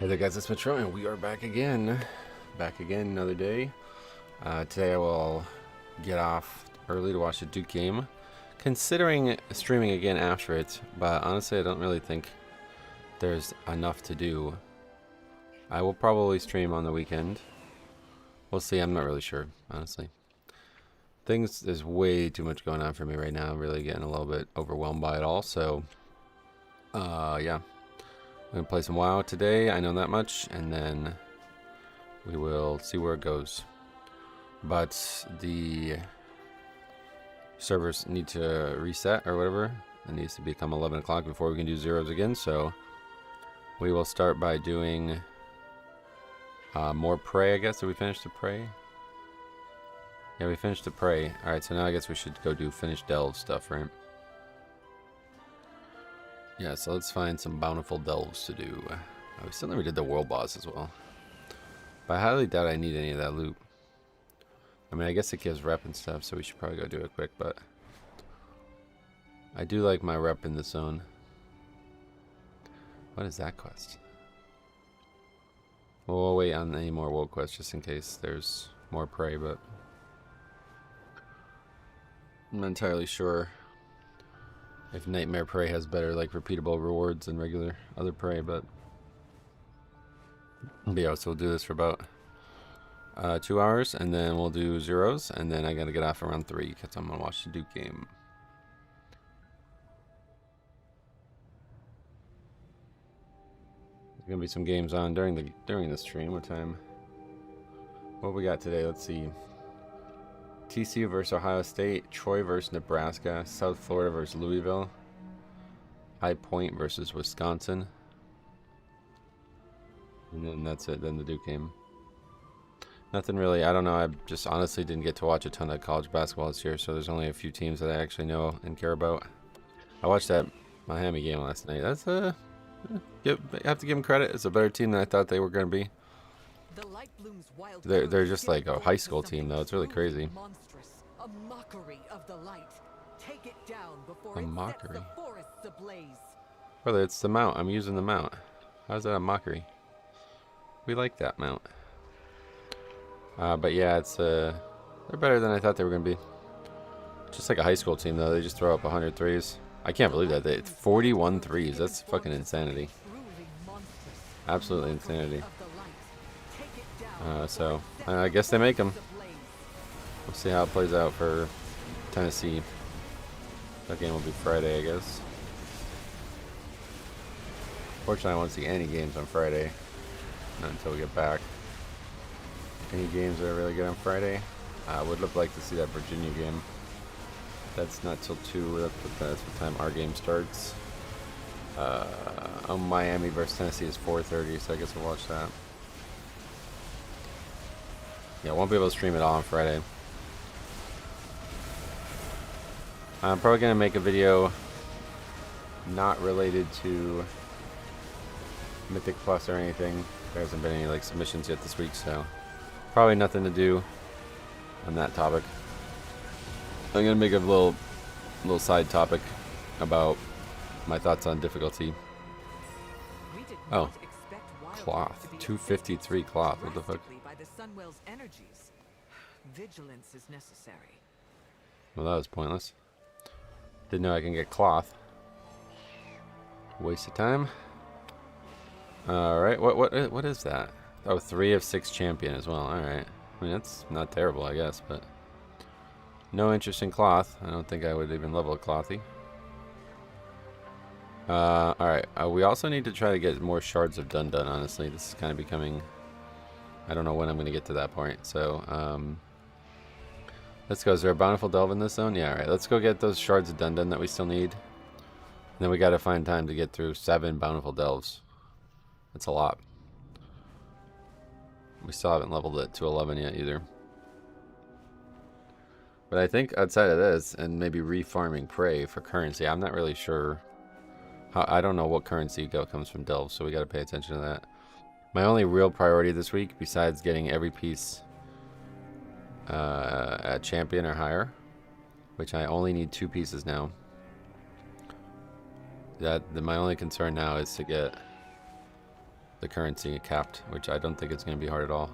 Hey there guys, it's Mythic Run, and we are back again. Back again, another day. Today I will get off early to watch the Duke game. Considering streaming again after it, but honestly I don't really think there's enough to do. I will probably stream on the weekend. We'll see, I'm not really sure, honestly. There's way too much going on for me right now. I'm really getting a little bit overwhelmed by it all, so yeah. I'm going to play some WoW today, I know that much, and then we will see where it goes. But the servers need to reset or whatever. It needs to become 11 o'clock before we can do zeros again, so we will start by doing more prey, I guess. Did we finish the prey? Yeah, we finished the prey. Alright, so now I guess we should go do finish delve stuff, right? Yeah, so let's find some bountiful delves to do. We still never did the world boss as well. But I highly doubt I need any of that loot. I mean, I guess it gives rep and stuff, so we should probably go do it quick, but I do like my rep in the zone. What is that quest? Well, we'll wait on any more world quests just in case there's more prey, but I'm not entirely sure if Nightmare Prey has better, like, repeatable rewards than regular other prey, but yeah, so we'll do this for about 2 hours, and then we'll do zeros, and then I gotta get off around 3 because I'm gonna watch the Duke game. There's gonna be some games on during the stream. What time? What we got today? Let's see. TCU versus Ohio State, Troy versus Nebraska, South Florida versus Louisville, High Point versus Wisconsin, and then that's it. Then the Duke game. Nothing really. I don't know. I just honestly didn't get to watch a ton of college basketball this year, so there's only a few teams that I actually know and care about. I watched that Miami game last night. That's I have to give them credit. It's a better team than I thought they were going to be. They're just like a high school team, though. It's really crazy. A mockery of the light. Take it down before A it mockery. sets the forests ablaze. Brother, it's the mount. I'm using the mount. How's that a mockery? We like that mount. But yeah, it's they're better than I thought they were gonna be. Just like a high school team, though. They just throw up 100 threes. I can't believe that. 41 threes. That's fucking insanity. Absolutely insanity. So I guess they make them. We'll see how it plays out for Tennessee. That game will be Friday, I guess. Fortunately, I won't see any games on Friday. Not until we get back. Any games that are really good on Friday? I would like to see that Virginia game. That's not till 2. That's what time our game starts. Miami versus Tennessee is 4:30, so I guess we'll watch that. Yeah, I won't be able to stream it all on Friday. I'm probably going to make a video not related to Mythic Plus or anything. There hasn't been any like submissions yet this week, so probably nothing to do on that topic. I'm going to make a little side topic about my thoughts on difficulty. Oh, cloth. 253 cloth. What the fuck? Vigilance is necessary. Well, that was pointless. Didn't know I can get cloth. Waste of time. Alright, what is that? Oh, 3 of 6 champion as well. Alright. I mean, that's not terrible, I guess, but no interest in cloth. I don't think I would even level a clothy. Alright. We also need to try to get more shards of Dun Dun, honestly. This is kind of becoming... I don't know when I'm going to get to that point, so, let's go. Is there a bountiful delve in this zone? Yeah, alright. Let's go get those shards of Dun Dun that we still need. And then we gotta find time to get through 7 bountiful delves. That's a lot. We still haven't leveled it to 11 yet either. But I think outside of this, and maybe refarming prey for currency, I'm not really sure. I don't know what currency comes from delves, so we gotta pay attention to that. My only real priority this week, besides getting every piece at champion or higher, which I only need 2 pieces now. My only concern now is to get the currency capped, which I don't think it's going to be hard at all.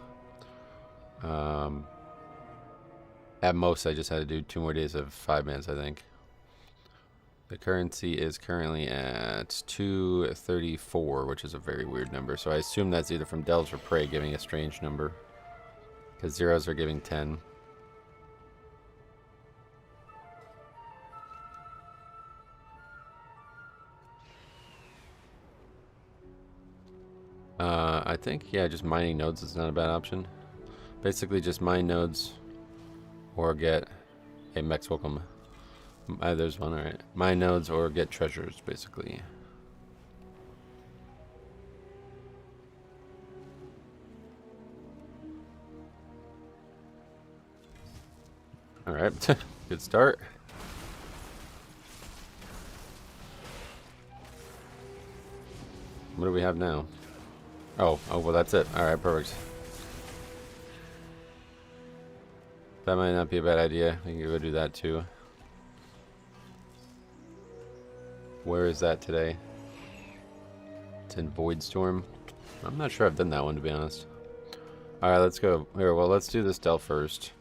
At most, I just had to do 2 more days of 5 minutes, I think. The currency is currently at 234, which is a very weird number. So I assume that's either from Delves or Prey giving a strange number. Because zeros are giving 10. I think, yeah, just mining nodes is not a bad option. Basically just mine nodes or get a Mex Welcome. There's one, alright. Mine nodes or get treasures, basically. Alright, good start. What do we have now? Oh, well, that's it. Alright, perfect. That might not be a bad idea. We can go do that too. Where is that today? It's in Voidstorm. I'm not sure I've done that one, to be honest. Alright, let's go. Here, well, let's do this Delve first.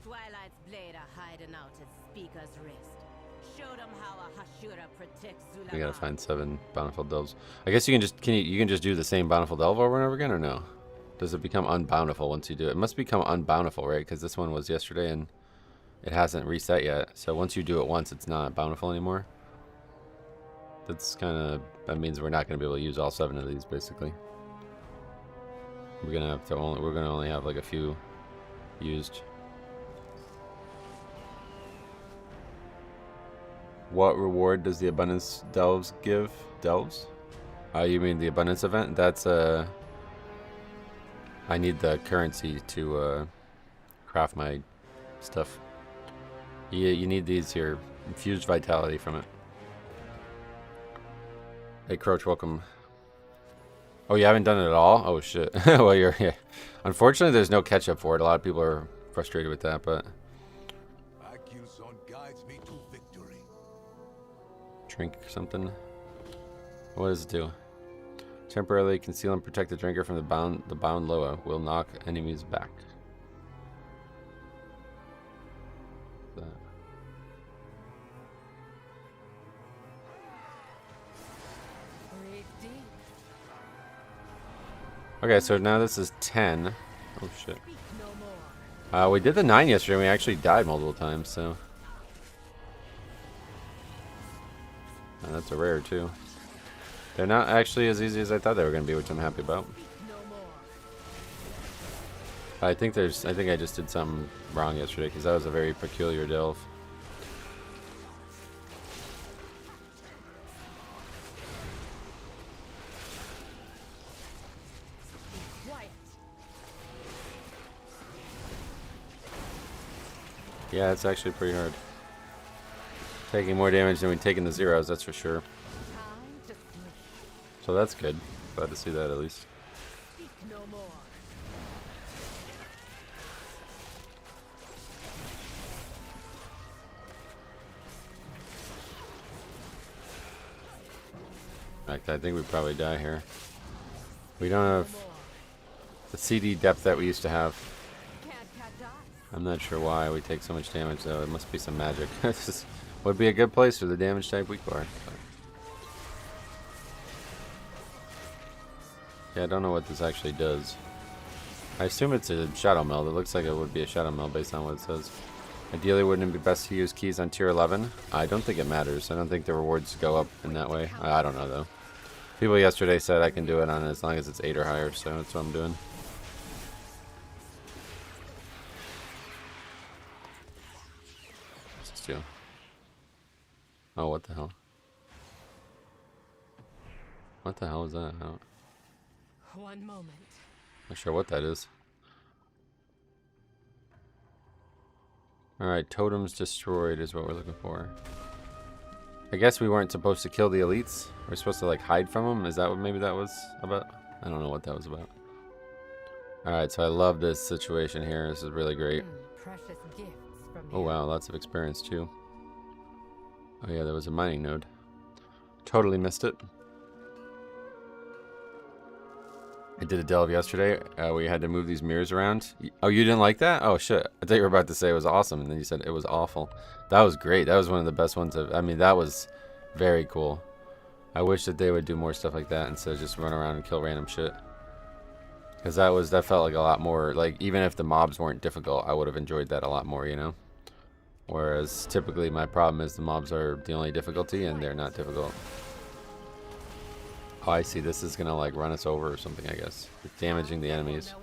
Twilight's blade are hiding out at Speaker's wrist. Show them how a Hashira protects Zulama. We gotta find 7 Bountiful Delves. I guess you can just you can just do the same Bountiful Delve over and over again, or no? Does it become unbountiful once you do it? It must become unbountiful, right? Because this one was yesterday and it hasn't reset yet. So once you do it once, it's not bountiful anymore. That's kind of, that means we're not gonna be able to use all 7 of these, basically. We're gonna have to we're gonna only have like a few used. What reward does the abundance delves give? Delves? You mean the abundance event? That's I need the currency to craft my stuff. You need these here. Infused vitality from it. Hey, Croach, welcome. Oh, you haven't done it at all? Oh, shit. Well, yeah. Unfortunately, there's no catch-up for it. A lot of people are frustrated with that, but... guides me to victory. Drink something. What does it do? Temporarily conceal and protect the drinker from the bound Loa. Will knock enemies back. That. Okay, so now this is 10. Oh shit. We did the 9 yesterday and we actually died multiple times, so. And that's a rare too. They're not actually as easy as I thought they were going to be, which I'm happy about. I think I just did something wrong yesterday because that was a very peculiar delve. Yeah, it's actually pretty hard. Taking more damage than we take in the zeros, that's for sure. So that's good. Glad to see that at least. In fact, I think we probably die here. We don't have the CD depth that we used to have. I'm not sure why we take so much damage though. It must be some magic. This would be a good place for the damage type weak bar. Yeah, I don't know what this actually does. I assume it's a shadow meld. It looks like it would be a shadow meld based on what it says. Ideally, wouldn't it be best to use keys on tier 11? I don't think it matters. I don't think the rewards go up in that way. I don't know though. People yesterday said I can do it on as long as it's 8 or higher, so that's what I'm doing. What's this do? Oh, what the hell? What the hell is that? One moment. Not sure what that is. Alright, totems destroyed is what we're looking for. I guess we weren't supposed to kill the elites. We're supposed to like hide from them. Is that what maybe that was about? I don't know what that was about. Alright, so I love this situation here. This is really great. Precious gifts from Oh wow, lots of experience too. Oh yeah, there was a mining node. Totally missed it. I did a delve yesterday. We had to move these mirrors around. Oh, you didn't like that? Oh shit! I thought you were about to say it was awesome, and then you said it was awful. That was great. That was one of the best ones. I mean, that was very cool. I wish that they would do more stuff like that instead of just run around and kill random shit. Because that felt like a lot more. Like even if the mobs weren't difficult, I would have enjoyed that a lot more. You know. Whereas typically my problem is the mobs are the only difficulty, and they're not difficult. Oh, I see. This is gonna like run us over or something, I guess. It's damaging the enemies.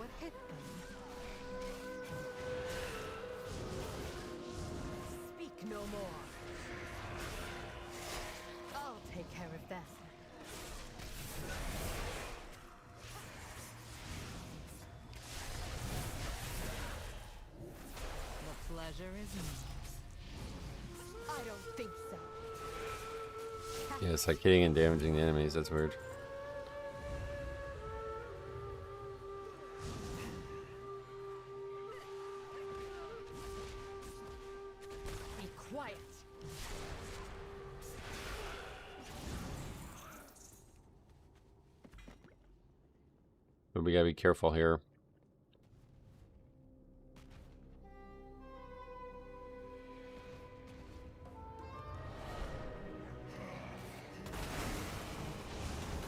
Speak no more. I'll take care of that. The pleasure is mine. I don't think so. Yeah, it's like hitting and damaging the enemies. That's weird. Be quiet. But we gotta be careful here.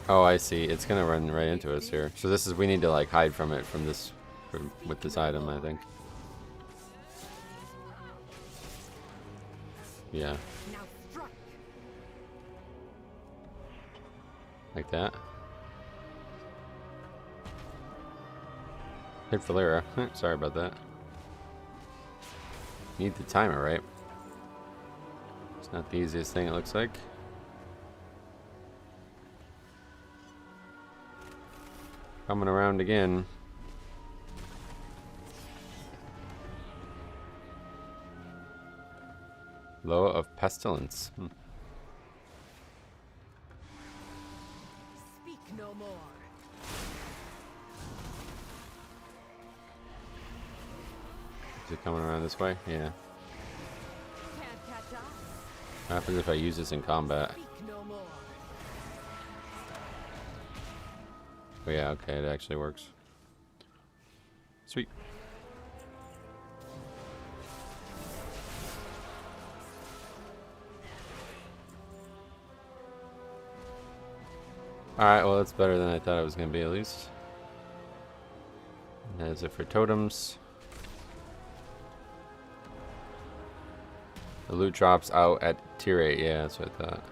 Oh, I see. It's gonna run right into us here. So this is, we need to like hide from it with this item, I think. Yeah. Now strike. Like that. Hit Valera. Sorry about that. Need the timer, right? It's not the easiest thing, it looks like. Coming around again. Loa of Pestilence. Speak no more. Is it coming around this way? Yeah. Can't catch up. What happens if I use this in combat? Speak no more. Oh yeah, okay, it actually works. Sweet. Alright, well that's better than I thought it was going to be at least. And that's it for totems. The loot drops out at tier 8, yeah, that's what I thought.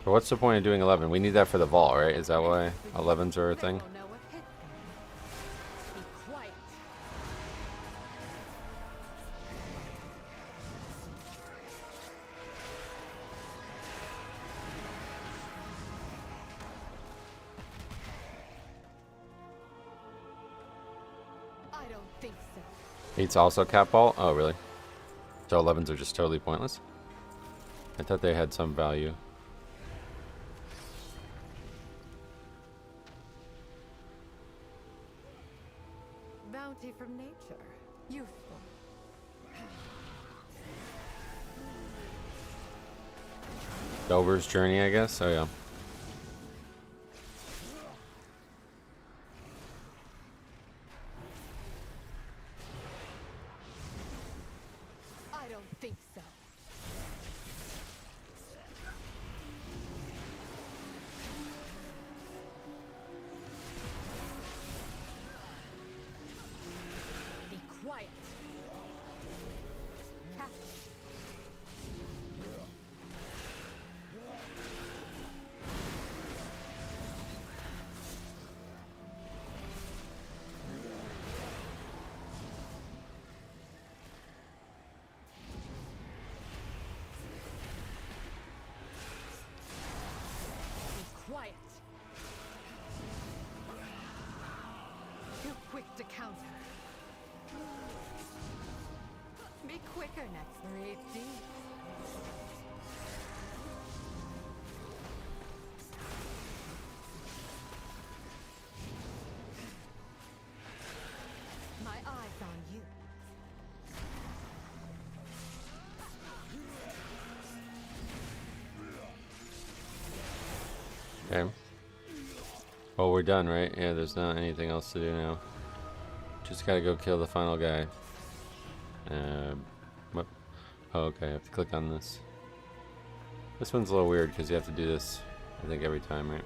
But what's the point of doing 11? We need that for the vault, right? Is that why 11s are a thing? They will know what hit them. Be quiet. I don't think so. 8's also cap vault? Oh, really? So 11s are just totally pointless? I thought they had some value. Bounty from nature. Useful. Dover's Journey, I guess? Oh, yeah. I don't think so. Be quiet. Catch. Be quiet. Too quick to counter. Be quicker next 3D. My eyes on you. Okay. Well, we're done, right? Yeah, there's not anything else to do now. Just gotta go kill the final guy. What? Oh, okay, I have to click on this. This one's a little weird because you have to do this, I think, every time, right?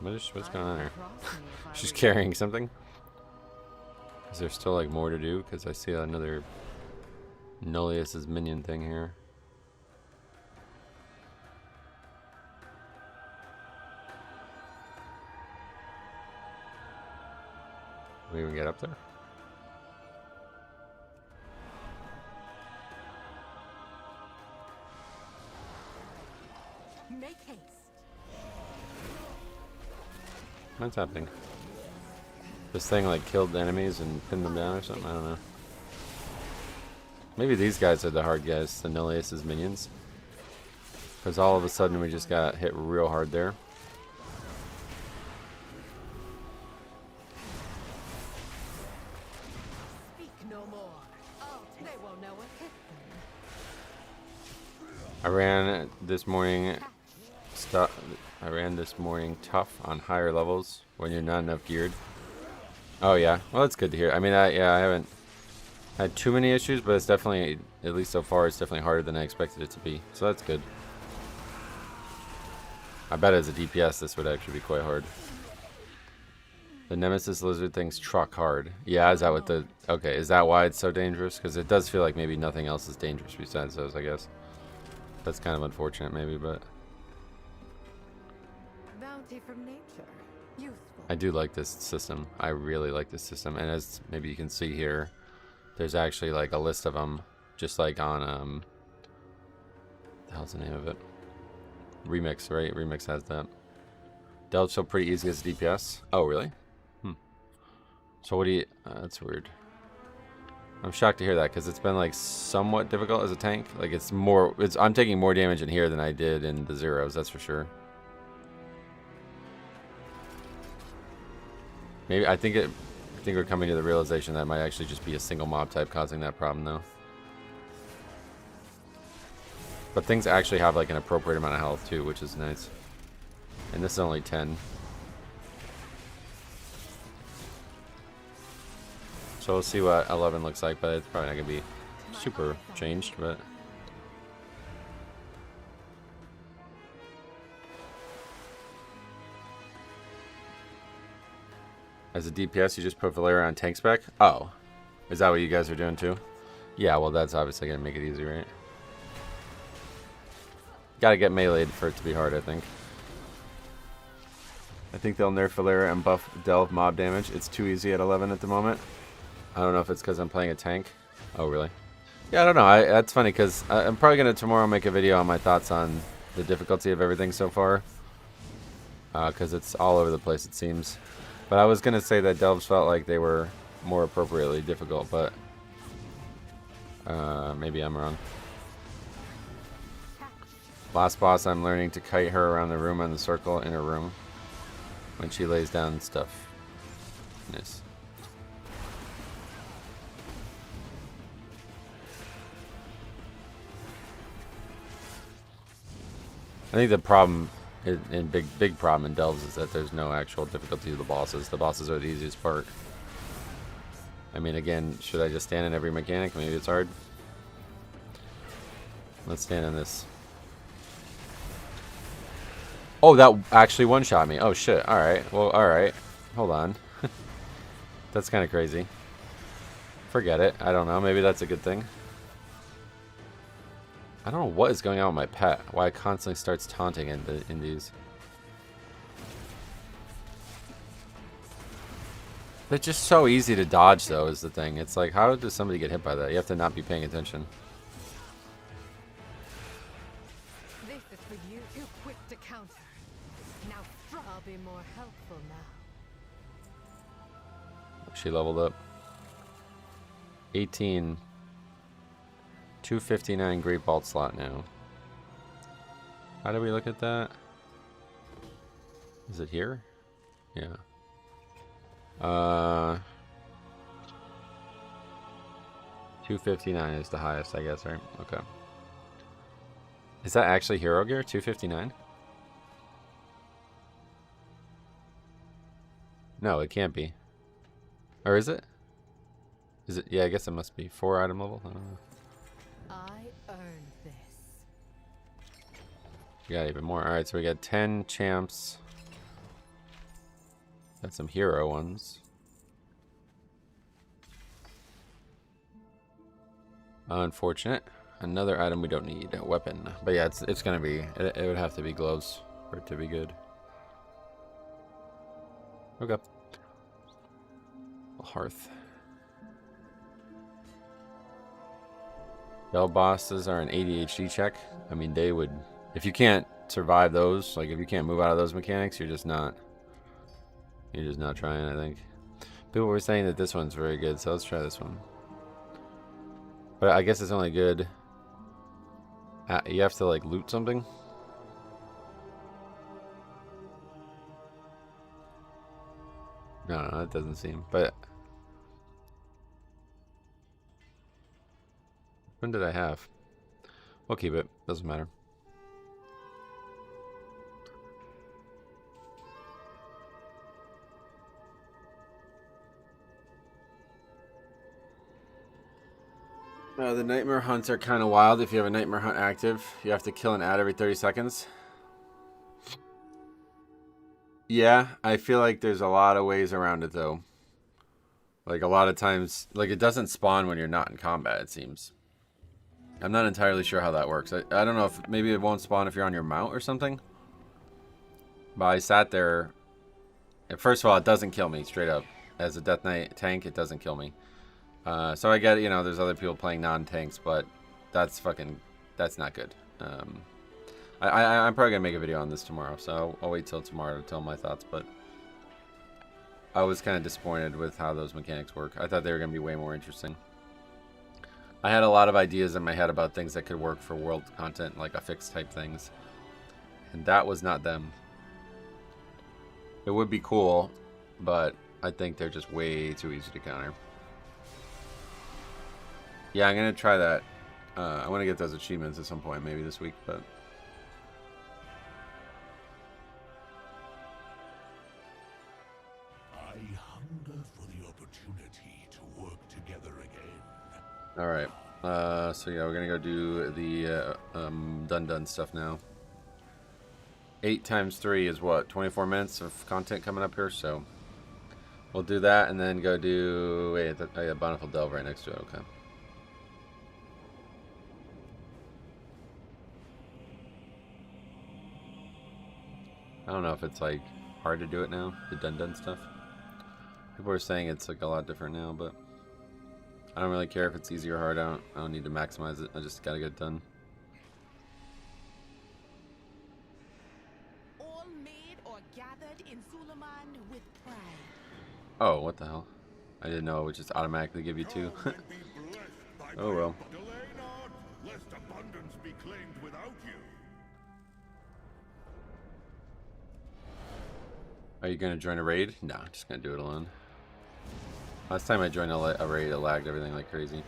What's going on here? She's carrying something? Is there still, like, more to do? Because I see another Nullius's minion thing here. Can we even get up there? Make haste. What's happening? This thing like killed the enemies and pinned them down or something? I don't know. Maybe these guys are the hard guys, the Nullius's minions. Because all of a sudden we just got hit real hard there. Speak no more. Oh, they won't know it. Hit them. I ran this morning tough on higher levels when you're not enough geared. Oh yeah, well that's good to hear. I mean, I haven't had too many issues, but it's definitely, at least so far, it's definitely harder than I expected it to be. So that's good. I bet as a DPS this would actually be quite hard. The Nemesis Lizard thing's truck hard. Yeah, is that what the... Okay, is that why it's so dangerous? Because it does feel like maybe nothing else is dangerous besides those, I guess. That's kind of unfortunate maybe, but... Bounty from nature. Useful. I do like this system. I really like this system. And as maybe you can see here, there's actually like a list of them, just like on, what the hell's the name of it? Remix, right? Remix has that. Delve's still pretty easy as a DPS. Oh, really? So what do you... that's weird. I'm shocked to hear that because it's been like somewhat difficult as a tank. Like it's more... I'm taking more damage in here than I did in the Zeros, that's for sure. Maybe I think we're coming to the realization that it might actually just be a single mob type causing that problem though. But things actually have like an appropriate amount of health too, which is nice. And this is only 10. So we'll see what 11 looks like, but it's probably not gonna be super changed, but as a DPS, you just put Valeria on tank spec? Oh. Is that what you guys are doing too? Yeah, well that's obviously gonna make it easy, right? Gotta get meleeed for it to be hard, I think. I think they'll nerf Valeria and buff Delve mob damage. It's too easy at 11 at the moment. I don't know if it's because I'm playing a tank. Oh, really? Yeah, I don't know. That's funny because I'm probably going to tomorrow make a video on my thoughts on the difficulty of everything so far. Because it's all over the place, it seems. But I was going to say that Delves felt like they were more appropriately difficult, but maybe I'm wrong. Last boss, I'm learning to kite her around the room on the circle in her room when she lays down stuff. Nice. I think the problem, big problem in Delves is that there's no actual difficulty to the bosses. The bosses are the easiest part. I mean, again, should I just stand in every mechanic? Maybe it's hard. Let's stand in this. Oh, that actually one-shot me. Oh, shit. Alright. Well, alright. Hold on. That's kind of crazy. Forget it. I don't know. Maybe that's a good thing. I don't know what is going on with my pet. Why it constantly starts taunting in these. They're just so easy to dodge, though, is the thing. It's like, how does somebody get hit by that? You have to not be paying attention. This is for you. Too quick to counter. Now I'll be more helpful now. She leveled up. 18. 259 Great Vault slot now. How do we look at that? Is it here? Yeah. 259 is the highest, I guess, right? Okay. Is that actually hero gear? 259? No, it can't be. Or is it? Is it? Yeah, I guess it must be 4 item level. I don't know. I earned this. We got even more. Alright, so we got 10 champs. Got some hero ones. Unfortunate. Another item we don't need. A weapon. But yeah, it's gonna be. It would have to be gloves for it to be good. Okay. Hearth. Bell bosses are an ADHD check. I mean, they would. If you can't survive those, like if you can't move out of those mechanics, you're just not. You're just not trying, I think. People were saying that this one's very good, so let's try this one. But I guess it's only good. You have to like loot something. No, that doesn't seem. But when did I have? We'll keep it. Doesn't matter. The nightmare hunts are kind of wild. If you have a nightmare hunt active, you have to kill an ad every 30 seconds. Yeah, I feel like there's a lot of ways around it though. Like a lot of times, like it doesn't spawn when you're not in combat, it seems. I'm not entirely sure how that works. I don't know if maybe it won't spawn if you're on your mount or something. But I sat there. And first of all, it doesn't kill me straight up. As a Death Knight tank, it doesn't kill me. So I get, you know, there's other people playing non-tanks, but that's not good. I'm probably gonna make a video on this tomorrow, so I'll wait till tomorrow to tell my thoughts. But I was kind of disappointed with how those mechanics work. I thought they were gonna be way more interesting. I had a lot of ideas in my head about things that could work for world content, like affix type things, and that was not them. It would be cool, but I think they're just way too easy to counter. Yeah, I'm gonna try that. I want to get those achievements at some point, maybe this week, but. I hunger for the opportunity to work together again. All right. So yeah, we're gonna go do the done stuff now. 8 times 3 is what? 24 minutes of content coming up here, so we'll do that and then go do. Wait, I got Bountiful Delve right next to it. Okay. I don't know if it's like hard to do it now, the done stuff. People are saying it's like a lot different now, but I don't really care if it's easy or hard. I don't need to maximize it. I just gotta get it done. All made or gathered in Suleiman with pride. Oh, what the hell? I didn't know it would just automatically give you 2. Oh well. Delay not, lest abundance be claimed without you. Are you gonna join a raid? No, I'm just gonna do it alone. Last time I joined a raid, it lagged everything like crazy. Is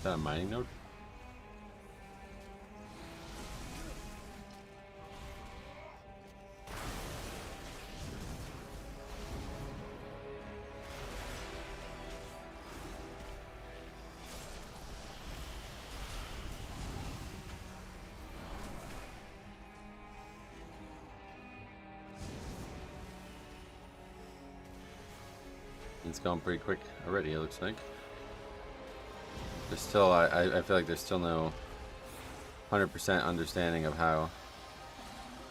that a mining node? It's going pretty quick already, it looks like. There's still, I feel like there's still no 100% understanding of how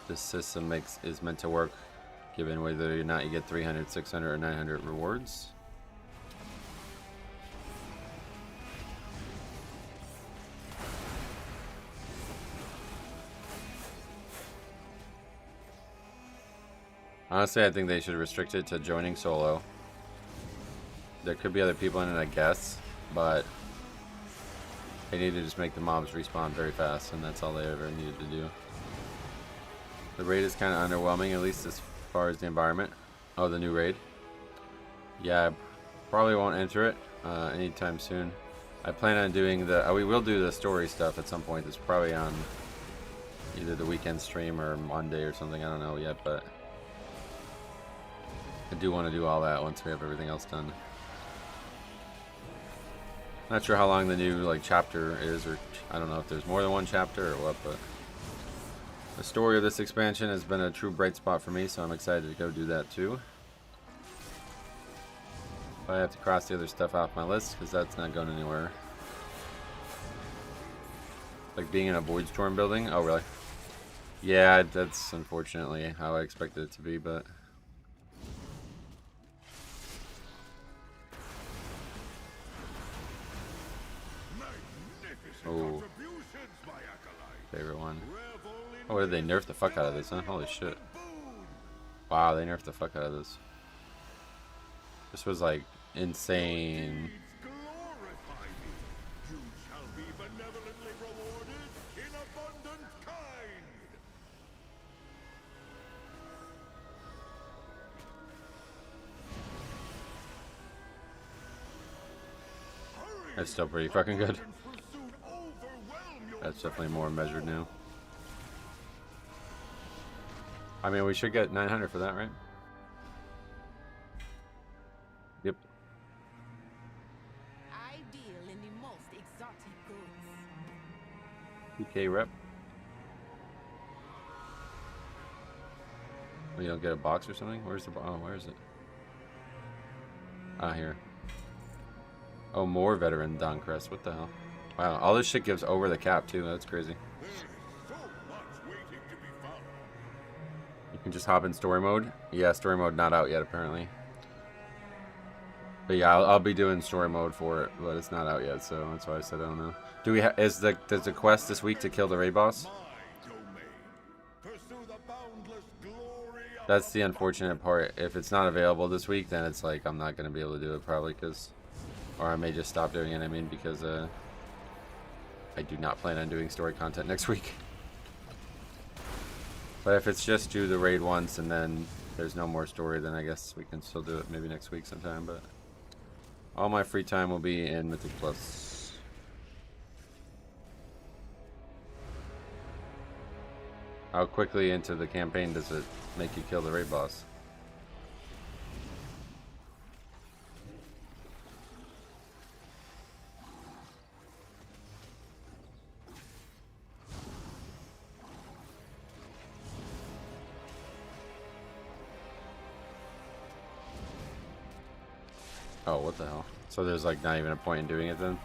this system is meant to work, given whether or not you get 300, 600, or 900 rewards. Honestly, I think they should restrict it to joining solo. There could be other people in it, I guess, but they need to just make the mobs respawn very fast, and that's all they ever needed to do. The raid is kind of underwhelming, at least as far as the environment. Oh, the new raid? Yeah, Probably won't enter it anytime soon. I plan on doing the... we will do the story stuff at some point. It's probably on either the weekend stream or Monday or something. I don't know yet, but I do want to do all that once we have everything else done. Not sure how long the new like chapter is, or I don't know if there's more than one chapter or what, but the story of this expansion has been a true bright spot for me, so I'm excited to go do that too. But I have to cross the other stuff off my list because that's not going anywhere. Like being in a Void Storm building? Oh, really? Yeah, that's unfortunately how I expected it to be, but... Oh. Favorite one. Oh, did they nerf the fuck out of this, huh? Holy shit. Wow, they nerfed the fuck out of this. This was like insane. That's still pretty fucking good. That's definitely more measured now. I mean, we should get 900 for that, right? Yep. I deal in the most exotic goods. PK rep. Oh, you don't get a box or something? Where's the oh, where is it? Ah, here. Oh, more veteran Don Crest. What the hell? Wow, all this shit gives over the cap too. That's crazy. You can just hop in story mode. Yeah, story mode not out yet apparently. But yeah, I'll be doing story mode for it, but it's not out yet, so that's why I said I don't know. Do we does the quest this week to kill the raid boss? That's the unfortunate part. If it's not available this week, then it's like I'm not gonna be able to do it probably because, or I may just stop doing it. I mean, because I do not plan on doing story content next week. But if it's just do the raid once and then there's no more story, then I guess we can still do it maybe next week sometime. But all my free time will be in Mythic Plus. How quickly into the campaign does it make you kill the raid boss? Oh, what the hell? So there's like not even a point in doing it then?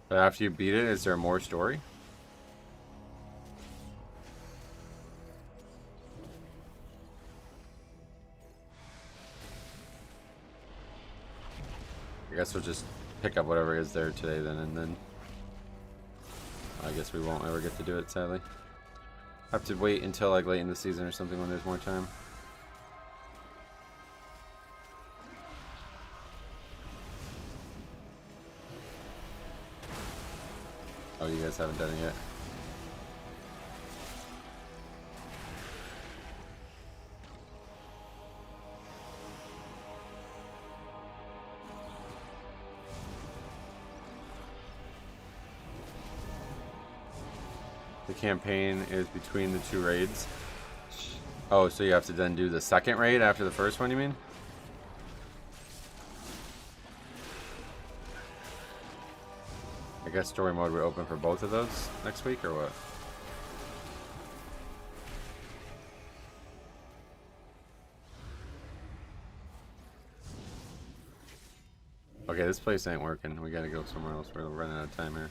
But after you beat it, is there more story? I guess we'll just pick up whatever is there today then, and then I guess we won't ever get to do it, sadly. Have to wait until like late in the season or something when there's more time. Oh, you guys haven't done it yet. The campaign is between the two raids. Oh, so you have to then do the second raid after the first one, you mean? I guess story mode would open for both of those next week, or what? Okay, this place ain't working. We gotta go somewhere else. We're running out of time here.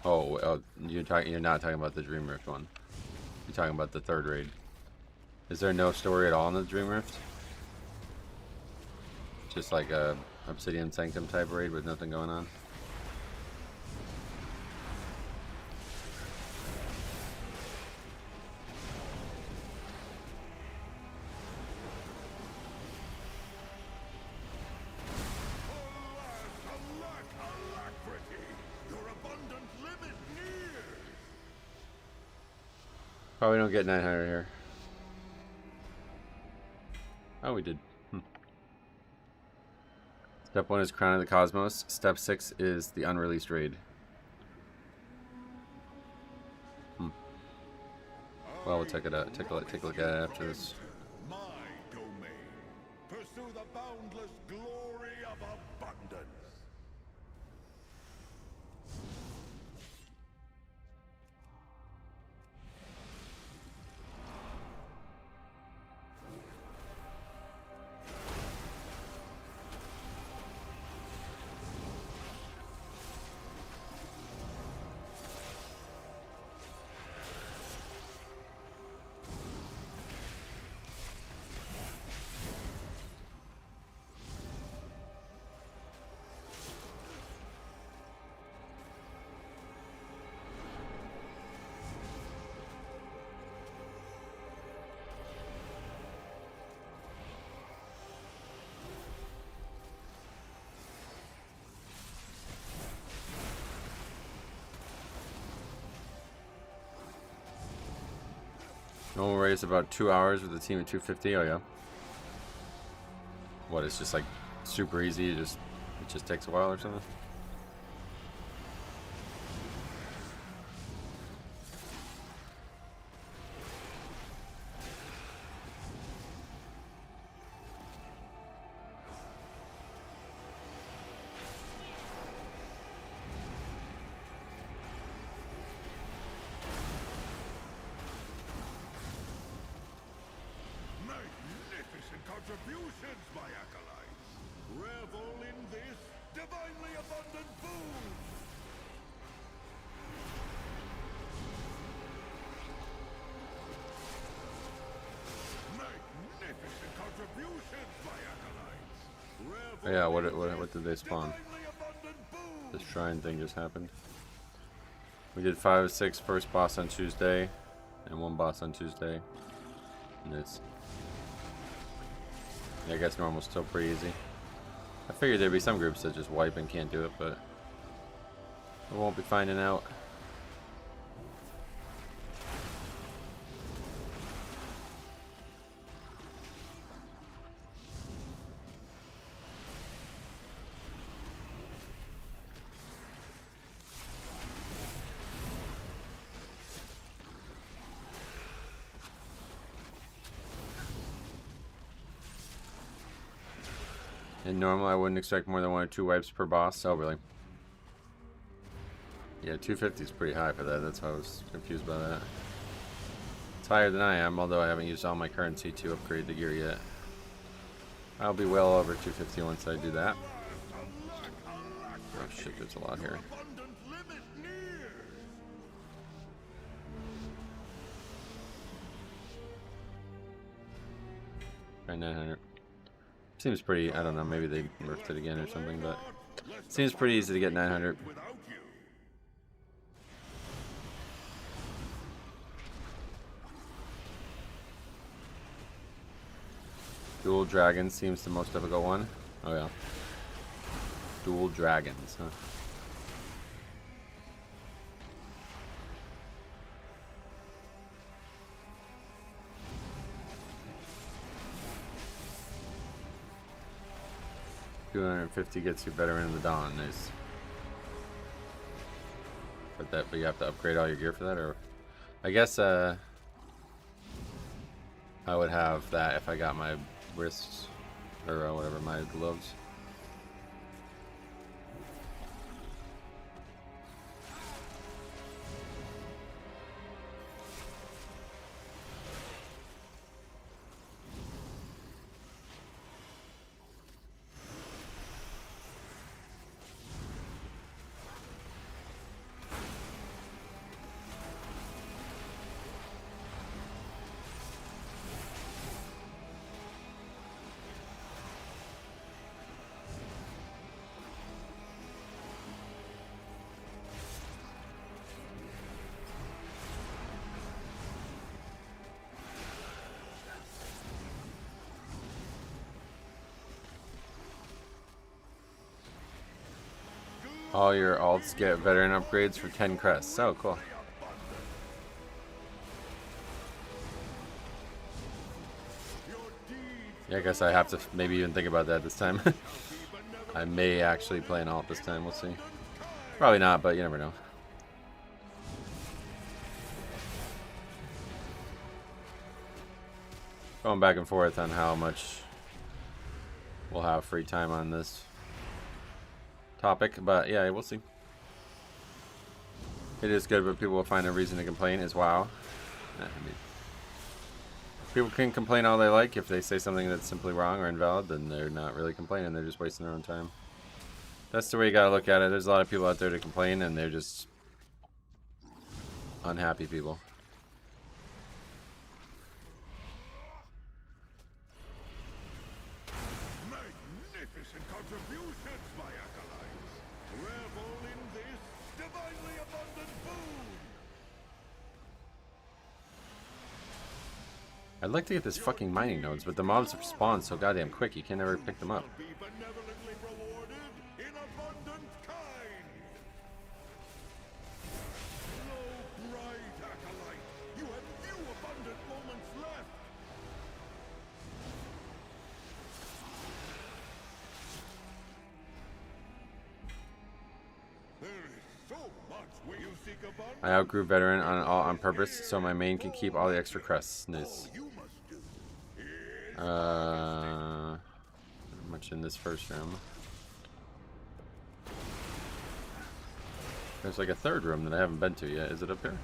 Oh, you're not talking about the Dream Rift one. You're talking about the third raid. Is there no story at all in the Dream Rift? Just like a Obsidian Sanctum type raid with nothing going on? Probably don't get 900 here. Oh, we did. Step 1 is Crown of the Cosmos. Step 6 is the unreleased raid. Well, we'll take it out. Take a look at it after this. My domain. Pursue the boundless glory of abundance. Normal rate is about 2 hours with a team of 250. Oh yeah. What? It's just like super easy. It just takes a while or something. Contributions, my acolytes. Revel in this divinely abundant food. Magnificent contributions, my acolytes. Revel Yeah. What did they spawn? divinely abundant food. This shrine thing just happened. We did 5 of 6 first boss on Tuesday, and 1 boss on Tuesday. And it's, yeah, I guess normal's still pretty easy. I figured there'd be some groups that just wipe and can't do it, but we won't be finding out. In normal, I wouldn't expect more than 1 or 2 wipes per boss. Oh, really? Yeah, 250 is pretty high for that. That's why I was confused by that. It's higher than I am, although I haven't used all my currency to upgrade the gear yet. I'll be well over 250 once I do that. Oh shit, there's a lot here. Abundant limit near. Right, 900. Seems pretty, I don't know, maybe they nerfed it again or something, but it seems pretty easy to get 900. Without you. Dual Dragons seems the most difficult one. Oh yeah. Dual Dragons, huh? $250 gets you better into the Dawn. Nice. But you have to upgrade all your gear for that, or I guess I would have that if I got my wrists or whatever, my gloves. All your alts get veteran upgrades for 10 crests. Oh, cool. Yeah, I guess I have to maybe even think about that this time. I may actually play an alt this time. We'll see. Probably not, but you never know. Going back and forth on how much we'll have free time on this topic, but yeah, we'll see. It is good, but people will find a reason to complain is WoW. I mean, people can complain all they like. If they say something that's simply wrong or invalid, then they're not really complaining. They're just wasting their own time. That's the way you gotta look at it. There's a lot of people out there to complain, and they're just unhappy people. Magnificent contributions, my acolytes. Revel in this divinely abundant boon. I'd like to get this fucking mining nodes, but the mobs spawn so goddamn quick, you can never pick them up. Be benevolently rewarded in abundant kind. Slow, bright acolyte, you have few abundant moments left. There is so much where you seek abundance. I outgrew veteran on purpose, so my main can keep all the extra crests. Nice. You must do is Not much in this first room. There's like a third room that I haven't been to yet. Is it up here?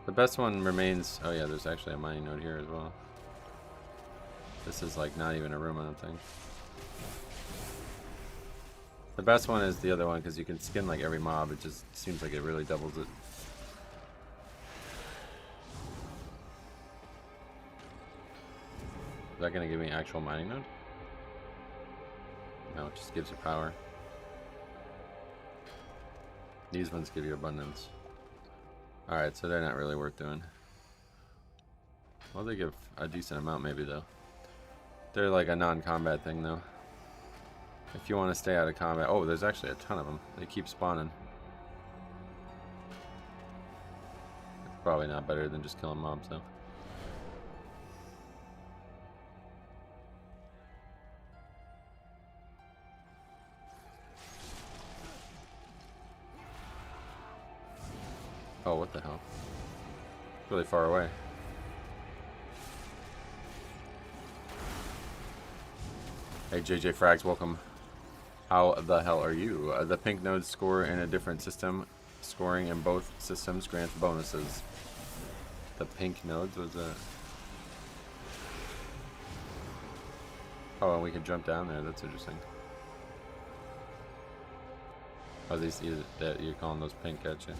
The best one remains. Oh yeah, there's actually a mining node here as well. This is like not even a room, I don't think. The best one is the other one because you can skin like every mob. It just seems like it really doubles it. Is that going to give me actual mining node? No, it just gives you power. These ones give you abundance. Alright, so they're not really worth doing. Well, they give a decent amount maybe though. They're like a non-combat thing though. If you want to stay out of combat. Oh, there's actually a ton of them. They keep spawning. It's probably not better than just killing mobs though. Oh, what the hell? It's really far away. Hey, JJ Frags, welcome. How the hell are you? The pink nodes score in a different system. Scoring in both systems grants bonuses. The pink nodes was that? Oh, and we can jump down there. That's interesting. Oh, these that you're calling those pink, gotcha.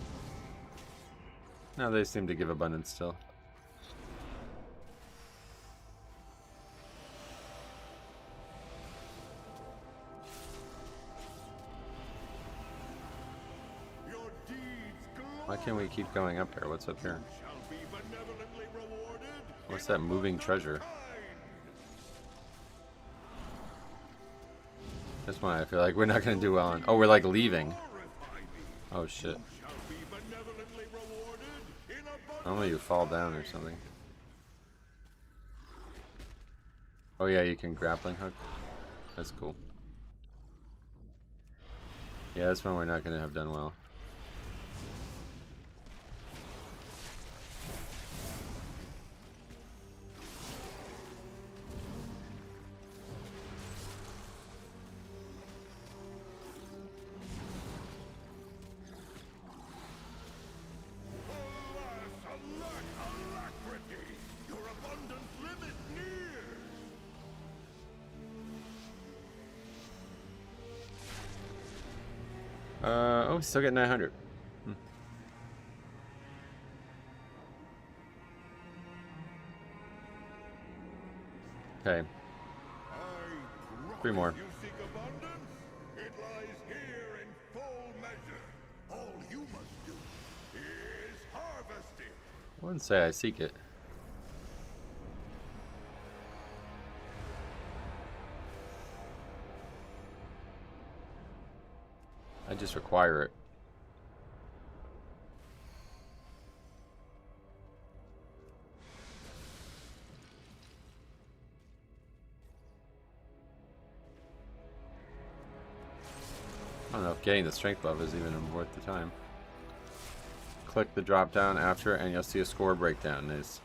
No, they seem to give abundance still. your deeds Why can't we keep going up here? What's up here? shall be benevolently rewarded. What's that moving treasure? This one I feel like we're not gonna do well on. Oh, we're like leaving. Oh shit. Shall be benevolently rewarded in abundant. Normally you fall down or something. Oh yeah, you can grappling hook. That's cool. Yeah, this one we're not gonna have done well. Alacrity, your abundant limit near. Oh, we still get 900. Okay, 3 more. You seek abundance? It lies here in full measure. All you must do is harvest it. I wouldn't say I seek it. I just require it. I don't know if getting the strength buff is even worth the time. Click the drop down after and you'll see a score breakdown. Nice.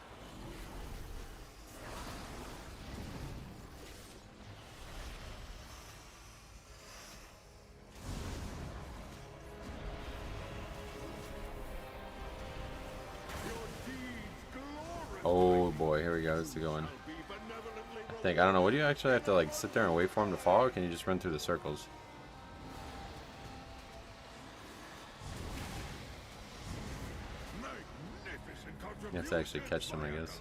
Oh boy, here we go. This is going. I don't know. What do you actually have to like sit there and wait for him to fall, or can you just run through the circles? You have to actually catch them, I guess.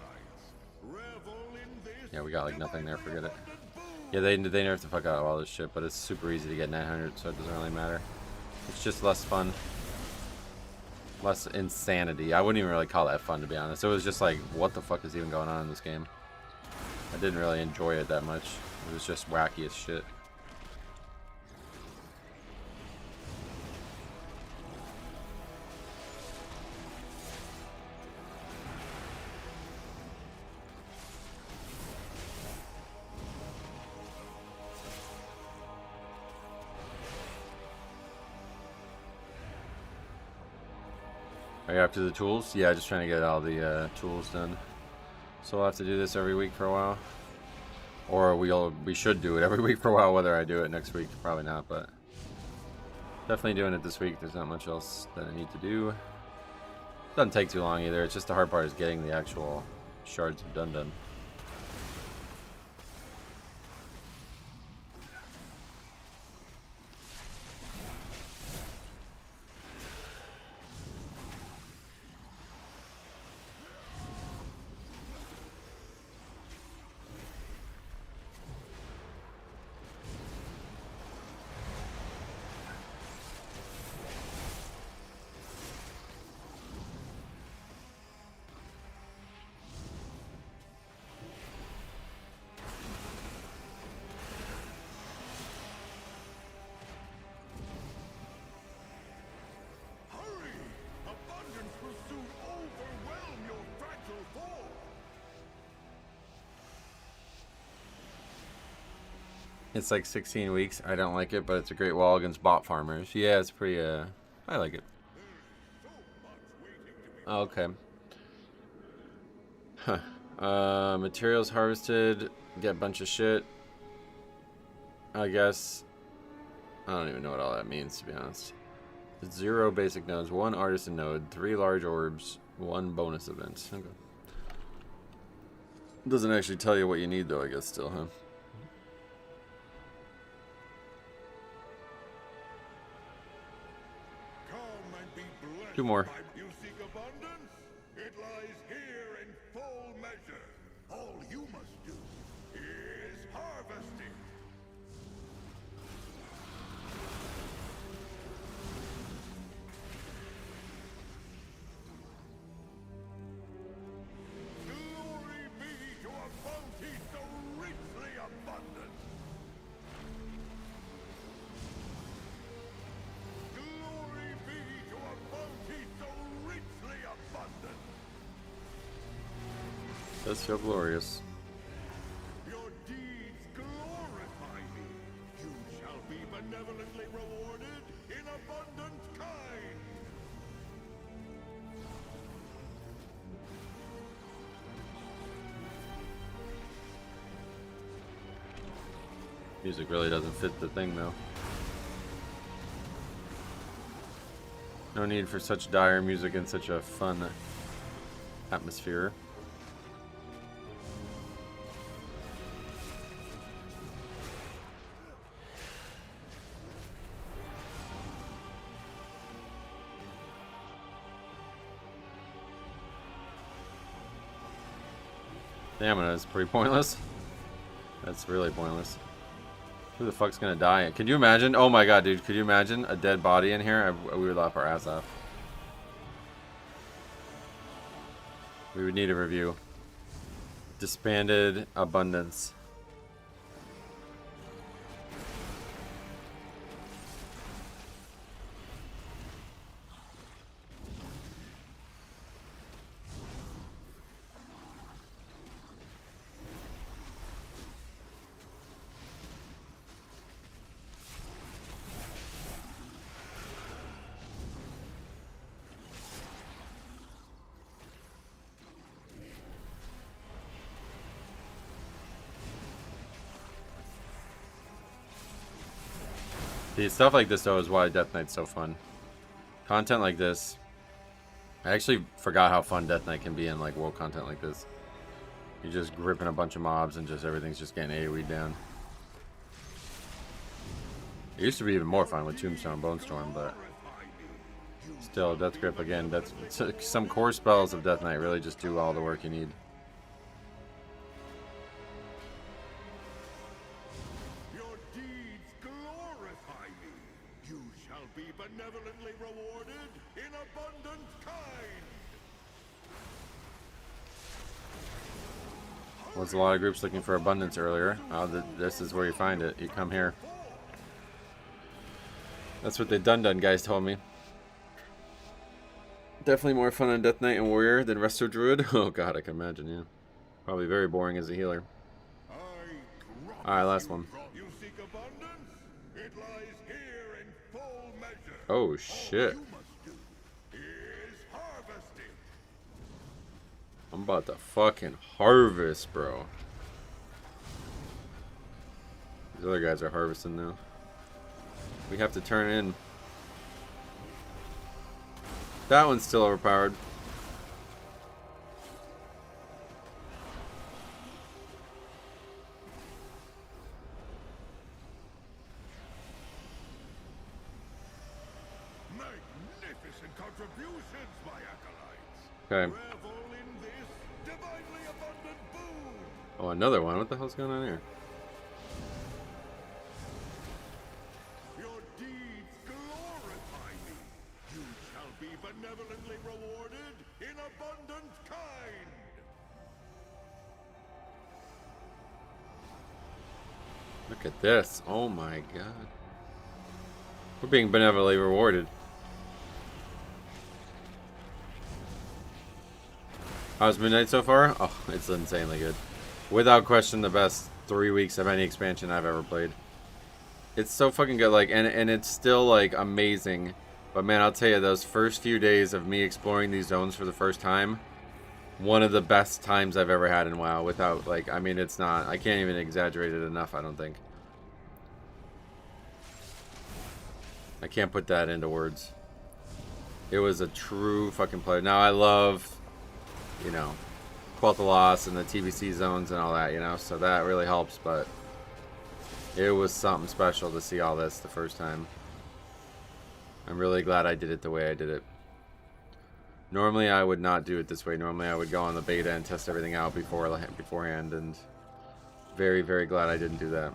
Yeah, we got like nothing there. Forget it. Yeah, they nerfed the fuck out of all this shit, but it's super easy to get 900, so it doesn't really matter. It's just less fun. Less insanity. I wouldn't even really call that fun, to be honest. It was just like, what the fuck is even going on in this game? I didn't really enjoy it that much. It was just wacky as shit. Are you after the tools? Yeah, just trying to get all the tools done. So we'll have to do this every week for a while. Or we should do it every week for a while. Whether I do it next week, probably not, but definitely doing it this week. There's not much else that I need to do. Doesn't take too long either. It's just the hard part is getting the actual shards of done. It's like 16 weeks. I don't like it, but it's a great wall against bot farmers. Yeah, it's pretty, I like it. Okay. Huh. Materials harvested. Get a bunch of shit. I guess. I don't even know what all that means, to be honest. 0 basic nodes, 1 artisan node, 3 large orbs, 1 bonus event. Okay. Doesn't actually tell you what you need, though, I guess, still, huh? Two more. You seek abundance? It lies here in full measure. All you must do is harvest it. Glory be to a bounty so richly abundant. Glory be to a bounty so richly abundant. Does feel glorious. Your deeds glorify me. You shall be benevolently rewarded in abundant kind. Music really doesn't fit the thing, though. No need for such dire music in such a fun atmosphere. Stamina is pretty pointless. That's really pointless. Who the fuck's gonna die? Could you imagine? Oh my god, dude. Could you imagine a dead body in here? We would laugh our ass off. We would need a review. Disbanded abundance. See, stuff like this though is why Death Knight's so fun. Content like this. I actually forgot how fun Death Knight can be in like world content like this. You're just gripping a bunch of mobs and just everything's just getting AoE'd down. It used to be even more fun with Tombstone, Bone Storm, but still, Death Grip again. That's some core spells of Death Knight really just do all the work you need. Your deeds glorify me. You shall be benevolently rewarded in abundant kind. Was a lot of groups looking for abundance earlier. This is where you find it. You come here. That's what the Dun guys told me. Definitely more fun on Death Knight and Warrior than Resto Druid. Oh god, I can imagine, yeah. Probably very boring as a healer. Alright, last one. You seek abundance? It lies here in full measure. Oh shit. All you must do is harvest it. I'm about to fucking harvest, bro. These other guys are harvesting now. We have to turn in. That one's still overpowered. Magnificent contributions, my acolytes. Okay. Revel in this divinely abundant boon. Oh, another one. What the hell's going on here? Your deeds glorify me. You shall be benevolently rewarded in abundant kind. Look at this. Oh my god. We're being benevolently rewarded. How's Midnight so far? Oh, it's insanely good. Without question, the best 3 weeks of any expansion I've ever played. It's so fucking good, like, and it's still, like, amazing. But man, I'll tell you, those first few days of me exploring these zones for the first time, one of the best times I've ever had in WoW. Without, like, I mean, it's not, I can't even exaggerate it enough, I don't think. I can't put that into words. It was a true fucking pleasure. Now, I love, you know, Quell the Loss and the TBC zones and all that, you know, so that really helps, but it was something special to see all this the first time. I'm really glad I did it the way I did it. Normally I would not do it this way. Normally I would go on the beta and test everything out beforehand, and very, very glad I didn't do that.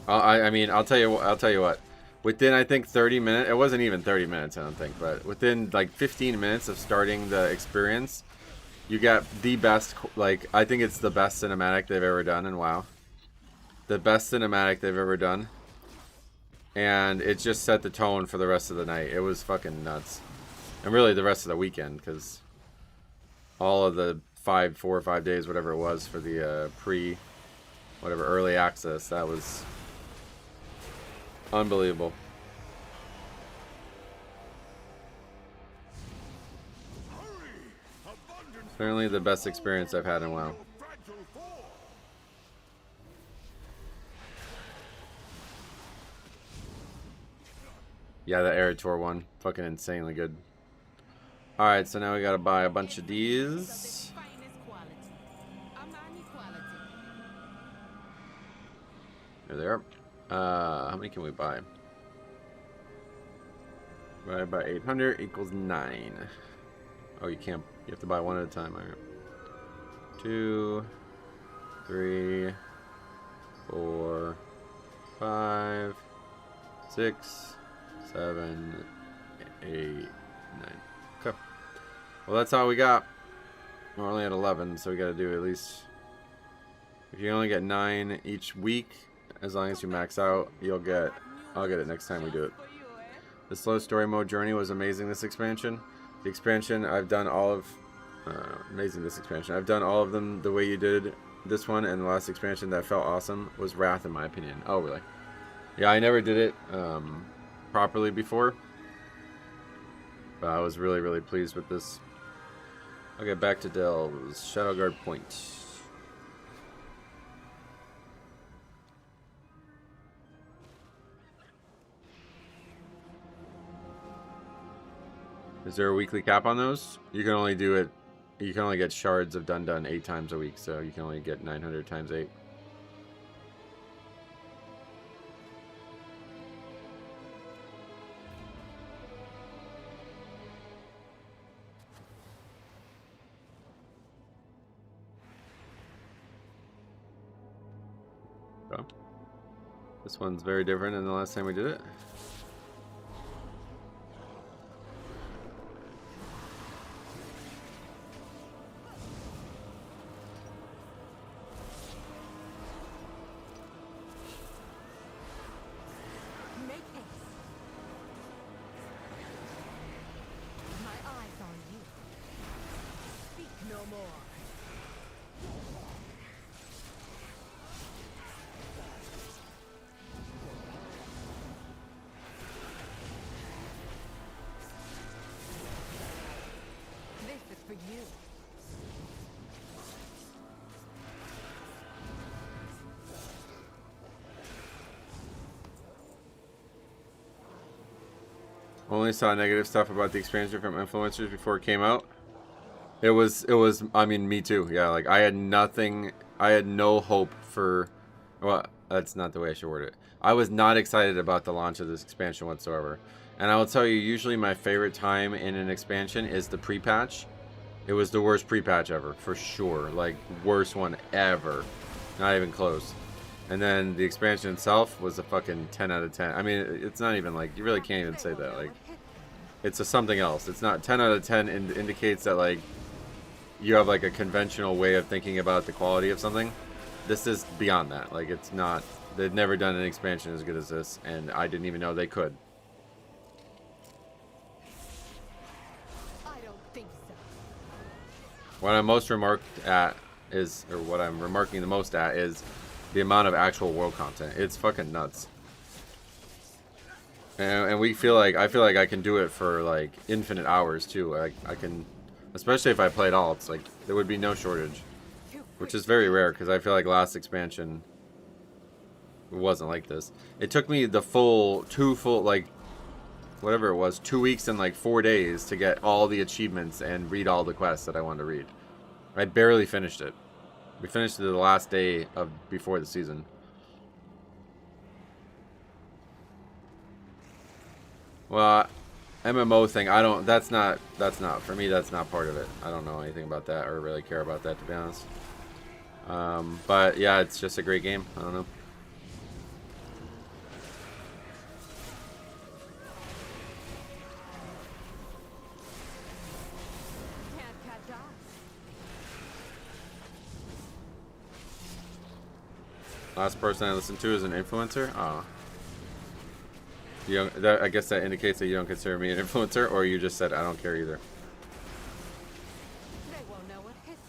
I mean, I'll tell you what. Within, I think, 30 minutes, it wasn't even 30 minutes, I don't think, but within like 15 minutes of starting the experience, you got the best, like, I think it's the best cinematic they've ever done in WoW. The best cinematic they've ever done. And it just set the tone for the rest of the night. It was fucking nuts. And really the rest of the weekend, because all of the 4 or 5 days, whatever it was, for the early access, that was unbelievable. Certainly the best experience I've had in WoW. Yeah, the Eritor one. Fucking insanely good. Alright, so now we gotta buy a bunch of these. There they are. How many can we buy? Divided by 800 equals 9. Oh, you can't. You have to buy one at a time. Alright. 2, 3, 4, 5, 6, 7, 8, 9. Okay. Well, that's all we got. We're only at 11, so we got to do at least. If you only get 9 each week, as long as you max out, you'll get. I'll get it next time we do it. The slow story mode journey was amazing this expansion. The expansion, I've done all of... amazing this expansion. I've done all of them the way you did this one, and the last expansion that felt awesome was Wrath, in my opinion. Oh, really? Yeah, I never did it properly before. But I was really, really pleased with this. Okay, back to Delves. Shadow Guard Point. Is there a weekly cap on those? You can only do it. You can only get shards of Dun 8 times a week, so you can only get 900 times 8. So, this one's very different than the last time we did it. Only saw negative stuff about the expansion from influencers before it came out. It was, I mean, me too. Yeah, like, I had nothing, I had no hope for, well, that's not the way I should word it. I was not excited about the launch of this expansion whatsoever. And I will tell you, usually my favorite time in an expansion is the pre-patch. It was the worst pre-patch ever, for sure. Like, worst one ever. Not even close. And then the expansion itself was a fucking 10 out of 10. I mean, it's not even like, you really can't even say that. Like, it's a something else. It's not 10 out of 10 indicates that, like, you have like a conventional way of thinking about the quality of something. This is beyond that. Like, it's not, they've never done an expansion as good as this, and I didn't even know they could. I don't think so. What I'm most remarked at is, or what I'm remarking the most at is the amount of actual world content. It's fucking nuts. And we feel like, I feel like I can do it for like infinite hours too. I can, especially if I played all, it's like there would be no shortage, which is very rare because I feel like last expansion wasn't like this. It took me the full, like whatever it was, 2 weeks and like 4 days to get all the achievements and read all the quests that I wanted to read. I barely finished it. We finished it the last day of before the season. Well, MMO thing, I don't, that's not, for me, that's not part of it. I don't know anything about that or really care about that, to be honest. But yeah, it's just a great game. I don't know. Last person I listened to is an influencer. Oh. You don't, I guess that indicates that you don't consider me an influencer, or you just said I don't care either.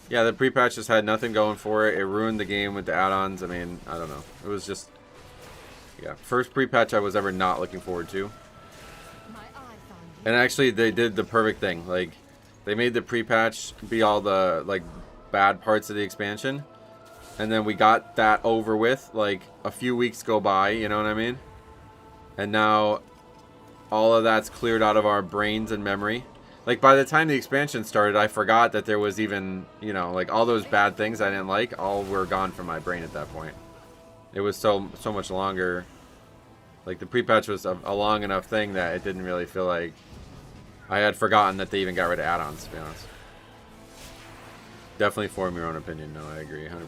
Yeah, the pre-patch just had nothing going for it. It ruined the game with the add-ons. I mean, I don't know. It was just, yeah, first pre-patch I was ever not looking forward to. And actually, they did the perfect thing. Like, they made the pre-patch be all the like bad parts of the expansion. And then we got that over with, like, a few weeks go by, you know what I mean? And now, all of that's cleared out of our brains and memory. Like, by the time the expansion started, I forgot that there was even, you know, like, all those bad things I didn't like, all were gone from my brain at that point. It was so much longer. Like, the pre-patch was a long enough thing that it didn't really feel like I had forgotten that they even got rid of add-ons, to be honest. Definitely form your own opinion. No, I agree 100%.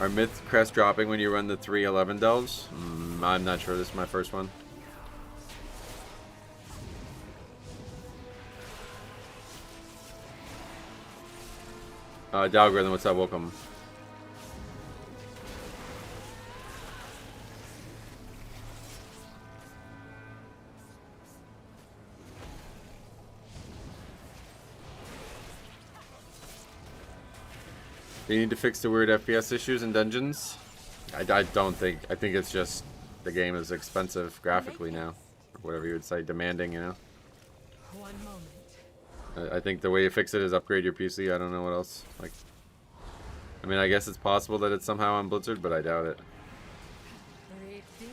Are myth crest dropping when you run the 311 delves? I'm not sure. This is my first one. Dalgorithm, what's up? Welcome. Do you need to fix the weird FPS issues in dungeons? I don't think. I think it's just the game is expensive graphically now. Or whatever you would say, demanding, you know? One moment. I think the way you fix it is upgrade your PC. I don't know what else. Like, I mean, I guess it's possible that it's somehow on Blizzard, but I doubt it. Breathe deep.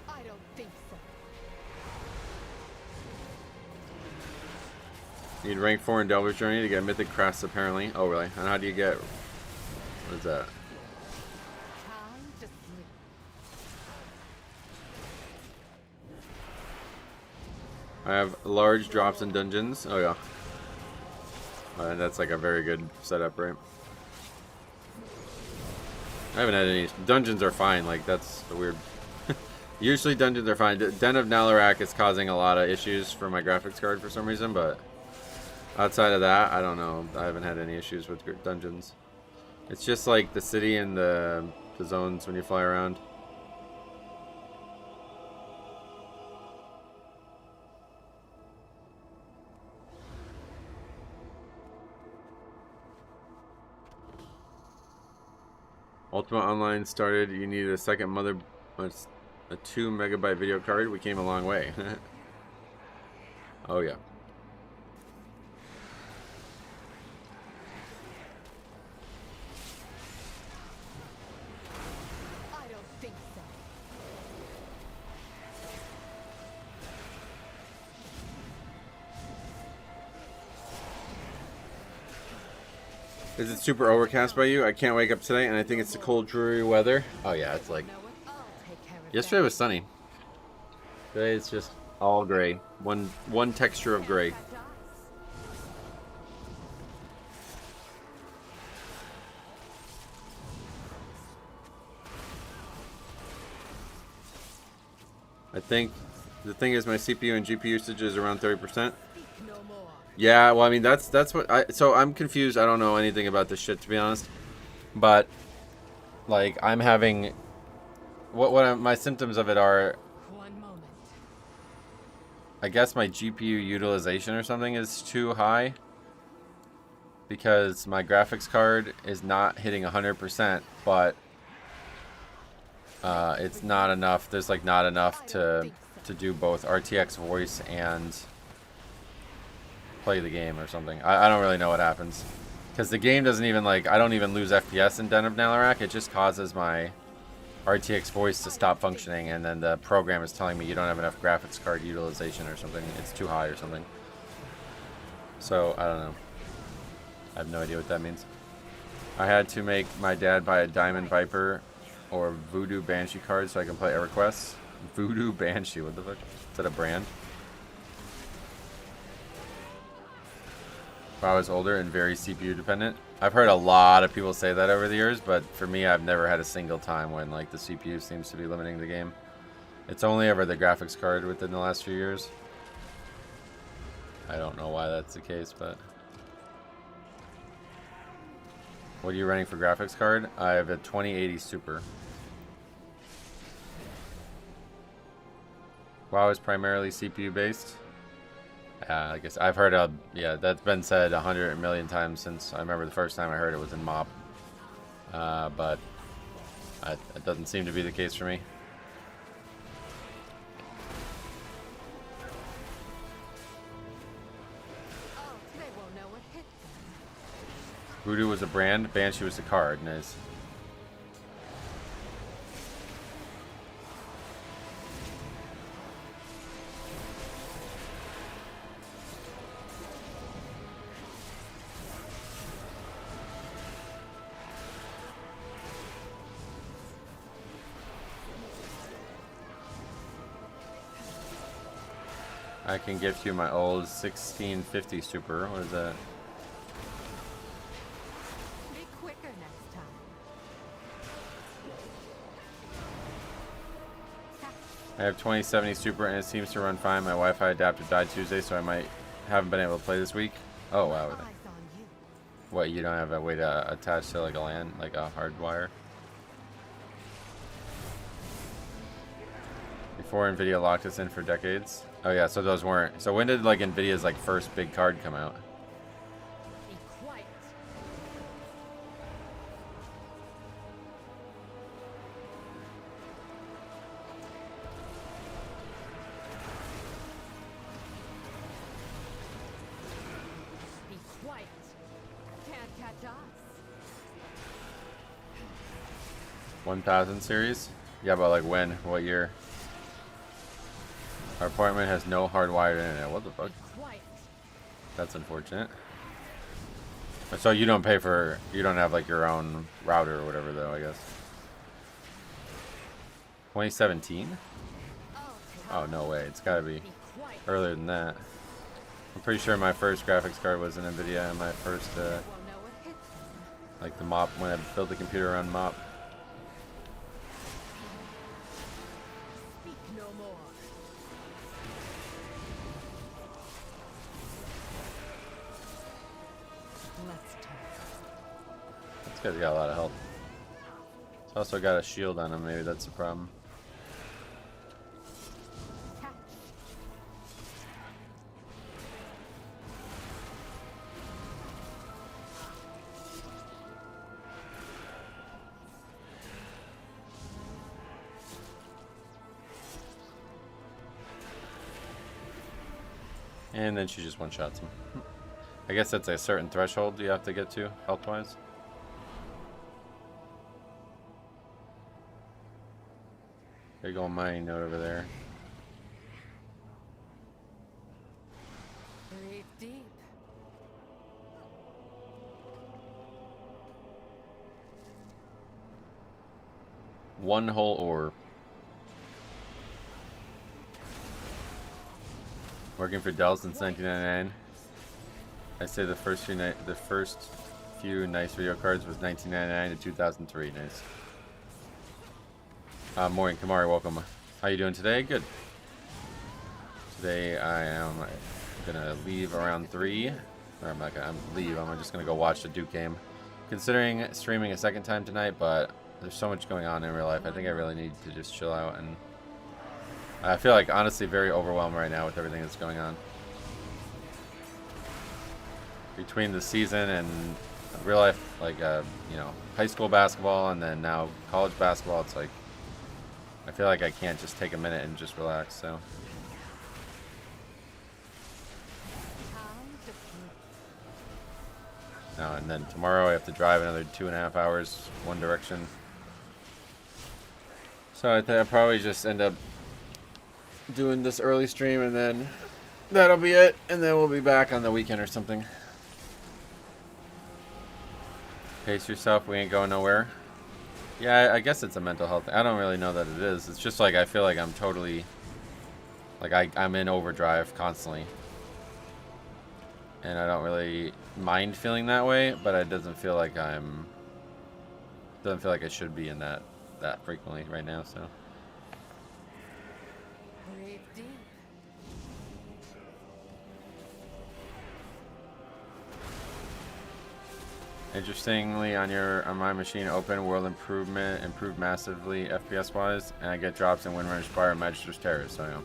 I don't think so. Need rank 4 in Delver's Journey to get Mythic Crests, apparently. Oh, really? And how do you get... What is that? Time to sleep. I have large drops in dungeons. Oh, yeah. And that's like a very good setup, right? I haven't had any... Dungeons are fine. Like, that's the weird... Usually dungeons are fine. Den of Nalarak is causing a lot of issues for my graphics card for some reason, but... Outside of that, I don't know. I haven't had any issues with dungeons. It's just like the city and the zones when you fly around. Ultima Online started. You needed a second a 2 megabyte video card. We came a long way. Oh yeah. I don't think so. Is it super overcast by you? I can't wake up today, and I think it's the cold, dreary weather. Oh yeah, it's like... Know it. I'll take care of Yesterday was sunny. Today it's just all gray. One texture of gray. that. I think the thing is my CPU and GPU usage is around 30%. Speak no more. Yeah, well, I mean that's what so I'm confused. I don't know anything about this shit, to be honest. But like I'm having my symptoms of it are, One moment. I guess my GPU utilization or something is too high because my graphics card is not hitting 100%, but it's not enough. There's like not enough to do both RTX voice and play the game or something. I don't really know what happens because the game doesn't even like, I don't even lose FPS in Den of Nalarak. It just causes my RTX voice to stop functioning, and then the program is telling me you don't have enough graphics card utilization or something. It's too high or something. So I don't know. I have no idea what that means. I had to make my dad buy a Diamond Viper or Voodoo Banshee card so I can play EverQuest. Voodoo Banshee, what the fuck? Is that a brand? If I was older and very CPU dependent. I've heard a lot of people say that over the years, but for me, I've never had a single time when like the CPU seems to be limiting the game. It's only ever the graphics card within the last few years. I don't know why that's the case, but... What are you running for graphics card? I have a 2080 Super. WoW is primarily CPU based. I guess I've heard of, yeah, that's been said 100 million times since I remember the first time I heard it was in MOP. But it doesn't seem to be the case for me. Oh, they won't know what hit them. Voodoo was a brand, Banshee was a card. Nice. I can gift you my old 1650 Super. What is that? Be quicker next time. I have 2070 Super and it seems to run fine. My Wi-Fi adapter died Tuesday, so I haven't been able to play this week. Oh wow. Eyes on you. What, you don't have a way to attach to like a LAN, like a hard wire? Before Nvidia locked us in for decades. Oh yeah, so those weren't. So when did like Nvidia's like first big card come out? Be quiet. 1000 series? Yeah, but like when? What year? Our apartment has no hardwired internet. What the fuck? That's unfortunate. So you don't pay for, you don't have like your own router or whatever though, I guess. 2017? Oh, no way. It's gotta be earlier than that. I'm pretty sure my first graphics card was an NVIDIA and my first, like the mop, when I built the computer around mop. This guy's got a lot of health. He's also got a shield on him, maybe that's the problem. And then she just one-shots him. I guess that's a certain threshold you have to get to, health-wise. Big old mining node over there. Breathe deep. One whole ore. Working for Dell since 1999. I say the first few nice video cards was 1999 to 2003. Nice. Morning, Kamari, welcome. How you doing today? Good. Today I am gonna leave around 3. Or I'm not gonna leave. I'm just gonna go watch the Duke game. Considering streaming a second time tonight, but there's so much going on in real life. I think I really need to just chill out, and I feel like honestly very overwhelmed right now with everything that's going on. Between the season and real life, like you know, high school basketball, and then now college basketball, it's like I feel like I can't just take a minute and just relax. So no, and then tomorrow I have to drive another 2.5 hours one direction. So I think I'll probably just end up doing this early stream, and then that'll be it, and then we'll be back on the weekend or something. Pace yourself, we ain't going nowhere. Yeah, I guess it's a mental health thing. I don't really know that it is. It's just like I feel like I'm totally, like I'm in overdrive constantly, and I don't really mind feeling that way, but it doesn't feel like I should be in that frequently right now. So Breathe deep. interestingly, on my machine, open world improved massively FPS wise, and I get drops in Windrunner Spire and Magister's Terror. So yeah.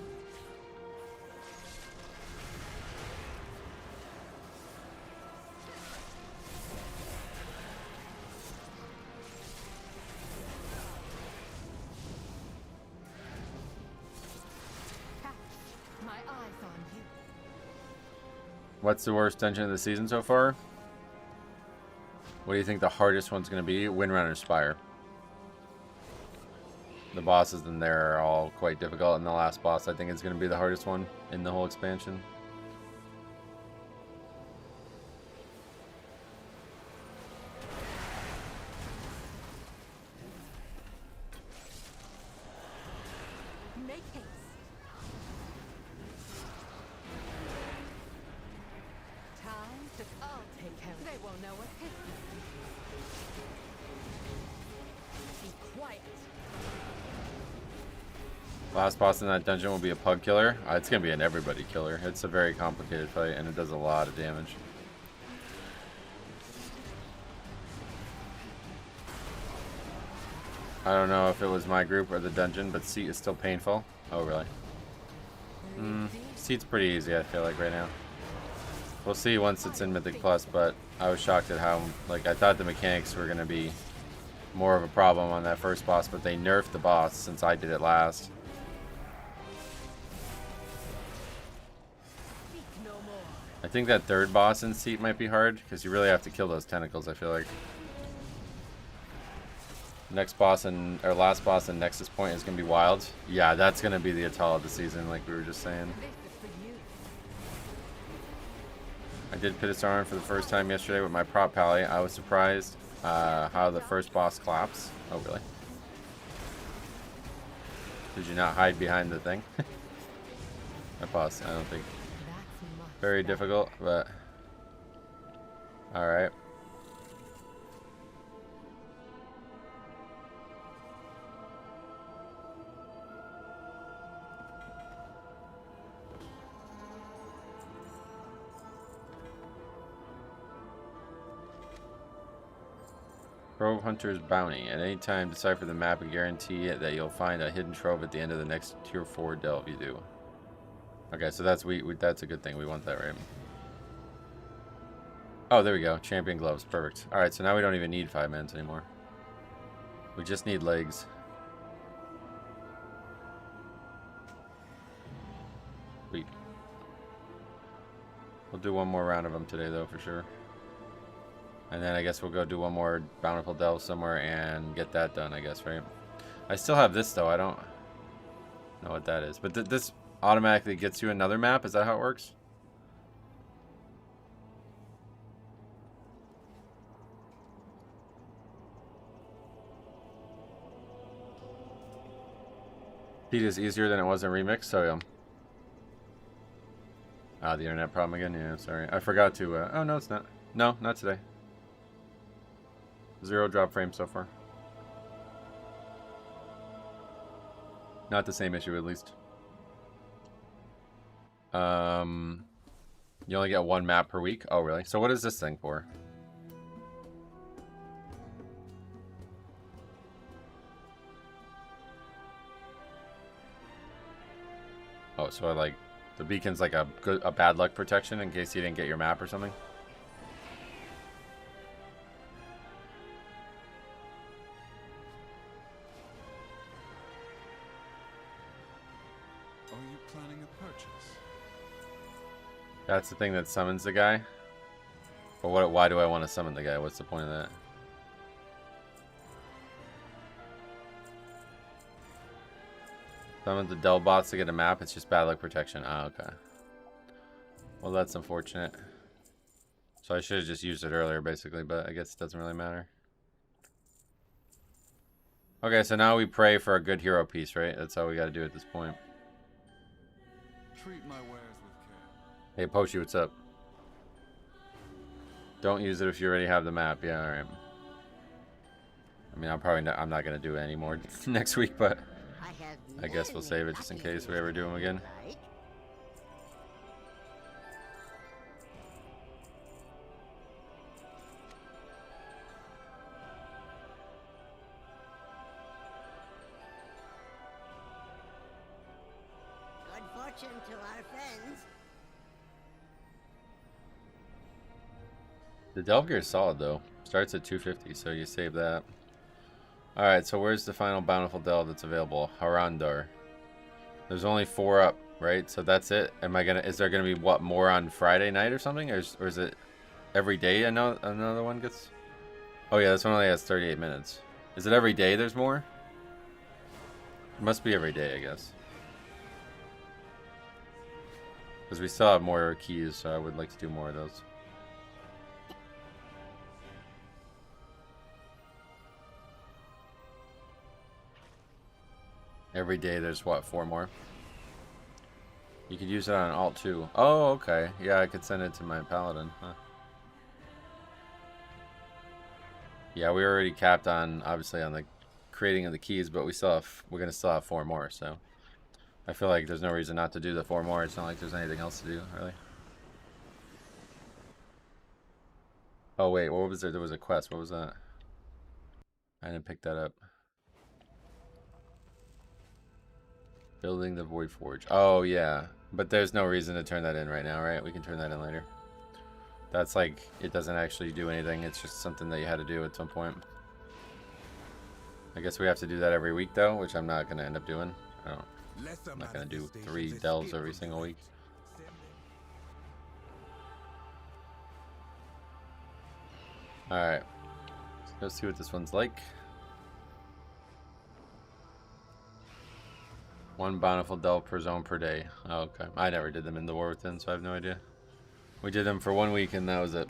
My eyes on you. What's the worst dungeon of the season so far? What do you think the hardest one's going to be? Windrunner Spire. The bosses in there are all quite difficult, and the last boss I think is going to be the hardest one in the whole expansion. Make haste. Time to. I'll take care of it. They won't know what hit me. Be quiet. Last boss in that dungeon will be a pug killer. It's going to be an everybody killer. It's a very complicated fight, and it does a lot of damage. I don't know if it was my group or the dungeon, but Seat is still painful. Oh, really? Seat's pretty easy, I feel like, right now. We'll see once it's in Mythic Plus, but I was shocked at how, like, I thought the mechanics were going to be more of a problem on that first boss, but they nerfed the boss since I did it last. I think that third boss in Seat might be hard, because you really have to kill those tentacles, I feel like. Next boss and our last boss and Nexus Point is gonna be wild. Yeah, that's gonna be the Atala of the season, like we were just saying. This is for you. I did Pitasaran for the first time yesterday with my prop pally. I was surprised how the first boss claps. Oh, really? Did you not hide behind the thing? That boss, I don't think. That's much Very better. difficult, but alright. Trove Hunter's Bounty. At any time, decipher the map and guarantee that you'll find a hidden trove at the end of the next tier 4 delve you do. Okay, so that's that's a good thing. We want that, right? Oh, there we go. Champion gloves. Perfect. Alright, so now we don't even need 5 mans anymore. We just need legs. Sweet. We'll do one more round of them today, though, for sure. And then I guess we'll go do one more Bountiful Delve somewhere and get that done, I guess, right? I still have this, though. I don't know what that is. But this automatically gets you another map? Is that how it works? Speed is easier than it was in Remix, so yeah. Ah, the internet problem again? Yeah, sorry. I forgot to, oh, no, it's not. No, not today. 0 drop frames so far. Not the same issue, at least. You only get 1 map per week? Oh, really? So what is this thing for? Oh, so like the beacon's like a bad luck protection in case you didn't get your map or something? Are you planning a purchase? That's the thing that summons the guy? But why do I want to summon the guy? What's the point of that? Summon the Delve bots to get a map. It's just bad luck protection. Ah, okay. Well, that's unfortunate. So I should have just used it earlier, basically, but I guess it doesn't really matter. Okay, so now we pray for a good hero piece, right? That's all we got to do at this point. Treat my wares with care. Hey, Pochi, what's up? Don't use it if you already have the map. Yeah, alright. I mean, I'm not going to do it anymore next week, but I guess we'll save it just in case we ever do them again. Good fortune to our friends. The Delve gear is solid, though. Starts at 250, so you save that. Alright, so where's the final Bountiful Delve that's available? Harandar. There's only 4 up, right? So that's it? Is there gonna be, what, more on Friday night or something? Or is it every day another one gets... Oh yeah, this one only has 38 minutes. Is it every day there's more? It must be every day, I guess. Because we still have more keys, so I would like to do more of those. Every day there's, what, 4 more? You could use it on Alt 2. Oh, okay. Yeah, I could send it to my Paladin. Huh. Yeah, we were already capped on, obviously, on the creating of the keys, but we're gonna still have 4 more, so I feel like there's no reason not to do the 4 more. It's not like there's anything else to do, really. Oh wait, what was there? There was a quest. What was that? I didn't pick that up. Building the Void Forge. Oh yeah, but there's no reason to turn that in right now, right? We can turn that in later. That's like, it doesn't actually do anything. It's just something that you had to do at some point. I guess we have to do that every week though, which I'm not gonna end up doing. I'm not gonna do 3 delves every single week. Alright, let's go see what this one's like. 1 bountiful delve per zone per day. Oh, okay. I never did them in the War Within, so I have no idea. We did them for 1 week and that was it.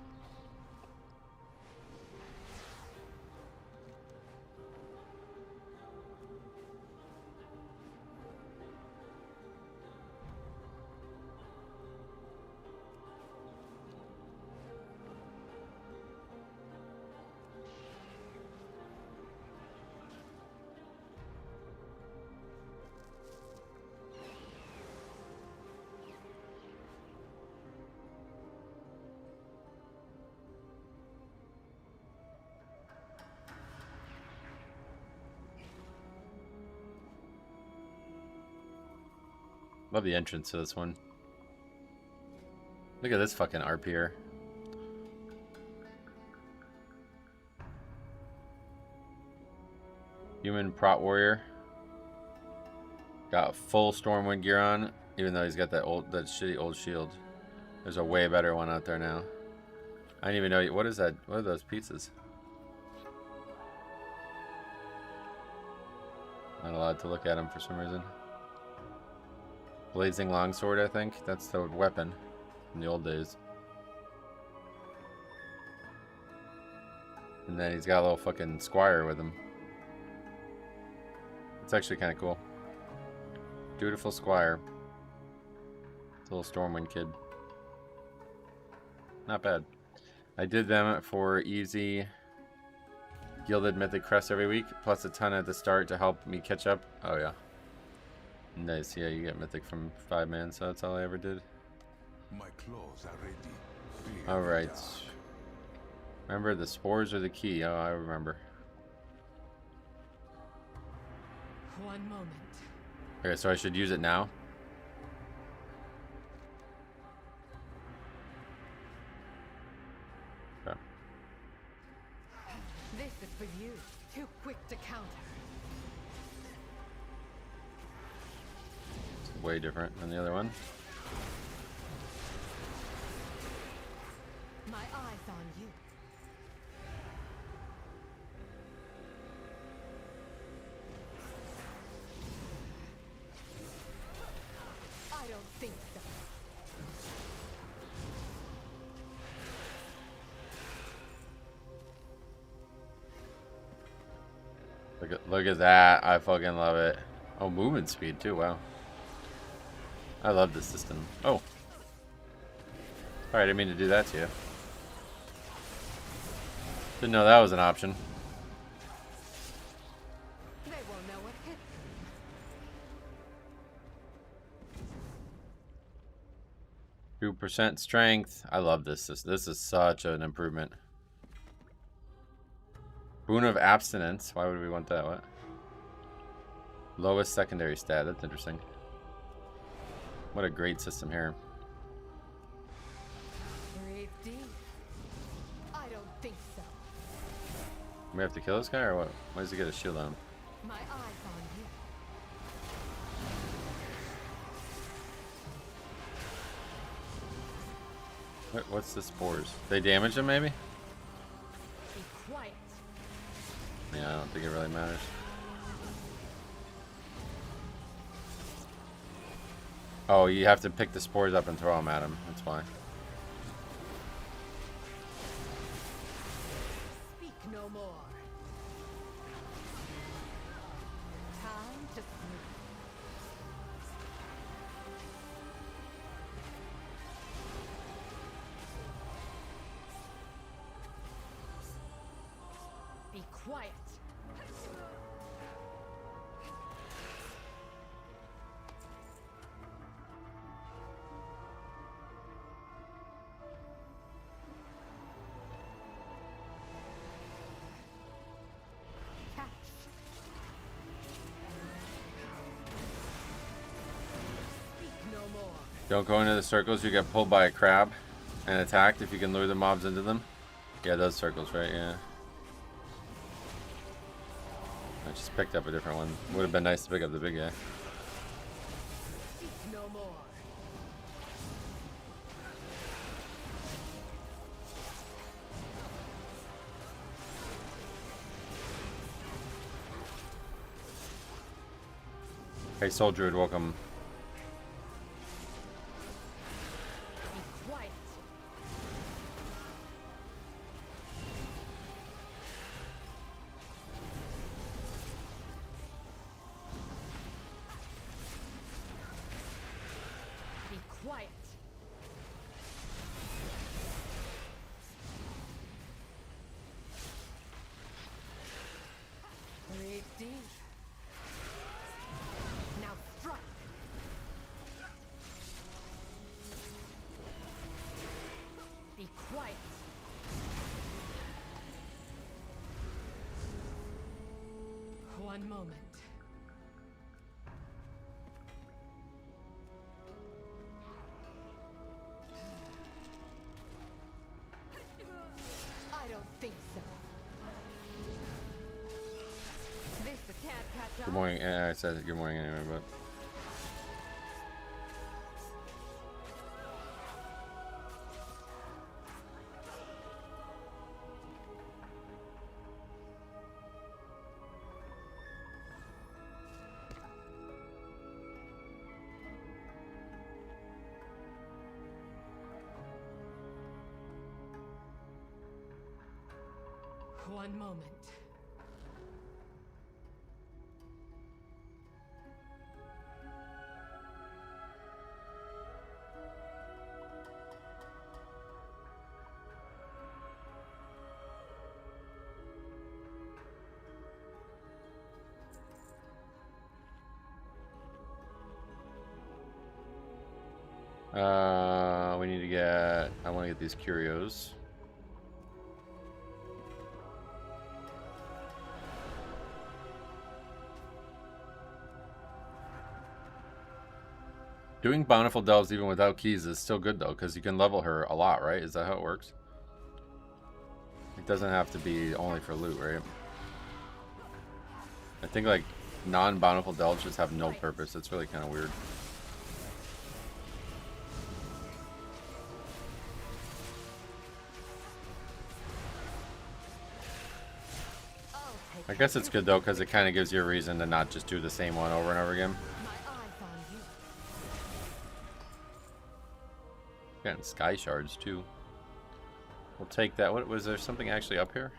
Love the entrance to this one. Look at this fucking ARP here. Human Prot Warrior. Got full Stormwind gear on, even though he's got that shitty old shield. There's a way better one out there now. I didn't even know. What is that? What are those pizzas? Not allowed to look at them for some reason. Blazing Longsword, I think. That's the weapon in the old days. And then he's got a little fucking squire with him. It's actually kind of cool. Dutiful squire. It's a little Stormwind kid. Not bad. I did them for easy Gilded Mythic Crest every week, plus a ton at the start to help me catch up. Oh yeah. Nice, yeah, you get Mythic from 5 man, so that's all I ever did. My claws are ready. Alright. Remember, the spores are the key. Oh, I remember. One moment. Okay, so I should use it now? Okay. This is for you. Too quick to counter. It's way different than the other one. My eyes on you. I don't think so. Look at that. I fucking love it. Oh, movement speed too. Wow. I love this system. Oh. Alright, I didn't mean to do that to you. Didn't know that was an option. They won't know what hit them. 2% strength. I love this. This is such an improvement. Boon of Abstinence. Why would we want that? What? Lowest secondary stat. That's interesting. What a great system here. Breathe deep. I don't think so. We have to kill this guy or what? Why does he get a shield on him? My eyes on you. What's the spores? They damage him maybe? Be quiet. Yeah, I don't think it really matters. Oh, you have to pick the spores up and throw them at him. That's why. Speak no more. Time to sleep. Be quiet. Catch. Speak no more. Don't go into the circles. You get pulled by a crab and attacked if you can lure the mobs into them. Yeah, those circles, right? Yeah. I just picked up a different one. Would have been nice to pick up the big guy. Speak no more. Hey, Soul Druid, welcome. Be quiet. Be quiet. Breathe deep. Now strike. Be quiet. One moment. I don't think so. This can't catch up. Good morning. I said good morning anyway, but. One moment. We need to get. I want to get these curios. Doing Bountiful Delves even without keys is still good though, because you can level her a lot, right? Is that how it works? It doesn't have to be only for loot, right? I think like non-Bountiful Delves just have no purpose. It's really kind of weird. I guess it's good though, because it kind of gives you a reason to not just do the same one over and over again. My eyes on you. Yeah, and Sky Shards too. We'll take that. What was there something actually up here?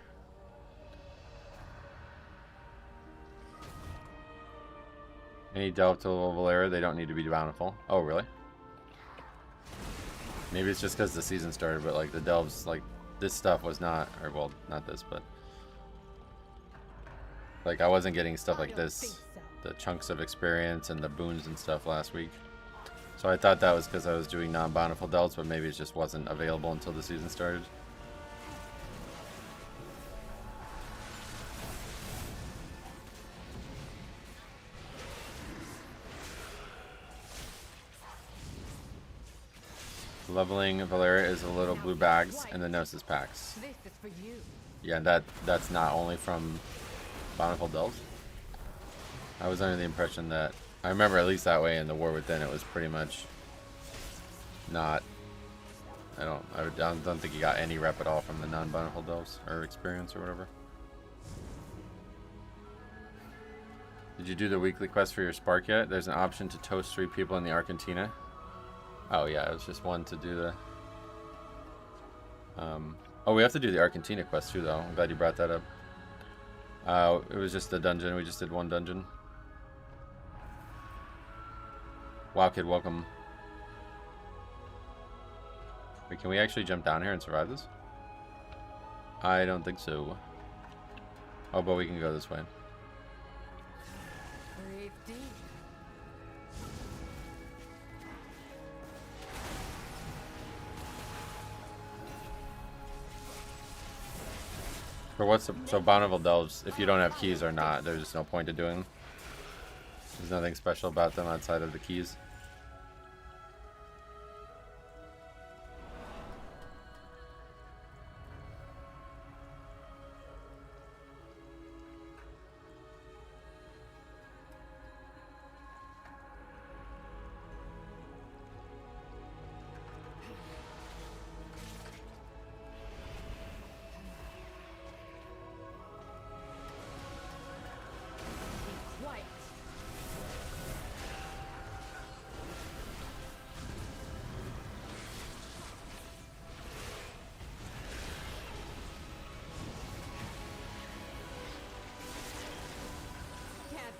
Any delve to Valera, they don't need to be bountiful. Oh, really? Maybe it's just because the season started, but like the delves, like this stuff was not, or well, not this, but like I wasn't getting stuff like this, the chunks of experience and the boons and stuff last week. So I thought that was because I was doing non-bountiful delves, but maybe it just wasn't available until the season started. Leveling Valera is a little blue bags and the Gnosis packs. This is for you. Yeah, and that's not only from Bountiful Delves. I was under the impression that I remember at least that way in the War Within it was pretty much not. I don't think you got any rep at all from the non-Bountiful Delves or experience or whatever. Did you do the weekly quest for your Spark yet? There's an option to toast 3 people in the Argentina. Oh yeah, it was just one to do the. Oh, we have to do the Argentina quest too, though. I'm glad you brought that up. It was just the dungeon. We just did one dungeon. Wow, kid, welcome. Wait, can we actually jump down here and survive this? I don't think so. Oh, but we can go this way. Breathe deep. For what's the, so Bountiful Delves, if you don't have keys or not, there's just no point to doing them. There's nothing special about them outside of the keys.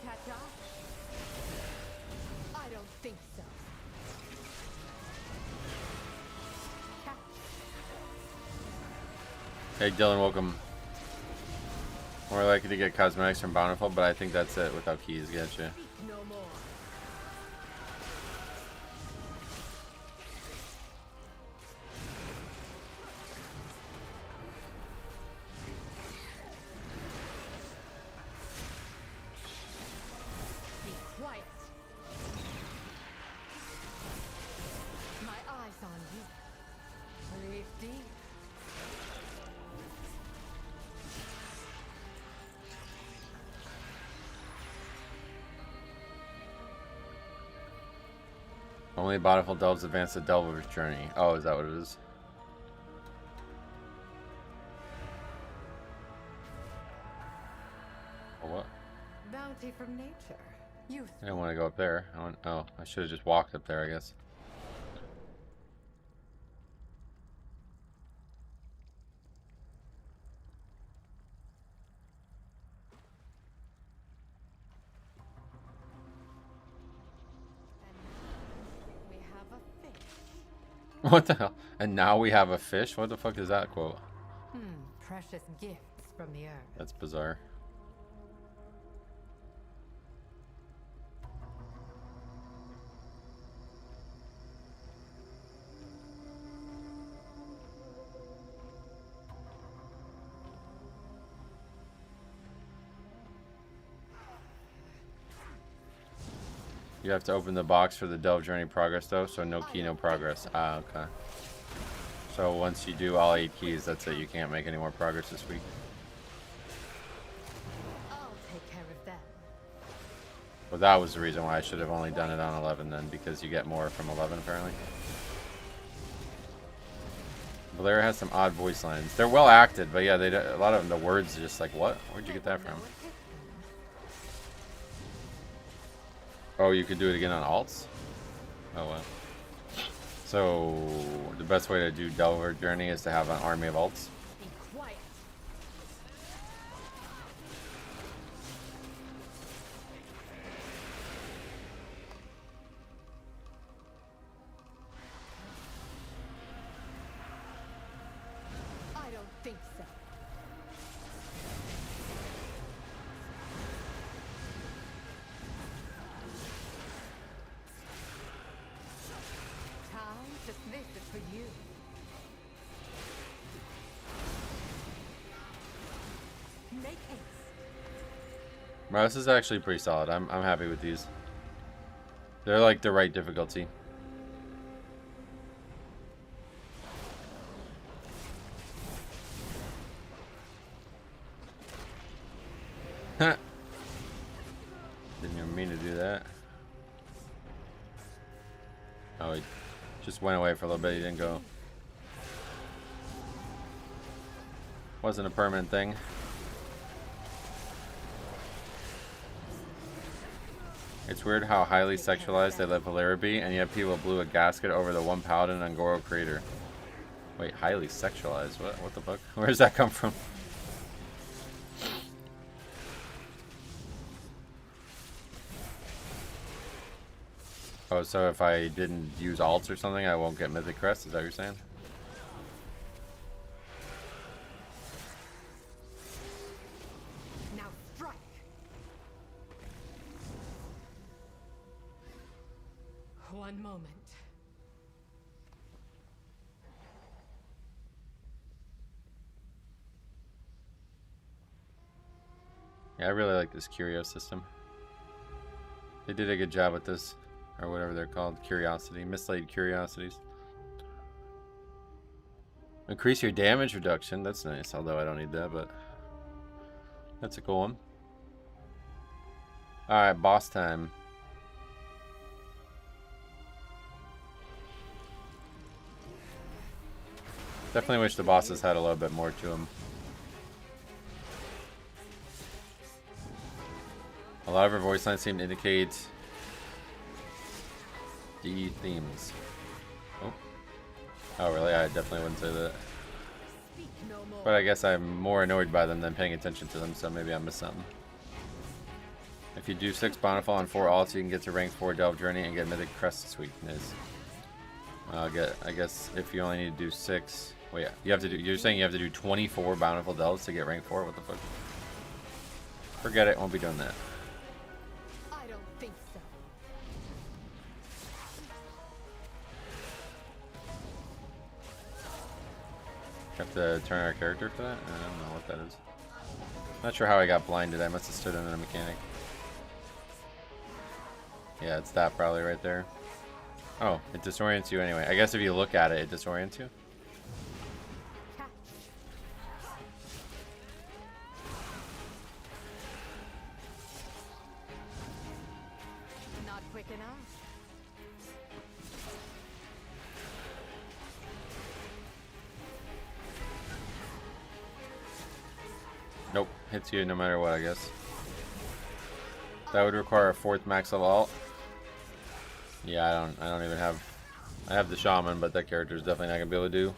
catch up? I don't think so. Catch. Hey Dylan, welcome. More likely to get cosmetics from Bountiful, but I think that's it without keys. Gotcha. Speak no more. Be quiet. My eyes on you. Breathe deep. Only Bountiful delves advance the Delver's journey. Oh, is that what it is? Oh, what? Bounty from nature. Youth. I didn't want to go up there. Oh, I should have just walked up there, I guess. We have a fish. What the hell? And now we have a fish? What the fuck is that quote? Precious gifts from the earth. That's bizarre. You have to open the box for the Delve Journey progress though, so no key, no progress. Ah, okay. So once you do all 8 keys, that's it. You can't make any more progress this week. I'll take care of them. Well, that was the reason why I should have only done it on 11 then, because you get more from 11 apparently. Valera has some odd voice lines. They're well acted, but yeah, a lot of them, the words are just like, what? Where'd you get that from? Oh, you could do it again on alts? Oh, wow. So, the best way to do Delver Journey is to have an army of alts? Be quiet. I don't think so. This is for you. Make haste. Wow, this is actually pretty solid. I'm happy with these. They're like the right difficulty. Didn't even mean to do that. Oh, he just went away for a little bit. He didn't go. Wasn't a permanent thing. It's weird how highly sexualized they let Valera be, and yet people blew a gasket over the one Paladin Angoro creator. Wait, highly sexualized? What the fuck? Where does that come from? Oh, so if I didn't use alts or something, I won't get Mythic Crest? Is that what you're saying? Now strike. One moment. Yeah, I really like this curio system. They did a good job with this. Or whatever they're called. Curiosity. Mislaid curiosities. Increase your damage reduction. That's nice. Although I don't need that, but that's a cool one. Alright, boss time. Definitely wish the bosses had a little bit more to them. A lot of her voice lines seem to indicate D themes. Oh, really? I definitely wouldn't say that. Speak no more. But I guess I'm more annoyed by them than paying attention to them, so maybe I missed something. If you do 6 Bountiful on 4 alts, you can get to rank 4 Delve Journey and get Mythic Crest this week. Nice. I guess if you only need to do 6. Well, yeah, you have to do. You're saying you have to do 24 Bountiful Delves to get rank 4? What the fuck? Forget it. Won't be doing that. I don't think so. Have to turn our character for that? I don't know what that is. Not sure how I got blinded. I must have stood in a mechanic. Yeah, it's that probably right there. Oh, it disorients you anyway. I guess if you look at it, it disorients you. Catch. Not quick enough. Nope, hits you no matter what, I guess. That would require a 4th max level alt. Yeah, I don't even have. I have the shaman, but that character is definitely not gonna be able to do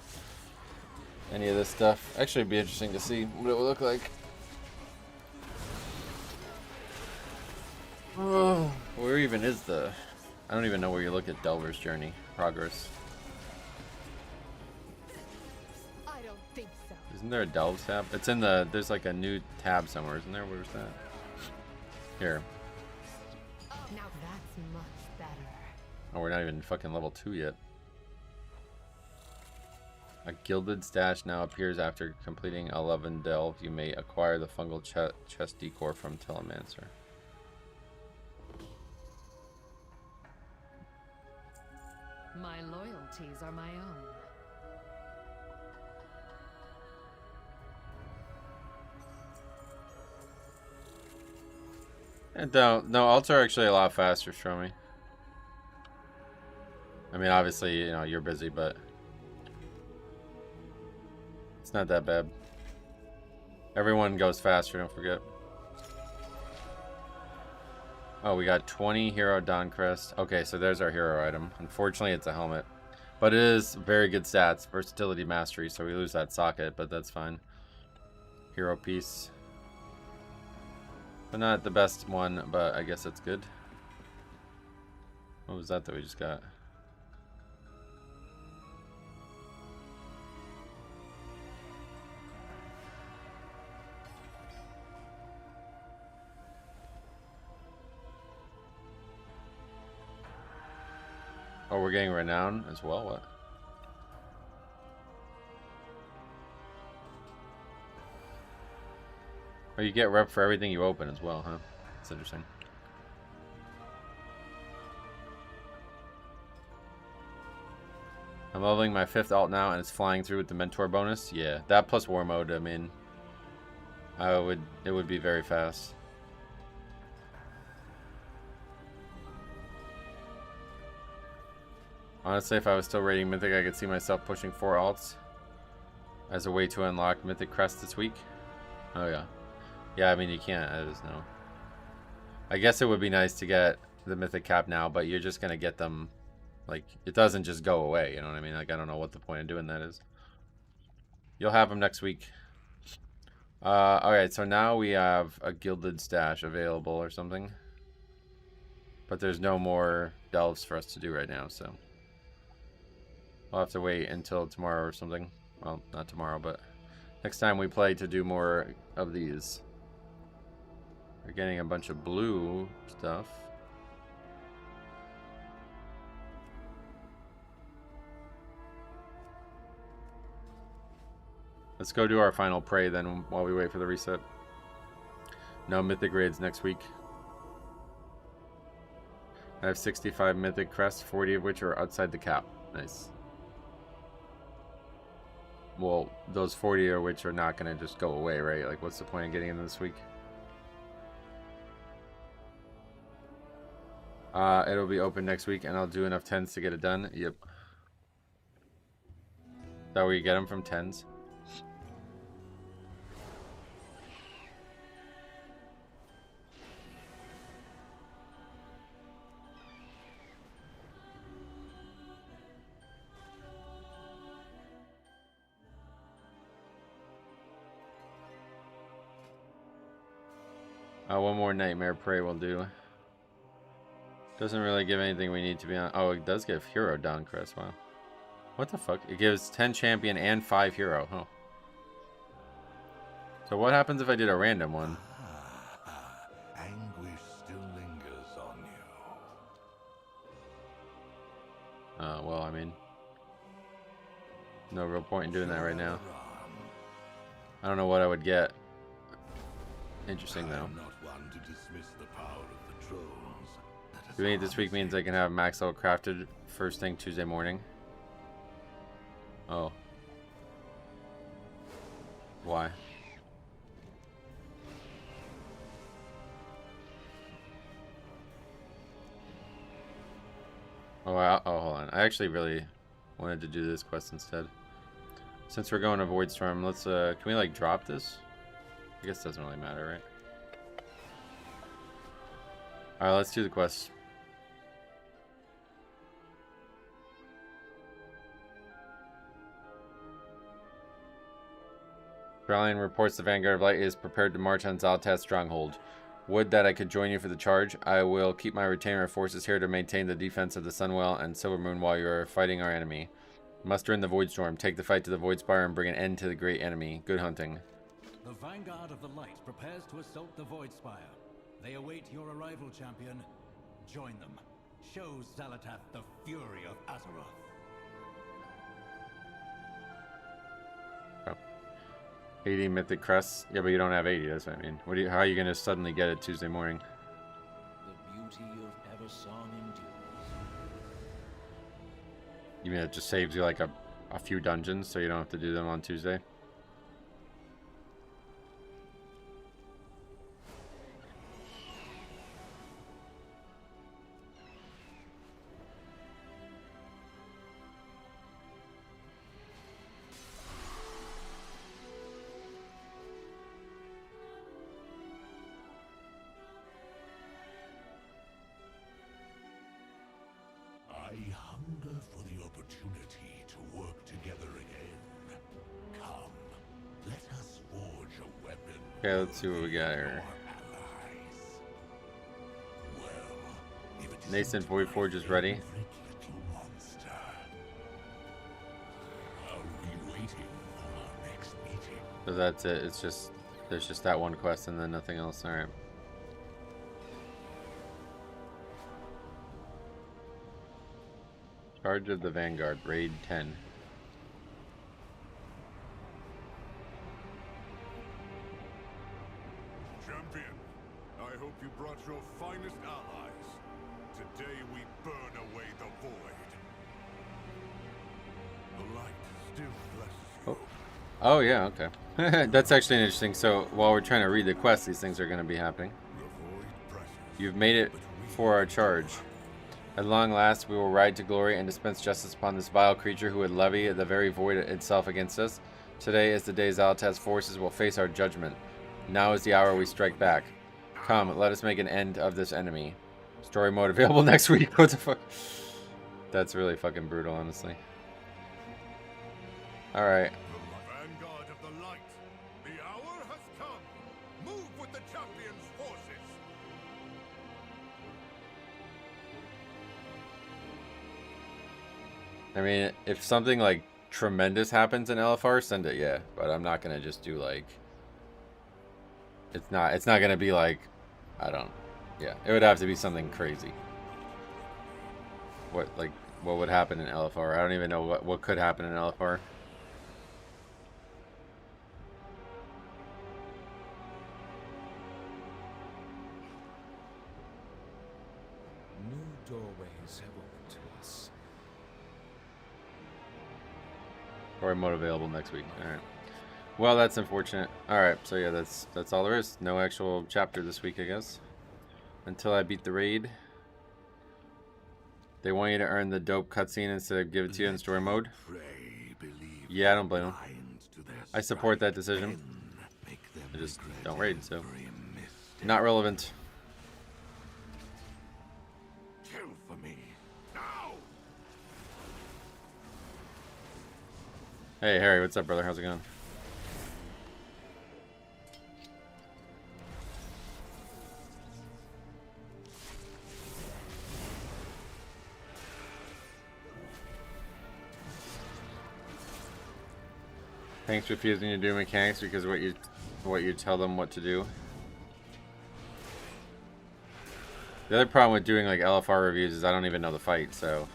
any of this stuff. Actually, it'd be interesting to see what it would look like. Oh, where even is the? I don't even know where you look at Delver's Journey progress. I don't think so. Isn't there a Delves tab? It's in the. There's like a new tab somewhere, isn't there? Where's that? Here. Now that's much better. Oh, we're not even fucking level 2 yet. A gilded stash now appears after completing 11 delve. You may acquire the fungal chest decor from Telemancer. My loyalties are my own. And no, alts are actually a lot faster, Stromy. I mean, obviously, you know, you're busy, but it's not that bad. Everyone goes faster, don't forget. Oh, we got 20 hero Dawn Crest. Okay, so there's our hero item. Unfortunately, it's a helmet. But it is very good stats. Versatility Mastery, so we lose that socket, but that's fine. Hero piece. But not the best one, but I guess that's good. What was that we just got? Oh, we're getting renown as well? What? Oh, you get rep for everything you open as well, huh? That's interesting. I'm leveling my 5th alt now, and it's flying through with the mentor bonus. Yeah, that plus war mode. I mean, it would be very fast. Honestly, if I was still rating Mythic, I could see myself pushing 4 alts as a way to unlock Mythic Crest this week. Oh yeah. Yeah, I mean, you can't. I just know. I guess it would be nice to get the Mythic Cap now, but you're just going to get them. Like, it doesn't just go away, you know what I mean? Like, I don't know what the point of doing that is. You'll have them next week. Alright, so now we have a Gilded Stash available or something. But there's no more delves for us to do right now, so we'll have to wait until tomorrow or something. Well, not tomorrow, but next time we play to do more of these. We're getting a bunch of blue stuff. Let's go do our final prey then while we wait for the reset. No Mythic raids next week. I have 65 Mythic crests, 40 of which are outside the cap. Nice. Well, those 40 of which are not going to just go away, right? Like, what's the point of getting them this week? It'll be open next week, and I'll do enough 10s to get it done. Yep. Is that where you get them from, 10s? One more Nightmare Prey will do. Doesn't really give anything we need to be on. Oh, it does give Hero Downcrest. Wow. What the fuck? It gives 10 Champion and 5 Hero. Oh. So what happens if I did a random one? Anguish still lingers on you. Well, I mean, no real point in doing that right now. I don't know what I would get. Interesting though. I'm not one to dismiss the power of the trolls. Doing it this week means I can have max level crafted first thing Tuesday morning. Oh. Why? Oh, hold on. I actually really wanted to do this quest instead. Since we're going to Void Storm, let's, can we, like, drop this? I guess it doesn't really matter, right? Alright, let's do the quest. Bralian reports the Vanguard of Light is prepared to march on Zaltaz stronghold. Would that I could join you for the charge. I will keep my retainer of forces here to maintain the defense of the Sunwell and Silvermoon while you are fighting our enemy. Muster in the Void Storm. Take the fight to the Void Spire and bring an end to the great enemy. Good hunting. The Vanguard of the Light prepares to assault the Void Spire. They await your arrival, champion. Join them. Show Xalatath the fury of Azeroth. Oh. 80 Mythic Crests. Yeah, but you don't have 80, that's what I mean. What do you, how are you going to suddenly get it Tuesday morning? The beauty of Eversong endures. You mean it just saves you like a few dungeons so you don't have to do them on Tuesday? I hunger for the opportunity to work together again. Come, let us forge a weapon. Okay, let's see what we got here. Well, if it Nascent Void Forge is ready. little monster. Are we waiting for our next meeting? So that's it. It's just, there's just that one quest and then nothing else. Alright. Charge of the Vanguard, Raid 10. Champion, I hope you brought your finest allies. Today we burn away the void. The light still blesses you. Oh yeah, okay. That's actually interesting. So while we're trying to read the quest, these things are going to be happening. The void presses. You've made it for our charge. At long last, we will ride to glory and dispense justice upon this vile creature who would levy the very void itself against us. Today is the day Zaltaz's forces will face our judgment. Now is the hour we strike back. Come, let us make an end of this enemy. Story mode available next week. What the fuck? That's really fucking brutal, honestly. Alright. The Vanguard of the Light. The hour has come. Move with the champion's forces. I mean, if something like tremendous happens in LFR, send it, yeah. But I'm not gonna just do like. It's not gonna be like, I don't. Yeah, it would have to be something crazy. What would happen in LFR? I don't even know what could happen in LFR. New doorways have opened to us. Story mode available next week. All right. Well, that's unfortunate. All right, so yeah, that's all there is. No actual chapter this week, I guess. Until I beat the raid. They want you to earn the dope cutscene instead of give it to you in story mode. Yeah, I don't blame them. I support that decision. I just don't raid, so not relevant. Kill for me. Now. Hey, Harry, what's up, brother? How's it going? Thanks refusing to do mechanics because what you tell them what to do. The other problem with doing like LFR reviews is I don't even know the fight, so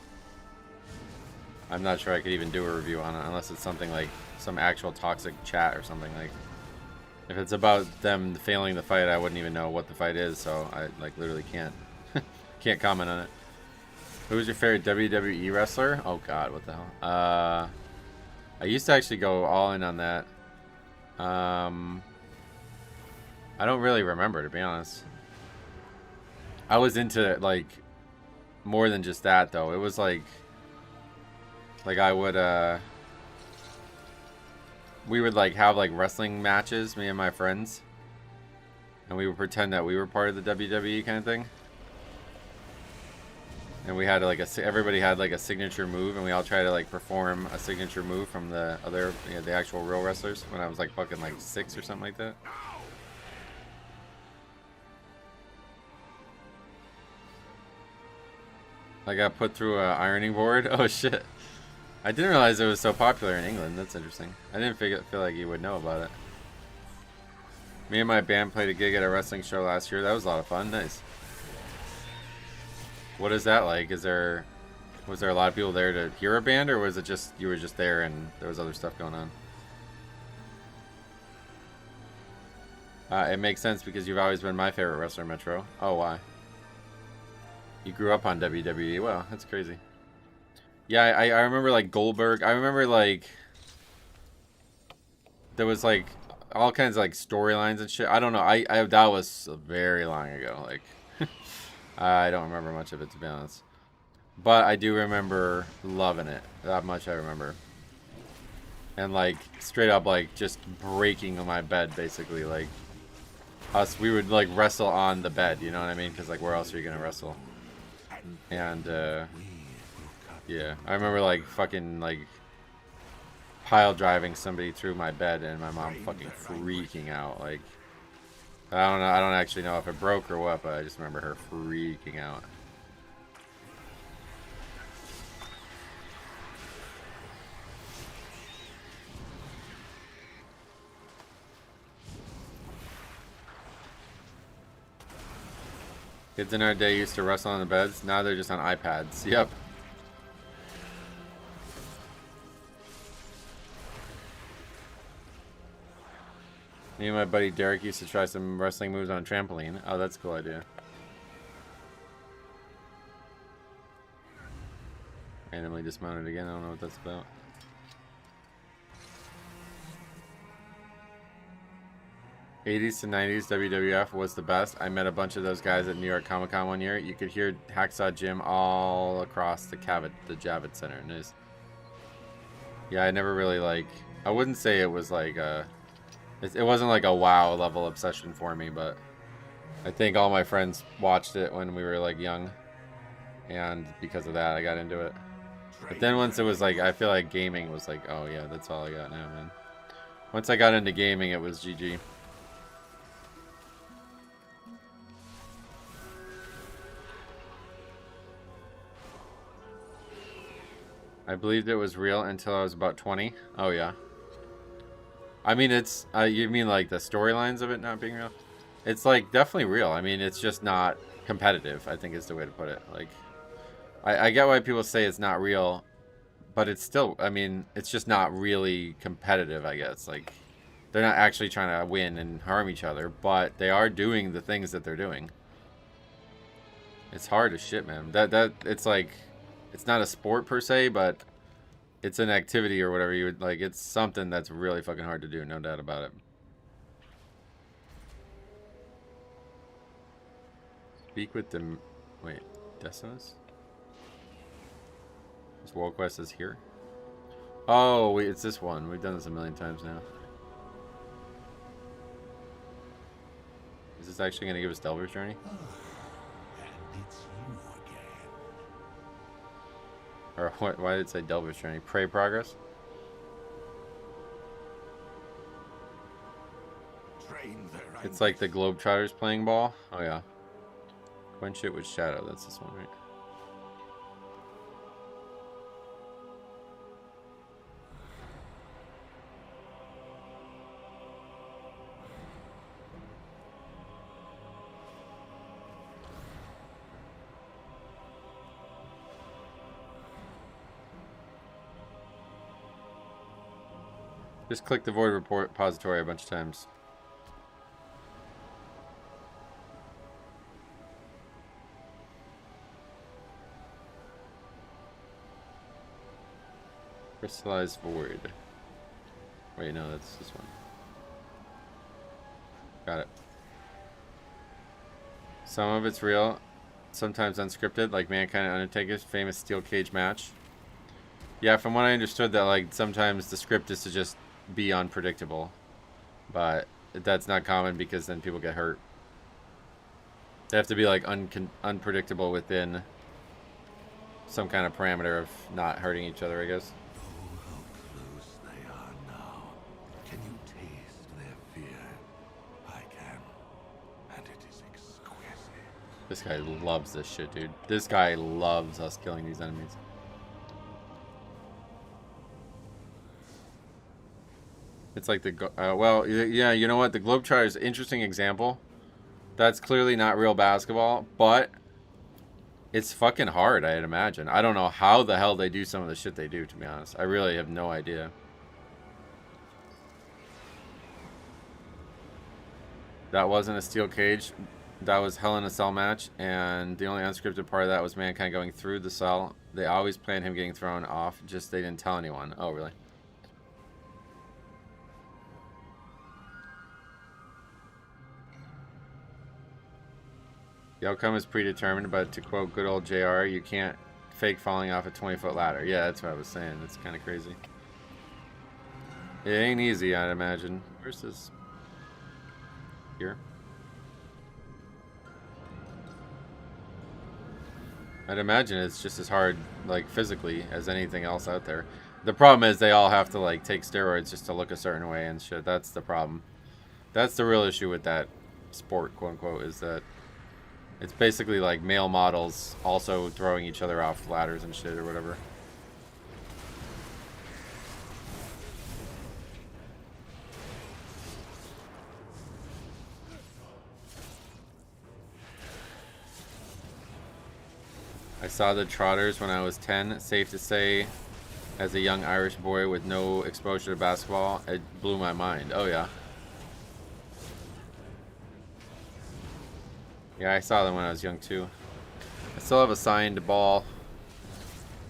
I'm not sure I could even do a review on it unless it's something like some actual toxic chat or something. Like if it's about them failing the fight, I wouldn't even know what the fight is, so I like literally can't can't comment on it. Who's your favorite WWE wrestler? Oh god, what the hell? I used to actually go all in on that. I don't really remember, to be honest. I was into like more than just that though. It was like I would we would like have like wrestling matches, me and my friends, and we would pretend that we were part of the WWE kind of thing. And we had like everybody had like a signature move, and we all tried to like perform a signature move from the other, you know, the actual real wrestlers. When I was like fucking like 6 or something like that. I got put through a ironing board. Oh shit! I didn't realize it was so popular in England. That's interesting. I didn't feel like you would know about it. Me and my band played a gig at a wrestling show last year. That was a lot of fun. Nice. What is that like? Was there a lot of people there to hear a band, or was it just you were just there and there was other stuff going on? It makes sense because you've always been my favorite wrestler, Metro. Oh, why? You grew up on WWE. Wow, that's crazy. Yeah, I remember like Goldberg. I remember like there was like all kinds of like storylines and shit. I don't know. I that was very long ago. Like I don't remember much of it, to be honest. But I do remember loving it. That much I remember. And like straight up like just breaking on my bed, basically. Like we would like wrestle on the bed, you know what I mean? Because like where else are you gonna wrestle? And yeah, I remember like fucking like pile driving somebody through my bed and my mom fucking freaking out. Like I don't know, I don't actually know if it broke or what, but I just remember her freaking out. Kids in our day used to wrestle on the beds. Now they're just on iPads. Yep. Me and my buddy Derek used to try some wrestling moves on a trampoline. Oh, that's a cool idea. Randomly dismounted again. I don't know what that's about. '80s to '90s WWF was the best. I met a bunch of those guys at New York Comic Con one year. You could hear Hacksaw Jim all across the Javits Center. Nice. Yeah, I never really like. I wouldn't say it was like a. It wasn't like a WoW level obsession for me, but I think all my friends watched it when we were like young, and because of that, I got into it. But then once it was like, I feel like gaming was like, oh yeah, that's all I got now, man. Once I got into gaming, it was GG. I believed it was real until I was about 20. Oh yeah. I mean, it's, you mean like the storylines of it not being real? It's like definitely real. I mean, it's just not competitive, I think is the way to put it. Like, I get why people say it's not real, but it's still, I mean, it's just not really competitive, I guess. Like, they're not actually trying to win and harm each other, but they are doing the things that they're doing. It's hard as shit, man. It's like, it's not a sport per se, but it's an activity or whatever you would like. It's something that's really fucking hard to do, no doubt about it. Speak with the wait, Decimus? This world quest is here. Oh wait, it's this one. We've done this a million times now. Is this actually gonna give us Delver's Journey? Or what? Why did it say Delver's Journey? Prey Progress? It's like the Globetrotters playing ball? Oh yeah. Quench it with Shadow. That's this one, right? Just click the void repository a bunch of times. Crystallized void. Wait, no, that's this one. Got it. Some of it's real, sometimes unscripted, like Mankind and Undertaker's famous steel cage match. Yeah, from what I understood, that like sometimes the script is to just be unpredictable, but that's not common because then people get hurt. They have to be like unpredictable within some kind of parameter of not hurting each other, I guess. Oh, how close they are now. Can you taste their fear? I can, and it is exquisite. This guy loves this shit, dude. This guy loves us killing these enemies. It's like the well, yeah, you know what? The Globetrotter is an interesting example. That's clearly not real basketball, but it's fucking hard, I'd imagine. I don't know how the hell they do some of the shit they do, to be honest. I really have no idea. That wasn't a steel cage. That was Hell in a Cell match, and the only unscripted part of that was Mankind going through the cell. They always planned him getting thrown off, just they didn't tell anyone. Oh, really? The outcome is predetermined, but to quote good old JR, you can't fake falling off a 20-foot ladder. Yeah, that's what I was saying. That's kind of crazy. It ain't easy, I'd imagine. Where's this? Here? I'd imagine it's just as hard, like, physically as anything else out there. The problem is they all have to, like, take steroids just to look a certain way and shit. That's the problem. That's the real issue with that sport, quote-unquote, is that it's basically like male models also throwing each other off ladders and shit or whatever. I saw the Trotters when I was 10. Safe to say, as a young Irish boy with no exposure to basketball, it blew my mind. Oh yeah. Yeah, I saw them when I was young too. I still have a signed ball.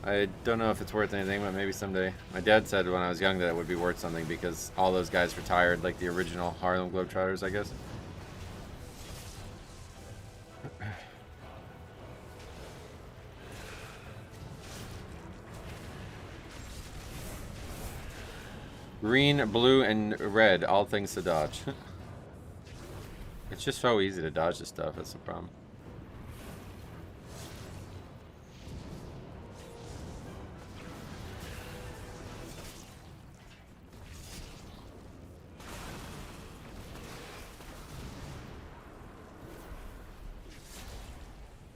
I don't know if it's worth anything, but maybe someday. My dad said when I was young that it would be worth something because all those guys retired, like the original Harlem Globetrotters, I guess. Green, blue, and red, all things to dodge. It's just so easy to dodge this stuff, that's the problem.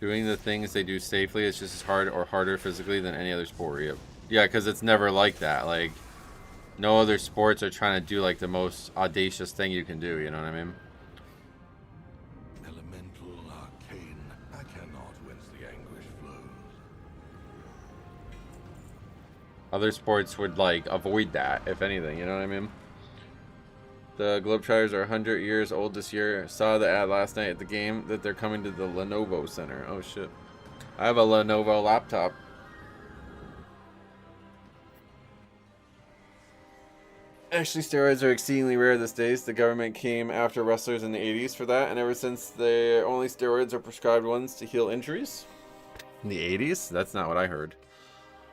Doing the things they do safely is just as hard or harder physically than any other sport. Yeah, because it's never like that. Like, no other sports are trying to do like the most audacious thing you can do, you know what I mean? Other sports would, like, avoid that, if anything, you know what I mean? The Globetrotters are 100 years old this year. Saw the ad last night at the game that they're coming to the Lenovo Center. Oh, shit. I have a Lenovo laptop. Actually, steroids are exceedingly rare these days. The government came after wrestlers in the 80s for that, and ever since, the only steroids are prescribed ones to heal injuries. In the 80s? That's not what I heard.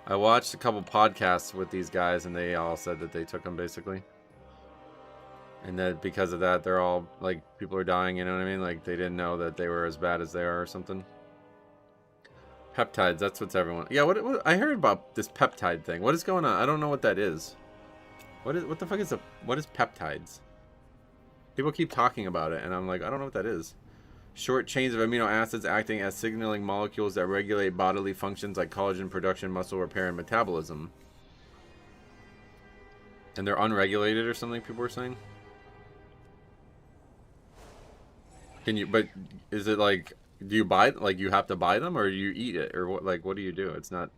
I watched a couple podcasts with these guys, and they all said that they took them, basically. And that because of that, they're all, like, people are dying, you know what I mean? Like, they didn't know that they were as bad as they are or something. Peptides, that's what's everyone... Yeah, what I heard about this peptide thing. What is going on? I don't know what that is. What the fuck is what is peptides? People keep talking about it, and I'm like, I don't know what that is. Short chains of amino acids acting as signaling molecules that regulate bodily functions like collagen production, muscle repair, and metabolism. And they're unregulated or something, people were saying? Can you, but is it like, do you buy, like you have to buy them or do you eat it? Or what, like, what do you do? It's not.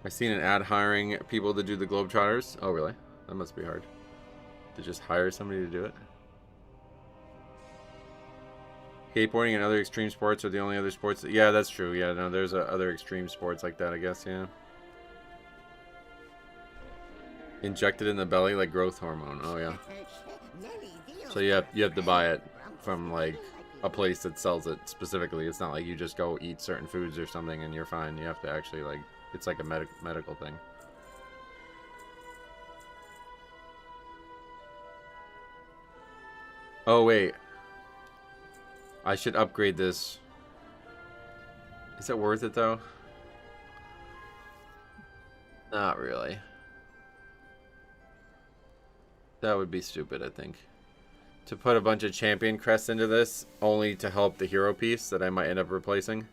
I seen an ad hiring people to do the Globetrotters. Oh, really? That must be hard. To just hire somebody to do it. Skateboarding and other extreme sports are the only other sports. Yeah, that's true. Yeah, no, there's other extreme sports like that, I guess, yeah. Injected in the belly like growth hormone. Oh, yeah. So you have to buy it from, like, a place that sells it specifically. It's not like you just go eat certain foods or something and you're fine. You have to actually, like, it's like a medical thing. Oh, wait. I should upgrade this. Is it worth it, though? Not really. That would be stupid, I think. To put a bunch of champion crests into this, only to help the hero piece that I might end up replacing.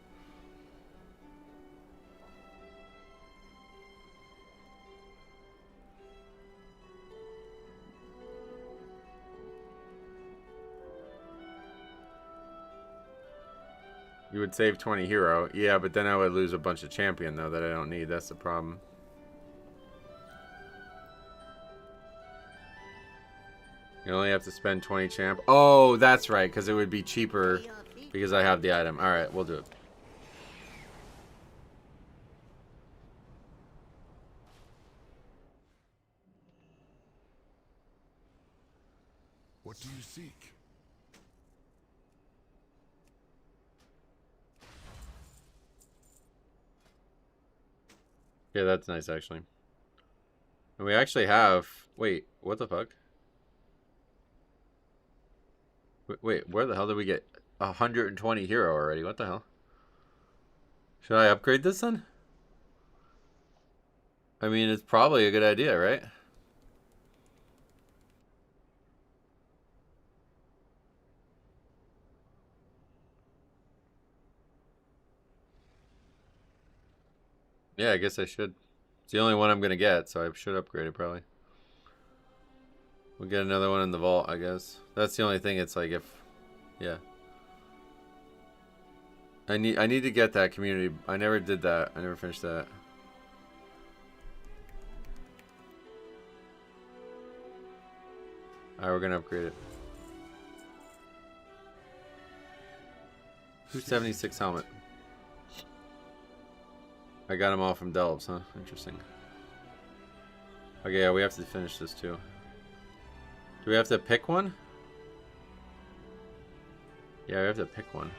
You would save 20 hero. Yeah, but then I would lose a bunch of champion, though, that I don't need. That's the problem. You only have to spend 20 champ. Oh, that's right, because it would be cheaper because I have the item. Alright, we'll do it. What do you seek? Yeah, that's nice, actually. And we actually have... Wait, what the fuck? Wait, where the hell did we get 120 hero already? What the hell? Should I upgrade this then? I mean, it's probably a good idea, right? Yeah, I guess I should. It's the only one I'm going to get, so I should upgrade it probably. We'll get another one in the vault, I guess. That's the only thing. It's like if... Yeah. I need to get that community. I never did that. I never finished that. Alright, we're going to upgrade it. 276 helmet. I got them all from Delves, huh? Interesting. Okay, yeah, we have to finish this too. Do we have to pick one? Yeah, we have to pick one.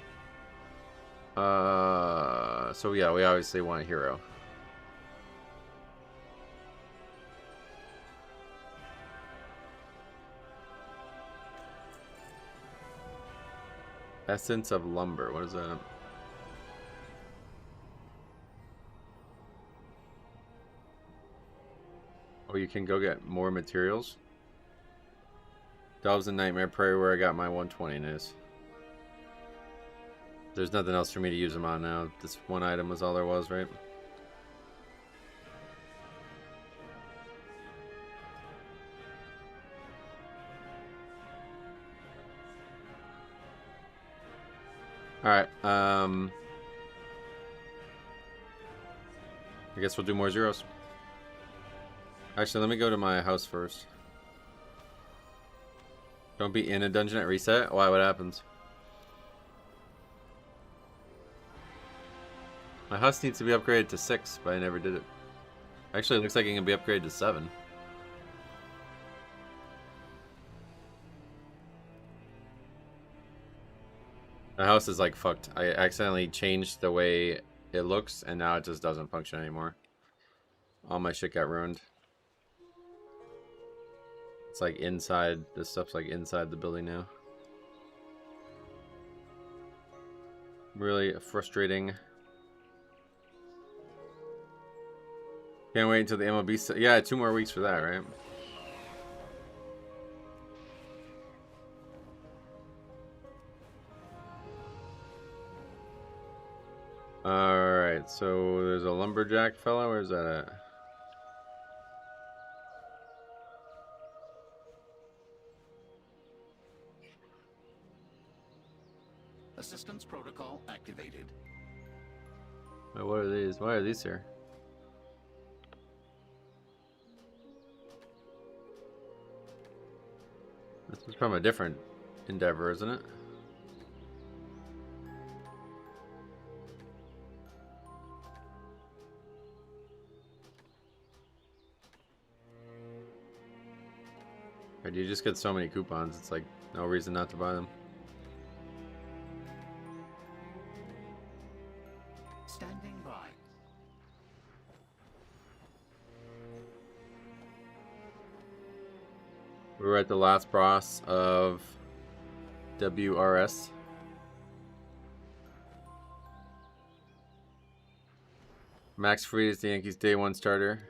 So yeah, we obviously want a hero. Essence of lumber. What is that? Oh, you can go get more materials. Delves and Nightmare Prairie, where I got my 120 is. There's nothing else for me to use them on now. This one item was all there was, right? Alright, I guess we'll do more zeros. Actually, let me go to my house first. Don't be in a dungeon at reset? Why? What happens? My house needs to be upgraded to 6, but I never did it. Actually, it looks like it can be upgraded to 7. My house is like fucked. I accidentally changed the way it looks, and now it just doesn't function anymore. All my shit got ruined. It's like inside, this stuff's like inside the building now. Really frustrating. Can't wait until the MLB. Yeah, 2 more weeks for that, right? Alright, so there's a lumberjack fellow. Where's that at? Assistance protocol activated. Wait, what are these? Why are these here? It's from a different endeavor, isn't it? Or do you just get so many coupons? It's like no reason not to buy them. Standing by. We were at the last boss of WRS. Max Fried is the Yankees' day one starter,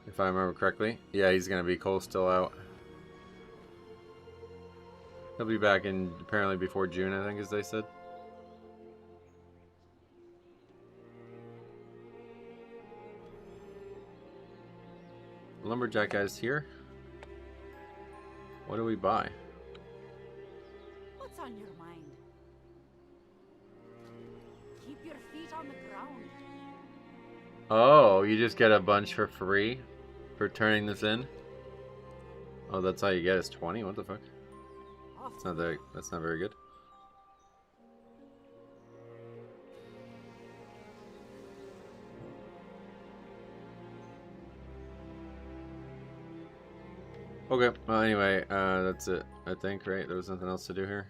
if I remember correctly. Yeah, he's gonna be Cole still out. He'll be back in apparently before June, I think, as they said. Lumberjack guy's here. What do we buy? What's on your mind? Keep your feet on the ground. Oh, you just get a bunch for free for turning this in? Oh, that's how you get is 20? What the fuck? That's not very good. Okay, well anyway, that's it, I think, right? There was nothing else to do here.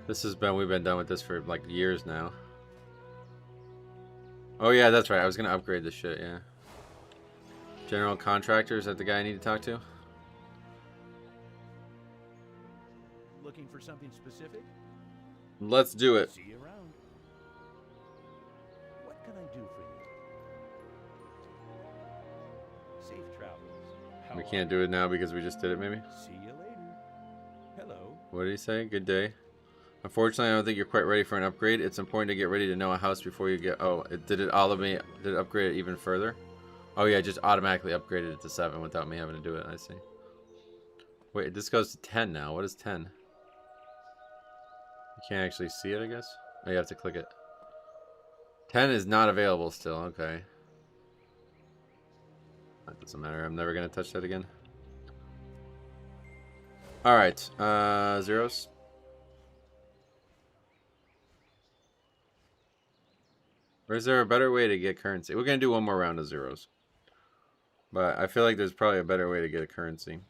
We've been done with this for like years now. Oh yeah, that's right, I was gonna upgrade this shit, yeah. General contractor, is that the guy I need to talk to? Looking for something specific? Let's do it. See you around. What can I do for you? Safe travels. We can't do it now because we just did it, maybe? See you later. Hello. What did he say? Good day. Unfortunately, I don't think you're quite ready for an upgrade. It's important to get ready to know a house before you get... Oh, did it upgrade it even further? Oh yeah, it just automatically upgraded it to 7 without me having to do it, I see. Wait, this goes to 10 now. What is 10? You can't actually see it, I guess? Oh, you have to click it. 10 is not available still, okay. That doesn't matter, I'm never going to touch that again. Alright, zeros. Or is there a better way to get currency? We're going to do one more round of zeros. But I feel like there's probably a better way to get a currency.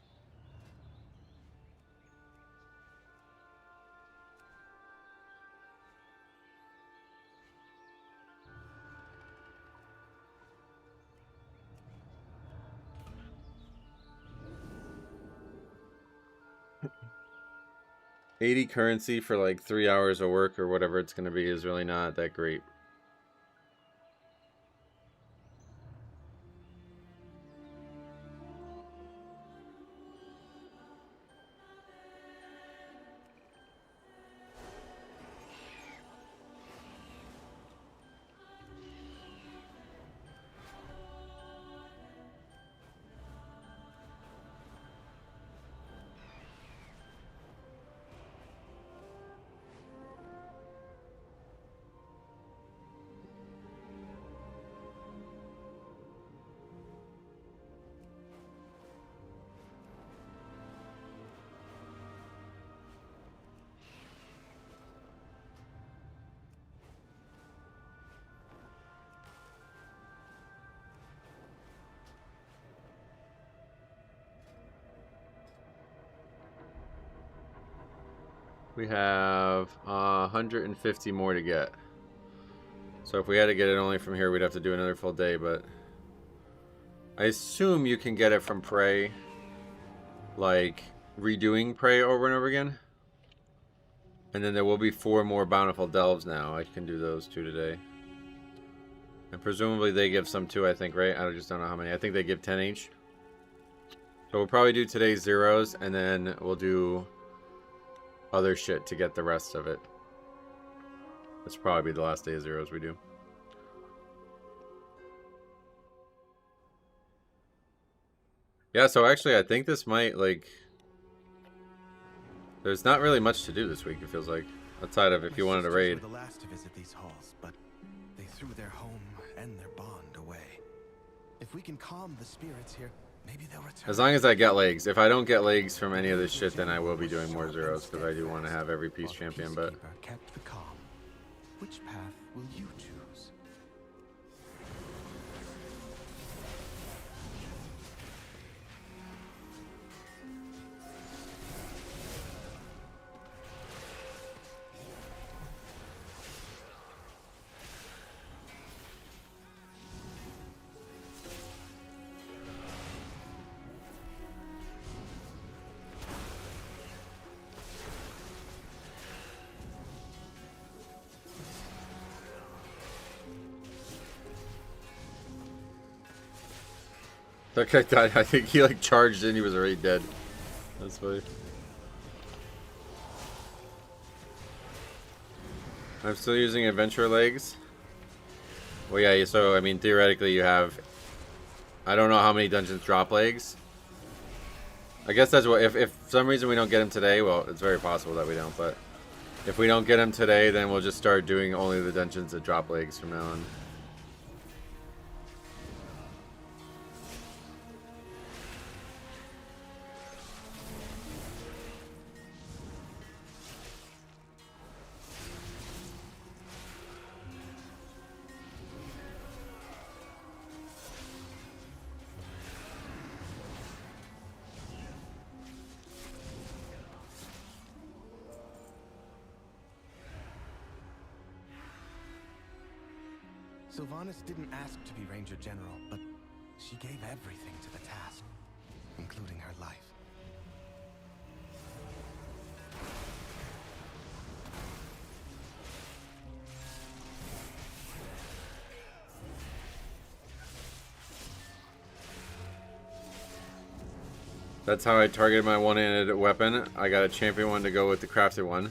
$80 currency for like 3 hours of work or whatever it's going to be is really not that great. We have 150 more to get. So if we had to get it only from here, we'd have to do another full day, but I assume you can get it from Prey, like redoing Prey over and over again. And then there will be 4 more Bountiful Delves now. I can do those 2 today. And presumably they give some too, I think, right? I just don't know how many. I think they give 10 each. So we'll probably do today's zeros, and then we'll do other shit to get the rest of it. This will probably be the last day of zeros we do. Yeah, so actually I think this might, like... There's not really much to do this week, it feels like. Outside of if you wanted to raid. The last to visit these halls, but they threw their home and their bond away. If we can calm the spirits here, maybe they'll return. As long as I get legs. If I don't get legs from any of this shit, then I will be doing more zeros because I do want to have every piece champion. But Peacekeeper kept the calm. Which path will you choose? that guy died. I think he like charged in. He was already dead. That's funny. I'm still using adventure legs. Well, yeah. So I mean, theoretically, you have. I don't know how many dungeons drop legs. I guess that's what. If for some reason we don't get him today, well, it's very possible that we don't. But if we don't get him today, then we'll just start doing only the dungeons that drop legs from now on. Sylvanas didn't ask to be Ranger General, but she gave everything to the task, including her life. That's how I targeted my one-handed weapon. I got a champion one to go with the crafted one.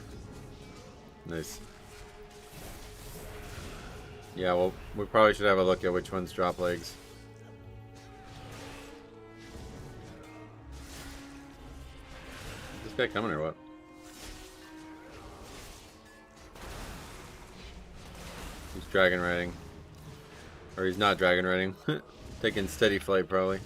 Nice. Yeah, well, we probably should have a look at which ones drop legs. Is this guy coming or what? He's dragon riding. Or he's not dragon riding. Taking steady flight, probably.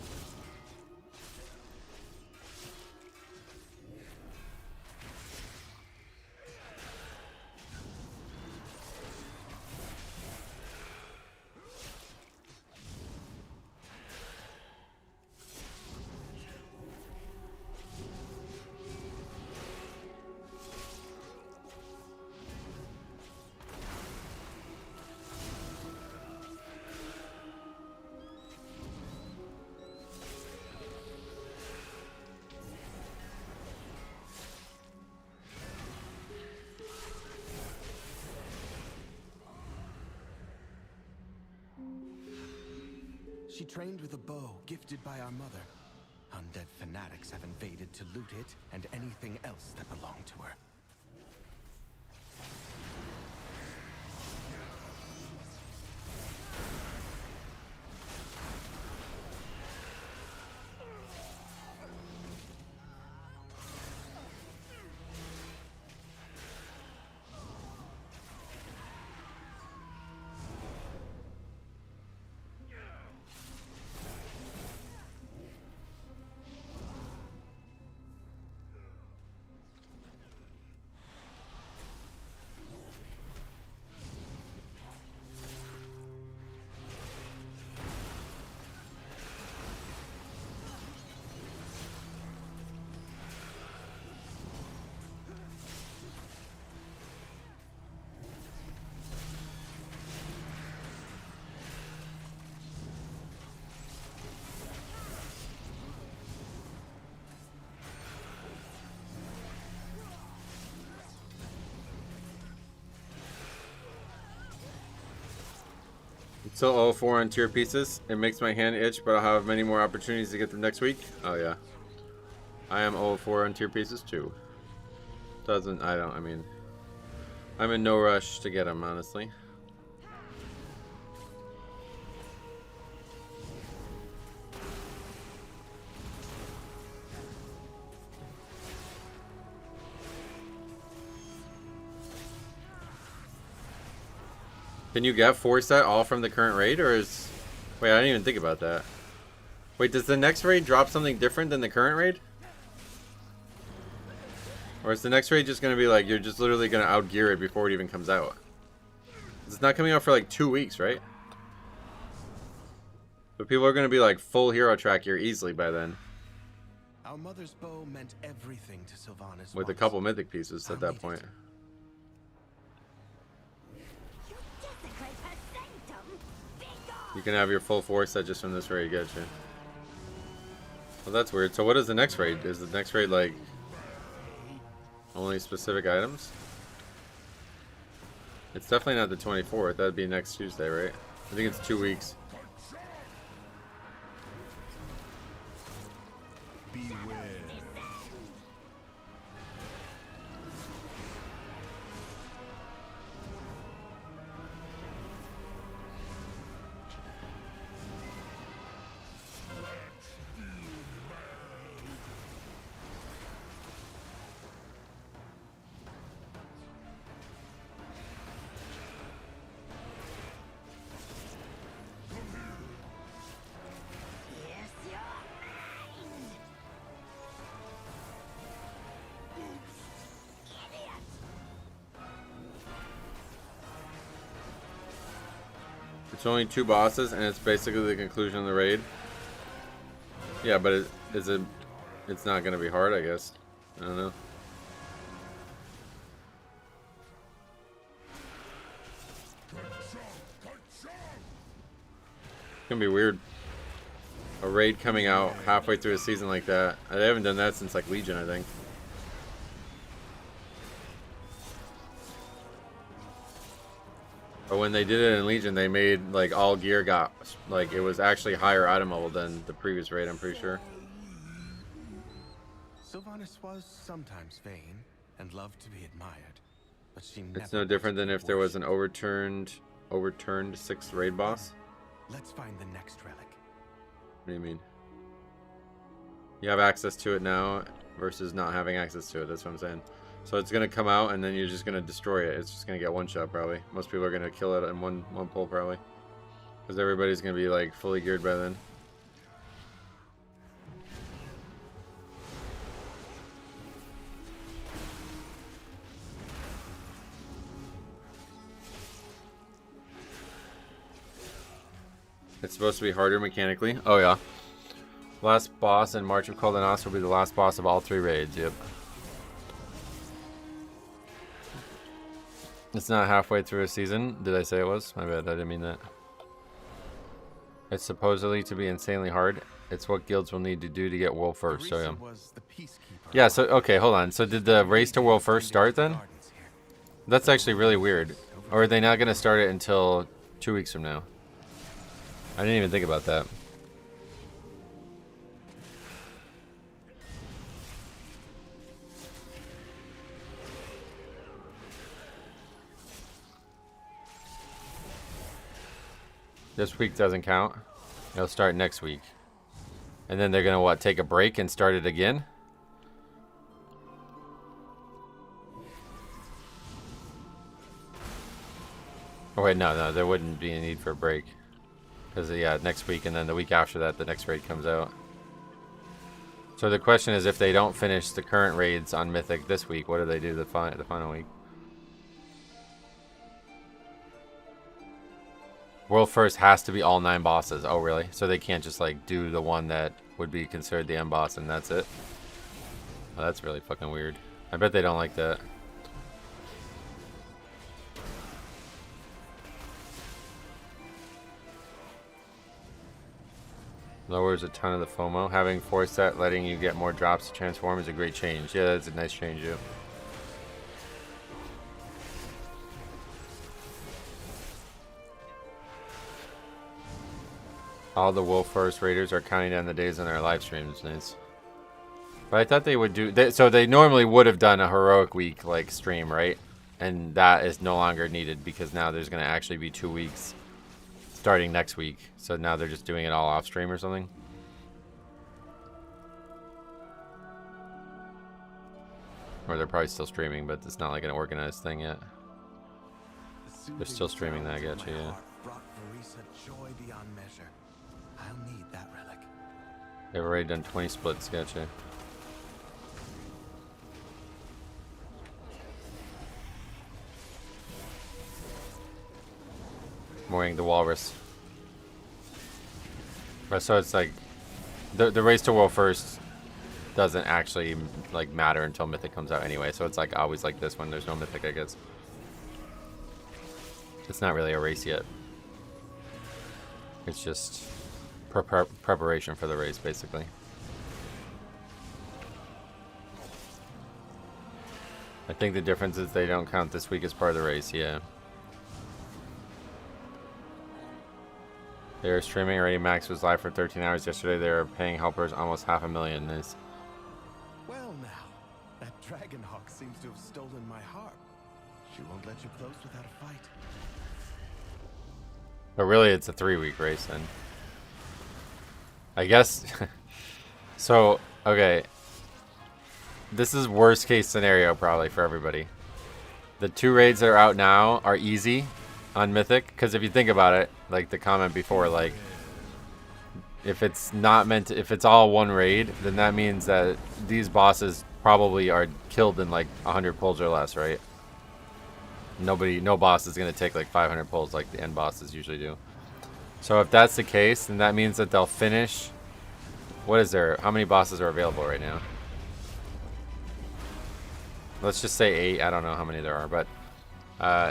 She trained with a bow gifted by our mother. Undead fanatics have invaded to loot it and anything else that belonged to her. Still 0-4 on tier pieces. It makes my hand itch, but I'll have many more opportunities to get them next week. Oh yeah. I am 0-4 on tier pieces too. I mean, I'm in no rush to get them, honestly. Can you get 4 set all from the current raid, or is... Wait, I didn't even think about that. Wait, does the next raid drop something different than the current raid? Or is the next raid just going to be like, you're just literally going to outgear it before it even comes out? It's not coming out for like 2 weeks, right? But people are going to be like full hero track here easily by then. Our mother's bow meant everything to Sylvanas. With a couple mythic pieces at that point. You can have your full 4 set just from this raid, gotcha. Well, that's weird. So what is the next raid? Is the next raid like only specific items? It's definitely not the 24th. That'd be next Tuesday, right? I think it's 2 weeks. Beware. It's only 2 bosses, and it's basically the conclusion of the raid. Yeah, but it's not gonna be hard, I guess. I don't know. It's gonna be weird. A raid coming out halfway through a season like that. I haven't done that since like Legion, I think. But when they did it in Legion, they made like all gear got like it was actually higher item level than the previous raid, I'm pretty sure. Sylvanas was sometimes vain and loved to be admired, but she never. It's no different than if there was an overturned 6th raid boss. Let's find the next relic. What do you mean? You have access to it now versus not having access to it. That's what I'm saying. So it's gonna come out and then you're just gonna destroy it. It's just gonna get one shot probably. Most people are gonna kill it in one pull probably, because everybody's gonna be like fully geared by then. It's supposed to be harder mechanically. Oh yeah. Last boss in March of Coldenas will be the last boss of all 3 raids. Yep. It's not halfway through a season. Did I say it was? My bad. I didn't mean that. It's supposedly to be insanely hard. It's what guilds will need to do to get world first. So yeah. So okay, hold on. So did the race to world first start then? That's actually really weird. Or are they not going to start it until 2 weeks from now? I didn't even think about that. This week doesn't count. It'll start next week. And then they're gonna what, take a break and start it again? Oh wait, no, there wouldn't be a need for a break. Because yeah, next week and then the week after that, the next raid comes out. So the question is, if they don't finish the current raids on Mythic this week, what do they do the final week? World first has to be all 9 bosses. Oh, really? So they can't just like do the one that would be considered the end boss and that's it? Oh, that's really fucking weird. I bet they don't like that. Lowers a ton of the FOMO. Having 4 set letting you get more drops to transform is a great change. Yeah, that's a nice change, yeah. All the Wolf Forest Raiders are counting down the days on their live streams. Nice. But I thought they would do... so they normally would have done a heroic week like stream, right? And that is no longer needed because now there's going to actually be 2 weeks starting next week. So now they're just doing it all off stream or something. Or they're probably still streaming, but it's not like an organized thing yet. They're still streaming that, I got you, yeah. Brought Verisa joy beyond measure. I'll need that relic. They've already done 20 splits, gotcha. Mooring the walrus. But so it's like the race to world first doesn't actually like matter until Mythic comes out anyway. So it's like always like this when there's no Mythic, I guess. It's not really a race yet. It's just preparation for the race, basically. I think the difference is they don't count this week as part of the race, yeah. They are streaming already. Max was live for 13 hours yesterday. They are paying helpers almost $500,000. Nice. Well now, that Dragonhawk seems to have stolen my heart. She won't let you close without a fight. But really, it's a 3-week race then. I guess. So, okay. This is worst case scenario probably for everybody. The 2 raids that are out now are easy on Mythic, because if you think about it, like the comment before, like if it's not meant to, if it's all one raid, then that means that these bosses probably are killed in like 100 pulls or less, right? No boss is going to take like 500 pulls like the end bosses usually do. So if that's the case, then that means that they'll finish. What is there? How many bosses are available right now? Let's just say 8. I don't know how many there are, but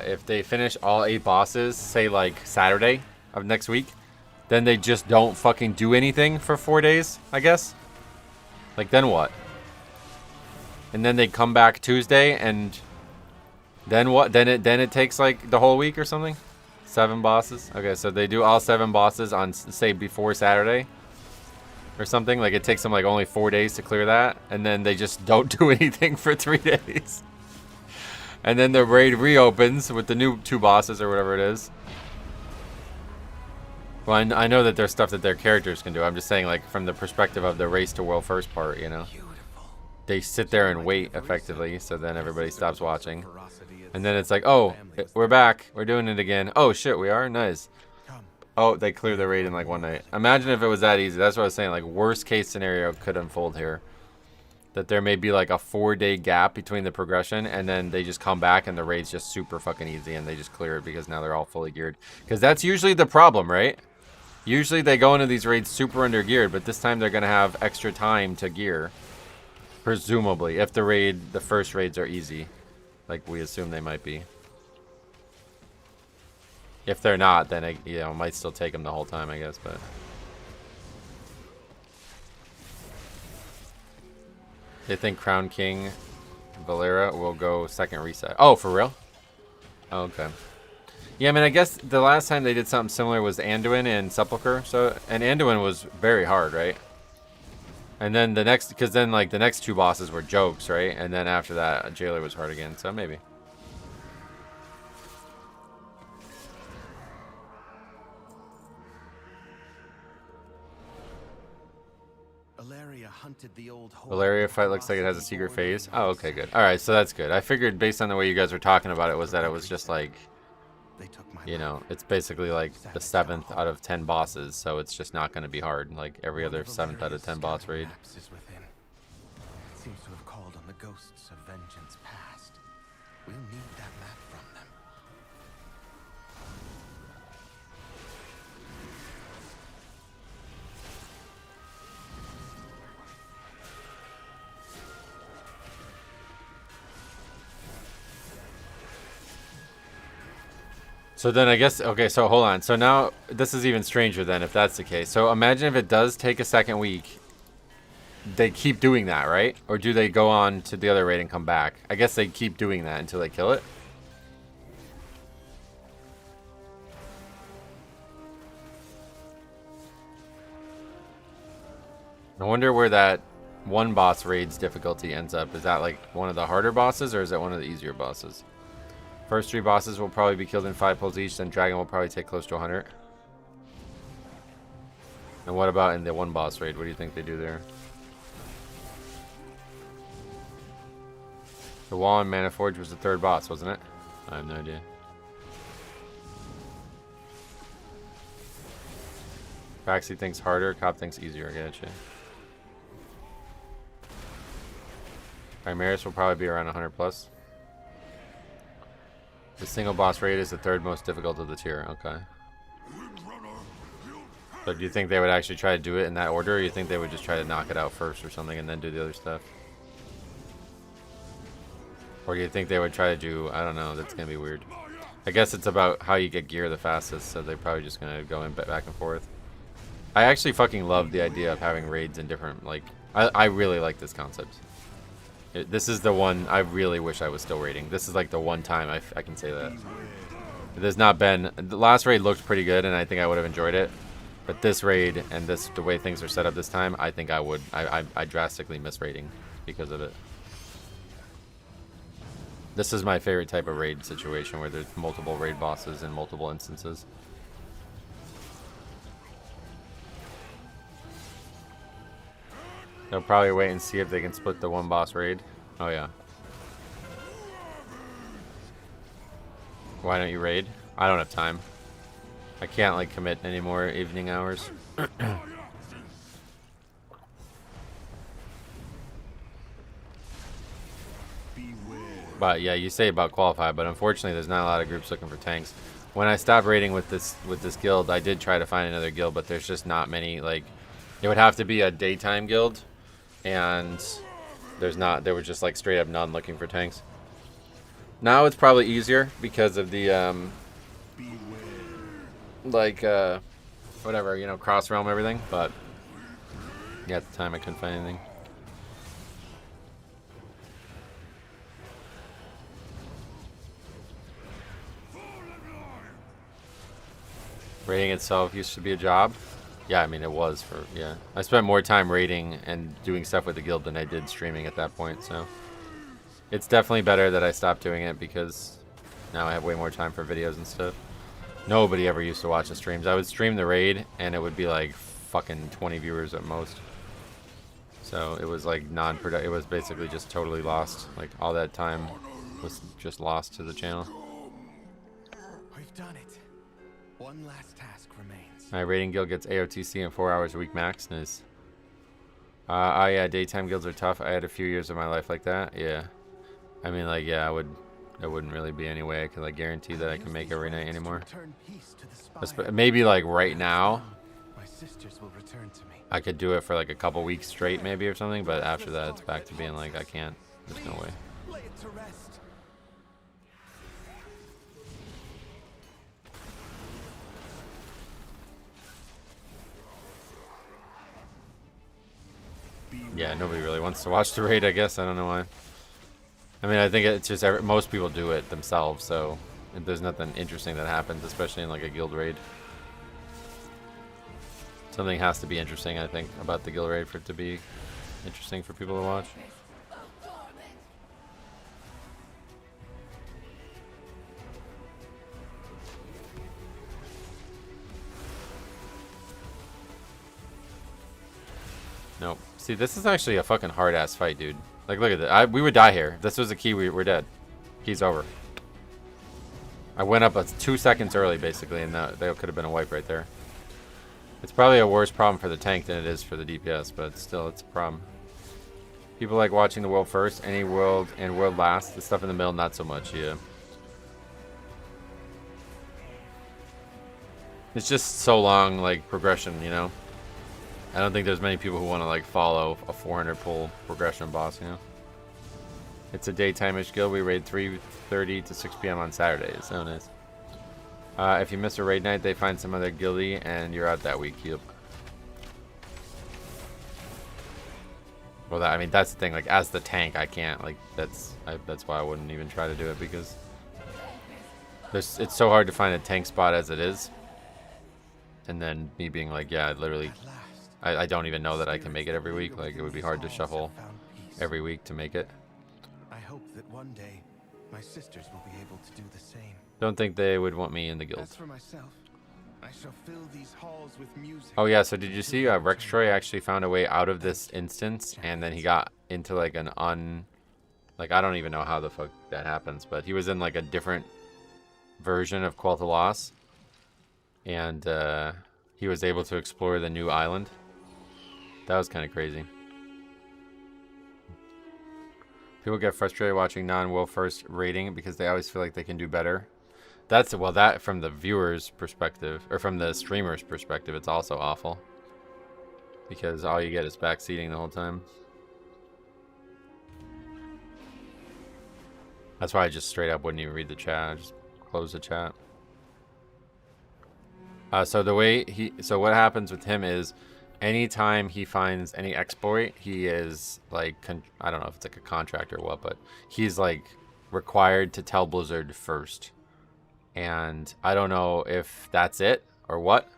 if they finish all 8 bosses, say like Saturday of next week, then they just don't fucking do anything for 4 days, I guess. Like then what? And then they come back Tuesday, and then what? Then it takes like the whole week or something. 7 bosses. Okay, so they do all 7 bosses on say before Saturday or something. Like it takes them like only 4 days to clear that, and then they just don't do anything for 3 days. And then the raid reopens with the new 2 bosses or whatever it is. Well, I know that there's stuff that their characters can do. I'm just saying, like, from the perspective of the race to world first part, you know. They sit there and wait, effectively, so then everybody stops watching. And then it's like, oh, we're back. We're doing it again. Oh, shit, we are? Nice. Oh, they clear the raid in, like, one night. Imagine if it was that easy. That's what I was saying. Like, worst case scenario could unfold here. That there may be like a 4-day gap between the progression, and then they just come back and the raid's just super fucking easy and they just clear it because now they're all fully geared. Because that's usually the problem, right? Usually they go into these raids super under geared, but this time they're going to have extra time to gear. Presumably, if the first raids are easy. Like we assume they might be. If they're not, then it, you know, it might still take them the whole time, I guess, but... They think Crown King Valera will go second reset. Oh, for real? Oh, okay. Yeah, I mean, I guess the last time they did something similar was Anduin and Sepulchre. So, and Anduin was very hard, right? And then the next, because then like the next 2 bosses were jokes, right? And then after that, Jailer was hard again. So maybe. Valeria fight looks like it has a secret phase. Oh, okay, good. Alright, so that's good. I figured based on the way you guys were talking about it was that it was just like, you know, it's basically like the 7th out of 10 bosses, so it's just not going to be hard. Like every other 7th out of 10 boss raid. Seems to have called on the ghosts of vengeance past. We'll need that map from them. So then I guess, okay, so hold on. So now this is even stranger then if that's the case. So imagine if it does take a second week. They keep doing that, right? Or do they go on to the other raid and come back? I guess they keep doing that until they kill it. I wonder where that one boss raid's difficulty ends up. Is that like one of the harder bosses or is that one of the easier bosses? First 3 bosses will probably be killed in 5 pulls each, then Dragon will probably take close to 100. And what about in the one boss raid? What do you think they do there? The wall in Mana Forge was the 3rd boss, wasn't it? I have no idea. Baxi thinks harder, Cop thinks easier. Gotcha. Primaris will probably be around 100 plus. The single boss raid is the third most difficult of the tier. Okay. So do you think they would actually try to do it in that order, or you think they would just try to knock it out first or something and then do the other stuff? Or do you think they would try to do, I don't know, that's going to be weird. I guess it's about how you get gear the fastest, so they're probably just going to go in back and forth. I actually fucking love the idea of having raids in different, like, I really like this concept. This is the one I really wish I was still raiding. This is like the one time I can say that. There's not been, the last raid looked pretty good and I think I would have enjoyed it. But this raid and the way things are set up this time, I think I drastically miss raiding because of it. This is my favorite type of raid situation where there's multiple raid bosses in multiple instances. They'll probably wait and see if they can split the one boss raid. Oh yeah. Why don't you raid? I don't have time. I can't like commit any more evening hours. But yeah, you say about qualify, but unfortunately there's not a lot of groups looking for tanks. When I stopped raiding with this guild, I did try to find another guild, but there's just not many. Like, it would have to be a daytime guild, and there was just like straight up none looking for tanks. Now it's probably easier because of the whatever, you know, cross realm everything, but yeah, at the time I couldn't find anything. Raiding itself used to be a job. Yeah, I mean it was for, yeah. I spent more time raiding and doing stuff with the guild than I did streaming at that point, so it's definitely better that I stopped doing it because now I have way more time for videos and stuff. Nobody ever used to watch the streams. I would stream the raid and it would be like fucking 20 viewers at most. So it was like non-productive. It was basically just totally lost. Like all that time was just lost to the channel. We've done it. One last task remains. My raiding guild gets AOTC in 4 hours a week max. Nice. Oh yeah, daytime guilds are tough. I had a few years of my life like that. Yeah. I mean, like, yeah, there wouldn't really be any way I could like guarantee that I can make every night anymore. Maybe like right now, My sisters will return to me. I could do it for like a couple weeks straight maybe or something, but after that it's back to being like I can't. There's no way. Lay it to rest. Yeah, nobody really wants to watch the raid, I guess. I don't know why. I mean, I think it's just most people do it themselves, so there's nothing interesting that happens, especially in like a guild raid. Something has to be interesting, I think, about the guild raid for it to be interesting for people to watch. Nope. See, this is actually a fucking hard-ass fight, dude. Like, look at that. We would die here. If this was a key, we're dead. Key's over. I went up 2 seconds early, basically, and that could have been a wipe right there. It's probably a worse problem for the tank than it is for the DPS, but still, it's a problem. People like watching the world first, any world, and world last. The stuff in the middle, not so much, yeah. It's just so long, like, progression, you know? I don't think there's many people who want to like follow a 400 pull progression boss, you know. It's a daytime-ish guild. We raid 3:30 to 6 p.m. on Saturdays. So nice. If you miss a raid night, they find some other guildie and you're out that week. Yep. Well, I mean that's the thing. Like as the tank, I can't. Like that's why I wouldn't even try to do it because it's so hard to find a tank spot as it is. And then me being like, yeah, literally. I don't even know that I can make it every week. Like, it would be hard to shuffle every week to make it. I hope that one day my sisters will be able to do the same. Don't think they would want me in the guild. As for myself, I shall fill these halls with music. Oh yeah, so did you see Rex Troy actually found a way out of this instance, and then he got into like like I don't even know how the fuck that happens, but he was in like a different version of Quell to Loss, and he was able to explore the new island. That was kind of crazy. People get frustrated watching non-Will First rating because they always feel like they can do better. That's, well, that from the viewer's perspective, or from the streamer's perspective, it's also awful. Because all you get is backseating the whole time. That's why I just straight up wouldn't even read the chat. I just close the chat. So the way so what happens with him is, anytime he finds any exploit, he is like, I don't know if it's like a contract or what, but he's like required to tell Blizzard first. And I don't know if that's it or what.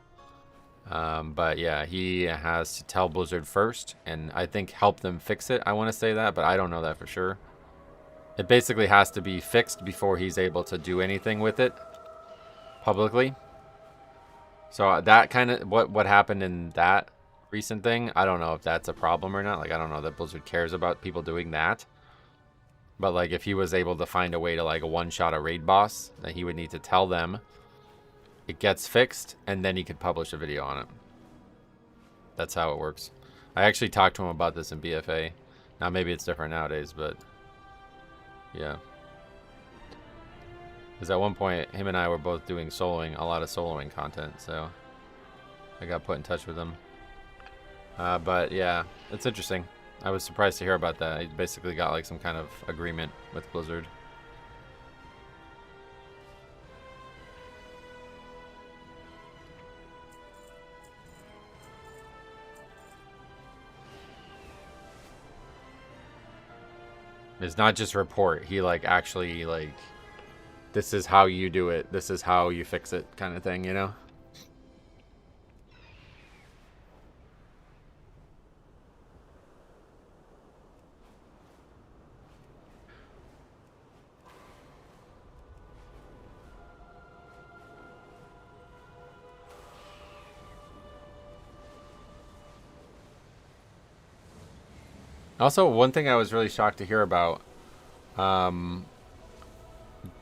But yeah, he has to tell Blizzard first, and I think help them fix it. I want to say that, but I don't know that for sure. It basically has to be fixed before he's able to do anything with it publicly. So that kind of, what happened in that recent thing, I don't know if that's a problem or not. Like, I don't know that Blizzard cares about people doing that. But like, if he was able to find a way to like one-shot a raid boss, then he would need to tell them it gets fixed, and then he could publish a video on it. That's how it works. I actually talked to him about this in BFA. Now maybe it's different nowadays, but yeah. Because at one point, him and I were both doing a lot of soloing content, so I got put in touch with him. But yeah, it's interesting. I was surprised to hear about that. He basically got like some kind of agreement with Blizzard. It's not just report. He like actually like, this is how you do it. This is how you fix it, kind of thing, you know? Also, one thing I was really shocked to hear about,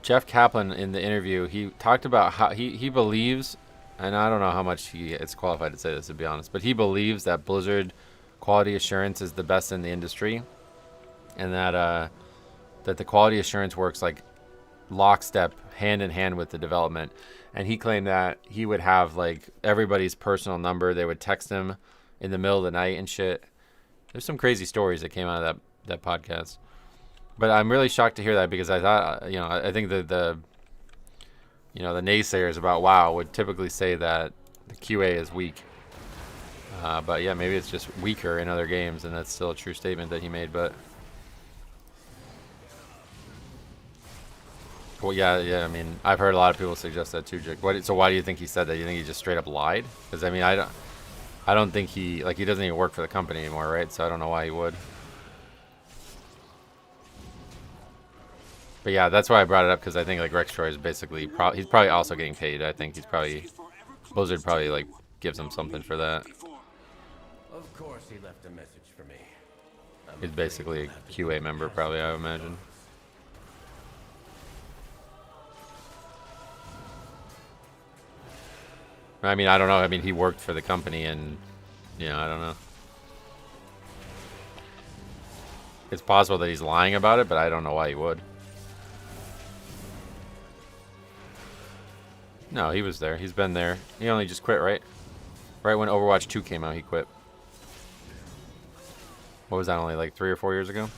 Jeff Kaplan in the interview, he talked about how he believes, and I don't know how much he is qualified to say this, to be honest, but he believes that Blizzard quality assurance is the best in the industry, and that that the quality assurance works like lockstep, hand in hand with the development. And he claimed that he would have like everybody's personal number. They would text him in the middle of the night and shit. There's some crazy stories that came out of that podcast. But I'm really shocked to hear that, because I thought, you know, I think the you know, the naysayers about WoW would typically say that the QA is weak. But yeah, maybe it's just weaker in other games, and that's still a true statement that he made. But well, yeah. I mean, I've heard a lot of people suggest that too, Jake. So why do you think he said that? You think he just straight up lied? Because I mean, I don't think he doesn't even work for the company anymore, right? So I don't know why he would. But yeah, that's why I brought it up, because I think like Rex Troy is basically he's probably also getting paid. I think he's probably, Blizzard probably like gives him something for that. Of course he left a message for me. He's basically a QA member, probably, I would imagine. I mean, I don't know. I mean, he worked for the company, and you know, I don't know. It's possible that he's lying about it, but I don't know why he would. No, he was there. He's been there. He only just quit, right? Right when Overwatch 2 came out, he quit. What was that, only like 3 or 4 years ago?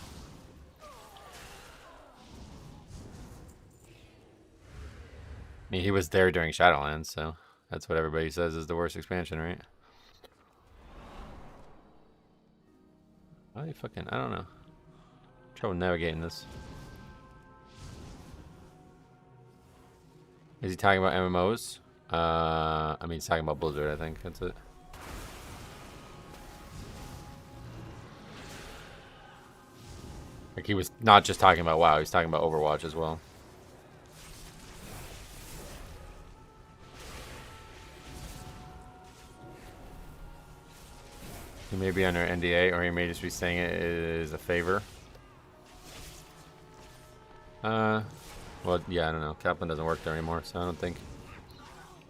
I mean, he was there during Shadowlands, so that's what everybody says is the worst expansion, right? I don't know. Trouble navigating this. Is he talking about MMOs? I mean, he's talking about Blizzard, I think. That's it. Like, he was not just talking about WoW, he's talking about Overwatch as well. He may be under NDA, or he may just be saying it is a favor. Well, yeah, I don't know. Kaplan doesn't work there anymore, so I don't think...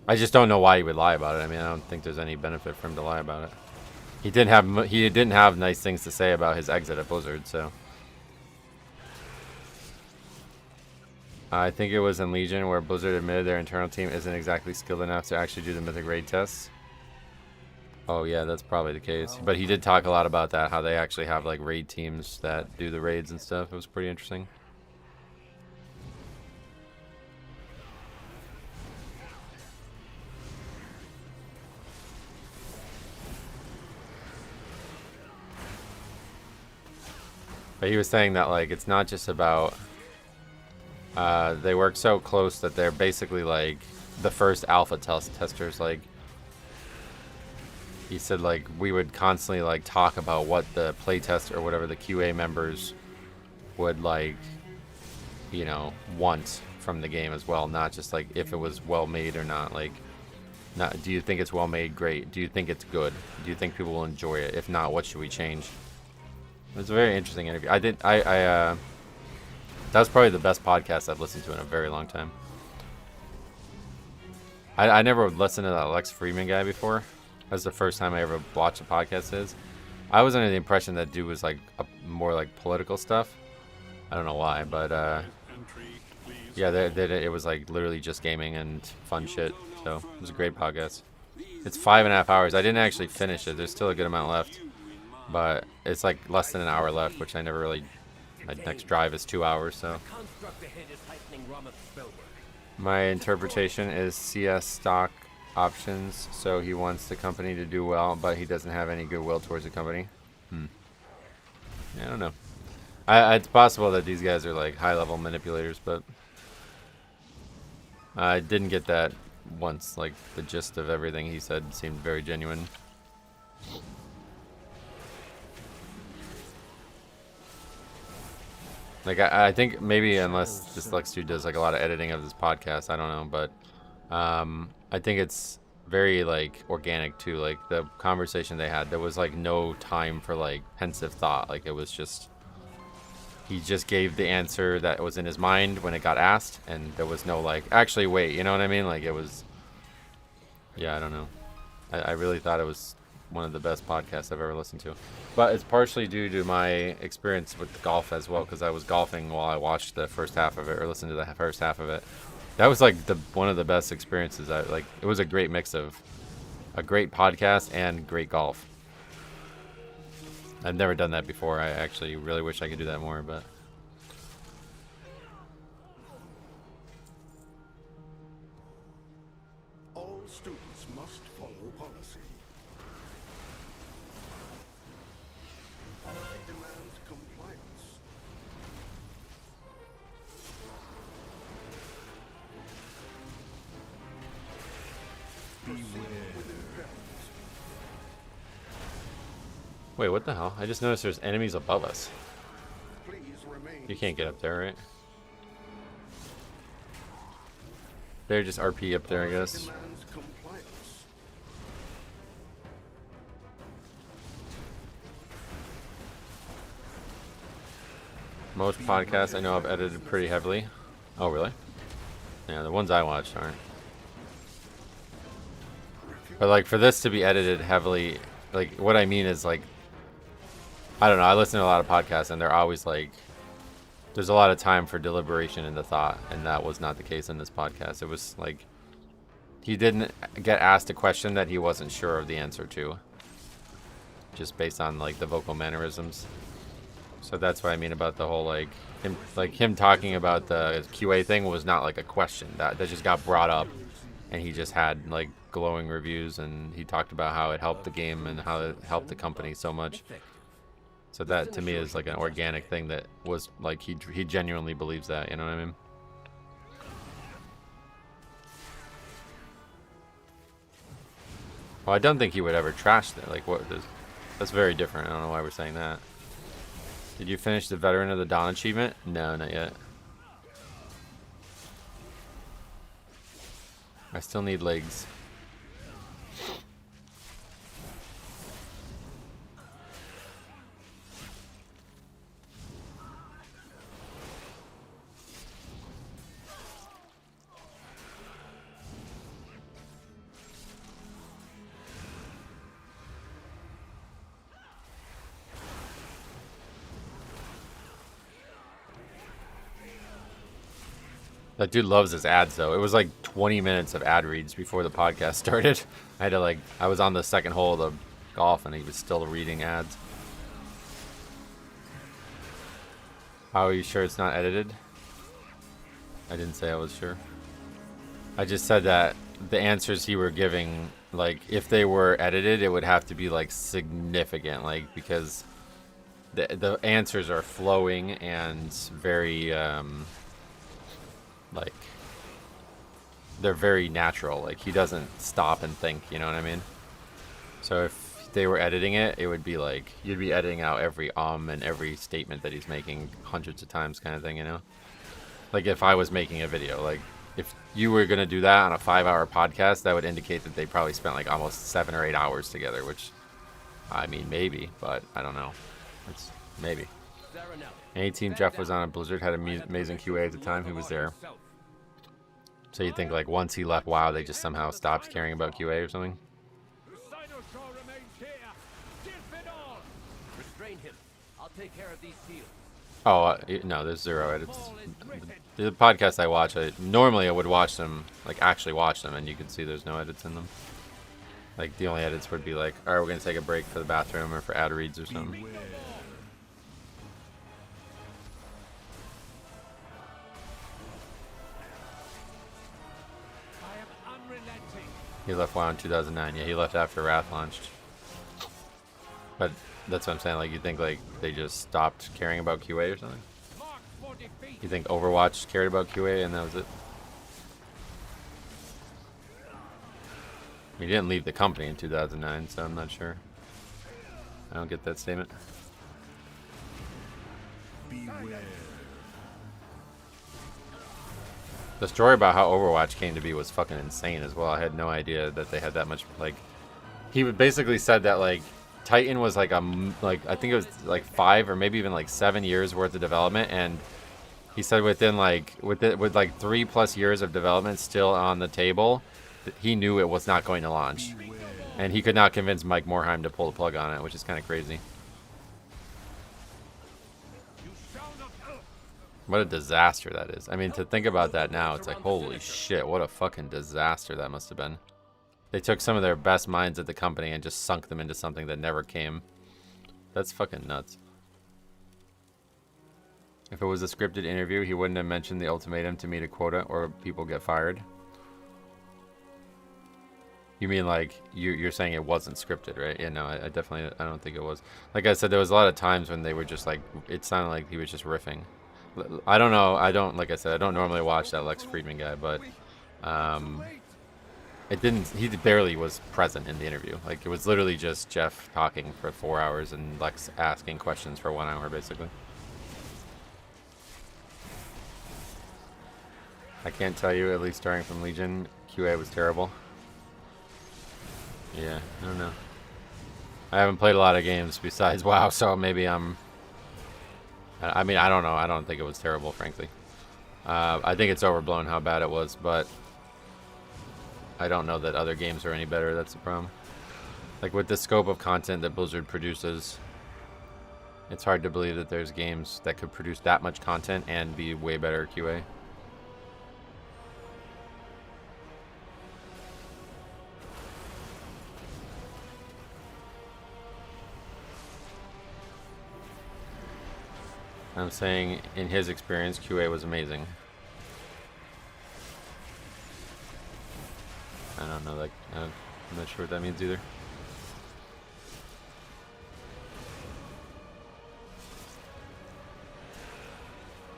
I just don't know why he would lie about it. I mean, I don't think there's any benefit for him to lie about it. He didn't have nice things to say about his exit at Blizzard, so... I think it was in Legion where Blizzard admitted their internal team isn't exactly skilled enough to actually do the Mythic raid tests. Oh yeah, that's probably the case. But he did talk a lot about that, how they actually have like raid teams that do the raids and stuff. It was pretty interesting. But he was saying that like it's not just about they work so close that they're basically like the first alpha testers. Like he said, like we would constantly like talk about what the playtest or whatever the QA members would like, you know, want from the game as well, not just like if it was well made or not. Like, not do you think it's well made? Great. Do you think it's good? Do you think people will enjoy it? If not, what should we change? It was a very interesting interview. That was probably the best podcast I've listened to in a very long time. I never listened to that Lex Friedman guy before. That was the first time I ever watched a podcast of his. I was under the impression that dude was like more like political stuff. I don't know why, but yeah, it was like literally just gaming and fun shit. So it was a great podcast. It's 5.5 hours. I didn't actually finish it. There's still a good amount left, but it's like less than an hour left, which I never really. My next drive is 2 hours, so. My interpretation is CS stock options, so he wants the company to do well, but he doesn't have any goodwill towards the company. Yeah, I don't know. It's possible that these guys are like high-level manipulators, but I didn't get that once. Like the gist of everything he said seemed very genuine. Like I think maybe unless this Lex dude does like a lot of editing of this podcast, I don't know, but I think it's very like organic too. Like the conversation they had, there was like no time for like pensive thought. Like it was just he just gave the answer that was in his mind when it got asked, and there was no like actually wait, you know what I mean? Like it was, yeah, I don't know. I really thought it was one of the best podcasts I've ever listened to. But it's partially due to my experience with golf as well, because I was golfing while I watched the first half of it, or listened to the first half of it. That was like one of the best experiences. It was a great mix of a great podcast and great golf. I've never done that before. I actually really wish I could do that more, but All students must follow policy. Policy demands compliance. wait, what the hell? I just noticed there's enemies above us. Please remain. You can't get up there, right? They're just RP up there, I guess. Demands compliance. Most podcasts I know I've edited pretty heavily. Oh, really? Yeah, the ones I watched aren't. But like for this to be edited heavily, like what I mean is like, I don't know, I listen to a lot of podcasts and they're always like, there's a lot of time for deliberation and the thought, and that was not the case in this podcast. It was like, he didn't get asked a question that he wasn't sure of the answer to, just based on like the vocal mannerisms. So that's what I mean about the whole like him talking about the QA thing was not like a question that just got brought up, and he just had like glowing reviews, and he talked about how it helped the game and how it helped the company so much. So that to me is like an organic thing that was like he genuinely believes that, you know what I mean? Well, I don't think he would ever trash that. Like that's very different. I don't know why we're saying that. Did you finish the Veteran of the Dawn achievement? No, not yet. I still need legs. That dude loves his ads, though. It was like 20 minutes of ad reads before the podcast started. I had to, like, I was on the second hole of the golf, and he was still reading ads. How are you sure it's not edited? I didn't say I was sure. I just said that the answers he were giving, like, if they were edited, it would have to be, like, significant, like, because the answers are flowing and very, like, they're very natural. Like, he doesn't stop and think, you know what I mean? So if they were editing it, it would be like, you'd be editing out every and every statement that he's making hundreds of times kind of thing, you know? Like, if I was making a video, like, if you were going to do that on a 5-hour podcast, that would indicate that they probably spent, like, almost 7 or 8 hours together, which, I mean, maybe, but I don't know. It's maybe. Any team Jeff was on at Blizzard had an amazing QA at the time he was there. So you think, like, once he left WoW, they just somehow stopped caring about QA or something? Oh, no, there's 0 edits. The podcast I watch, normally I would watch them, like, actually watch them, and you can see there's no edits in them. Like, the only edits would be like, alright, we're going to take a break for the bathroom or for ad reads or something. He left WoW in 2009. Yeah, he left after Wrath launched. But that's what I'm saying. Like, you think, like, they just stopped caring about QA or something? You think Overwatch cared about QA and that was it? He didn't leave the company in 2009, so I'm not sure. I don't get that statement. Beware. The story about how Overwatch came to be was fucking insane as well. I had no idea that they had that much, like, he basically said that, like, Titan was like I think it was like 5 or maybe even like 7 years worth of development, and he said within like with 3+ years of development still on the table, he knew it was not going to launch, and he could not convince Mike Morhaime to pull the plug on it, which is kind of crazy. What a disaster that is. I mean, to think about that now, it's like, holy shit, what a fucking disaster that must have been. They took some of their best minds at the company and just sunk them into something that never came. That's fucking nuts. If it was a scripted interview, he wouldn't have mentioned the ultimatum to meet a quota or people get fired. You mean like you're saying it wasn't scripted, right? Yeah, no, I definitely I don't think it was. Like I said, there was a lot of times when they were just like, it sounded like he was just riffing. I don't know. Like I said, I don't normally watch that Lex Friedman guy, but it didn't. He barely was present in the interview. Like, it was literally just Jeff talking for 4 hours and Lex asking questions for 1 hour, basically. I can't tell you, at least starting from Legion, QA was terrible. Yeah, I don't know. I haven't played a lot of games besides WoW, so maybe I mean, I don't know. I don't think it was terrible, frankly. I think it's overblown how bad it was, but I don't know that other games are any better. That's the problem. Like, with the scope of content that Blizzard produces, it's hard to believe that there's games that could produce that much content and be way better QA. I'm saying, in his experience, QA was amazing. I don't know, like, I'm not sure what that means either.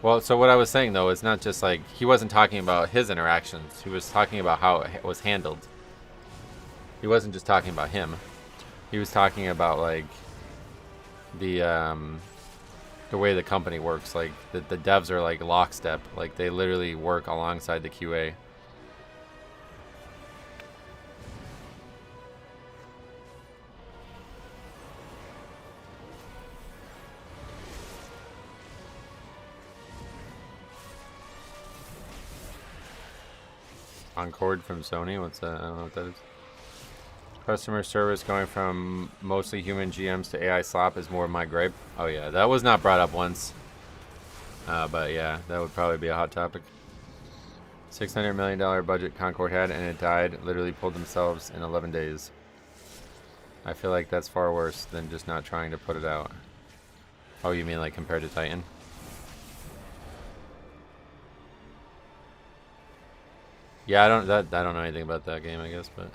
Well, so what I was saying, though, is not just like, he wasn't talking about his interactions. He was talking about how it was handled. He wasn't just talking about him. He was talking about, like, the way the company works. Like, the devs are, like, lockstep. Like, they literally work alongside the QA. Concord from Sony? What's that? I don't know what that is. Customer service going from mostly human GMs to AI slop is more of my gripe. Oh yeah, that was not brought up once. But yeah, that would probably be a hot topic. $600 million budget Concord had, and it died. Literally pulled themselves in 11 days. I feel like that's far worse than just not trying to put it out. Oh, you mean like compared to Titan? Yeah, I don't know anything about that game, I guess, but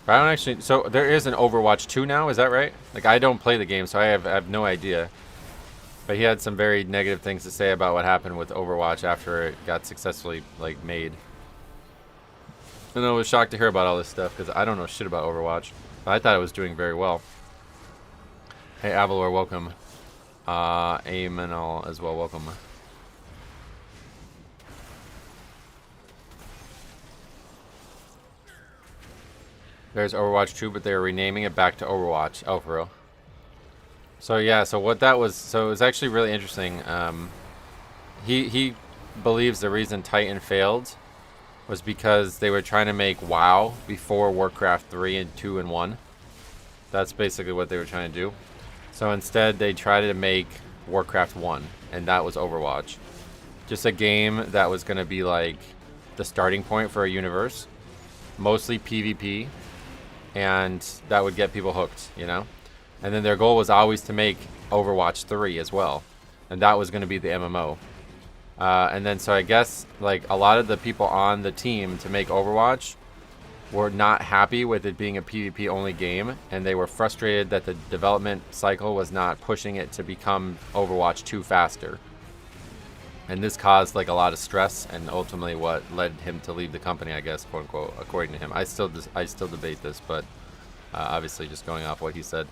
I don't actually. So there is an Overwatch 2 now, is that right? Like, I don't play the game, so I have no idea. But he had some very negative things to say about what happened with Overwatch after it got successfully like made. And I was shocked to hear about all this stuff because I don't know shit about Overwatch. But I thought it was doing very well. Hey Avalor, welcome. Amenal as well, welcome. There's Overwatch 2, but they're renaming it back to Overwatch. Oh, for real. So yeah, so what that was, so it was actually really interesting. He believes the reason Titan failed was because they were trying to make WoW before Warcraft 3 and 2 and 1. That's basically what they were trying to do. So instead, they tried to make Warcraft 1, and that was Overwatch. Just a game that was going to be like the starting point for a universe, mostly PvP. And that would get people hooked, you know? And then their goal was always to make Overwatch 3 as well. And that was going to be the MMO. And then so I guess like a lot of the people on the team to make Overwatch were not happy with it being a PvP only game. And they were frustrated that the development cycle was not pushing it to become Overwatch 2 faster. And this caused like a lot of stress, and ultimately what led him to leave the company, I guess, quote unquote, according to him. I still debate this, but obviously just going off what he said.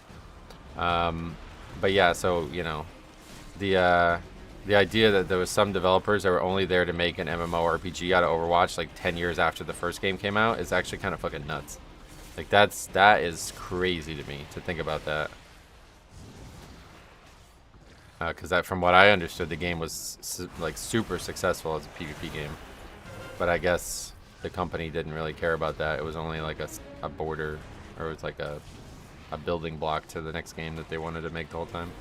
But yeah, so you know, the idea that there was some developers that were only there to make an MMORPG out of Overwatch like 10 years after the first game came out is actually kind of fucking nuts. Like that is crazy to me to think about that. Because that, from what I understood, the game was like super successful as a PvP game, but I guess the company didn't really care about that. It was only like a border, or it was like a building block to the next game that they wanted to make the whole time.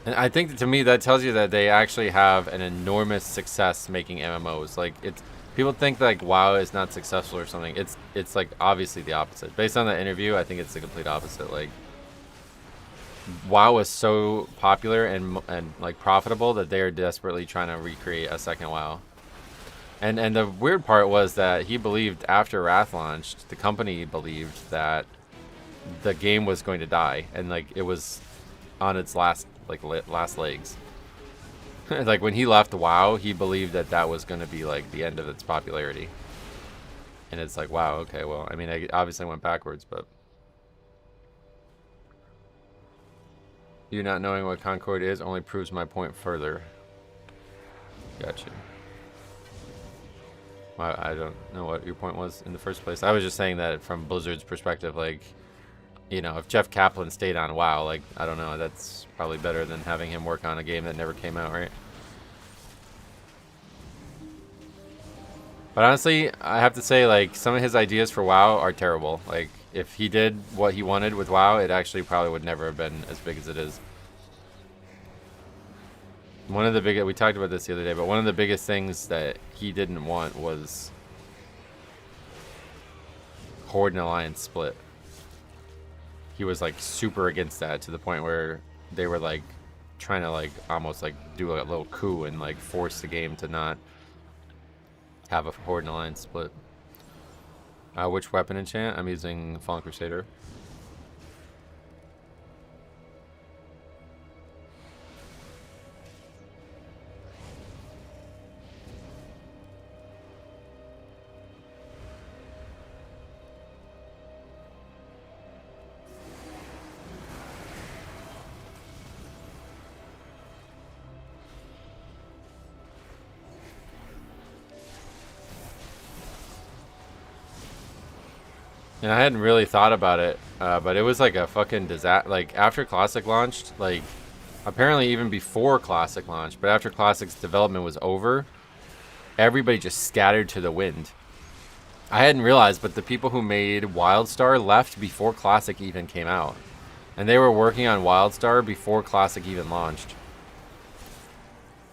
And I think to me that tells you that they actually have an enormous success making MMOs. Like it's people think like WoW is not successful or something. It's like obviously the opposite. Based on the interview, I think it's the complete opposite. Like WoW is so popular and like profitable that they are desperately trying to recreate a second WoW. And the weird part was that he believed after Wrath launched, the company believed that the game was going to die, and like it was on its last legs. Like when he left WoW, he believed that that was going to be like the end of its popularity. And it's like, wow, okay, well, I mean, I obviously went backwards, but you not knowing what Concord is only proves my point further. Gotcha. Well, I don't know what your point was in the first place. I was just saying that from Blizzard's perspective, like, you know, if Jeff Kaplan stayed on WoW, like, I don't know, that's probably better than having him work on a game that never came out, right? But honestly, I have to say, like, some of his ideas for WoW are terrible. Like, if he did what he wanted with WoW, it actually probably would never have been as big as it is. One of the biggest, we talked about this the other day, but one of the biggest things that he didn't want was Horde and Alliance split. He was like super against that, to the point where they were like trying to like almost like do a little coup and like force the game to not have a Horde and Alliance split. Which weapon enchant? I'm using Fallen Crusader. And I hadn't really thought about it, but it was like a fucking disaster. Like, after Classic launched, like, apparently even before Classic launched, but after Classic's development was over, everybody just scattered to the wind. I hadn't realized, but the people who made WildStar left before Classic even came out. And they were working on WildStar before Classic even launched.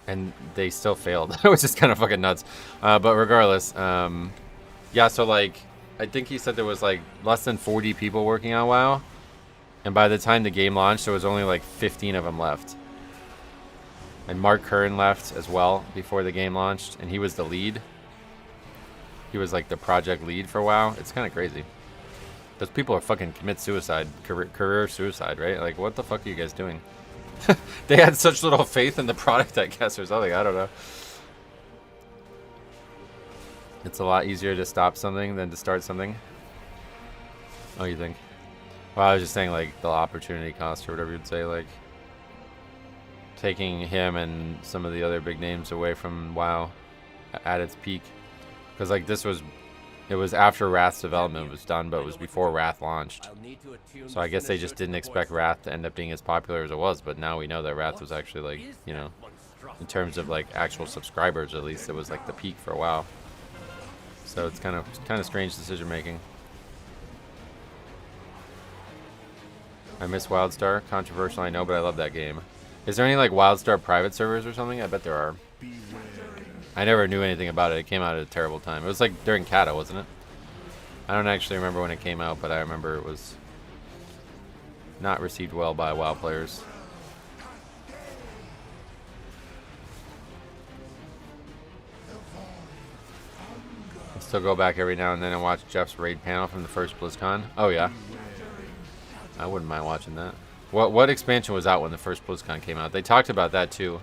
And they still failed, which is kind of fucking nuts. But regardless, yeah, so like, I think he said there was like less than 40 people working on WoW. And by the time the game launched, there was only like 15 of them left. And Mark Curran left as well before the game launched. And he was the lead. He was like the project lead for WoW. It's kind of crazy. Those people are fucking commit suicide, career suicide, right? Like, what the fuck are you guys doing? They had such little faith in the product, I guess, or something. I don't know. It's a lot easier to stop something than to start something. Oh, you think? Well, I was just saying, like, the opportunity cost or whatever you'd say, like, taking him and some of the other big names away from WoW at its peak. Because, like, this was... It was after Wrath's development was done, but it was before Wrath launched. So I guess they just didn't expect Wrath to end up being as popular as it was, but now we know that Wrath was actually, like, you know, in terms of, like, actual subscribers, at least, it was, like, the peak for WoW. So it's kind of strange decision making. I miss WildStar. Controversial, I know, but I love that game. Is there any, like, WildStar private servers or something? I bet there are. I never knew anything about it. It came out at a terrible time. It was like during Kata, wasn't it? I don't actually remember when it came out, but I remember it was not received well by WoW players. I still go back every now and then and watch Jeff's raid panel from the first BlizzCon. Oh yeah, I wouldn't mind watching that. What expansion was out when the first BlizzCon came out? They talked about that too.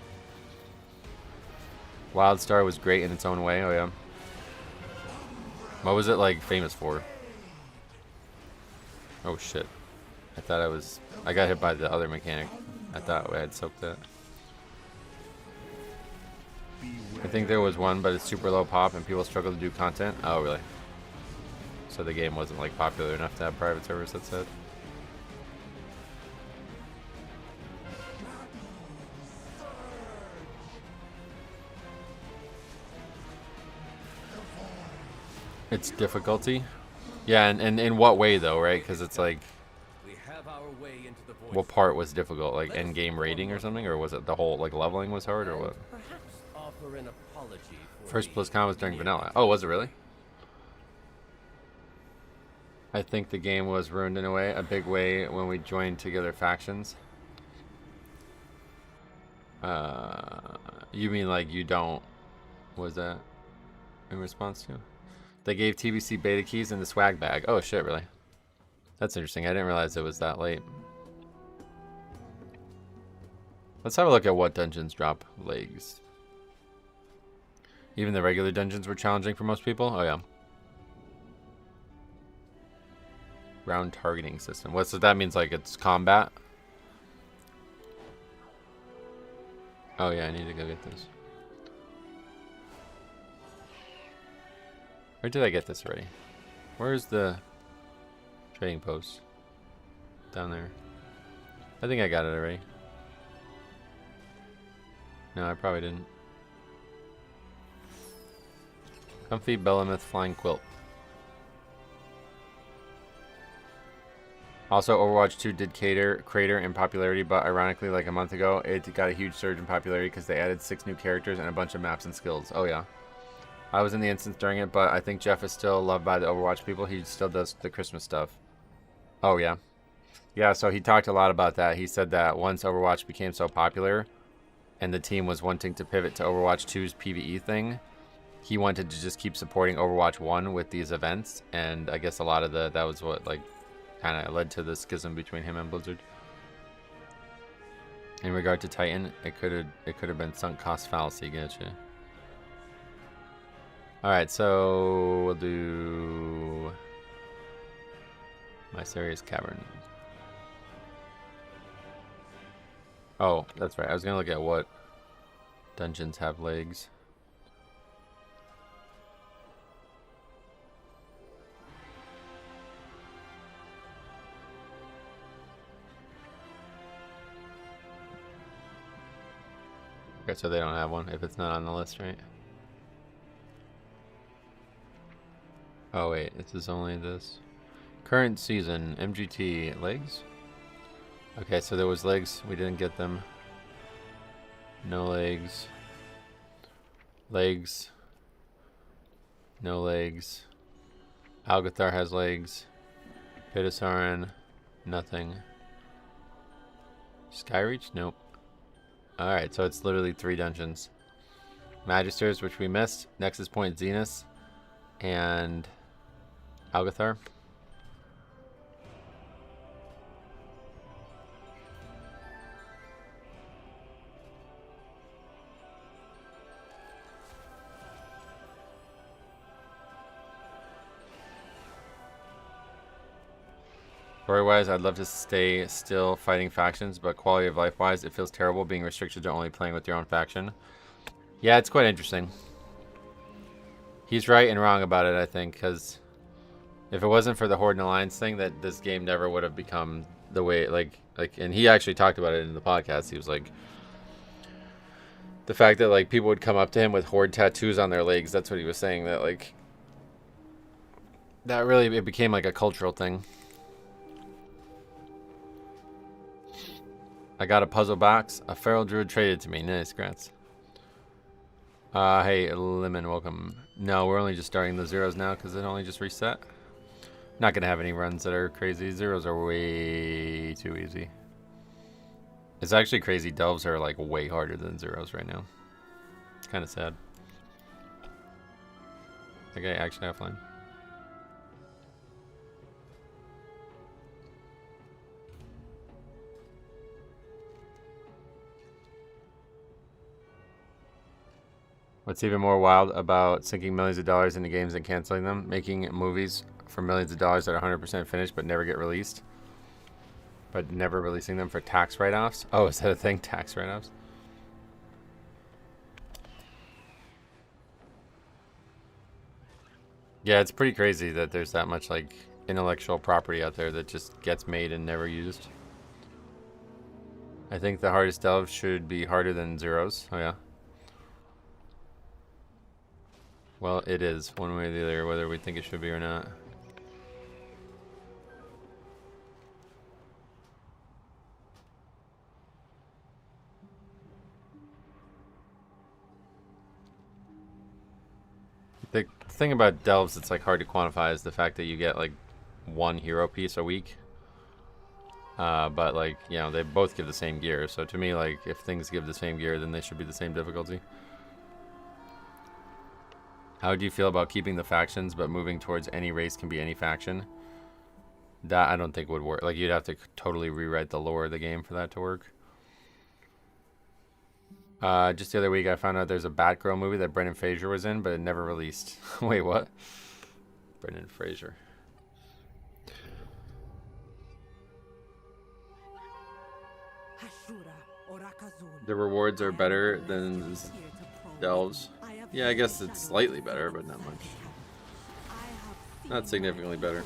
WildStar was great in its own way. Oh yeah. What was it like famous for? Oh shit. I thought I got hit by the other mechanic. I thought I had soaked that. I think there was one, but it's super low pop and people struggle to do content. Oh really? So the game wasn't like popular enough to have private servers, that said. Its difficulty? Yeah, and in what way though, right? Because it's like, what part was difficult? Like end game rating or something? Or was it the whole, like, leveling was hard or what? First BlizzCon was during vanilla. Oh, was it really? I think the game was ruined in a big way when we joined together factions. You mean like you don't, was that in response to? They gave TBC beta keys in the swag bag. Oh shit, really? That's interesting. I didn't realize it was that late. Let's have a look at what dungeons drop legs. Even the regular dungeons were challenging for most people? Oh yeah. Round targeting system. What, so that means like it's combat? Oh yeah, I need to go get this. Where did I get this already? Where's the trading post? Down there. I think I got it already. No, I probably didn't. Comfy Belemith Flying Quilt. Also, Overwatch 2 did crater in popularity, but ironically, like a month ago, it got a huge surge in popularity because they added 6 new characters and a bunch of maps and skills. Oh yeah. I was in the instance during it, but I think Jeff is still loved by the Overwatch people. He still does the Christmas stuff. Oh, yeah. Yeah, so he talked a lot about that. He said that once Overwatch became so popular and the team was wanting to pivot to Overwatch 2's PvE thing, he wanted to just keep supporting Overwatch 1 with these events. And I guess a lot of that was what, like, kind of led to the schism between him and Blizzard. In regard to Titan, it could have been sunk cost fallacy. Gotcha. Alright, so we'll do My Serious Cavern. Oh, that's right. I was going to look at what dungeons have legs. Okay, so they don't have one if it's not on the list, right? Oh wait, this is only this. Current season, MGT, legs? Okay, so there was legs, we didn't get them. No legs. Legs. No legs. Algathar has legs. Pitasaran, nothing. Skyreach? Nope. Alright, so it's literally 3 dungeons. Magisters, which we missed. Nexus Point, Zenith. And Algathar. Story-wise, I'd love to stay still fighting factions, but quality of life-wise, it feels terrible being restricted to only playing with your own faction. Yeah, it's quite interesting. He's right and wrong about it, I think, because if it wasn't for the Horde and Alliance thing, that this game never would have become the way, like, and he actually talked about it in the podcast. He was like, the fact that, like, people would come up to him with Horde tattoos on their legs, that's what he was saying, that, like, that really, it became, like, a cultural thing. I got a puzzle box. A feral druid traded to me. Nice, congrats. Hey, Lemon, welcome. No, we're only just starting the zeros now because it only just reset. Not going to have any runs that are crazy. Zeros are way too easy. It's actually crazy. Delves are like way harder than zeros right now. It's kind of sad. Okay, actually offline. What's even more wild about sinking millions of dollars into games and canceling them, making movies for millions of dollars that are 100% finished but never get released, but never releasing them for tax write-offs? Oh, is that a thing? Tax write-offs? Yeah, it's pretty crazy that there's that much like intellectual property out there that just gets made and never used. I think the hardest delve should be harder than zeros. Oh yeah. Well, it is, one way or the other, whether we think it should be or not. The thing about delves that's like hard to quantify is the fact that you get like 1 hero piece a week. But like, you know, they both give the same gear. So to me, like, if things give the same gear, then they should be the same difficulty. How do you feel about keeping the factions, but moving towards any race can be any faction? That I don't think would work. Like, you'd have to totally rewrite the lore of the game for that to work. Just the other week, I found out there's a Batgirl movie that Brendan Fraser was in, but it never released. Wait, what? Brendan Fraser. The rewards are better than delves. Yeah, I guess it's slightly better, but not much. Not significantly better.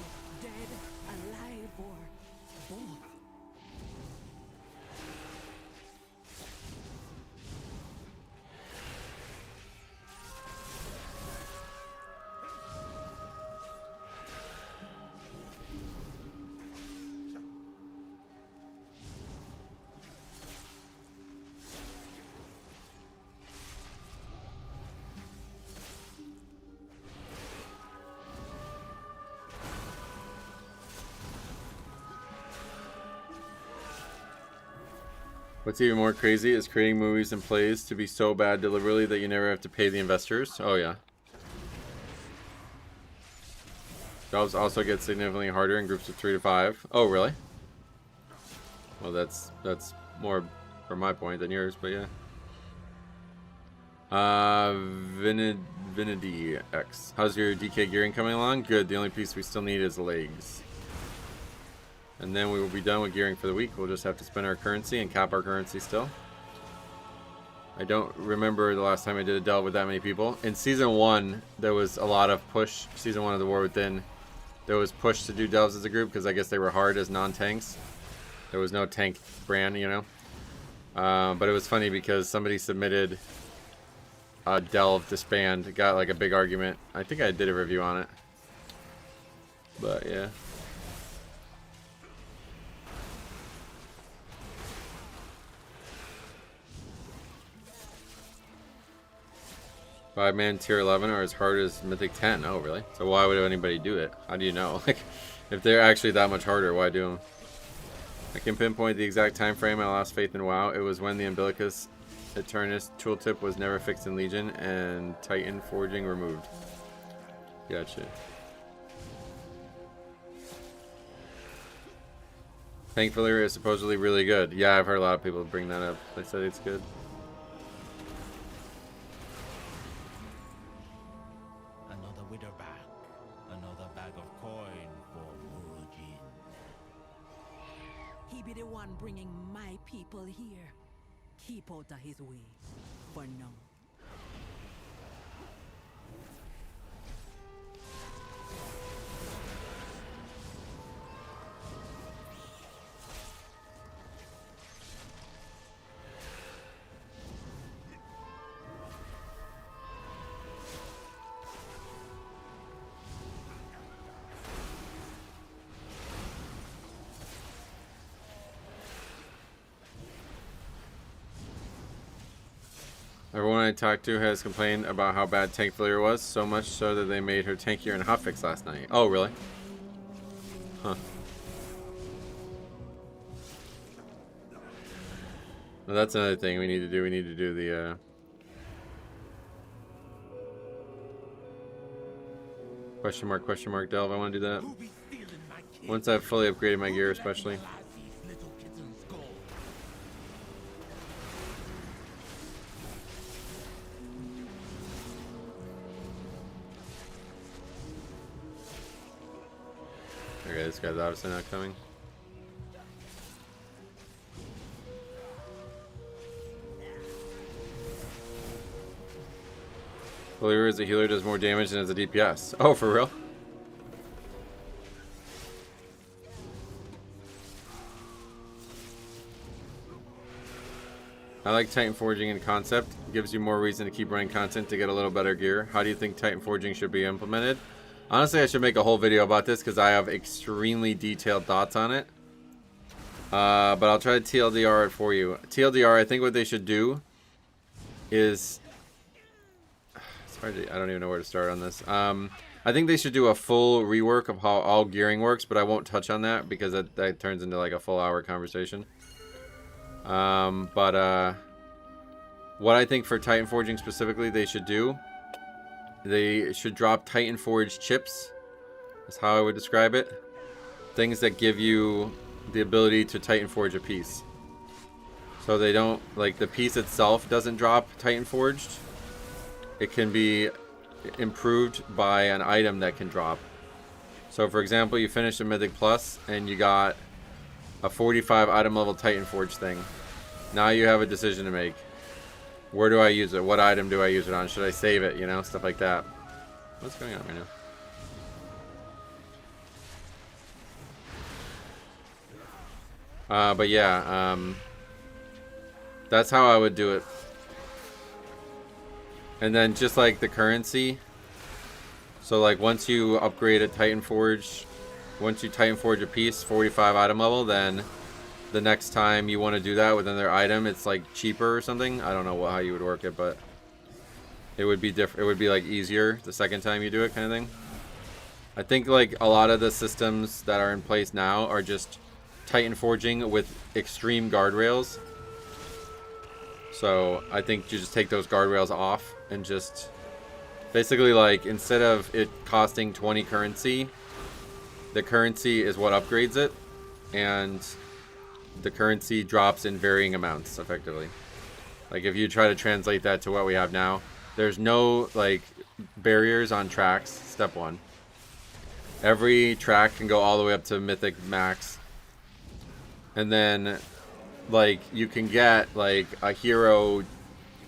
What's even more crazy is creating movies and plays to be so bad deliberately that you never have to pay the investors. Oh yeah. Jobs also get significantly harder in groups of 3 to 5. Oh really? Well, that's more from my point than yours, but yeah. Vinity X. How's your DK gearing coming along? Good. The only piece we still need is legs. And then we will be done with gearing for the week. We'll just have to spend our currency and cap our currency still. I don't remember the last time I did a delve with that many people. In Season 1, there was a lot of push. Season 1 of the War Within, there was push to do delves as a group because I guess they were hard as non-tanks. There was no tank brand, you know. But it was funny because somebody submitted a Delve Disband, got like a big argument. I think I did a review on it. But yeah. Five-man tier 11 are as hard as Mythic 10. Oh, really? So why would anybody do it? How do you know? Like, if they're actually that much harder, why do them? I can pinpoint the exact time frame I lost faith in WoW. It was when the Umbilicus Eternus tooltip was never fixed in Legion and Titan Forging removed. Gotcha. Thankfully, is supposedly really good. Yeah, I've heard a lot of people bring that up. They said it's good. Another widow back. Another bag of coin for Murujin. He be the one bringing my people here. Keep out of his way. For now. Everyone I talked to has complained about how bad Tank Failure was, so much so that they made her tankier in hotfix last night. Oh, really? Huh. Well, that's another thing we need to do. We need to do the, question mark, Delve. I want to do that. Once I've fully upgraded my gear, especially. Okay, this guy's obviously not coming. Believer as a healer does more damage than as a DPS. Oh, for real? I like Titan Forging in concept. It gives you more reason to keep running content to get a little better gear. How do you think Titan Forging should be implemented? Honestly, I should make a whole video about this because I have extremely detailed thoughts on it. But I'll try to TLDR it for you. TLDR, I think what they should do is... It's hard to, I don't even know where to start on this. I think they should do a full rework of how all gearing works, but I won't touch on that because that turns into like a full hour conversation. What I think for Titan Forging specifically they should do, they should drop Titan Forge chips. That's how I would describe it. Things that give you the ability to Titan Forge a piece. So they don't, like the piece itself doesn't drop Titan Forged. It can be improved by an item that can drop. So for example, you finish a Mythic Plus and you got a 45 item level Titan Forge thing. Now you have a decision to make. Where do I use it? What item do I use it on? Should I save it? You know, stuff like that. What's going on right now? But yeah, that's how I would do it. And then just like the currency. So like once you upgrade a Titan Forge, once you Titan Forge a piece, 45 item level, then the next time you want to do that with another item, it's like cheaper or something. I don't know how you would work it, but it would be different. It would be like easier the second time you do it, kind of thing. I think like a lot of the systems that are in place now are just Titan Forging with extreme guardrails. So I think you just take those guardrails off and just basically like instead of it costing 20 currency, the currency is what upgrades it, and the currency drops in varying amounts effectively. Like if you try to translate that to what we have now, there's no like barriers on tracks. Step one. Every track can go all the way up to Mythic Max. And then like you can get like a hero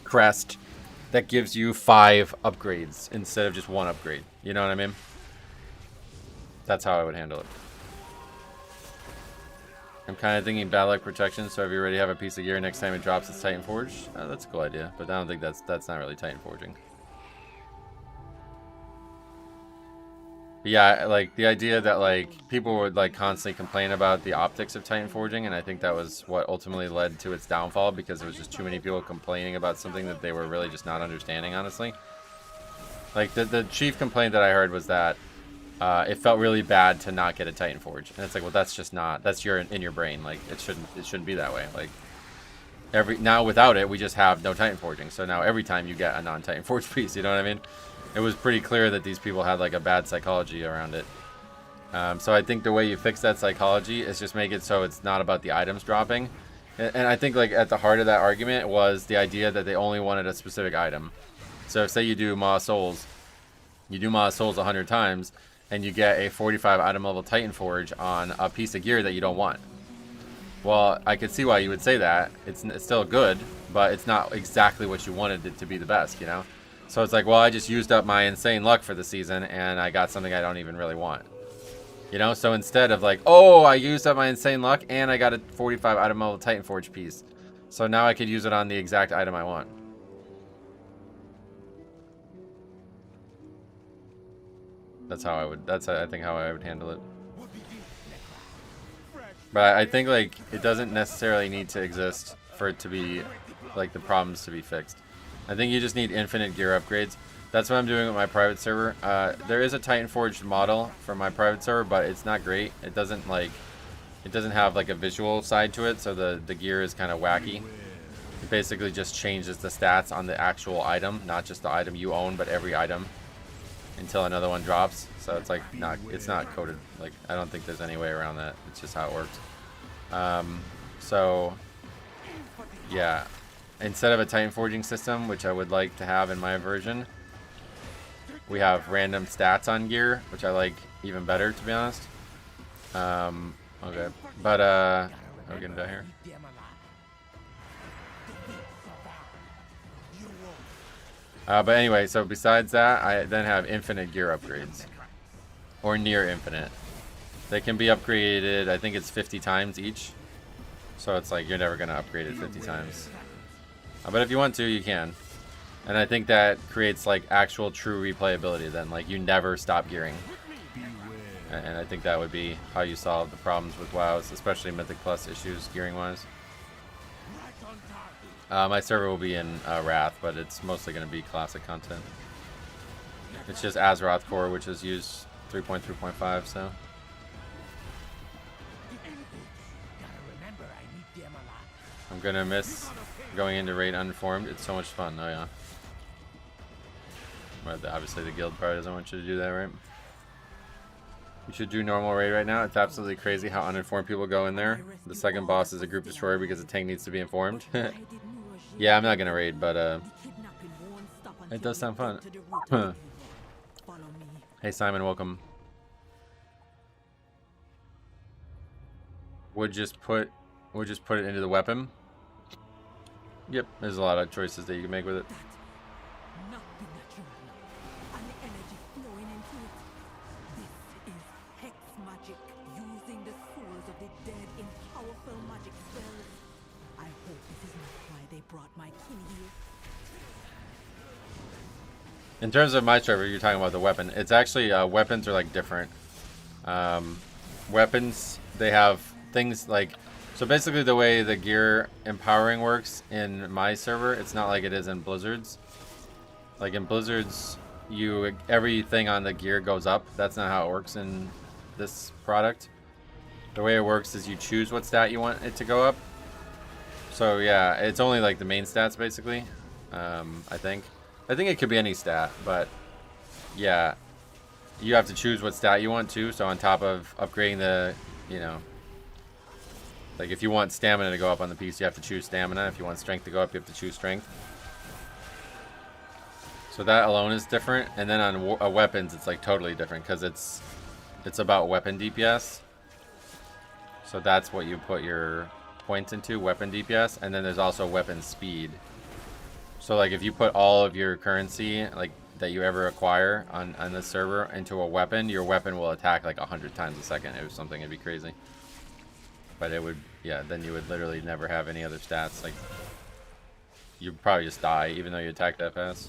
crest that gives you 5 upgrades instead of just 1 upgrade. You know what I mean? That's how I would handle it. I'm kind of thinking bad luck protection, so if you already have a piece of gear, next time it drops, it's Titan Forge. That's a cool idea, but I don't think that's not really Titan Forging. But yeah, like the idea that like people would like constantly complain about the optics of Titan Forging, and I think that was what ultimately led to its downfall, because there was just too many people complaining about something that they were really just not understanding, honestly. Like the chief complaint that I heard was that it felt really bad to not get a Titan Forge, and it's like, well, that's just not, that's in your brain. Like it shouldn't be that way. Like now without it, we just have no Titan Forging. So now every time you get a non-Titan Forge piece, you know what I mean? It was pretty clear that these people had like a bad psychology around it. So I think the way you fix that psychology is just make it so it's not about the items dropping. And I think like at the heart of that argument was the idea that they only wanted a specific item. So say you do Maw Souls, you do Maw Souls 100 times, and you get a 45 item level Titan Forge on a piece of gear that you don't want. Well, I could see why you would say that. It's still good, but it's not exactly what you wanted it to be the best, you know? So it's like, well, I just used up my insane luck for the season, and I got something I don't even really want. You know? So instead of like, oh, I used up my insane luck, and I got a 45 item level Titan Forge piece. So now I could use it on the exact item I want. That's how I would, I think how I would handle it. But I think like it doesn't necessarily need to exist for it to be like the problems to be fixed. I think you just need infinite gear upgrades. That's what I'm doing with my private server. There is a Titan Forged model for my private server, but it's not great. It doesn't have like a visual side to it, so the gear is kind of wacky. It basically just changes the stats on the actual item, not just the item you own, but every item, until another one drops. So it's like it's not coded. Like I don't think there's any way around that. It's just how it works. So yeah, instead of a Titan Forging system, which I would like to have in my version, we have random stats on gear, which I like even better, to be honest. Okay, but are we gonna die here? But anyway, so besides that, I then have infinite gear upgrades. Or near infinite. They can be upgraded, I think it's 50 times each. So it's like you're never going to upgrade it 50 times. But if you want to, you can. And I think that creates like actual true replayability then. Like you never stop gearing. And I think that would be how you solve the problems with WoWs, especially Mythic Plus issues gearing wise. My server will be in Wrath, but it's mostly going to be classic content. It's just Azeroth core, which is used 3.3.5, so. I'm going to miss going into raid uninformed. It's so much fun. Oh, yeah. But obviously the guild probably doesn't want you to do that, right? You should do normal raid right now. It's absolutely crazy how uninformed people go in there. The second boss is a group destroyer because the tank needs to be informed. Yeah, I'm not gonna raid, but it does sound fun. Hey Simon, welcome. Would just put it into the weapon. Yep, there's a lot of choices that you can make with it. In terms of my server, you're talking about the weapon. It's actually, weapons are like different. Weapons, they have things like, so basically the way the gear empowering works in my server, it's not like it is in Blizzard's. Like in Blizzard's, everything on the gear goes up. That's not how it works in this product. The way it works is you choose what stat you want it to go up. So yeah, it's only like the main stats basically, I think. I think it could be any stat, but yeah, you have to choose what stat you want to. So on top of upgrading the, you know, like if you want stamina to go up on the piece, you have to choose stamina. If you want strength to go up, you have to choose strength. So that alone is different. And then on weapons, it's like totally different because it's about weapon DPS. So that's what you put your points into, weapon DPS, and then there's also weapon speed. So like if you put all of your currency like that you ever acquire on this server into a weapon, your weapon will attack like 100 times a second or something. It'd be crazy. But it would, yeah, then you would literally never have any other stats. Like, you'd probably just die, even though you attack that fast.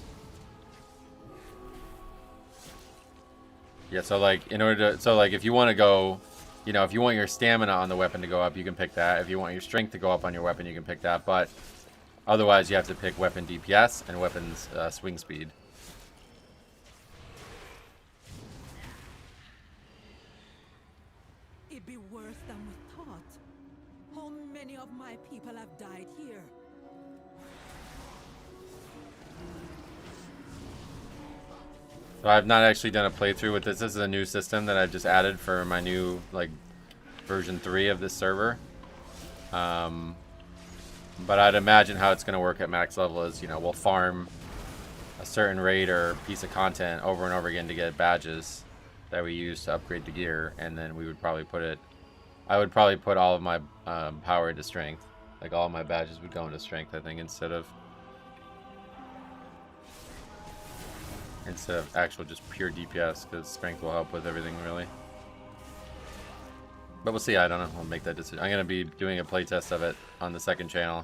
Yeah, so like, in order to, so like, if you want to go, you know, if you want your stamina on the weapon to go up, you can pick that. If you want your strength to go up on your weapon, you can pick that. But otherwise, you have to pick weapon DPS and weapons swing speed. It'd be worse than we thought. How many of my people have died here? So I've not actually done a playthrough with this. This is a new system that I've just added for my new, like, version 3 of this server. But I'd imagine how it's going to work at max level is, you know, we'll farm a certain raid or piece of content over and over again to get badges that we use to upgrade the gear, and then we would probably put it, I would probably put all of my power into strength. Like, all of my badges would go into strength, I think, instead of actual just pure DPS, because strength will help with everything, really. But we'll see. I don't know. I'll make that decision. I'm going to be doing a playtest of it on the second channel.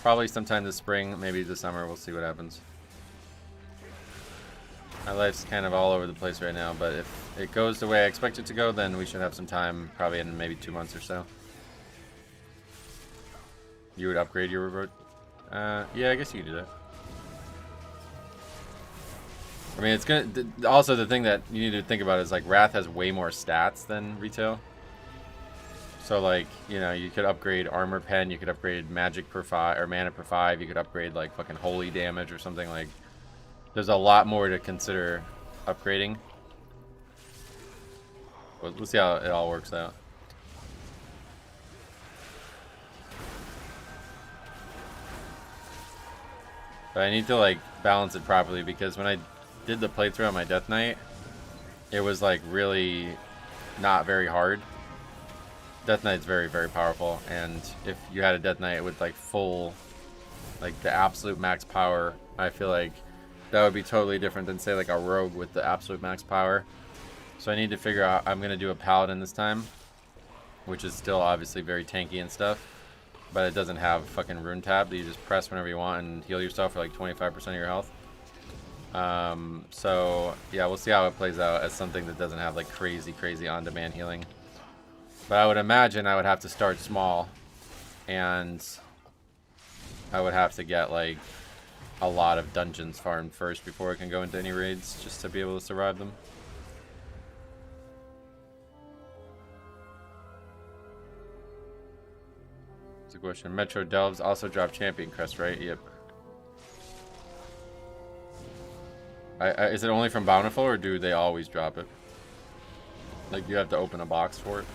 Probably sometime this spring, maybe this summer. We'll see what happens. My life's kind of all over the place right now, but if it goes the way I expect it to go, then we should have some time, probably in maybe 2 months or so. You would upgrade your reward? Yeah, I guess you could do that. I mean, it's gonna. Also, the thing that you need to think about is, like, Wrath has way more stats than Retail. So, like, you know, you could upgrade Armor Pen, you could upgrade Magic per 5, or Mana per 5, you could upgrade, like, fucking Holy Damage or something. Like, there's a lot more to consider upgrading. We'll see how it all works out. But I need to, like, balance it properly, because when I did the playthrough on my Death Knight, it was, like, really not very hard. Death Knight's very, very powerful, and if you had a Death Knight with, like, full, like, the absolute max power, I feel like that would be totally different than, say, like, a Rogue with the absolute max power. So I need to figure out, I'm going to do a Paladin this time, which is still obviously very tanky and stuff, but it doesn't have fucking Rune Tab that you just press whenever you want and heal yourself for, like, 25% of your health. So, yeah, we'll see how it plays out as something that doesn't have, like, crazy, crazy on-demand healing. But I would imagine I would have to start small, and I would have to get, like, a lot of dungeons farmed first before I can go into any raids, just to be able to survive them. It's a question. Metro Delves also drop Champion Crest, right? Yep. Is it only from Bountiful, or do they always drop it? Like, you have to open a box for it?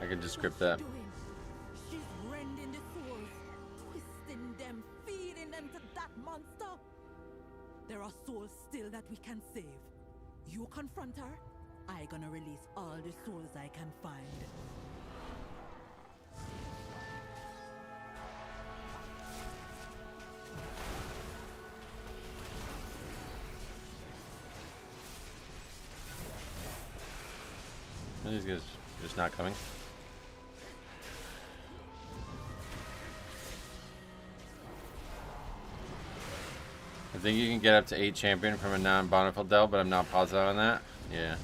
I can just script that. She's rending the souls, twisting them, feeding them to that monster. There are souls still that we can save. You confront her, I gonna release all the souls I can find. These guys are just not coming. I think you can get up to 8 champion from a non-Bountiful Dell, but I'm not positive on that. Yeah.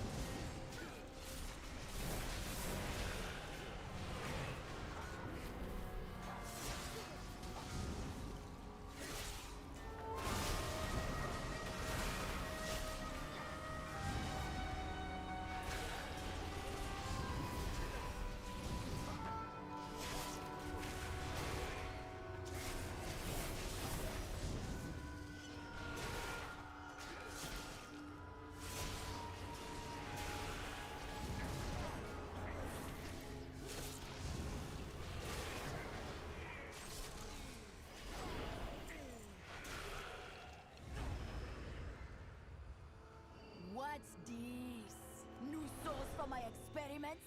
for my experiments?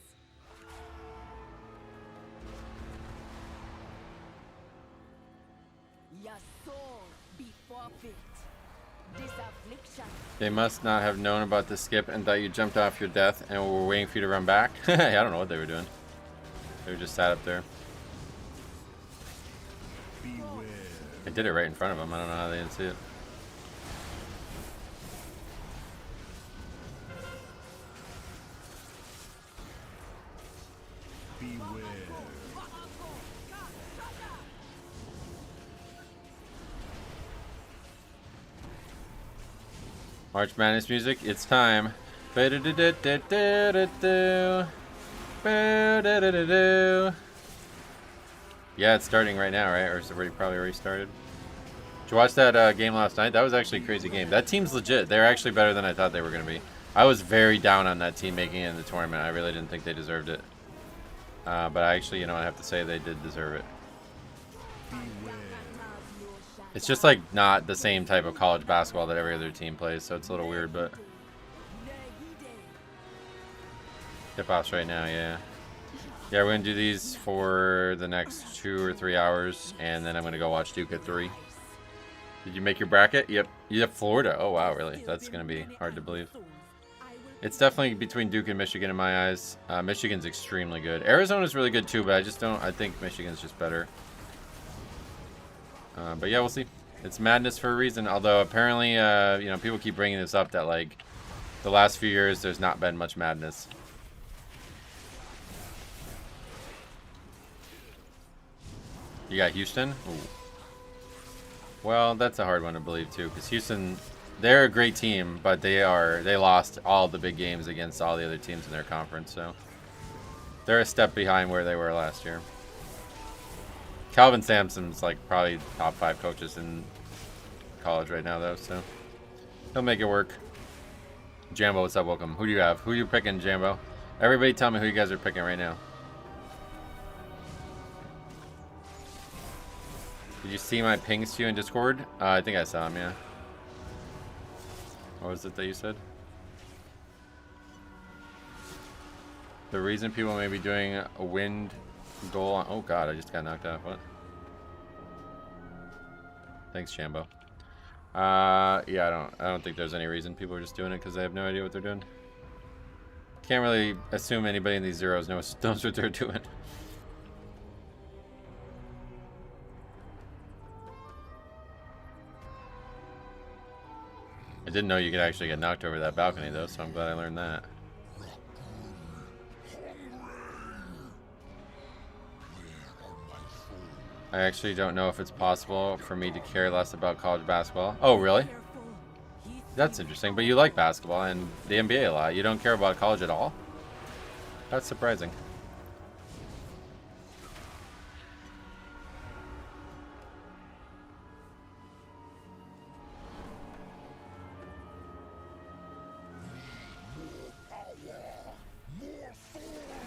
Your soul be forfeit. This affliction. They must not have known about the skip and thought you jumped off your death and were waiting for you to run back. I don't know what they were doing. They were just sat up there. They did it right in front of them. I don't know how they didn't see it. March Madness music, it's time. Yeah, it's starting right now, right? Or is it probably already started? Did you watch that game last night? That was actually a crazy game. That team's legit. They're actually better than I thought they were going to be. I was very down on that team making it in the tournament. I really didn't think they deserved it. But I actually, you know, I have to say they did deserve it. It's just like not the same type of college basketball that every other team plays, so it's a little weird, but tip-offs right now, yeah. Yeah, we're gonna do these for the next 2 or 3 hours, and then I'm gonna go watch Duke at 3. Did you make your bracket? Yep. You have Florida. Oh wow, really? That's gonna be hard to believe. It's definitely between Duke and Michigan in my eyes. Michigan's extremely good. Arizona's really good too, but I think Michigan's just better. But yeah, we'll see. It's madness for a reason. Although apparently, you know, people keep bringing this up that like the last few years there's not been much madness. You got Houston? Ooh. Well, that's a hard one to believe too, because Houston, they're a great team, but they lost all the big games against all the other teams in their conference, so they're a step behind where they were last year. Calvin Sampson's like probably top 5 coaches in college right now, though, so he'll make it work. Jambo, what's up? Welcome. Who do you have? Who are you picking, Jambo? Everybody tell me who you guys are picking right now. Did you see my pings to you in Discord? I think I saw them, yeah. What was it that you said? The reason people may be doing a wind goal on... Oh god, I just got knocked off. What? Thanks, Shambo. Yeah, I don't think there's any reason. People are just doing it because they have no idea what they're doing. Can't really assume anybody in these zeros knows what they're doing. I didn't know you could actually get knocked over that balcony though, so I'm glad I learned that. I actually don't know if it's possible for me to care less about college basketball. Oh, really? That's interesting. But you like basketball and the NBA a lot. You don't care about college at all? That's surprising.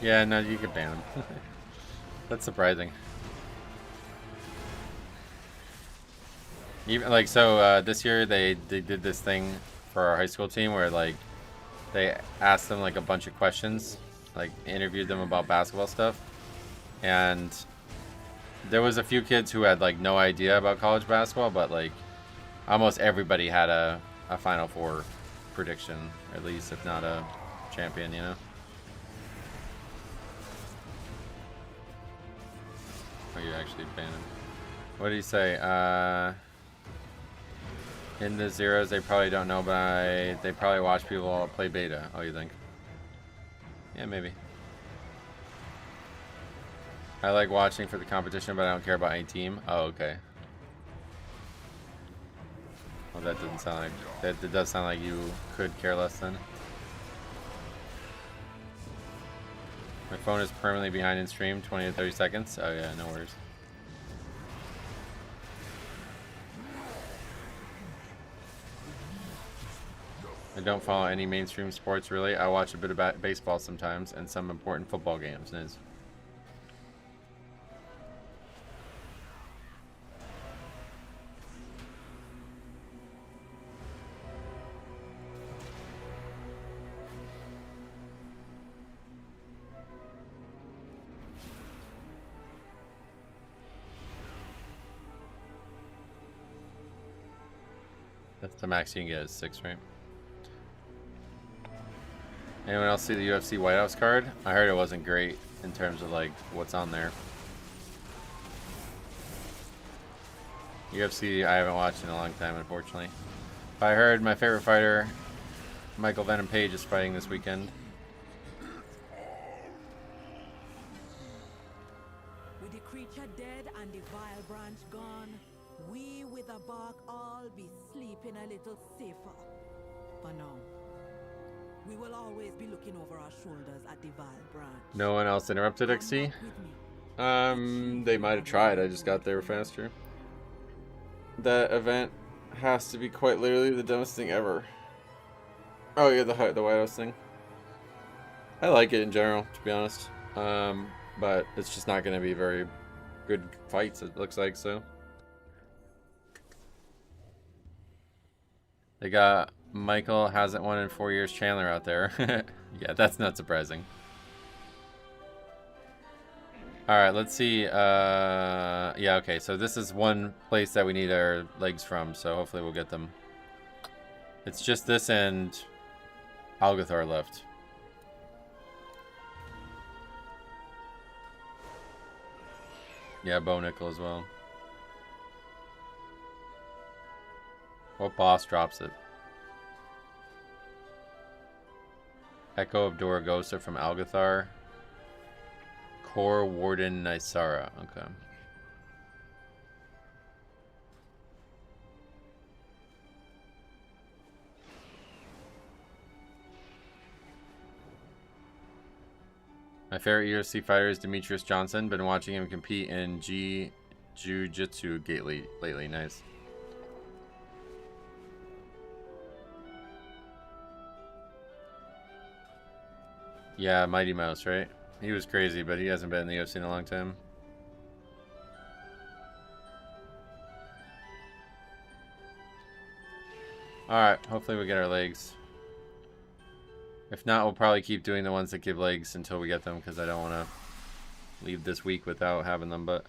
Yeah, no, you could ban him. That's surprising. Even like so, this year they did this thing for our high school team where like they asked them like a bunch of questions, like interviewed them about basketball stuff, and there was a few kids who had like no idea about college basketball, but like almost everybody had a Final Four prediction, at least, if not a champion, you know. Oh, you actually banned him. What did he say? In the zeros, they probably don't know, but they probably watch people play beta. Oh, you think? Yeah, maybe. I like watching for the competition, but I don't care about any team. Oh, okay. Well, that doesn't sound like... That does sound like you could care less then. My phone is permanently behind in stream, 20 to 30 seconds. Oh yeah, no worries. I don't follow any mainstream sports really. I watch a bit of baseball sometimes and some important football games. Nice. the max you can get is 6, right? Anyone else see the UFC White House card? I heard it wasn't great in terms of like what's on there. UFC I haven't watched in a long time, unfortunately. But I heard my favorite fighter, Michael Venom Page, is fighting this weekend. With the creature dead and the vile branch gone, we with the bark all be sleeping a little safer. For now, we will always be looking over our shoulders at the vile branch. No one else interrupted XC? They might have tried. I just got there faster. That event has to be quite literally the dumbest thing ever. Oh yeah, the White House thing. I like it in general, to be honest. But it's just not going to be very good fights, it looks like, so. They got Michael hasn't won in 4 years Chandler out there. Yeah, that's not surprising. Alright, let's see. Yeah, okay, so this is one place that we need our legs from, so hopefully we'll get them. It's just this and Algathar left. Yeah, Bo Nickel as well. What boss drops it? Echo of Doragosa from Algathar. Core Warden Nysara. Okay. My favorite UFC fighter is Demetrius Johnson. Been watching him compete in Jiu-Jitsu lately. Nice. Yeah, Mighty Mouse, right? He was crazy, but he hasn't been in the UFC in a long time. Alright, hopefully we get our legs. If not, we'll probably keep doing the ones that give legs until we get them, because I don't want to leave this week without having them, but...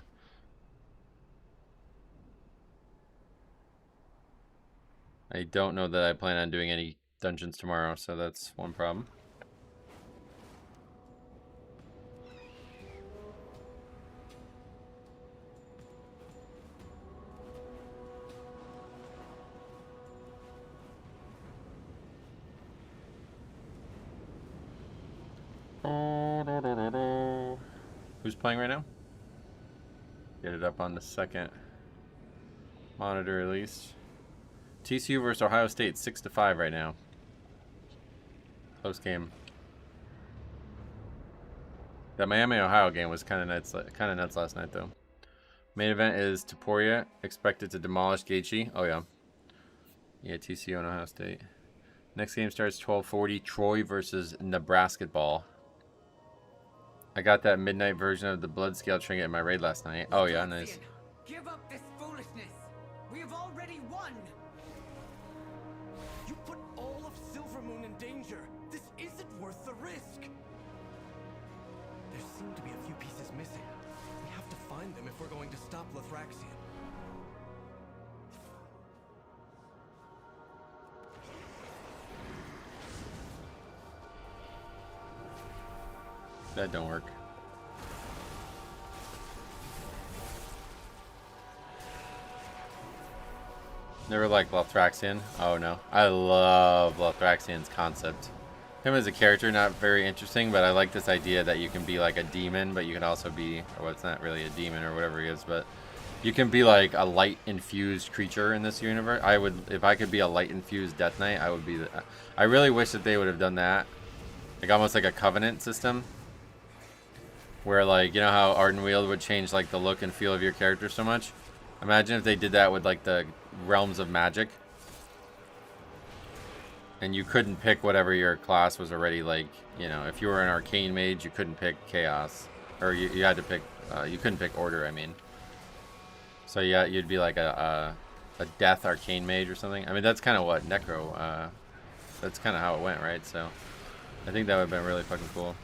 I don't know that I plan on doing any dungeons tomorrow, so that's one problem. Who's playing right now? Get it up on the second monitor at least. TCU versus Ohio State, 6-5 right now. Close game. That Miami Ohio game was kind of nuts last night though. Main event is Taporia, expected to demolish Gaethje. Oh yeah. Yeah, TCU and Ohio State. Next game starts 12:40. Troy versus Nebraska ball. I got that midnight version of the blood scale trinket in my raid last night. Oh yeah, nice. Give up this foolishness. We have already won. You put all of Silvermoon in danger. This isn't worth the risk. There seem to be a few pieces missing. We have to find them if we're going to stop Lithraxian. That don't work. Never liked Lothraxian. Oh no. I love Lothraxian's concept. Him as a character, not very interesting, but I like this idea that you can be like a demon, but you can also be, or well, it's not really a demon or whatever he is, but you can be like a light-infused creature in this universe. I would, if I could be a light-infused Death Knight, I would be the, I really wish that they would have done that. Like almost like a Covenant system. Where, like, you know how Ardenweald would change, like, the look and feel of your character so much? Imagine if they did that with, like, the realms of magic. And you couldn't pick whatever your class was already, like, you know, if you were an arcane mage, you couldn't pick chaos. Or you had to pick, you couldn't pick order, I mean. So, yeah, you'd be like a death arcane mage or something. I mean, that's kind of what Necro, that's kind of how it went, right? So, I think that would have been really fucking cool.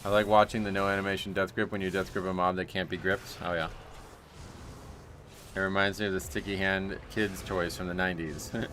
I like watching the no animation death grip when you death grip a mob that can't be gripped. Oh yeah. It reminds me of the sticky hand kids toys from the 90s.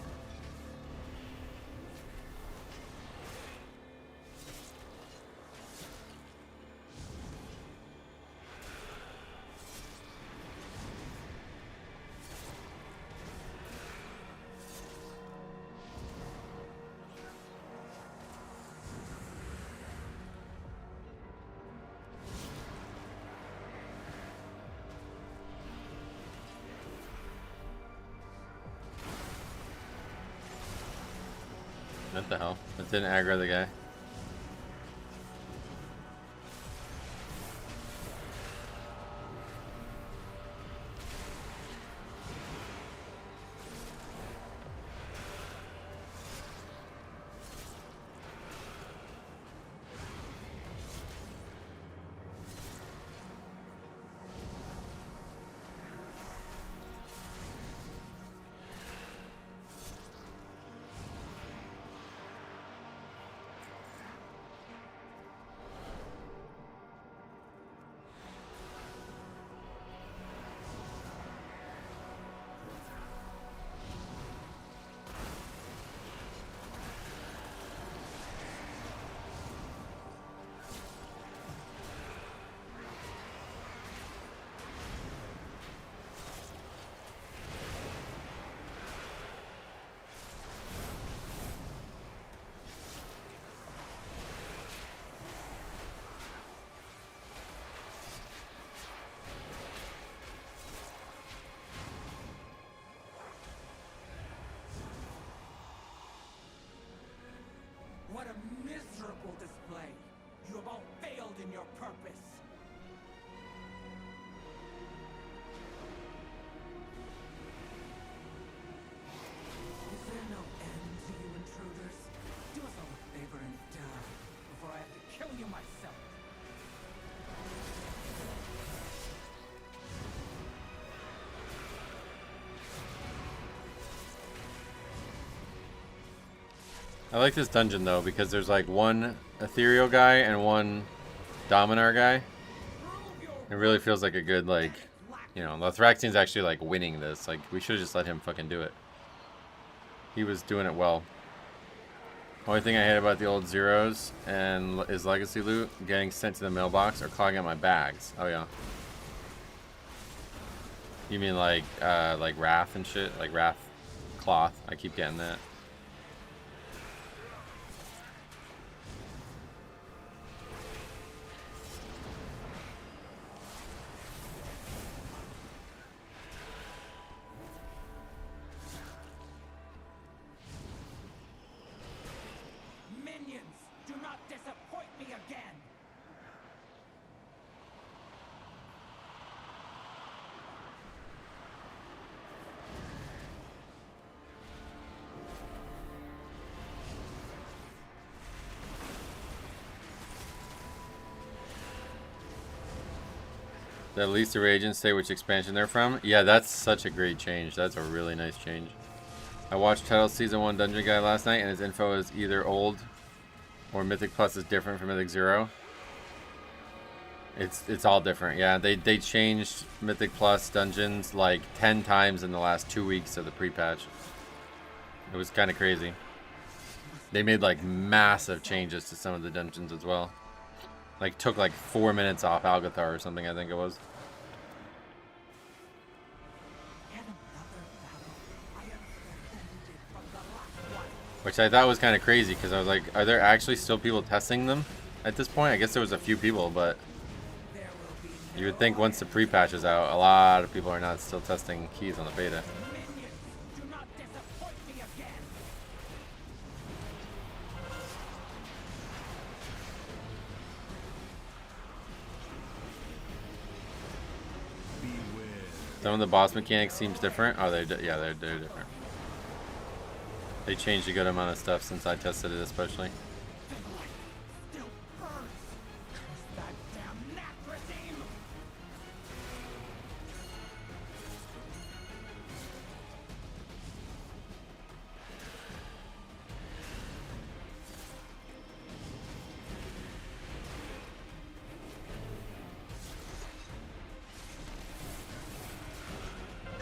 What the hell? It didn't aggro the guy. What a miserable display! You have all failed in your purpose! Is there no end to you intruders? Do us all a favor and die before I have to kill you myself! I like this dungeon though because there's like one ethereal guy and one Dominar guy. It really feels like a good, like, you know, Lothraxian's actually like winning this. Like, we should have just let him fucking do it. He was doing it well. Only thing I hate about the old zeros and is legacy loot getting sent to the mailbox or clogging up my bags. Oh yeah. You mean like Wrath and shit? Like Wrath cloth? I keep getting that. Minions, do not disappoint me again! The least reagents say which expansion they're from. Yeah, that's such a great change. That's a really nice change. I watched Title Season 1 Dungeon Guy last night, and his info is either old or Mythic Plus is different from Mythic Zero. It's all different. Yeah, they changed Mythic Plus dungeons like 10 times in the last 2 weeks of the pre-patch. It was kind of crazy. They made like massive changes to some of the dungeons as well. Like took like 4 minutes off Algathar or something, I think it was. Which I thought was kind of crazy because I was like, are there actually still people testing them at this point? I guess there was a few people, but you would think once the pre-patch is out, a lot of people are not still testing keys on the beta. Some of the boss mechanics seems different. Oh, they're different. They changed a good amount of stuff since I tested it, especially.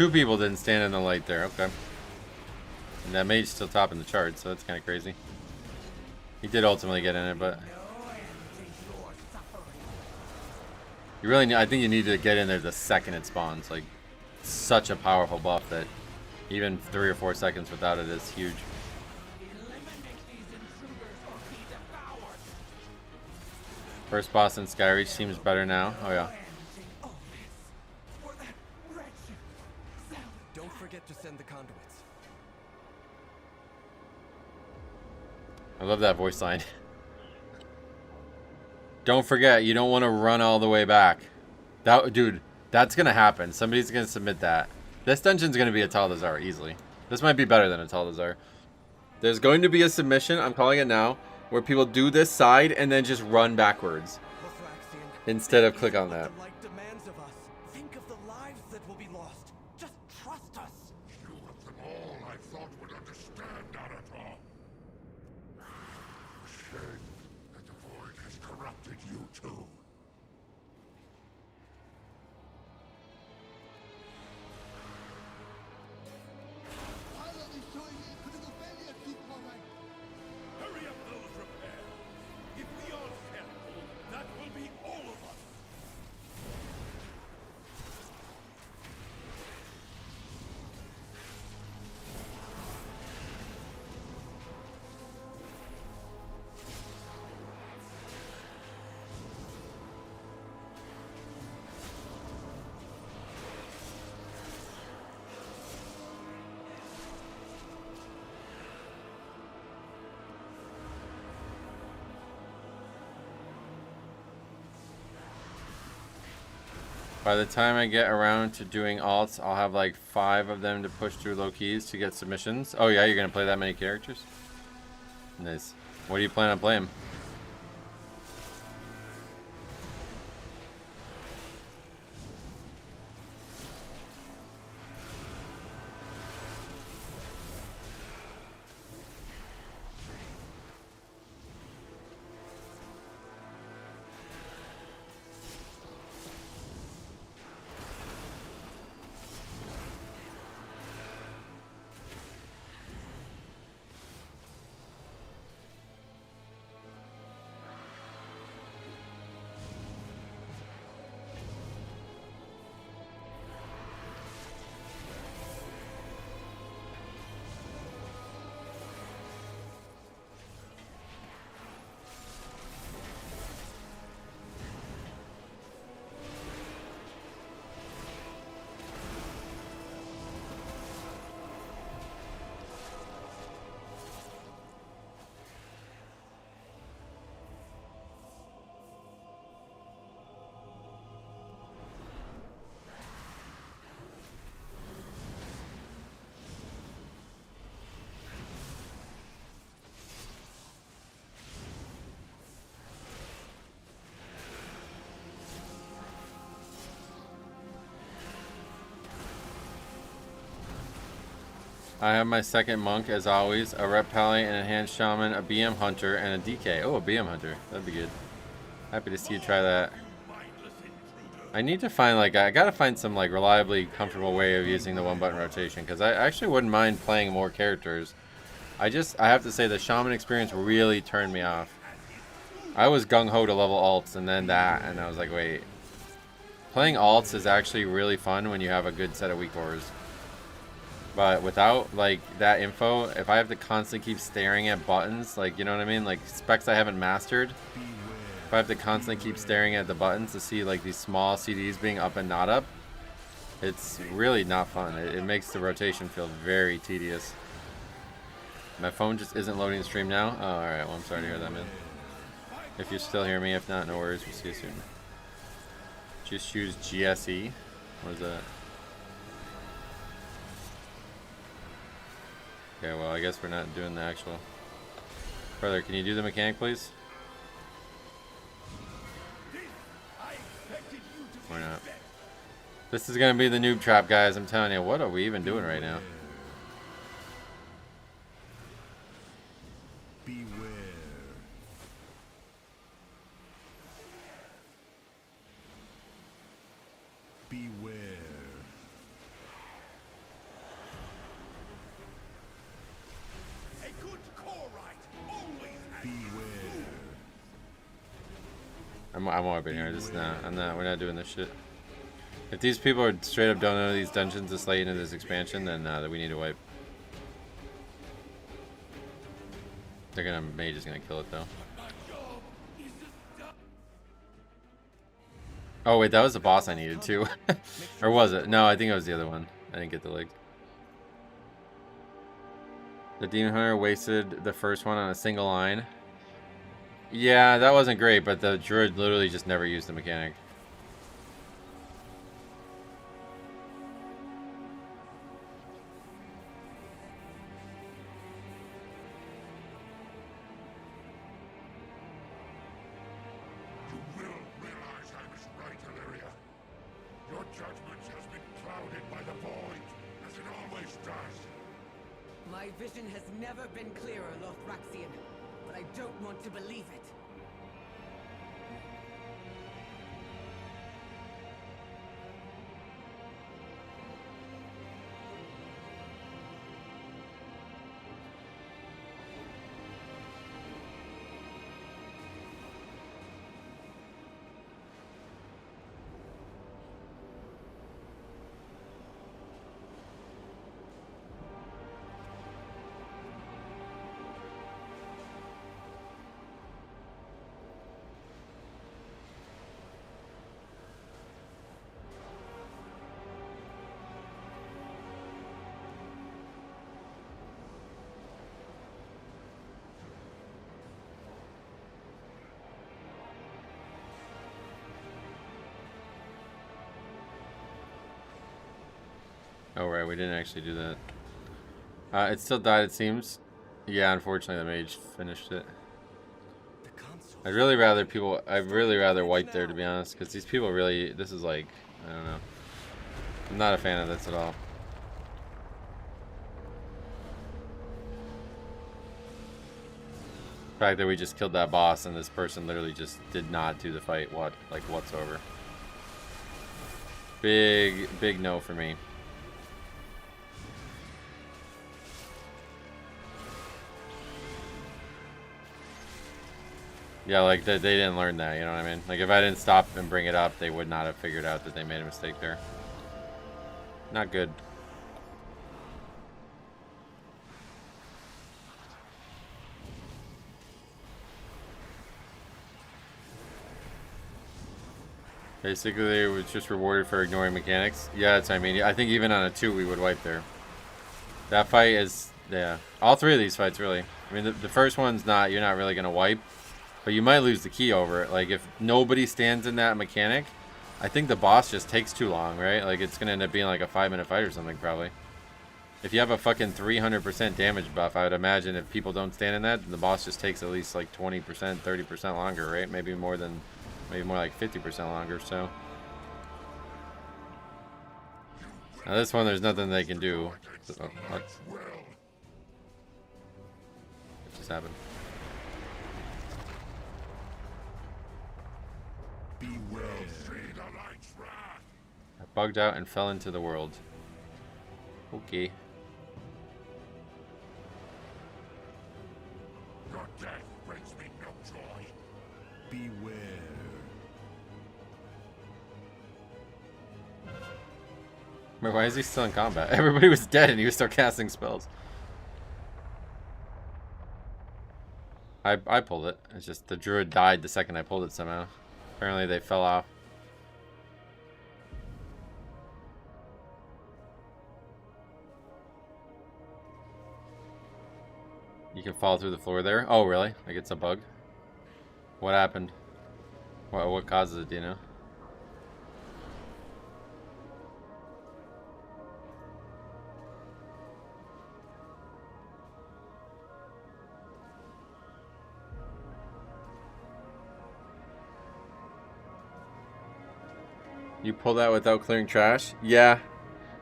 Two people didn't stand in the light there. Okay. And that mage's still topping the chart, so that's kind of crazy. He did ultimately get in it, but you really need, I think you need to get in there the second it spawns. Like, such a powerful buff that even 3 or 4 seconds without it is huge. First boss in Skyreach seems better now. Oh yeah. Don't forget to send the conduits. I love that voice line. Don't forget, you don't want to run all the way back. That, dude, that's gonna happen. Somebody's gonna submit that. This dungeon's gonna be a Taldazar easily. This might be better than a Taldazar. There's going to be a submission, I'm calling it now, where people do this side and then just run backwards instead of click on that. Demands of us. Think of the lives that will be lost. Just trust us. You of them all I thought would understand, Naruto. Shame that the void has corrupted you too. Hurry up those repairs. If we aren't careful, that will be all of us. By the time I get around to doing alts, I'll have like 5 of them to push through low keys to get submissions. Oh yeah, you're gonna play that many characters? Nice. What do you plan on playing? I have my second monk, as always, a rep pally, an enhanced shaman, a BM hunter, and a DK. Oh, a BM hunter. That'd be good. Happy to see you try that. I need to find, like, I gotta find some, like, reliably comfortable way of using the one-button rotation, because I actually wouldn't mind playing more characters. I have to say, the shaman experience really turned me off. I was gung-ho to level alts, and then that, and I was like, wait. Playing alts is actually really fun when you have a good set of weak cores. But without, like, that info, if I have to constantly keep staring at buttons, like, you know what I mean? Like, specs I haven't mastered. If I have to constantly keep staring at the buttons to see, like, these small CDs being up and not up, it's really not fun. It makes the rotation feel very tedious. My phone just isn't loading the stream now? Oh, alright. Well, I'm sorry to hear that, man. If you still hear me, if not, no worries. We'll see you soon. Just use GSE. What is that? Okay, well, I guess we're not doing the actual. Brother, can you do the mechanic, please? Why not? This is gonna be the noob trap, guys. I'm telling you. What are we even doing right now? I'm wiping here. Just I'm not. We're not doing this shit. If these people are straight up don't know these dungeons this late into this expansion, then we need to wipe. They're gonna mage is gonna kill it though. Oh wait, that was the boss I needed too, or was it? No, I think it was the other one. I didn't get the leg. The Demon Hunter wasted the first one on a single line. Yeah, that wasn't great, but the druid literally just never used the mechanic. You will realize I was right, Illyria. Your judgment has been clouded by the void, as it always does. My vision has never been clearer, Lothraxian, but I don't want to believe it. Oh right, we didn't actually do that. It still died, it seems. Yeah, unfortunately the mage finished it. I'd really rather wipe there, to be honest, because these people really, this is like, I don't know. I'm not a fan of this at all. The fact that we just killed that boss and this person literally just did not do the fight whatsoever. Big no for me. Yeah, like they didn't learn that, you know what I mean? Like if I didn't stop and bring it up, they would not have figured out that they made a mistake there. Not good. Basically, it was just rewarded for ignoring mechanics. Yeah, I mean, I think even on a 2 we would wipe there. That fight is, yeah. All 3 of these fights, really. I mean, the first one's not, you're not really going to wipe. But you might lose the key over it. Like, if nobody stands in that mechanic, I think the boss just takes too long, right? Like, it's going to end up being like a 5-minute fight or something, probably. If you have a fucking 300% damage buff, I would imagine if people don't stand in that, the boss just takes at least like 20%, 30% longer, right? Maybe more like 50% longer, so. Now this one, there's nothing they can do. Oh, what just happened? I bugged out and fell into the world. Okay. Your death brings me no joy. Beware. Wait, why is he still in combat? Everybody was dead and he was still casting spells. I pulled it. It's just the druid died the second I pulled it somehow. Apparently they fell off. You can fall through the floor there? Oh, really? Like it's a bug? What happened? What causes it, do you know? You pull that without clearing trash? Yeah.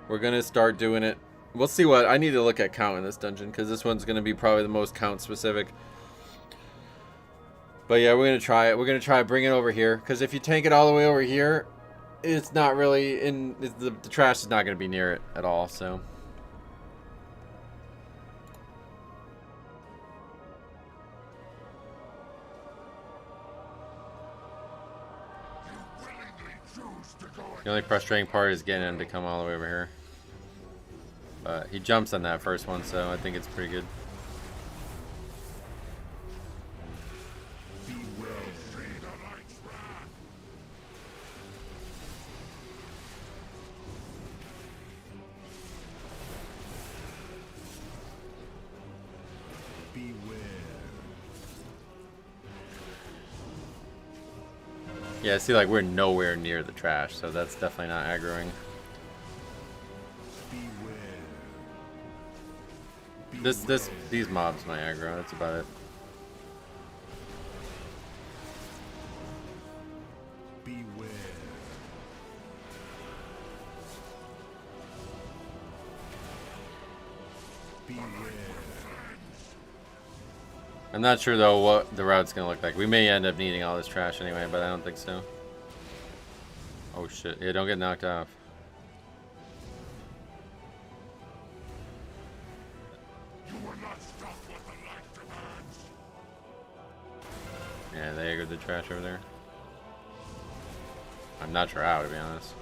We're gonna start doing it. We'll see what... I need to look at count in this dungeon, because this one's gonna be probably the most count specific. But yeah, we're gonna try it. We're gonna try bring it over here, because if you tank it all the way over here, it's not really in... The trash is not gonna be near it at all, so... The only frustrating part is getting him to come all the way over here. But he jumps on that first one, so I think it's pretty good. Yeah, see, like, we're nowhere near the trash, so that's definitely not aggroing. These mobs might aggro, that's about it. I'm not sure though what the route's gonna look like. We may end up needing all this trash anyway, but I don't think so. Oh shit, yeah, don't get knocked off. Yeah, they aggroed the trash over there. I'm not sure how, to be honest.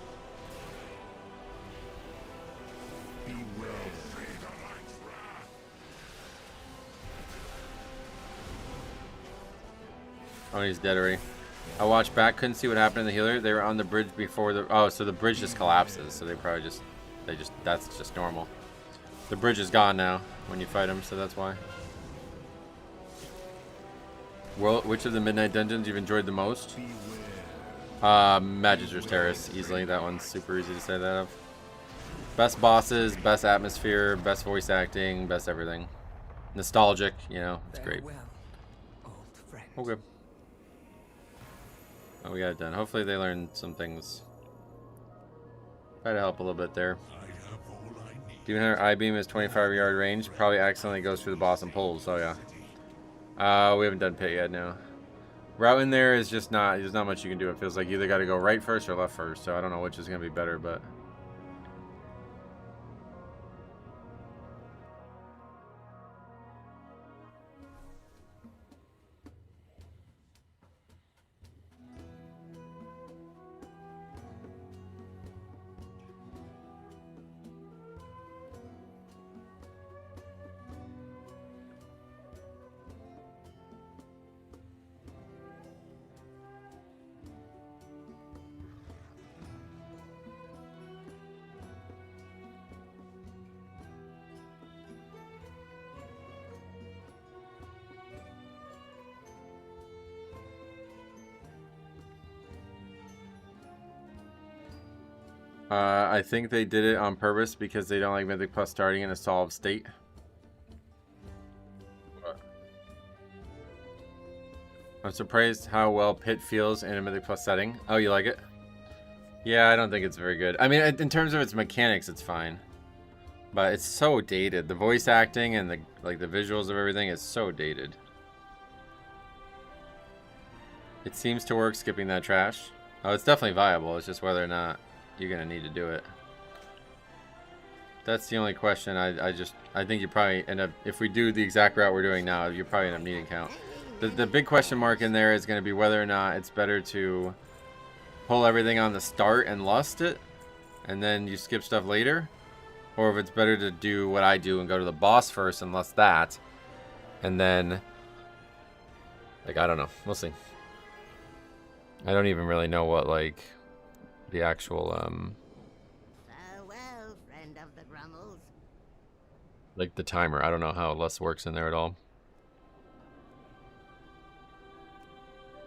Oh, he's dead already. I watched back, couldn't see what happened in the healer. They were on the bridge before the... Oh, so the bridge just collapses. So they probably just... That's just normal. The bridge is gone now when you fight him, so that's why. Well, which of the Midnight Dungeons you've enjoyed the most? Magister's Terrace, easily. That one's super easy to say that of. Best bosses, best atmosphere, best voice acting, best everything. Nostalgic, you know, it's great. Okay. Oh, we got it done. Hopefully they learned some things. Try to help a little bit there. Demon Hunter I-Beam is 25-yard range. Probably accidentally goes through the boss and pulls. Oh, yeah. We haven't done pit yet, no. Route in there is just not... There's not much you can do. It feels like you either got to go right first or left first. So I don't know which is going to be better, but... I think they did it on purpose because they don't like Mythic Plus starting in a solved state. I'm surprised how well Pit feels in a Mythic Plus setting. Oh, you like it? Yeah, I don't think it's very good. I mean, in terms of its mechanics, it's fine. But it's so dated. The voice acting and the visuals of everything is so dated. It seems to work skipping that trash. Oh, it's definitely viable. It's just whether or not you're gonna need to do it. That's the only question. I think you probably end up, if we do the exact route we're doing now, you probably end up needing count. The big question mark in there is going to be whether or not it's better to pull everything on the start and lust it, and then you skip stuff later, or if it's better to do what I do and go to the boss first and lust that, and then, like, I don't know. We'll see. I don't even really know what, like, the actual, Farewell, friend of the Grummles. like the timer. I don't know how lust works in there at all.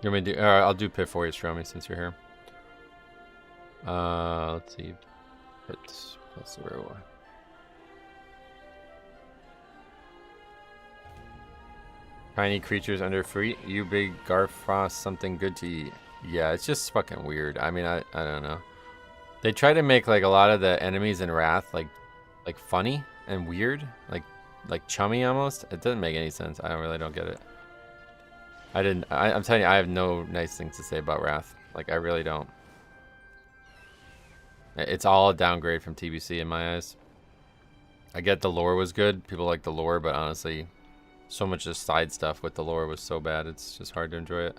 You want me to do? I'll do pit for you, Stromy, since you're here. Let's see. Pit plus 0. Tiny creatures under feet. You big Garfrost, something good to eat. Yeah, it's just fucking weird. I mean, I don't know. They try to make like a lot of the enemies in Wrath like funny and weird, like chummy almost. It doesn't make any sense. I don't get it. I'm telling you, I have no nice things to say about Wrath. Like, I really don't. It's all a downgrade from TBC in my eyes. I get the lore was good. People like the lore, but honestly, so much of side stuff with the lore was so bad. It's just hard to enjoy it.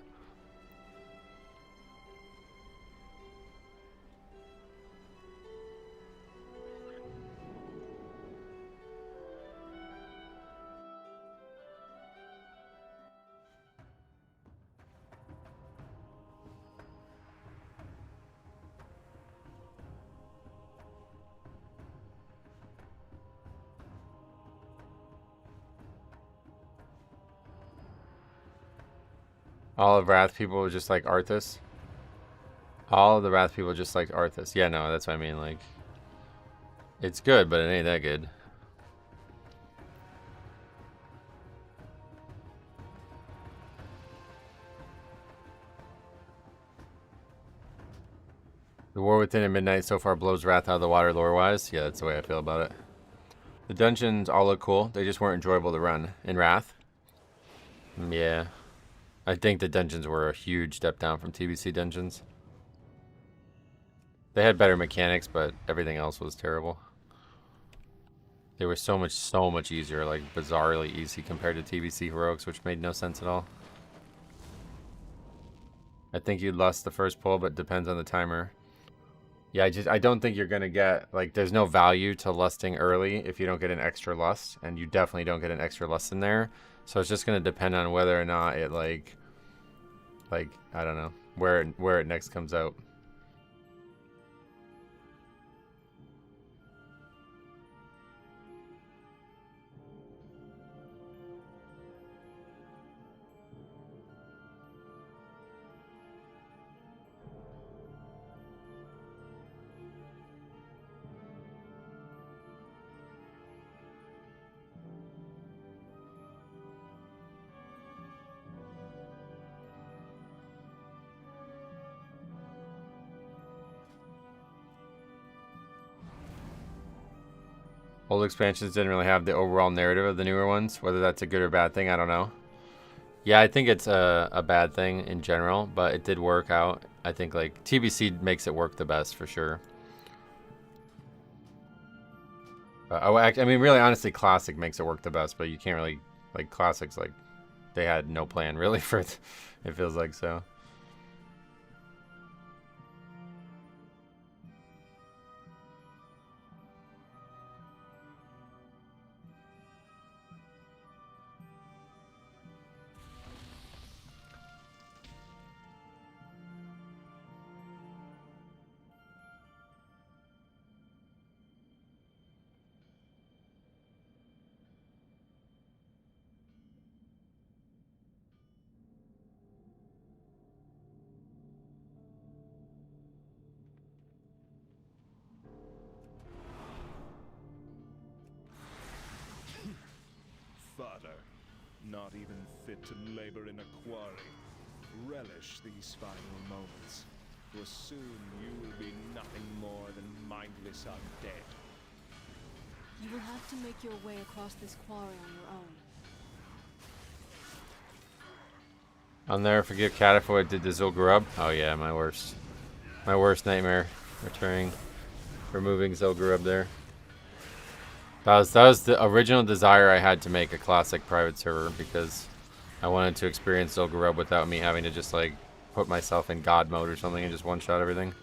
All of Wrath people just like Arthas. All of the Wrath people just like Arthas. Yeah, no, that's what I mean. Like, it's good, but it ain't that good. The War Within and Midnight so far blows Wrath out of the water lore-wise. Yeah, that's the way I feel about it. The dungeons all look cool. They just weren't enjoyable to run. In Wrath? Yeah. I think the dungeons were a huge step down from TBC dungeons. They had better mechanics, but everything else was terrible. They were so much easier, like bizarrely easy compared to TBC Heroics, which made no sense at all. I think you'd lust the first pull, but depends on the timer. Yeah, I don't think you're gonna get, like, there's no value to lusting early if you don't get an extra lust, and you definitely don't get an extra lust in there. So it's just gonna depend on whether or not it like I don't know where it next comes out. Old expansions didn't really have the overall narrative of the newer ones. Whether that's a good or bad thing, I don't know. Yeah, I think it's a bad thing in general, but it did work out. I think like TBC makes it work the best for sure. I mean, really, honestly, Classic makes it work the best, but you can't really, like, Classics, like, they had no plan really for it. It feels like so. Father, not even fit to labor in a quarry. Relish these final moments, for soon you will be nothing more than mindless undead. You will have to make your way across this quarry on your own. I'll never forgive Kata for what it did to Zul'Gurub. Oh yeah, my worst nightmare. Removing Zul'Gurub there. That was the original desire I had to make a Classic private server, because I wanted to experience Zul'Gurub without me having to just like put myself in God mode or something and just one-shot everything.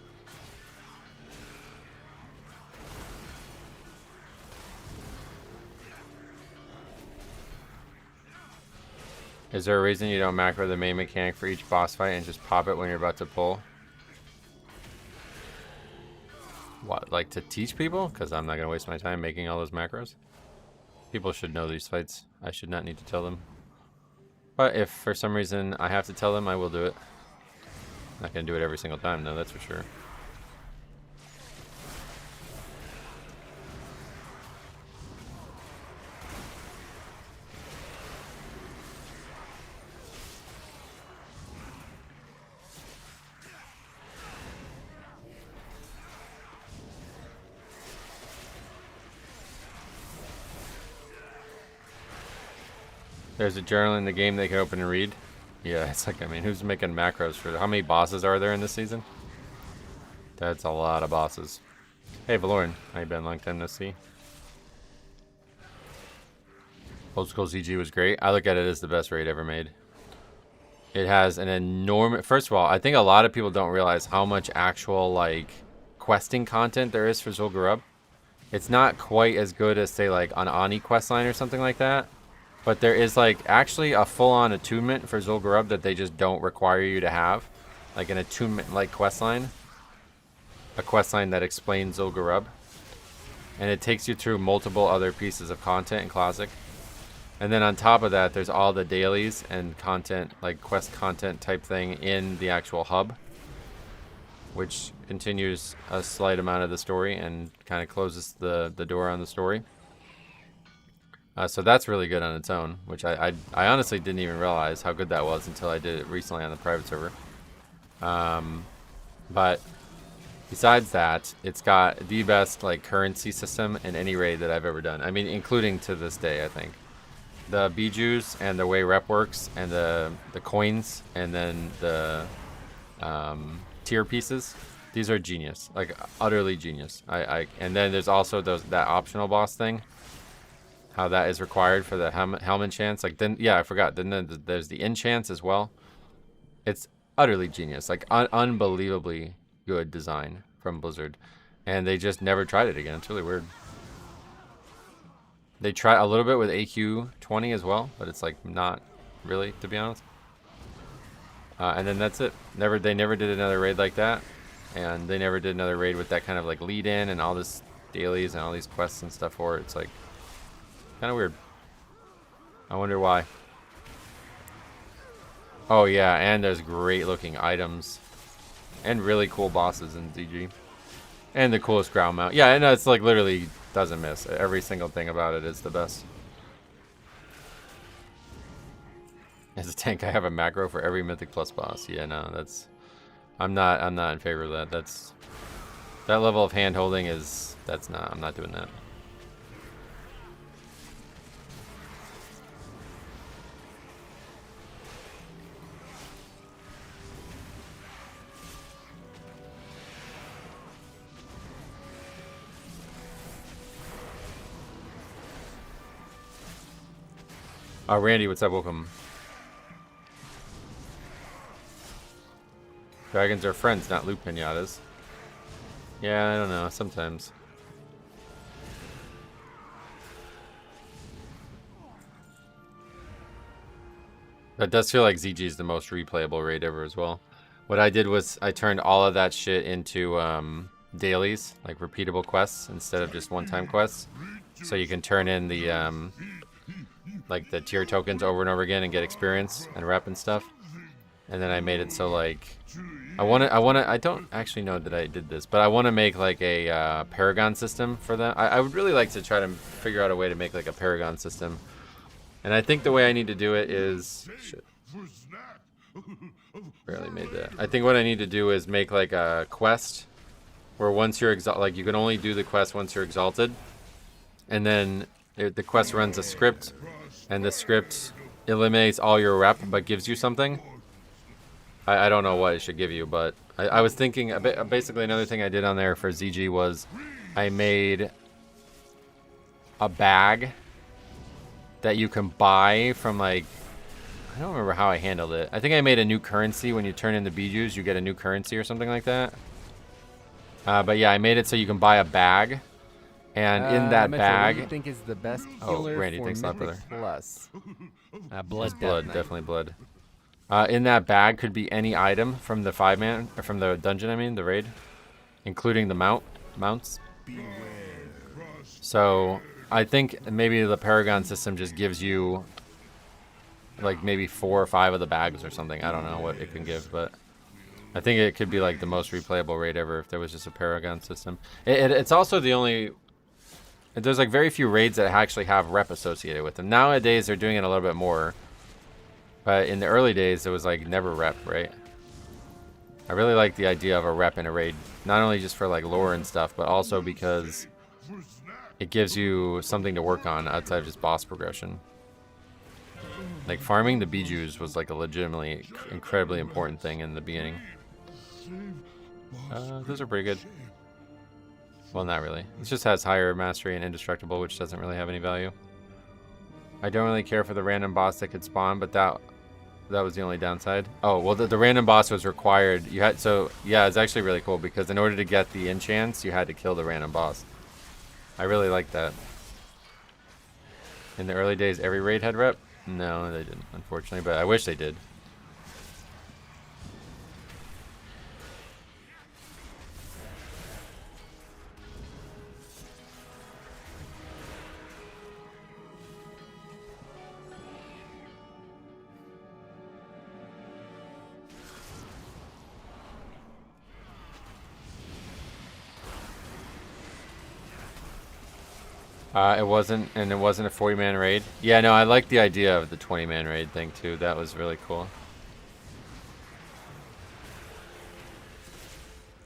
Is there a reason you don't macro the main mechanic for each boss fight and just pop it when you're about to pull? What, like to teach people? Because I'm not going to waste my time making all those macros. People should know these fights. I should not need to tell them. But if for some reason I have to tell them, I will do it. I'm not going to do it every single time, though, that's for sure. There's a journal in the game they can open and read. Yeah, it's like, I mean, who's making macros for how many bosses are there in this season? That's a lot of bosses. Hey, Valoran. How you been? Long time no see. Old School ZG was great. I look at it as the best raid ever made. It has an enormous... First of all, I think a lot of people don't realize how much actual, like, questing content there is for Zul'Gurub. It's not quite as good as, say, like, an Ani questline or something like that. But there is, like, actually a full-on attunement for Zul'Gurub that they just don't require you to have. Like an attunement-like questline. A questline that explains Zul'Gurub. And it takes you through multiple other pieces of content in Classic. And then on top of that, there's all the dailies and content, like quest content type thing in the actual hub, which continues a slight amount of the story and kind of closes the door on the story. So that's really good on its own, which I honestly didn't even realize how good that was until I did it recently on the private server. But besides that, it's got the best like currency system in any raid that I've ever done. I mean, including to this day, I think. The bijous and the way rep works and the coins and then the tier pieces, these are genius, like utterly genius. And then there's also that optional boss thing, how that is required for the helmet chance. Like then, yeah, I forgot. Then there's the enchants as well. It's utterly genius, like unbelievably good design from Blizzard, and they just never tried it again. It's really weird. They try a little bit with AQ 20 as well, but it's like not really, to be honest. And then that's it. They never did another raid like that, and they never did another raid with that kind of like lead in and all this dailies and all these quests and stuff for it. It's like kind of weird. I wonder why. Oh yeah, and there's great looking items and really cool bosses in ZG. And the coolest ground mount. Yeah, and it's like literally doesn't miss. Every single thing about it is the best. As a tank, I have a macro for every Mythic Plus boss. Yeah, no, that's I'm not in favor of that. That level of hand holding is I'm not doing that. Randy, what's up? Welcome. Dragons are friends, not loot pinatas. Yeah, I don't know. Sometimes. That does feel like ZG is the most replayable raid ever as well. What I did was I turned all of that shit into dailies, like repeatable quests instead of just one-time quests. So you can turn in the like the tier tokens over and over again and get experience and rep and stuff. And then I made it so like I don't actually know that I did this, but I want to make like a Paragon system for them. I would really like to try to figure out a way to make like a Paragon system. And I think the way I need to do it is shit. Barely made that. I think what I need to do is make like a quest where once you're like you can only do the quest once you're exalted, and then the quest runs a script, and the script eliminates all your rep but gives you something. I don't know what it should give you, but I was thinking basically another thing I did on there for ZG was I made a bag that you can buy from like, I don't remember how I handled it. I think I made a new currency. When you turn in the bijous, you get a new currency or something like that. But yeah, I made it so you can buy a bag. And in that bag, what do you think is the best oh, healer Randy, for thanks a lot, Mythic brother. Plus? Blood, definitely blood. In that bag could be any item from the from the dungeon. I mean, the raid, including the mounts. So I think maybe the Paragon system just gives you like maybe 4 or 5 of the bags or something. I don't know what it can give, but I think it could be like the most replayable raid ever if there was just a Paragon system. It's also the only. There's like very few raids that actually have rep associated with them. Nowadays they're doing it a little bit more, but in the early days it was like never rep, right? I really like the idea of a rep in a raid, not only just for like lore and stuff, but also because it gives you something to work on outside of just boss progression. Like farming the bijous was like a legitimately incredibly important thing in the beginning. Those are pretty good. Well, not really. It just has higher mastery and indestructible, which doesn't really have any value. I don't really care for the random boss that could spawn, but that was the only downside. Oh, well, the random boss was required. You had yeah, it's actually really cool because in order to get the enchants, you had to kill the random boss. I really like that. In the early days, every raid had rep. No, they didn't, unfortunately, but I wish they did. It wasn't, and it wasn't a 40-man raid. Yeah, no, I like the idea of the 20-man raid thing too. That was really cool.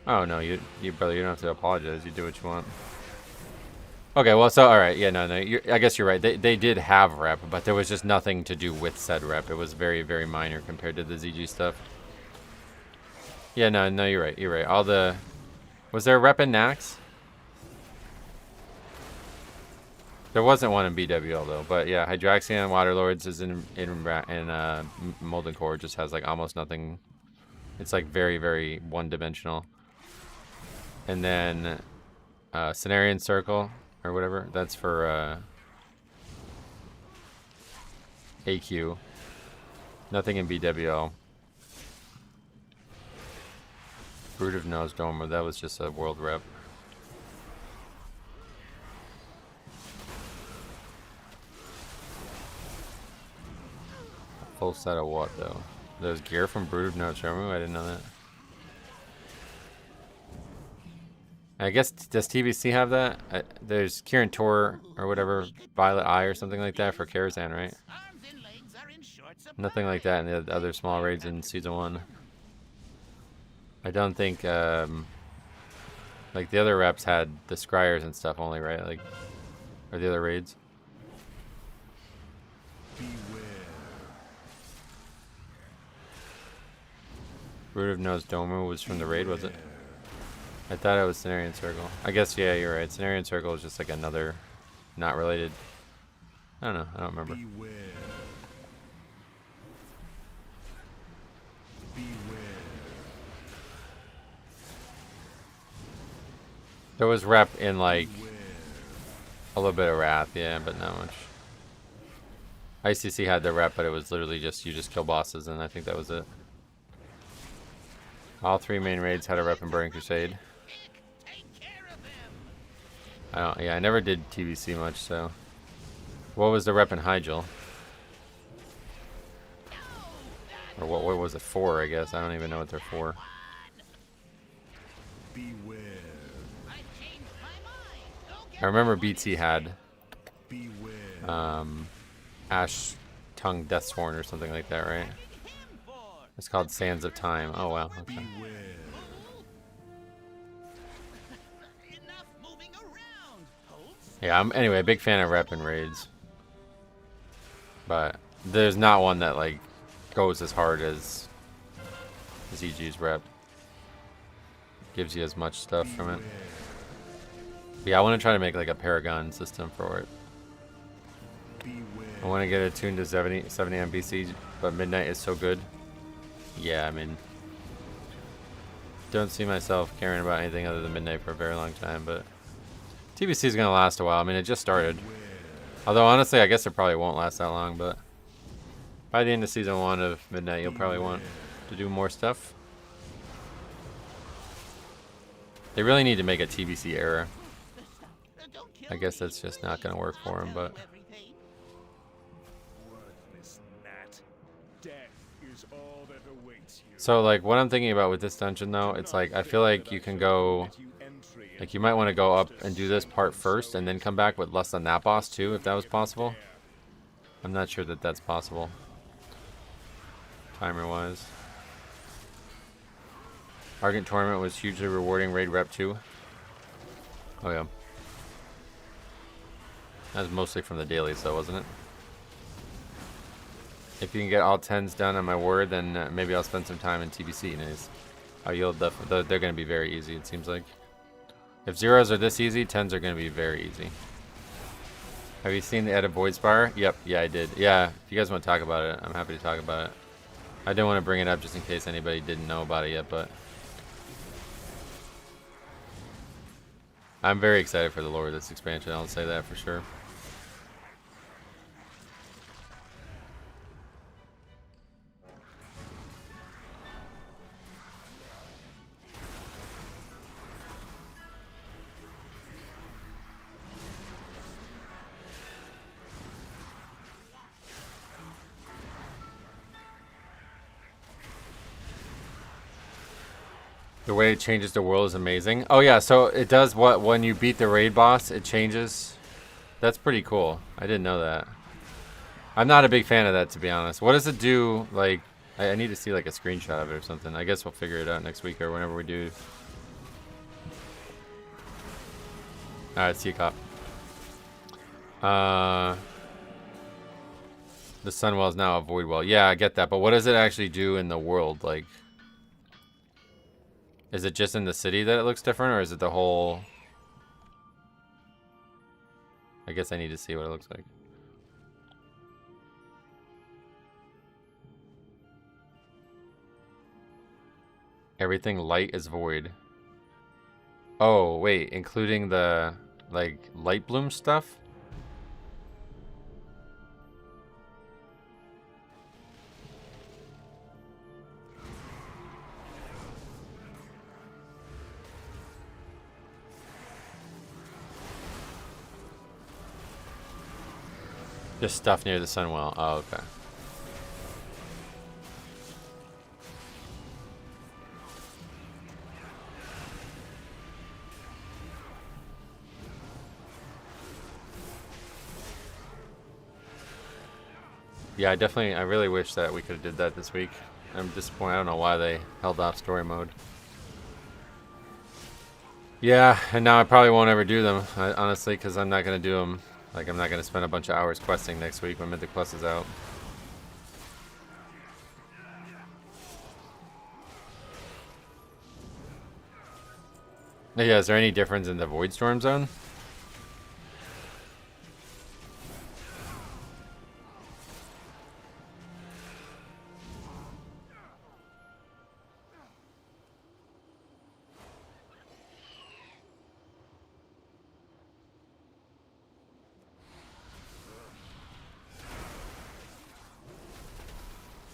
Oh no, you brother, you don't have to apologize. You do what you want. Okay, well, so all right, yeah, no, I guess you're right. They did have rep, but there was just nothing to do with said rep. It was very, very minor compared to the ZG stuff. Yeah, no, you're right. You're right. All the, was there a rep in Nax? There wasn't one in BWL though, but yeah, Hydraxian Waterlords is in Molten Core. Just has like almost nothing. It's like very, very one-dimensional. And then Cenarian Circle or whatever. That's for AQ. Nothing in BWL. Brood of Nose Dormer. That was just a world rep. Full set of what though? There's gear from Brood of No Charmu? I didn't know that. I guess, does TBC have that? There's Kirin Tor or whatever, Violet Eye or something like that for Karazhan, right? Nothing like that in the other small raids in Season 1. I don't think, like the other reps had the Scryers and stuff only, right? Like, or the other raids. Root of Nose Domu was from the raid, was it? I thought it was Cenarian Circle. I guess, yeah, you're right. Cenarian Circle is just like another, not related. I don't know. I don't remember. There was rep in like a little bit of Wrath, yeah, but not much. ICC had the rep, but it was literally just, you just kill bosses, and I think that was it. All 3 main raids had a rep in Burning Crusade. I never did TBC much, so. What was the rep in Hyjal? Or what was it for, I guess? I don't even know what they're for. I remember BT had Ash Tongue Deathsworn or something like that, right? It's called Sands of Time. Oh wow, okay. Yeah, I'm anyway a big fan of rep and raids. But there's not one that like goes as hard as ZG's rep. Gives you as much stuff from it. But yeah, I want to try to make like a Paragon system for it. I want to get it tuned to 70 MBC, but Midnight is so good. Yeah, I mean, don't see myself caring about anything other than Midnight for a very long time, but TBC is going to last a while. I mean, it just started. Although, honestly, I guess it probably won't last that long, but by the end of Season 1 of Midnight, you'll probably want to do more stuff. They really need to make a TBC era. I guess that's just not going to work for them, but... So, like, what I'm thinking about with this dungeon, though, it's like, I feel like you can go... Like, you might want to go up and do this part first, and then come back with less than that boss, too, if that was possible. I'm not sure that that's possible. Timer-wise. Argent Tournament was hugely rewarding raid rep, too. Oh, yeah. That was mostly from the dailies, though, wasn't it? If you can get all 10s done on my word, then maybe I'll spend some time in TBC. Nice. Oh, they're going to be very easy, it seems like. If 0s are this easy, 10s are going to be very easy. Have you seen the edit Voidspire? Yep, yeah, I did. Yeah, if you guys want to talk about it, I'm happy to talk about it. I didn't want to bring it up just in case anybody didn't know about it yet, but... I'm very excited for the lore of this expansion, I'll say that for sure. The way it changes the world is amazing. Oh yeah, so it does what when you beat the raid boss, it changes That's pretty cool. I didn't know that. I'm not a big fan of that, to be honest. What does it do? Like, I need to see like a screenshot of it or something. I guess we'll figure it out next week or whenever we do. Alright, see you, cop. The Sunwell is now a Void Well. Yeah, I get that. But what does it actually do in the world? Like, is it just in the city that it looks different, or is it the whole... I guess I need to see what it looks like. Everything light is void. Oh, wait, including the, like, light bloom stuff? Just stuff near the Sunwell. Oh, okay. Yeah, I really wish that we could have did that this week. I'm disappointed. I don't know why they held off story mode. Yeah, and now I probably won't ever do them, honestly, because I'm not going to do them. Like, I'm not going to spend a bunch of hours questing next week when Mythic Plus is out. Yeah, is there any difference in the Void Storm Zone?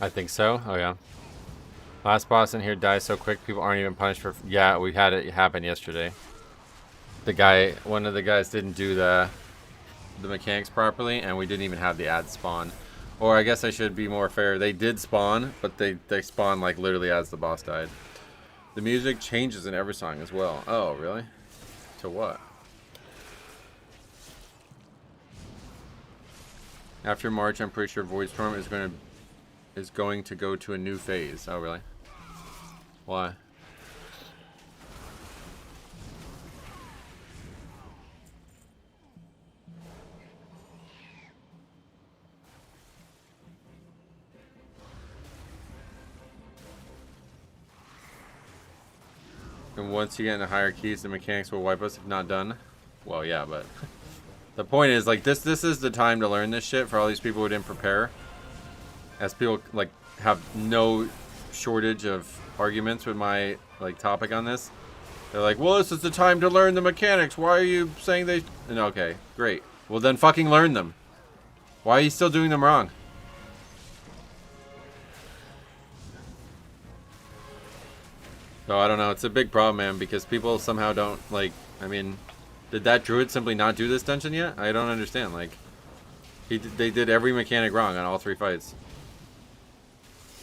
I think so. Oh, yeah. Last boss in here dies so quick, people aren't even punished for... Yeah, we had it happen yesterday. One of the guys didn't do the mechanics properly, and we didn't even have the ad spawn. Or I guess I should be more fair. They did spawn, but they spawned like literally as the boss died. The music changes in every song as well. Oh, really? To what? After March, I'm pretty sure Voidstorm is going to go to a new phase. Oh, really? Why? And once you get into higher keys, the mechanics will wipe us if not done. Well, yeah, but the point is, like, this is the time to learn this shit for all these people who didn't prepare. As people, like, have no shortage of arguments with my, like, topic on this. They're like, well, this is the time to learn the mechanics. Why are you saying they... And okay, great. Well, then fucking learn them. Why are you still doing them wrong? So, I don't know. It's a big problem, man, because people somehow don't, like... I mean, did that druid simply not do this dungeon yet? I don't understand. Like, they did every mechanic wrong on all 3 fights.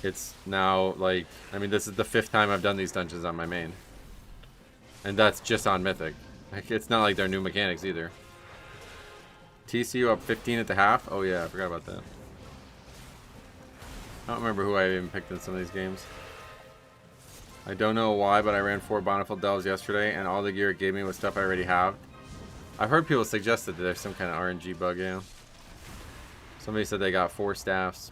It's now, like, I mean, this is the 5th time I've done these dungeons on my main. And that's just on Mythic. Like, it's not like they're new mechanics either. TCU up 15 at the half? Oh yeah, I forgot about that. I don't remember who I even picked in some of these games. I don't know why, but I ran 4 Bountiful Delves yesterday, and all the gear it gave me was stuff I already have. I've heard people suggest that there's some kind of RNG bug, yeah. Somebody said they got 4 staffs.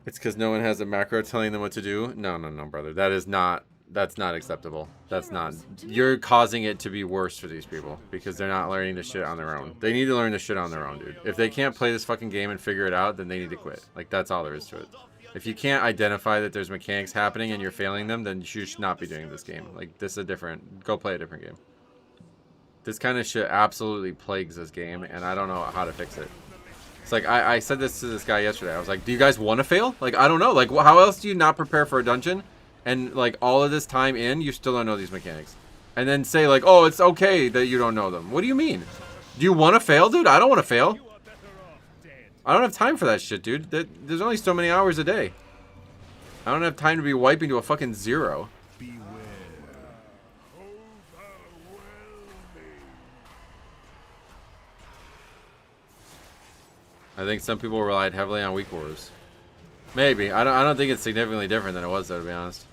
It's because no one has a macro telling them what to do? No, brother. That's not acceptable. That's not. You're causing it to be worse for these people because they're not learning this shit on their own. They need to learn this shit on their own, dude. If they can't play this fucking game and figure it out, then they need to quit. Like, that's all there is to it. If you can't identify that there's mechanics happening and you're failing them, then you should not be doing this game. Like, this is a different... Go play a different game. This kind of shit absolutely plagues this game, and I don't know how to fix it. It's like, I said this to this guy yesterday. I was like, do you guys want to fail? Like, I don't know. Like, how else do you not prepare for a dungeon? And, like, all of this time in, you still don't know these mechanics. And then say, like, oh, it's okay that you don't know them. What do you mean? Do you want to fail, dude? I don't want to fail. I don't have time for that shit, dude. There's only so many hours a day. I don't have time to be wiping to a fucking 0. I think some people relied heavily on weak wars. Maybe. I don't think it's significantly different than it was though, to be honest.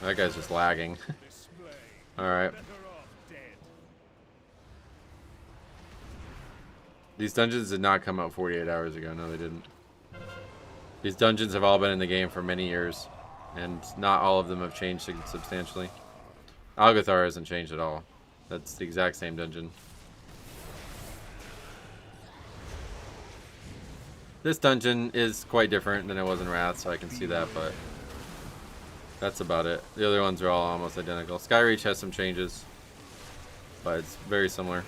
That guy's just lagging. Alright. These dungeons did not come out 48 hours ago. No, they didn't. These dungeons have all been in the game for many years. And not all of them have changed substantially. Algathar hasn't changed at all. That's the exact same dungeon. This dungeon is quite different than it was in Wrath, so I can see that, but that's about it. The other ones are all almost identical. Skyreach has some changes, but it's very similar.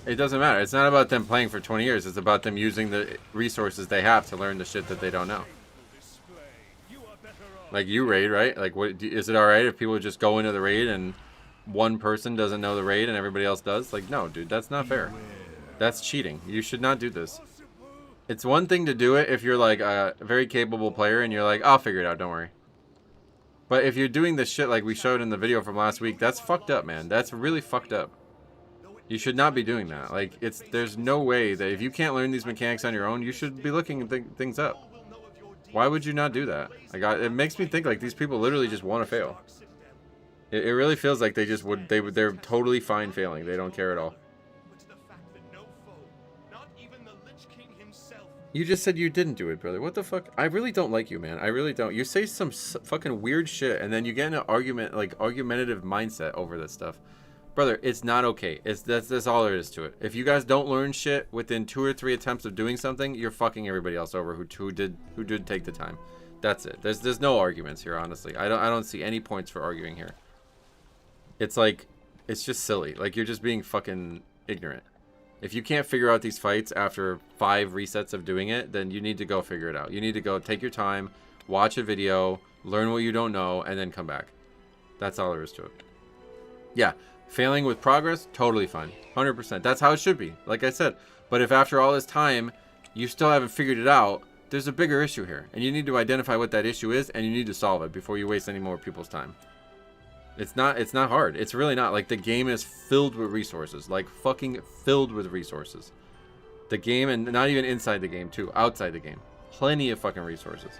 It doesn't matter. It's not about them playing for 20 years. It's about them using the resources they have to learn the shit that they don't know. Like you raid, right? Like, what is it alright if people just go into the raid and one person doesn't know the raid and everybody else does? Like, no, dude, that's not fair. That's cheating. You should not do this. It's one thing to do it if you're like a very capable player and you're like, I'll figure it out, don't worry. But if you're doing this shit like we showed in the video from last week, that's fucked up, man. That's really fucked up. You should not be doing that. Like, there's no way that if you can't learn these mechanics on your own, you should be looking things up. Why would you not do that? Like, it makes me think like these people literally just want to fail. It really feels like they just they're totally fine failing. They don't care at all. You just said you didn't do it, brother. What the fuck? I really don't like you, man. I really don't. You say some fucking weird shit, and then you get in an argument, like argumentative mindset over this stuff. Brother, it's not okay. That's all there is to it. If you guys don't learn shit within 2 or 3 attempts of doing something, you're fucking everybody else over who did take the time. That's it. There's no arguments here, honestly. I don't see any points for arguing here. It's like, it's just silly. Like, you're just being fucking ignorant. If you can't figure out these fights after 5 resets of doing it, then you need to go figure it out. You need to go take your time, watch a video, learn what you don't know, and then come back. That's all there is to it. Yeah. Failing with progress, totally fine. 100%. That's how it should be, like I said. But if after all this time, you still haven't figured it out, there's a bigger issue here. And you need to identify what that issue is, and you need to solve it before you waste any more people's time. It's not hard. It's really not. Like, the game is filled with resources. Like, fucking filled with resources. The game, and not even inside the game, too. Outside the game. Plenty of fucking resources.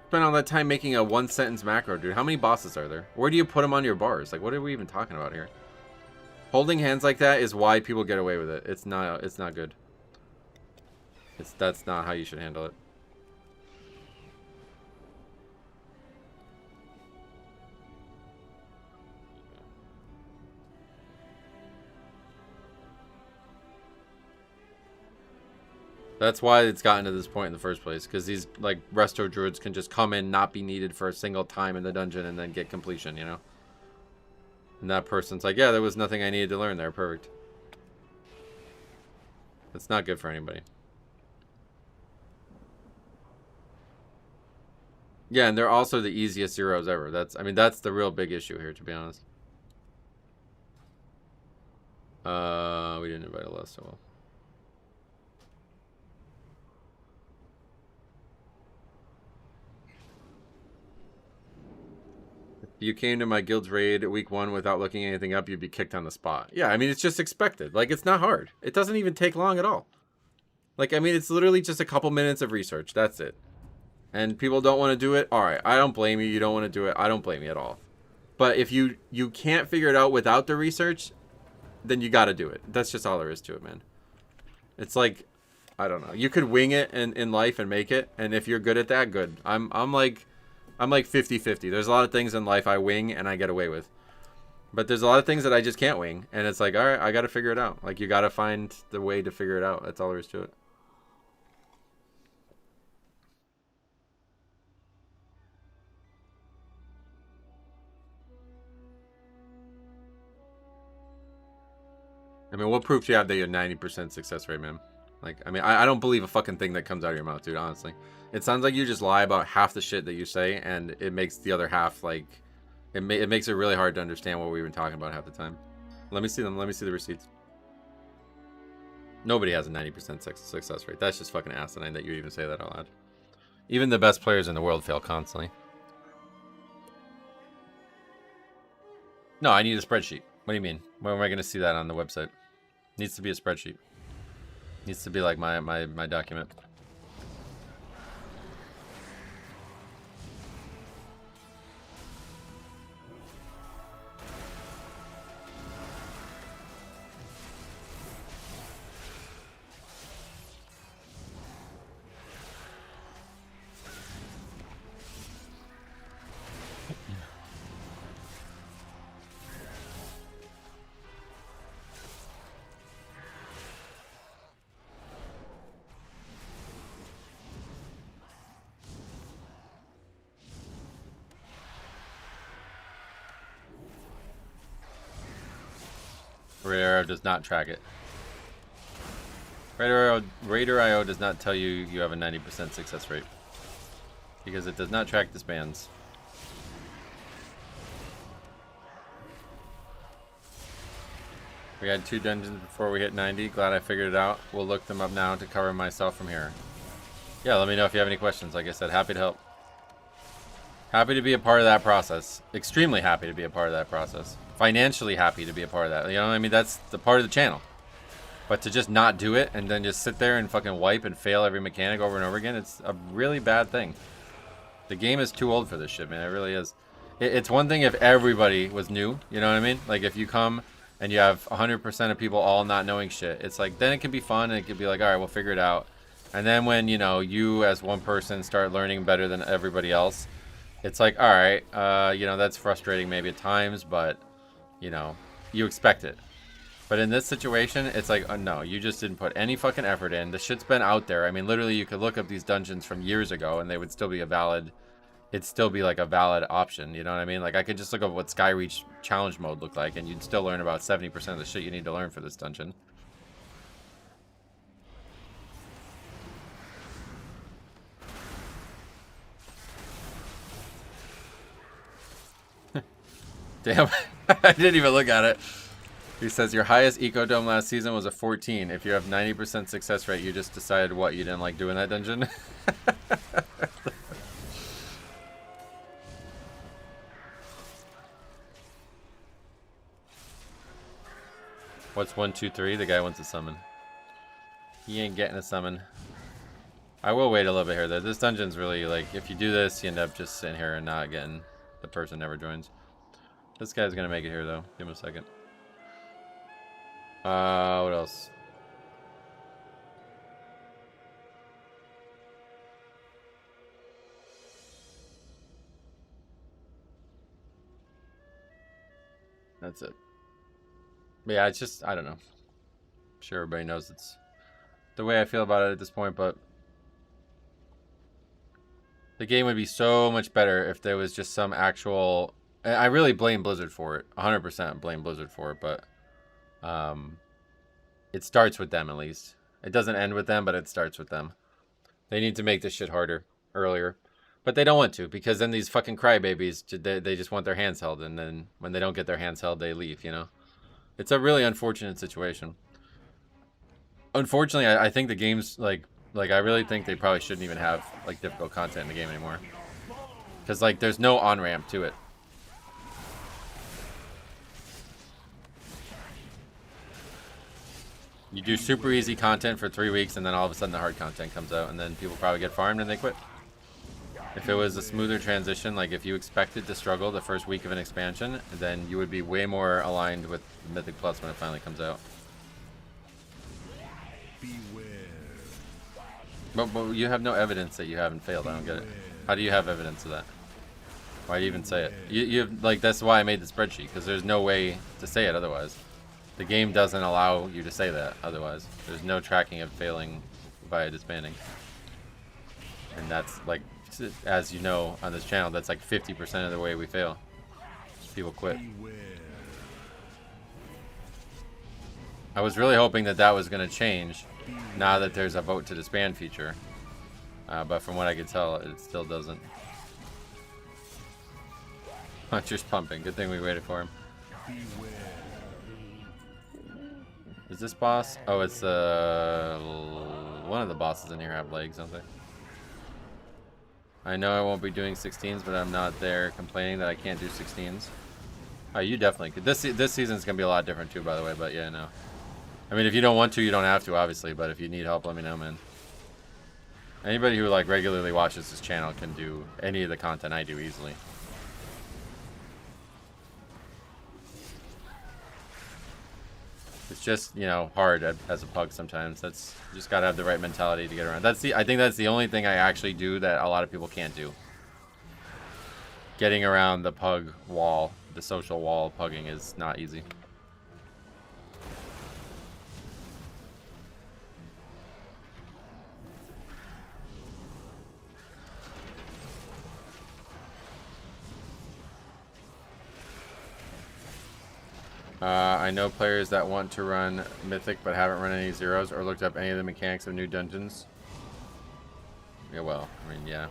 Spent all that time making a 1-sentence macro, dude. How many bosses are there? Where do you put them on your bars? Like, what are we even talking about here? Holding hands like that is why people get away with it. It's not good. That's not how you should handle it. That's why it's gotten to this point in the first place, because these like resto druids can just come in, not be needed for a single time in the dungeon, and then get completion, you know? And that person's like, yeah, there was nothing I needed to learn there. Perfect. That's not good for anybody. Yeah, and they're also the easiest zeros ever. I mean, that's the real big issue here, to be honest. We didn't invite a last so well. You came to my guild's raid week 1 without looking anything up, you'd be kicked on the spot. Yeah, I mean, it's just expected. Like, it's not hard. It doesn't even take long at all. Like, I mean, it's literally just a couple minutes of research. That's it. And people don't want to do it. All right, I don't blame you. You don't want to do it. I don't blame you at all. But if you can't figure it out without the research, then you got to do it. That's just all there is to it, man. It's like, I don't know. You could wing it in life and make it. And if you're good at that, good. I'm like 50-50. There's a lot of things in life I wing and I get away with. But there's a lot of things that I just can't wing. And it's like, all right, I got to figure it out. Like, you got to find the way to figure it out. That's all there is to it. I mean, what proof do you have that you're 90% success rate, man? Like, I mean, I don't believe a fucking thing that comes out of your mouth, dude, honestly. It sounds like you just lie about half the shit that you say, and it makes the other half, like, it makes it really hard to understand what we've been talking about half the time. Let me see them. Let me see the receipts. Nobody has a 90% success rate. That's just fucking asinine that you even say that out loud. Even the best players in the world fail constantly. No, I need a spreadsheet. What do you mean? When am I going to see that on the website? Needs to be a spreadsheet. Needs to be like my document. Raider does not track it. Raider.io does not tell you you have a 90% success rate. Because it does not track disbands. We had 2 dungeons before we hit 90. Glad I figured it out. We'll look them up now to cover myself from here. Yeah, let me know if you have any questions. Like I said, happy to help. Happy to be a part of that process. Extremely happy to be a part of that process. Financially happy to be a part of that. You know what I mean? That's the part of the channel. But to just not do it and then just sit there and fucking wipe and fail every mechanic over and over again, it's a really bad thing. The game is too old for this shit, man. It really is. It's one thing if everybody was new. You know what I mean? Like if you come and you have 100% of people all not knowing shit. It's like, then it can be fun and it can be like, all right, we'll figure it out. And then when, you know, you as one person start learning better than everybody else, it's like, all right, you know, that's frustrating maybe at times, but, you know, you expect it. But in this situation, it's like, oh, no, you just didn't put any fucking effort in. The shit's been out there. I mean, literally, you could look up these dungeons from years ago, and they would still be a valid, it'd still be like a valid option. You know what I mean? Like, I could just look up what Skyreach challenge mode looked like, and you'd still learn about 70% of the shit you need to learn for this dungeon. Damn, I didn't even look at it. He says your highest eco dome last season was a 14. If you have 90% success rate, you just decided what, you didn't like doing that dungeon? What's 1, 2, 3? The guy wants a summon. He ain't getting a summon. I will wait a little bit here though. This dungeon's really like, if you do this, you end up just sitting here and not getting, the person never joins. This guy's gonna make it here though. Give him a second. What else? That's it. But yeah, it's just, I don't know. I'm sure everybody knows it's the way I feel about it at this point, but the game would be so much better if there was just some actual... I really blame Blizzard for it. 100% blame Blizzard for it, but it starts with them at least. It doesn't end with them, but it starts with them. They need to make this shit harder earlier. But they don't want to, because then these fucking crybabies, they just want their hands held, and then when they don't get their hands held, they leave, you know? It's a really unfortunate situation. Unfortunately, I think the game's, like I really think they probably shouldn't even have, like, difficult content in the game anymore. Because, like, there's no on-ramp to it. You do super easy content for 3 weeks, and then all of a sudden the hard content comes out, and then people probably get farmed and they quit. If it was a smoother transition, like if you expected to struggle the first week of an expansion, then you would be way more aligned with Mythic Plus when it finally comes out. But you have no evidence that you haven't failed. I don't get it. How do you have evidence of that? Why do you even say it? You have, like, that's why I made the spreadsheet, because there's no way to say it otherwise. The game doesn't allow you to say that otherwise. There's no tracking of failing via disbanding. And that's, like, as you know on this channel, that's like 50% of the way we fail. People quit. I was really hoping that that was going to change, now that there's a vote to disband feature. But from what I can tell, it still doesn't. Hunter's pumping. Good thing we waited for him. Is this boss? Oh, it's one of the bosses in here have legs, don't they? I know I won't be doing 16s, but I'm not there complaining that I can't do 16s. Oh, you definitely could. This season's gonna be a lot different too, by the way. But yeah, no. I mean, if you don't want to, you don't have to, obviously. But if you need help, let me know, man. Anybody who like regularly watches this channel can do any of the content I do easily. It's just, you know, hard as a pug sometimes. That's, you just gotta have the right mentality to get around. I think that's the only thing I actually do that a lot of people can't do. Getting around the pug wall, the social wall of pugging is not easy. I know players that want to run Mythic but haven't run any Zeros or looked up any of the mechanics of new dungeons. Yeah, well, I mean, yeah.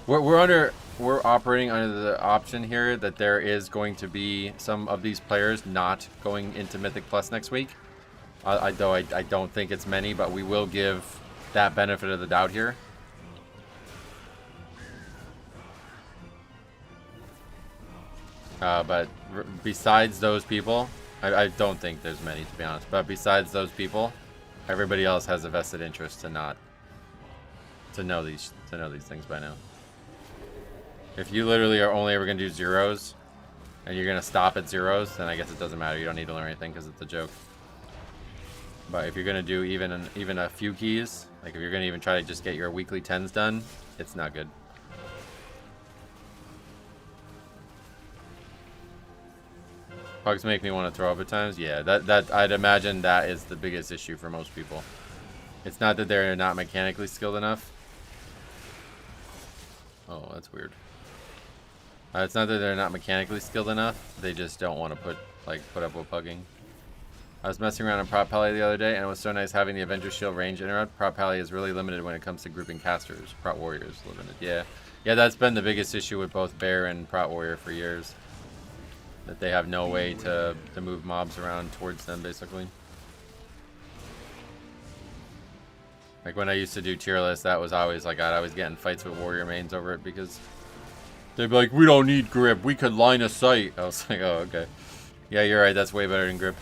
We're operating under the option here that there is going to be some of these players not going into Mythic Plus next week. Though I don't think it's many, but we will give that benefit of the doubt here. But besides those people, I don't think there's many, to be honest. But besides those people, everybody else has a vested interest to know these things by now. If you literally are only ever gonna do Zeros, and you're gonna stop at Zeros, then I guess it doesn't matter. You don't need to learn anything because it's a joke. But if you're gonna do even a few keys, like if you're gonna even try to just get your weekly 10s done, it's not good. Pugs make me want to throw up at times. Yeah, that I'd imagine that is the biggest issue for most people. It's not that they're not mechanically skilled enough. Oh, that's weird. It's not that they're not mechanically skilled enough. They just don't want to put up with pugging. I was messing around on Prop Pally the other day, and it was so nice having the Avenger Shield range interrupt. Prop Pally is really limited when it comes to grouping casters. Prop Warrior is limited. Yeah, that's been the biggest issue with both Bear and Prop Warrior for years. That they have no way to move mobs around towards them, basically. Like when I used to do tier lists, that was always like I'd always get in fights with warrior mains over it because they'd be like, "We don't need grip. We could line of sight." I was like, "Oh, okay. Yeah, you're right. That's way better than grip."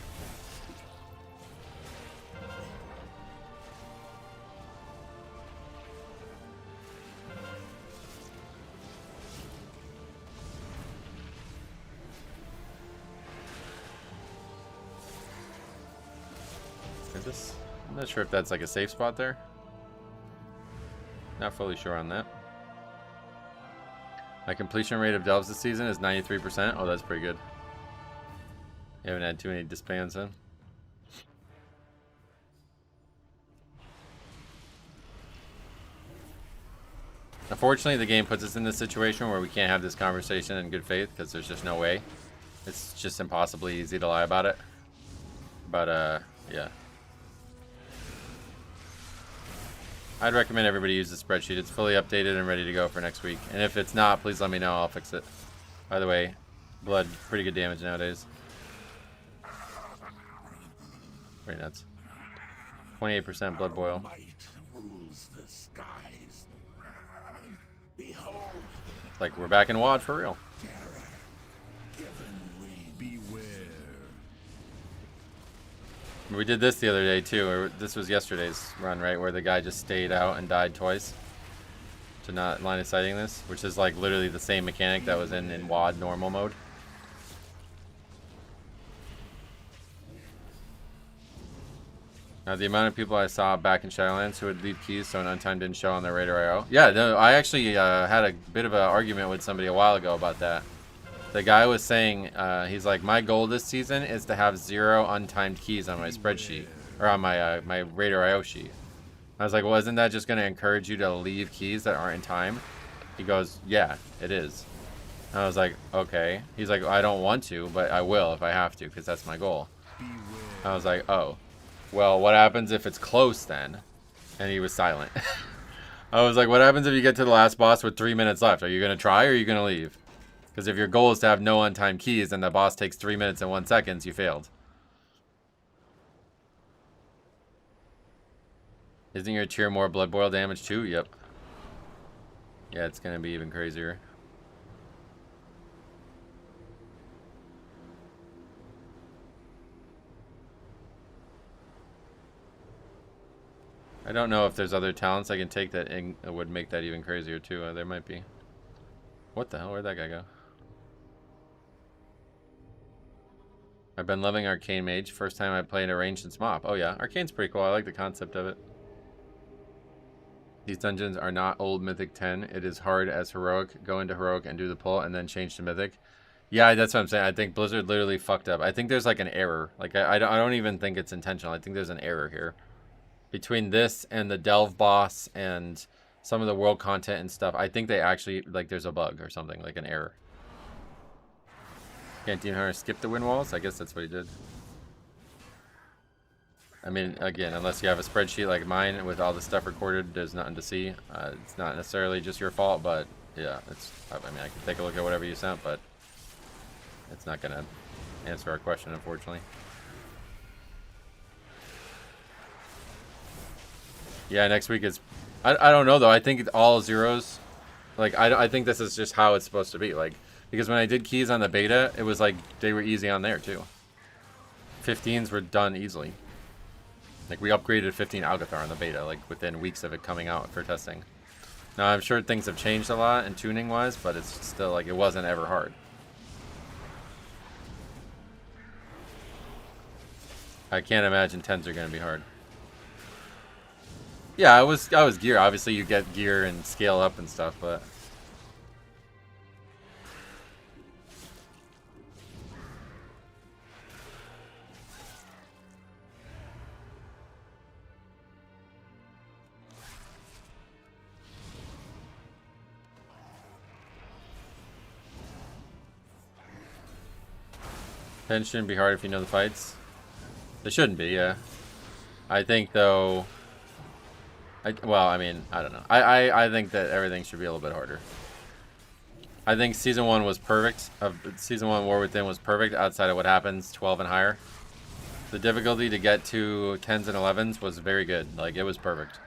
I'm not sure if that's like a safe spot there. Not fully sure on that. My completion rate of delves this season is 93%. Oh, that's pretty good. You haven't had too many disbands in. Unfortunately, the game puts us in this situation where we can't have this conversation in good faith because there's just no way. It's just impossibly easy to lie about it. But, yeah. I'd recommend everybody use the spreadsheet. It's fully updated and ready to go for next week. And if it's not, please let me know. I'll fix it. By the way, blood, pretty good damage nowadays. Very nuts. 28% blood boil. Like we're back in WoD for real. We did this the other day too, or this was yesterday's run, right? Where the guy just stayed out and died twice to not line of sighting this, which is like literally the same mechanic that was in WoD normal mode. Now the amount of people I saw back in Shadowlands who would leave keys so an untime didn't show on their radar IO. Yeah, no, I actually had a bit of an argument with somebody a while ago about that. The guy was saying, he's like, my goal this season is to have 0 untimed keys on my spreadsheet, or on my my Radar IO sheet. I was like, well, isn't that just going to encourage you to leave keys that aren't in time? He goes, yeah, it is. And I was like, okay. He's like, I don't want to, but I will if I have to, because that's my goal. I was like, oh. well, what happens if it's close then? And he was silent. I was like, what happens if you get to the last boss with 3 minutes left? Are you going to try or are you going to leave? Because if your goal is to have no untimed keys and the boss takes 3 minutes and 1 second, you failed. Isn't your tier more blood boil damage too? Yep. Yeah, it's going to be even crazier. I don't know if there's other talents I can take that would make that even crazier too. There might be. What the hell? Where'd that guy go? I've been loving Arcane Mage. First time I played a ranged and smop. Oh yeah, Arcane's pretty cool. I like the concept of it. These dungeons are not old Mythic 10. It is hard as Heroic. Go into Heroic and do the pull and then change to Mythic. Yeah, that's what I'm saying. I think Blizzard literally fucked up. I think there's like an error. Like I don't even think it's intentional. I think there's an error here. Between this and the Delve boss and some of the world content and stuff, I think they actually, like, there's a bug or something, like an error. Can't Demon Hunter skip the wind walls? I guess that's what he did. I mean, again, unless you have a spreadsheet like mine with all the stuff recorded, there's nothing to see. It's not necessarily just your fault, but yeah, I mean, I can take a look at whatever you sent, but it's not going to answer our question, unfortunately. Yeah, next week is... I don't know, though. I think all zeros... Like, I think this is just how it's supposed to be. Like, because when I did keys on the beta, it was like they were easy on there, too. 15s were done easily. Like, we upgraded 15 Alcathar on the beta, like, within weeks of it coming out for testing. Now, I'm sure things have changed a lot in tuning-wise, but it's still, like, it wasn't ever hard. I can't imagine 10s are going to be hard. Yeah, I was gear. Obviously, you get gear and scale up and stuff, but... Then shouldn't be hard if you know the fights. They shouldn't be, yeah. I think, though... well, I mean, I don't know. I think that everything should be a little bit harder. I think Season 1 was perfect. Season 1 War Within was perfect outside of what happens 12 and higher. The difficulty to get to 10s and 11s was very good. Like, it was perfect.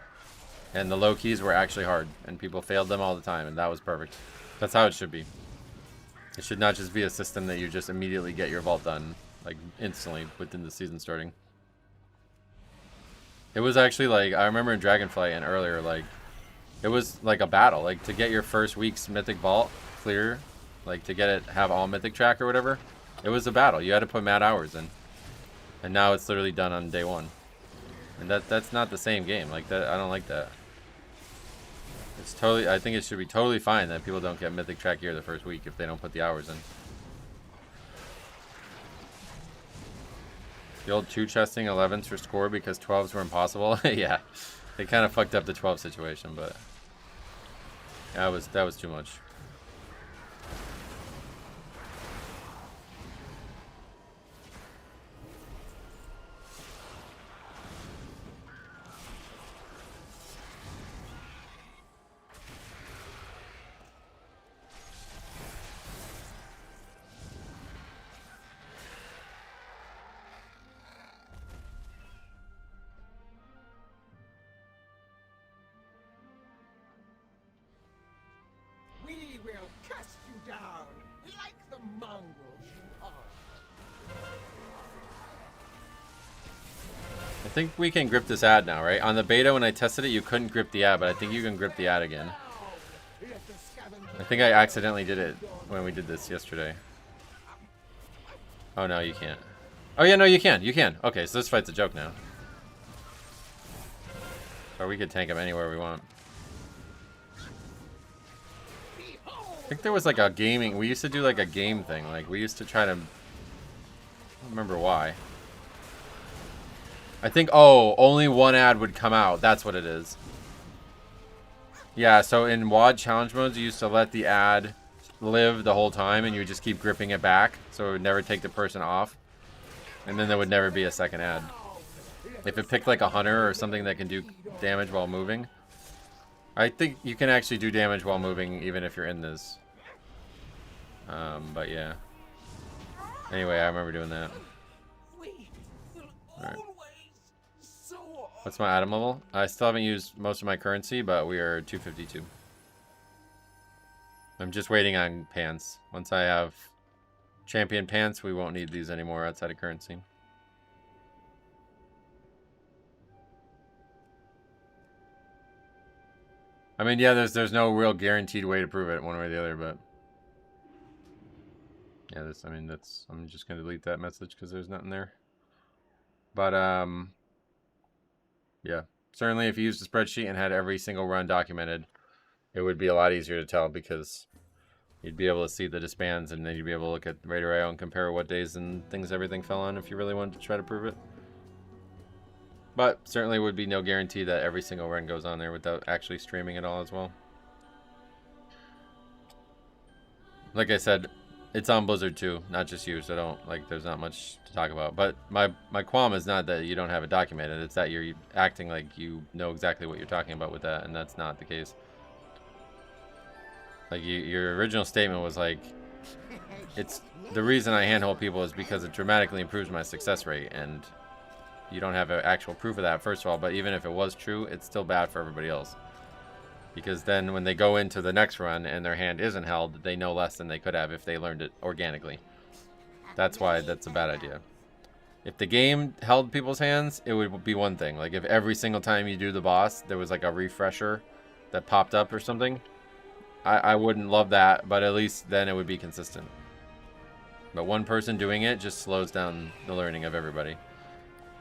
And the low keys were actually hard. And people failed them all the time, and that was perfect. That's how it should be. It should not just be a system that you just immediately get your vault done, like, instantly within the season starting. It was actually, like, I remember in Dragonflight and earlier, like, it was like a battle. Like, to get your first week's Mythic Vault clear, like, to get it, have all Mythic track or whatever, it was a battle. You had to put mad hours in. And now it's literally done on day 1. And that's not the same game. Like, that, I don't like that. It's totally, I think it should be totally fine that people don't get Mythic track gear the first week if they don't put the hours in. The old 2-chesting 11s for score because 12s were impossible. Yeah, they kind of fucked up the 12 situation, but that was too much. We will cast you down like the mongrels you are. I think we can grip this ad now, right? On the beta, when I tested it, you couldn't grip the ad, but I think you can grip the ad again. I think I accidentally did it when we did this yesterday. Oh, no, you can't. Oh, yeah, no, you can. You can. Okay, so this fight's a joke now. Or we could tank him anywhere we want. I think there was like a gaming... We used to do like a game thing. Like, we used to try to... I don't remember why. I think, oh, only one ad would come out. That's what it is. Yeah, so in WoD challenge modes, you used to let the ad live the whole time, and you would just keep gripping it back, so it would never take the person off. And then there would never be a second ad. If it picked like a hunter or something that can do damage while moving. I think you can actually do damage while moving even if you're in this. But yeah. Anyway, I remember doing that. Alright. What's my item level? I still haven't used most of my currency, but we are 252. I'm just waiting on pants. Once I have champion pants, we won't need these anymore outside of currency. I mean, yeah, there's no real guaranteed way to prove it one way or the other, but yeah, I mean, I'm just gonna delete that message because there's nothing there. But yeah, certainly if you used a spreadsheet and had every single run documented, it would be a lot easier to tell because you'd be able to see the disbands and then you'd be able to look at Raider IO and compare what days and things everything fell on if you really wanted to try to prove it. But certainly would be no guarantee that every single run goes on there without actually streaming it all as well. Like I said, it's on Blizzard too, not just you, so don't, like, there's not much to talk about. But my qualm is not that you don't have it documented, it's that you're acting like you know exactly what you're talking about with that, and that's not the case. Like, your original statement was like, it's the reason I handhold people is because it dramatically improves my success rate, and you don't have actual proof of that, first of all, but even if it was true, it's still bad for everybody else. Because then when they go into the next run and their hand isn't held, they know less than they could have if they learned it organically. That's why that's a bad idea. If the game held people's hands, it would be one thing. Like if every single time you do the boss, there was like a refresher that popped up or something, I wouldn't love that, but at least then it would be consistent. But one person doing it just slows down the learning of everybody.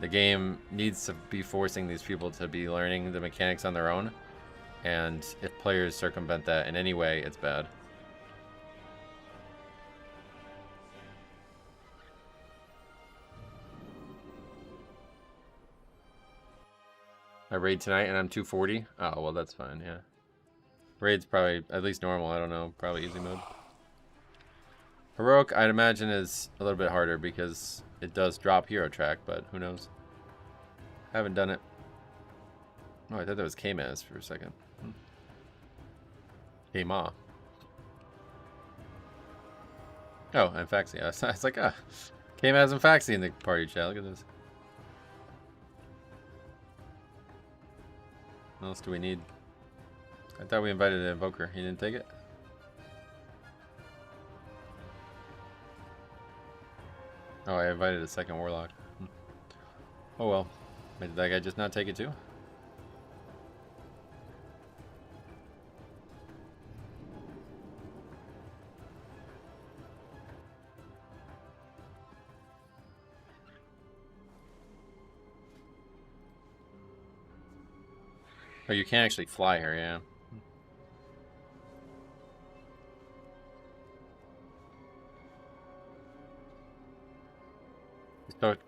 The game needs to be forcing these people to be learning the mechanics on their own. And if players circumvent that in any way, it's bad. I raid tonight and I'm 240. Oh, well, that's fine, yeah. Raid's probably at least normal, I don't know. Probably easy mode. Heroic, I'd imagine, is a little bit harder because it does drop hero track, but who knows? Haven't done it. Oh, I thought that was K-Maz for a second. K-Ma. Oh, and Faxi. I was like, ah, K-Maz and Faxi in the party chat. Look at this. What else do we need? I thought we invited an Invoker. He didn't take it? Oh, I invited a second Warlock. Oh well. Did that guy just not take it too? Oh, you can't actually fly here, yeah.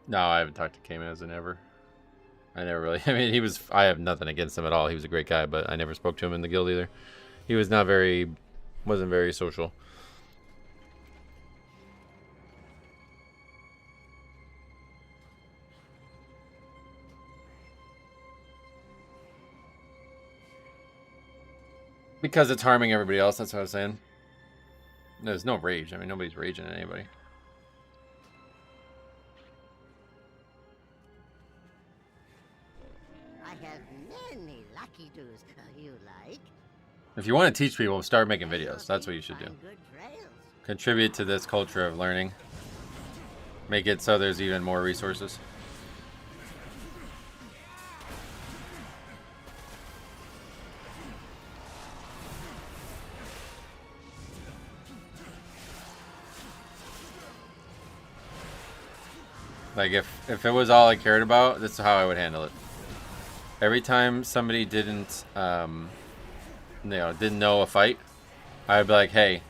No, I haven't talked to K-Maz in ever. I never really, I mean, I have nothing against him at all. He was a great guy, but I never spoke to him in the guild either. He was wasn't very social. Because it's harming everybody else, that's what I was saying. There's no rage. I mean, nobody's raging at anybody. I have many lucky do's you like. If you want to teach people, start making videos. That's what you should do. Contribute to this culture of learning. Make it so there's even more resources. Like if it was all I cared about, this is how I would handle it. Every time somebody didn't know a fight, I would be like, hey,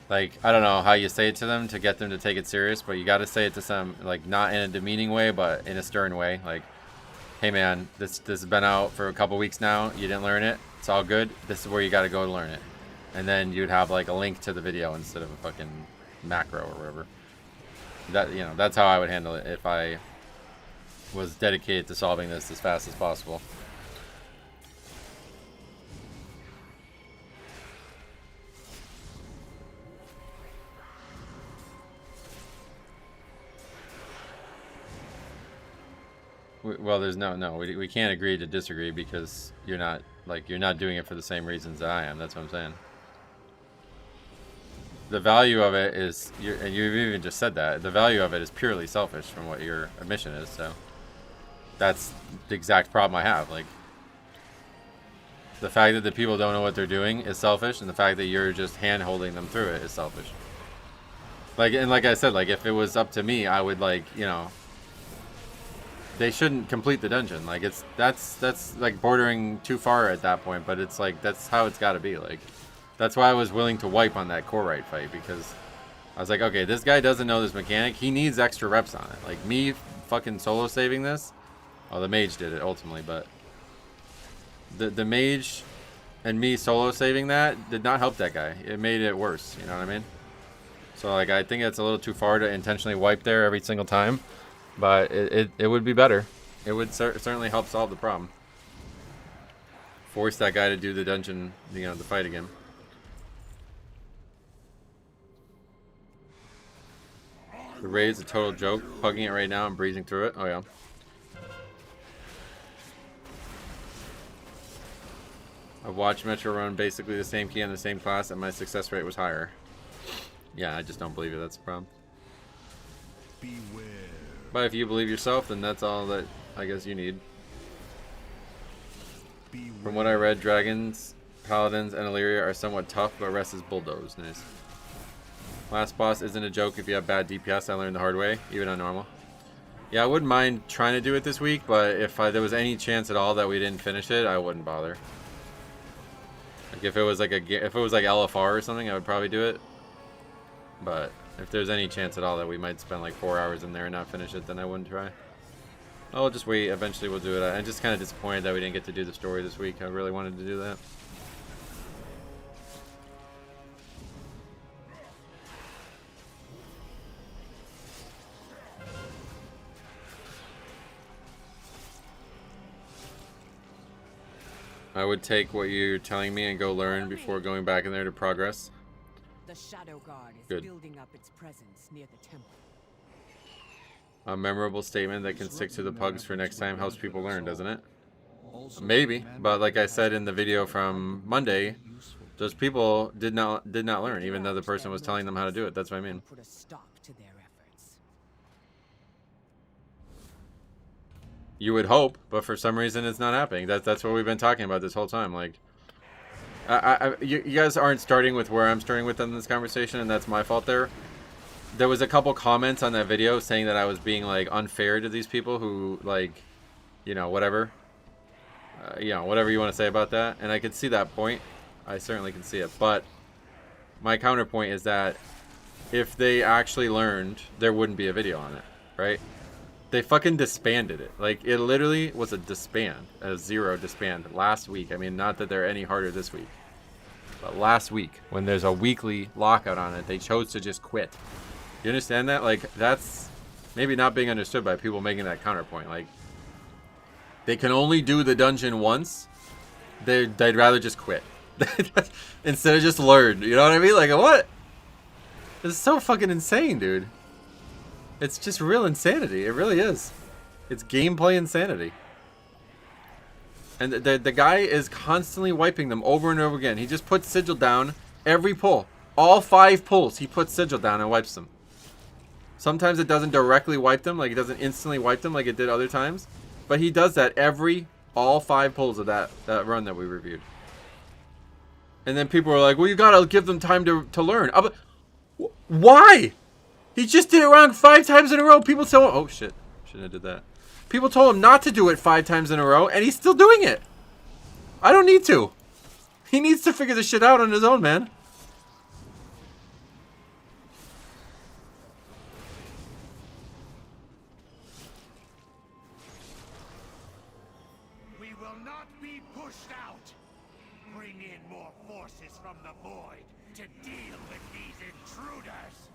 like, I don't know how you say it to them to get them to take it serious, but you got to say it to some, like, not in a demeaning way, but in a stern way. Like, hey man, this has been out for a couple weeks now. You didn't learn it. It's all good. This is where you got to go to learn it. And then you'd have like a link to the video instead of a fucking macro or whatever. That, that's how I would handle it if I was dedicated to solving this as fast as possible. Well, there's we can't agree to disagree because you're not doing it for the same reasons that I am. That's what I'm saying. The value of it is, and you've even just said that, the value of it is purely selfish from what your admission is, so that's the exact problem I have. Like, the fact that the people don't know what they're doing is selfish, and the fact that you're just hand-holding them through it is selfish. Like, and like I said, like, if it was up to me, I would, like, you know, they shouldn't complete the dungeon. Like, that's like bordering too far at that point, but it's like, that's how it's got to be. Like, that's why I was willing to wipe on that core right fight, because I was like, okay, this guy doesn't know this mechanic. He needs extra reps on it. Like, me fucking solo saving this. Oh, the mage did it ultimately, but the mage and me solo saving that did not help that guy. It made it worse. You know what I mean? So, like, I think it's a little too far to intentionally wipe there every single time. But it would be better. It would certainly help solve the problem. Force that guy to do the dungeon, you know, the fight again. The raid's a total joke. Pugging it right now and breezing through it. Oh, yeah. I've watched Metro run basically the same key on the same class, and my success rate was higher. Yeah, I just don't believe it. That's the problem. Beware. But if you believe yourself, then that's all that I guess you need. From what I read, dragons, paladins, and Illyria are somewhat tough, but rest is bulldoze. Nice. Last boss isn't a joke if you have bad DPS. I learned the hard way, even on normal. Yeah, I wouldn't mind trying to do it this week, but if there was any chance at all that we didn't finish it, I wouldn't bother. Like, if it was like LFR or something, I would probably do it. But if there's any chance at all that we might spend like 4 hours in there and not finish it, then I wouldn't try. I'll just wait. Eventually we'll do it. I'm just kind of disappointed that we didn't get to do the story this week. I really wanted to do that. I would take what you're telling me and go learn before going back in there to progress. The Shadow Guard is Good. building up its presence near the temple. A memorable statement that can stick to the pugs for next time helps people learn, doesn't it? Maybe, but like I said in the video from Monday, those people did not learn, even though the person was telling them how to do it. That's what I mean. Put a stop to their efforts. You would hope, but for some reason it's not happening. That's what we've been talking about this whole time. Like, you guys aren't starting with where I'm starting with in this conversation, and that's my fault there. There was a couple comments on that video saying that I was being, like, unfair to these people who, like, you know, whatever. You know, whatever you want to say about that. And I could see that point. I certainly can see it. But my counterpoint is that if they actually learned, there wouldn't be a video on it, right? They fucking disbanded it. Like, it literally was a disband, a 0 disband last week. I mean, not that they're any harder this week. But last week, when there's a weekly lockout on it, they chose to just quit. You understand that? Like, that's maybe not being understood by people making that counterpoint. Like, they can only do the dungeon once. They'd rather just quit. Instead of just learn. You know what I mean? Like, what? This is so fucking insane, dude. It's just real insanity. It really is. It's gameplay insanity. And the guy is constantly wiping them over and over again. He just puts sigil down every pull. All 5 pulls, he puts sigil down and wipes them. Sometimes it doesn't directly wipe them, like it doesn't instantly wipe them like it did other times. But he does that all 5 pulls of that run that we reviewed. And then people were like, well, you gotta give them time to learn. But why? He just did it wrong 5 times in a row. People tell him, oh shit, shouldn't have did that. People told him not to do it 5 times in a row, and he's still doing it. I don't need to. He needs to figure this shit out on his own, man. We will not be pushed out. Bring in more forces from the void to deal with these intruders.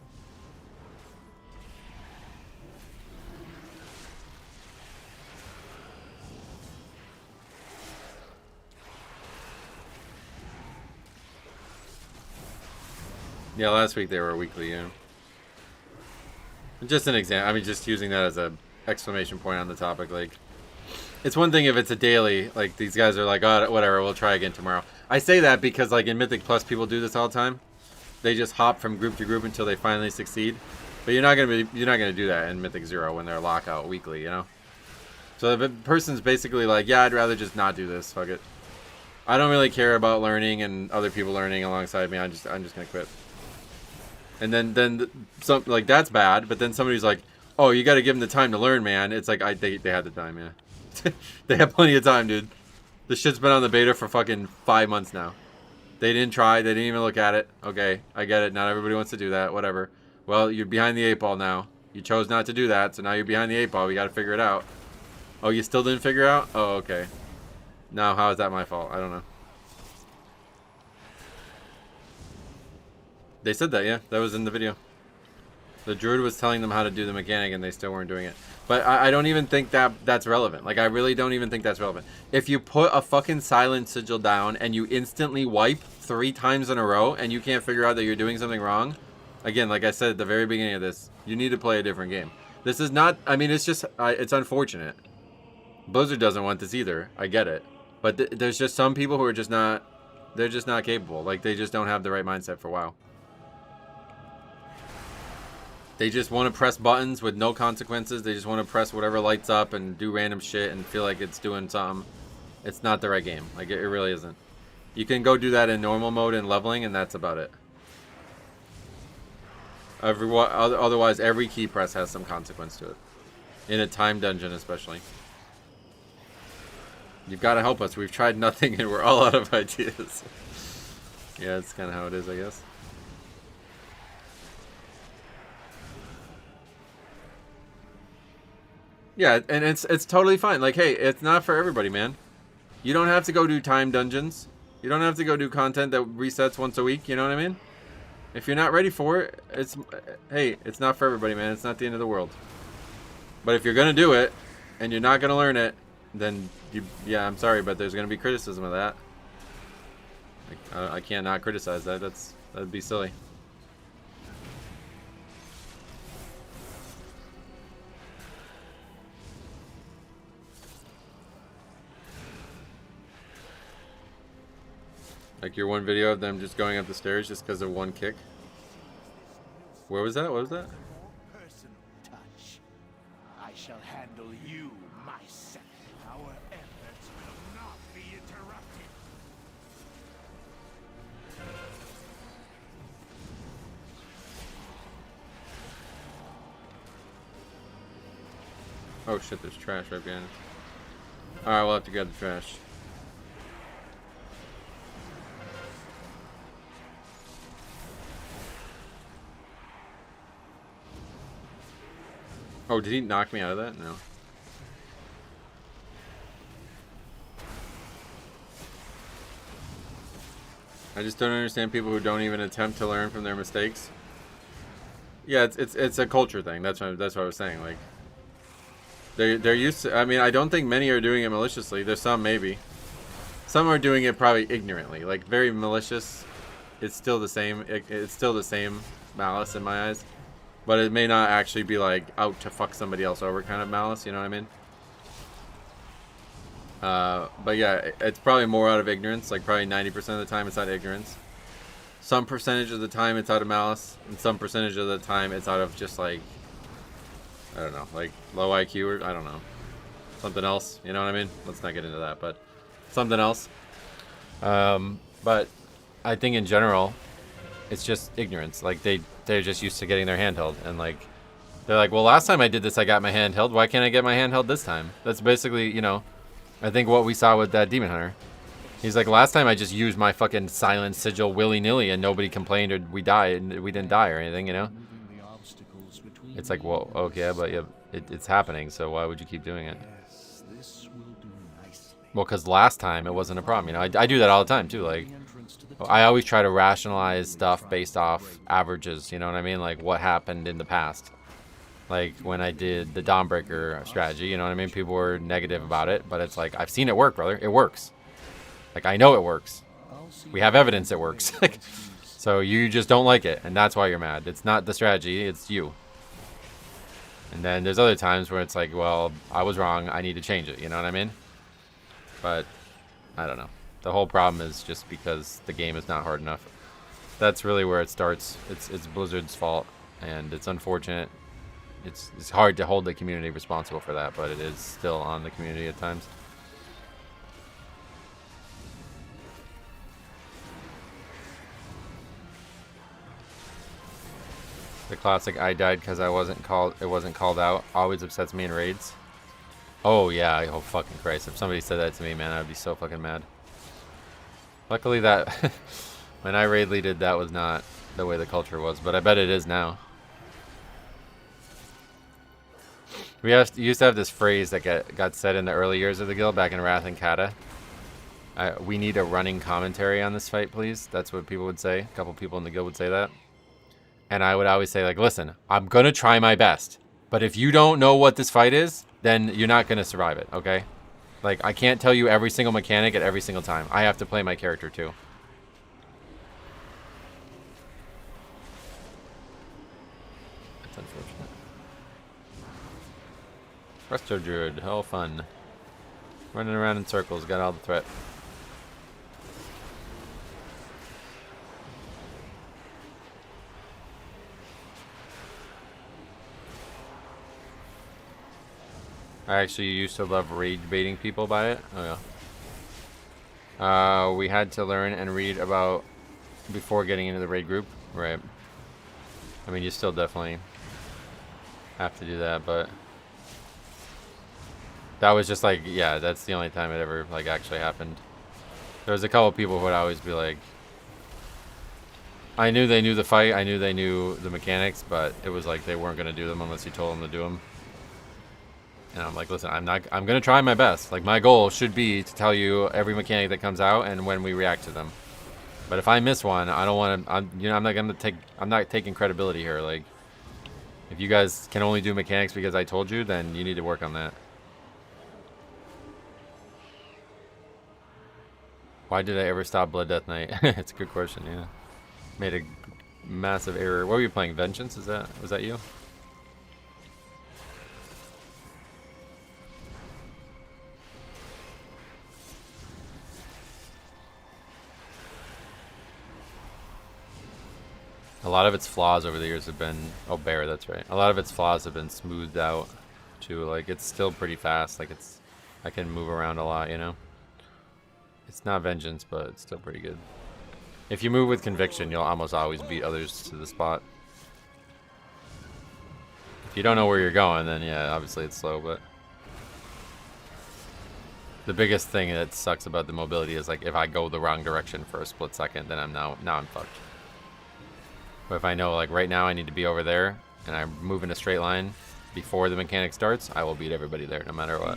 Yeah, last week they were weekly, yeah. Just an example. I mean, just using that as a exclamation point on the topic. Like, it's one thing if it's a daily. Like, these guys are like, oh, whatever, we'll try again tomorrow. I say that because, like, in Mythic Plus, people do this all the time. They just hop from group to group until they finally succeed. But you're not gonna do that in Mythic 0 when they're lockout weekly, you know. So if a person's basically like, yeah, I'd rather just not do this. Fuck it. I don't really care about learning and other people learning alongside me. I'm just gonna quit. And then some, like, that's bad. But then somebody's like, oh, you got to give them the time to learn, man. It's like they had the time, yeah. They have plenty of time, dude. This shit's been on the beta for fucking 5 months now. They didn't try. They didn't even look at it. Okay, I get it. Not everybody wants to do that. Whatever. Well, you're behind the 8 ball now. You chose not to do that, so now you're behind the 8 ball. We got to figure it out. Oh, you still didn't figure out? Oh, okay. Now, how is that my fault? I don't know. They said that, yeah. That was in the video. The druid was telling them how to do the mechanic, and they still weren't doing it. But I don't even think that's relevant. Like, I really don't even think that's relevant. If you put a fucking silent sigil down and you instantly wipe 3 times in a row and you can't figure out that you're doing something wrong, again, like I said at the very beginning of this, you need to play a different game. This is not, I mean, it's just, it's unfortunate. Blizzard doesn't want this either. I get it. But there's just some people who are just not, they're just not capable. Like, they just don't have the right mindset for WoW. They just want to press buttons with no consequences. They just want to press whatever lights up and do random shit and feel like it's doing something. It's not the right game. Like, it really isn't. You can go do that in normal mode and leveling, and that's about it. Otherwise, every key press has some consequence to it. In a time dungeon, especially. You've got to help us. We've tried nothing, and we're all out of ideas. Yeah, that's kind of how it is, I guess. Yeah, and it's totally fine. Like, hey, it's not for everybody, man. You don't have to go do time dungeons. You don't have to go do content that resets once a week, you know what I mean? If you're not ready for it, hey, it's not for everybody, man. It's not the end of the world. But if you're going to do it, and you're not going to learn it, then, yeah, I'm sorry, but there's going to be criticism of that. Like, I can't not criticize that. That'd be silly. Like your one video of them just going up the stairs just because of one kick. Where was that? What was that? Personal touch. I shall handle you myself. Our efforts will not be interrupted. Oh shit, there's trash right behind us. Alright, we'll have to get the trash. Oh, did he knock me out of that? No. I just don't understand people who don't even attempt to learn from their mistakes. Yeah, it's a culture thing. That's what I was saying. Like, they're used to. I mean, I don't think many are doing it maliciously. There's some maybe. Some are doing it probably ignorantly, like very malicious. It's still the same. It's still the same malice in my eyes. But it may not actually be like out to fuck somebody else over kind of malice, you know what I mean? But yeah, it's probably more out of ignorance. Like probably 90% of the time it's out of ignorance. Some percentage of the time it's out of malice, and some percentage of the time it's out of just like, I don't know, like low IQ or I don't know, something else. You know what I mean? Let's not get into that, but something else. But I think in general, it's just ignorance. Like they're just used to getting their hand held, and like they're like, well, last time I did this I got my hand held, why can't I get my hand held this time? That's basically, you know, I think what we saw with that demon hunter. He's like, last time I just used my fucking silent sigil willy-nilly and nobody complained or we died and we didn't die or anything, you know. It's like, well, okay, but yeah, it's happening, so why would you keep doing it? Well, because last time it wasn't a problem, you know. I do that all the time too. Like, I always try to rationalize stuff based off averages, you know what I mean? Like what happened in the past. Like when I did the Dawnbreaker strategy, you know what I mean? People were negative about it, but it's like, I've seen it work, brother. It works. Like, I know it works. We have evidence it works. Like, So you just don't like it, and that's why you're mad. It's not the strategy, it's you. And then there's other times where it's like, well, I was wrong, I need to change it, you know what I mean? But, I don't know. The whole problem is just because the game is not hard enough. That's really where it starts. It's Blizzard's fault, and it's unfortunate. It's hard to hold the community responsible for that, but it is still on the community at times. The classic "I died because it wasn't called out" always upsets me in raids. Oh yeah, oh fucking Christ! If somebody said that to me, man, I'd be so fucking mad. Luckily that when I raid leaded, that was not the way the culture was, but I bet it is now. We used to have this phrase that got said in the early years of the guild back in Wrath and Kata. We need a running commentary on this fight, please. That's what people would say. A couple people in the guild would say that. And I would always say, like, listen, I'm going to try my best. But if you don't know what this fight is, then you're not going to survive it, okay? Like, I can't tell you every single mechanic at every single time. I have to play my character, too. That's unfortunate. Resto Druid, all fun. Running around in circles, got all the threat. I actually used to love rage baiting people by it. Oh yeah. We had to learn and read about before getting into the raid group. Right. I mean, you still definitely have to do that, but that was just like, yeah, that's the only time it ever like actually happened. There was a couple people who would always be like, I knew they knew the fight, I knew they knew the mechanics, but it was like they weren't gonna do them unless you told them to do them. And I'm like, listen, I'm gonna try my best. Like, my goal should be to tell you every mechanic that comes out and when we react to them. But if I miss one, I don't want to. I'm not taking credibility here. Like, if you guys can only do mechanics because I told you, then you need to work on that. Why did I ever stop Blood Death Knight? It's a good question. Yeah, made a massive error. What were you playing? Vengeance? Was that you? A lot of its flaws over the years have been... Oh, Bear, that's right. A lot of its flaws have been smoothed out, too. Like, it's still pretty fast. Like, I can move around a lot, you know? It's not Vengeance, but it's still pretty good. If you move with Conviction, you'll almost always beat others to the spot. If you don't know where you're going, then, yeah, obviously it's slow, but... The biggest thing that sucks about the mobility is, like, if I go the wrong direction for a split second, then now I'm fucked. But if I know, like, right now I need to be over there, and I move in a straight line before the mechanic starts, I will beat everybody there, no matter what.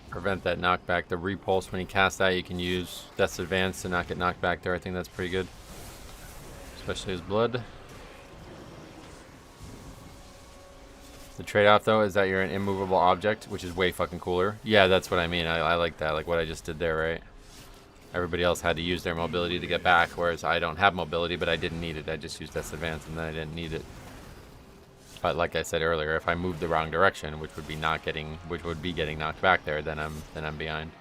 Prevent that knockback. The repulse, when you cast that, you can use Death's Advance to not get knocked back there. I think that's pretty good. Especially his blood. The trade-off, though, is that you're an immovable object, which is way fucking cooler. Yeah, that's what I mean. I like that. Like what I just did there, right? Everybody else had to use their mobility to get back, whereas I don't have mobility, but I didn't need it. I just used Death's Advance, and then I didn't need it. But like I said earlier, if I move the wrong direction, which would be getting knocked back there, then I'm behind.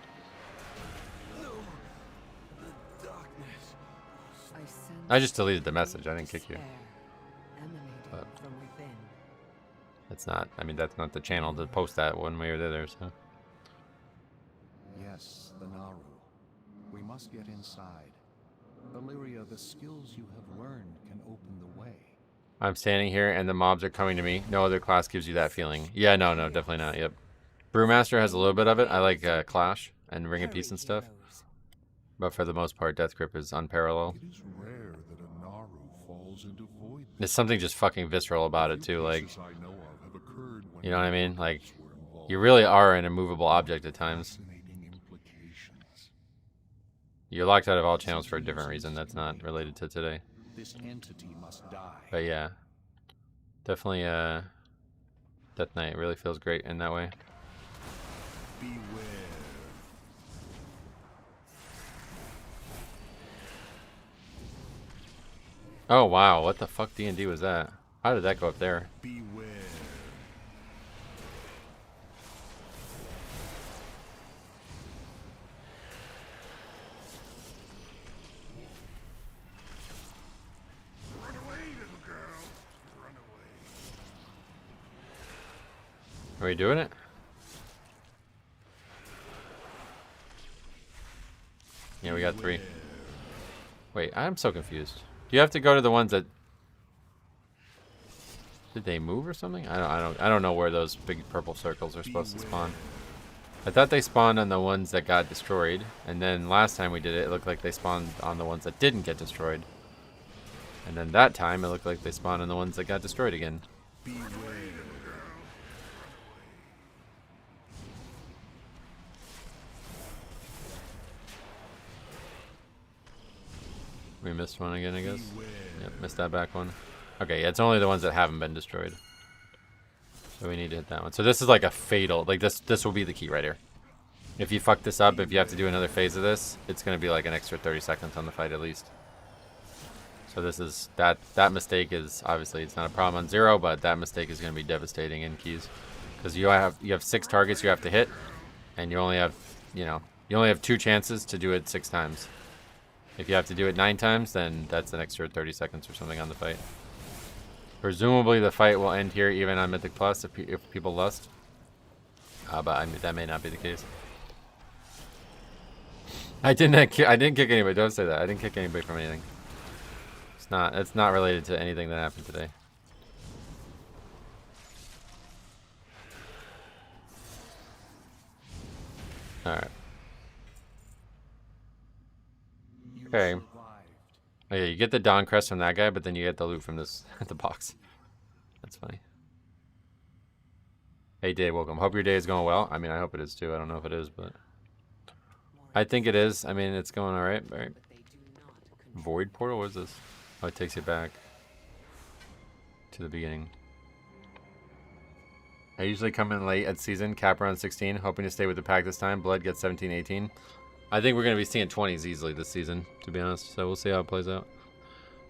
I just deleted the message. I didn't kick you. But it's not. I mean, that's not the channel to post that one way or the other. So. Yes, the Naru. We must get inside. Illyria, the skills you have learned can open the way. I'm standing here and the mobs are coming to me. No other class gives you that feeling. Yeah, no, definitely not. Yep. Brewmaster has a little bit of it. I like Clash and Ring of Peace and stuff. But for the most part, Death Grip is unparalleled. It is rare that a Naru falls falls into void. There's something just fucking visceral about it too, like, Cases I know of have occurred when you know what I mean? Like, were involved. you really are an immovable object at times. Fascinating implications. You're locked out of all channels for a different reason that's not related to today. This entity must die. But yeah, definitely Death Knight really feels great in that way. Beware. Oh wow, what the fuck D&D was that? How did that go up there? Beware. Run away, little girl. Run away. Are we doing it? Yeah, we got 3. Wait, I'm so confused. Do you have to go to the ones that... Did they move or something? I don't know where those big purple circles are supposed to spawn. I thought they spawned on the ones that got destroyed, and then last time we did it, it looked like they spawned on the ones that didn't get destroyed. And then that time, it looked like they spawned on the ones that got destroyed again. We missed one again, I guess. Yep, missed that back one. Okay, yeah, it's only the ones that haven't been destroyed. So we need to hit that one. So this is like a fatal, like this will be the key right here. If you fuck this up, if you have to do another phase of this, it's going to be like an extra 30 seconds on the fight at least. So this is, that mistake is, obviously it's not a problem on 0, but that mistake is going to be devastating in keys. Because you have 6 targets you have to hit, and you only have, you only have 2 chances to do it 6 times. If you have to do it 9 times, then that's an extra 30 seconds or something on the fight. Presumably the fight will end here even on Mythic Plus if people lust. But that may not be the case. I didn't kick anybody. Don't say that. I didn't kick anybody from anything. It's not related to anything that happened today. Alright. Okay. Oh yeah, you get the Dawn Crest from that guy, but then you get the loot from this the box. That's funny. Hey Dave, welcome. Hope your day is going well. I mean, I hope it is too. I don't know if it is, but I think it is. I mean, it's going alright, right? Void portal? What is this? Oh, it takes you back to the beginning. I usually come in late at season, cap around 16, hoping to stay with the pack this time. Blood gets 17, 18. I think we're going to be seeing 20s easily this season, to be honest. So we'll see how it plays out.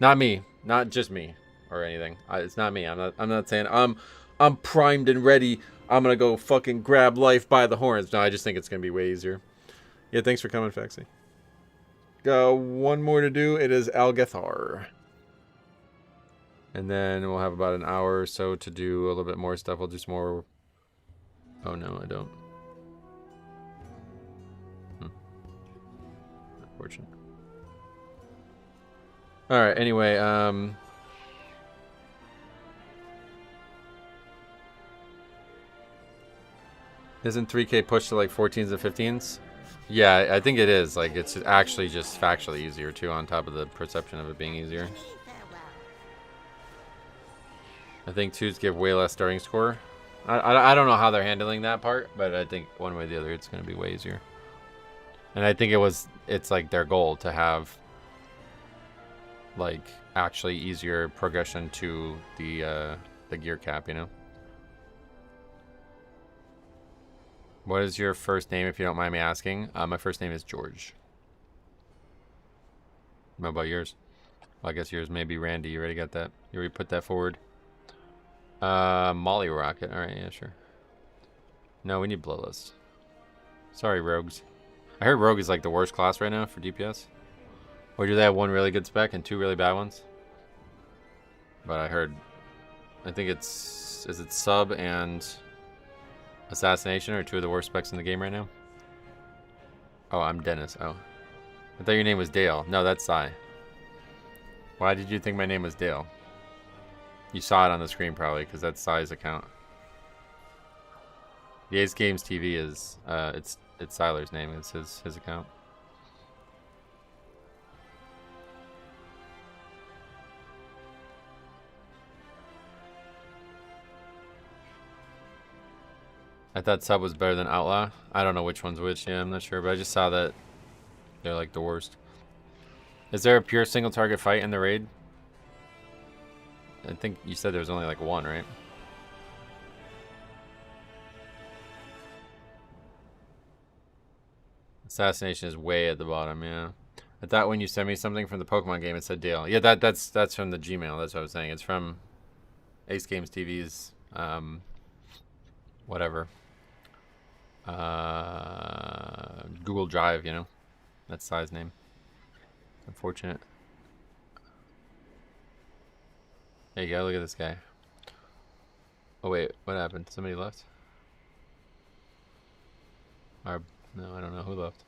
Not me. Not just me or anything. It's not me. I'm not saying I'm primed and ready. I'm going to go fucking grab life by the horns. No, I just think it's going to be way easier. Yeah, thanks for coming, Faxi. Got one more to do. It is Algethar. And then we'll have about an hour or so to do a little bit more stuff. We'll do some more. Oh, no, I don't. Unfortunate. Alright, anyway, isn't 3K pushed to like 14s and 15s? Yeah, I think it is. Like, it's actually just factually easier too, on top of the perception of it being easier. I think 2s give way less starting score. I don't know how they're handling that part, but I think one way or the other it's going to be way easier. And I think it's like their goal to have like actually easier progression to the gear cap, you know? What is your first name, if you don't mind me asking? My first name is George. What about yours? Well, I guess yours may be Randy. You already got that? You already put that forward? Molly Rocket. Alright, yeah, sure. No, we need Bloodlust. Sorry, Rogues. I heard Rogue is like the worst class right now for DPS. Or do they have one really good spec and 2 really bad ones? But I heard... I think it's... Is it Sub and... Assassination are 2 of the worst specs in the game right now? Oh, I'm Dennis. Oh. I thought your name was Dale. No, that's Sai. Why did you think my name was Dale? You saw it on the screen probably, because that's Sai's account. The Ace Games TV is... It's Siler's name. It's his account. I thought sub was better than outlaw. I don't know which one's which. Yeah, I'm not sure, but I just saw that they're like the worst. Is there a pure single target fight in the raid? I think you said there was only like one, right? Assassination is way at the bottom, yeah. I thought when you sent me something from the Pokemon game, it said Dale. Yeah, that's from the Gmail. That's what I was saying. It's from Ace Games TV's, whatever. Google Drive, you know? That's size name. Unfortunate. There you go, look at this guy. Oh wait, what happened? Somebody left? Or, no, I don't know who left.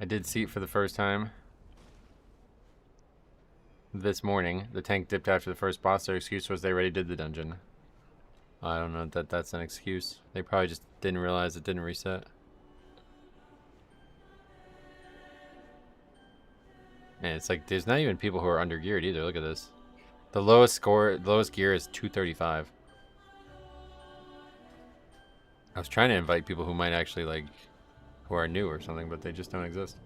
I did see it for the first time this morning. The tank dipped after the first boss. Their excuse was they already did the dungeon. I don't know that that's an excuse. They probably just didn't realize it didn't reset. Man, it's like there's not even people who are under geared either. Look at this. The lowest gear is 235. I was trying to invite people who might actually like, who are new or something, but they just don't exist.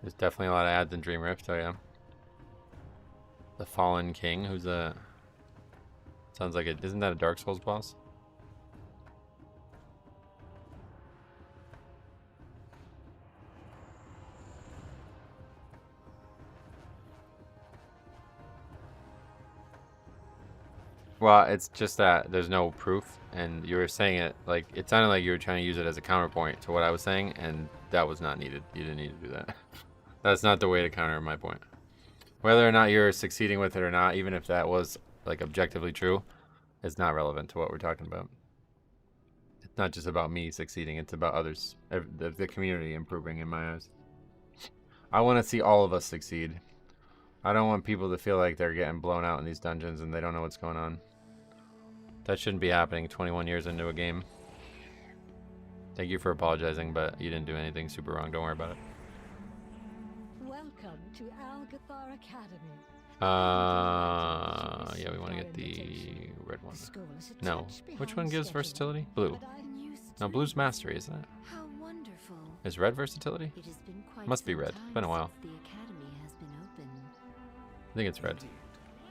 There's definitely a lot of ads in Dream Rift, oh yeah. The Fallen King, who's a... Sounds like isn't that a Dark Souls boss? Well, it's just that there's no proof, and you were saying it like it sounded like you were trying to use it as a counterpoint to what I was saying, and that was not needed. You didn't need to do that. That's not the way to counter my point. Whether or not you're succeeding with it or not, even if that was like objectively true, it's not relevant to what we're talking about. It's not just about me succeeding; it's about others, the community improving in my eyes. I want to see all of us succeed. I don't want people to feel like they're getting blown out in these dungeons and they don't know what's going on. That shouldn't be happening 21 years into a game. Thank you for apologizing, but you didn't do anything super wrong. Don't worry about it. Welcome to Algathar Academy. Yeah, we want to get the red one. No. Which one gives versatility? Blue. No, blue's mastery, isn't it? How wonderful. Is red versatility? It has been quite Must be red. It's been a while. the academy has been open. I think it's red.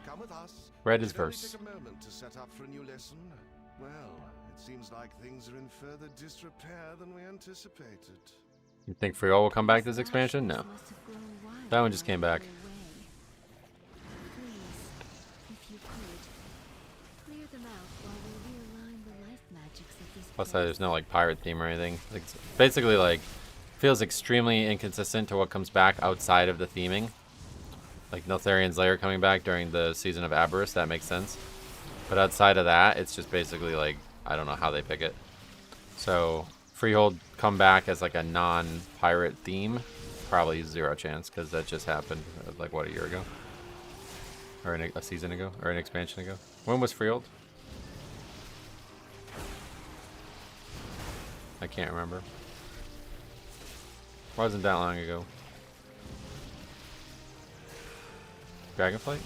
Come with us. Red is It only verse. take a moment to set up for a new lesson. Well, it seems like things are in further disrepair than we anticipated. You think Free All will come back this expansion? No. That one just came back. Plus, there's no like pirate theme or anything. It's basically like feels extremely inconsistent to what comes back outside of the theming. Like Neltharian's Lair coming back during the season of Aberrus, that makes sense. But outside of that, it's just basically like I don't know how they pick it. So Freehold come back as like a non-pirate theme, probably zero chance because that just happened like what, a year ago, or a season ago, or an expansion ago. When was Freehold? I can't remember. Wasn't that long ago. Dragonflight?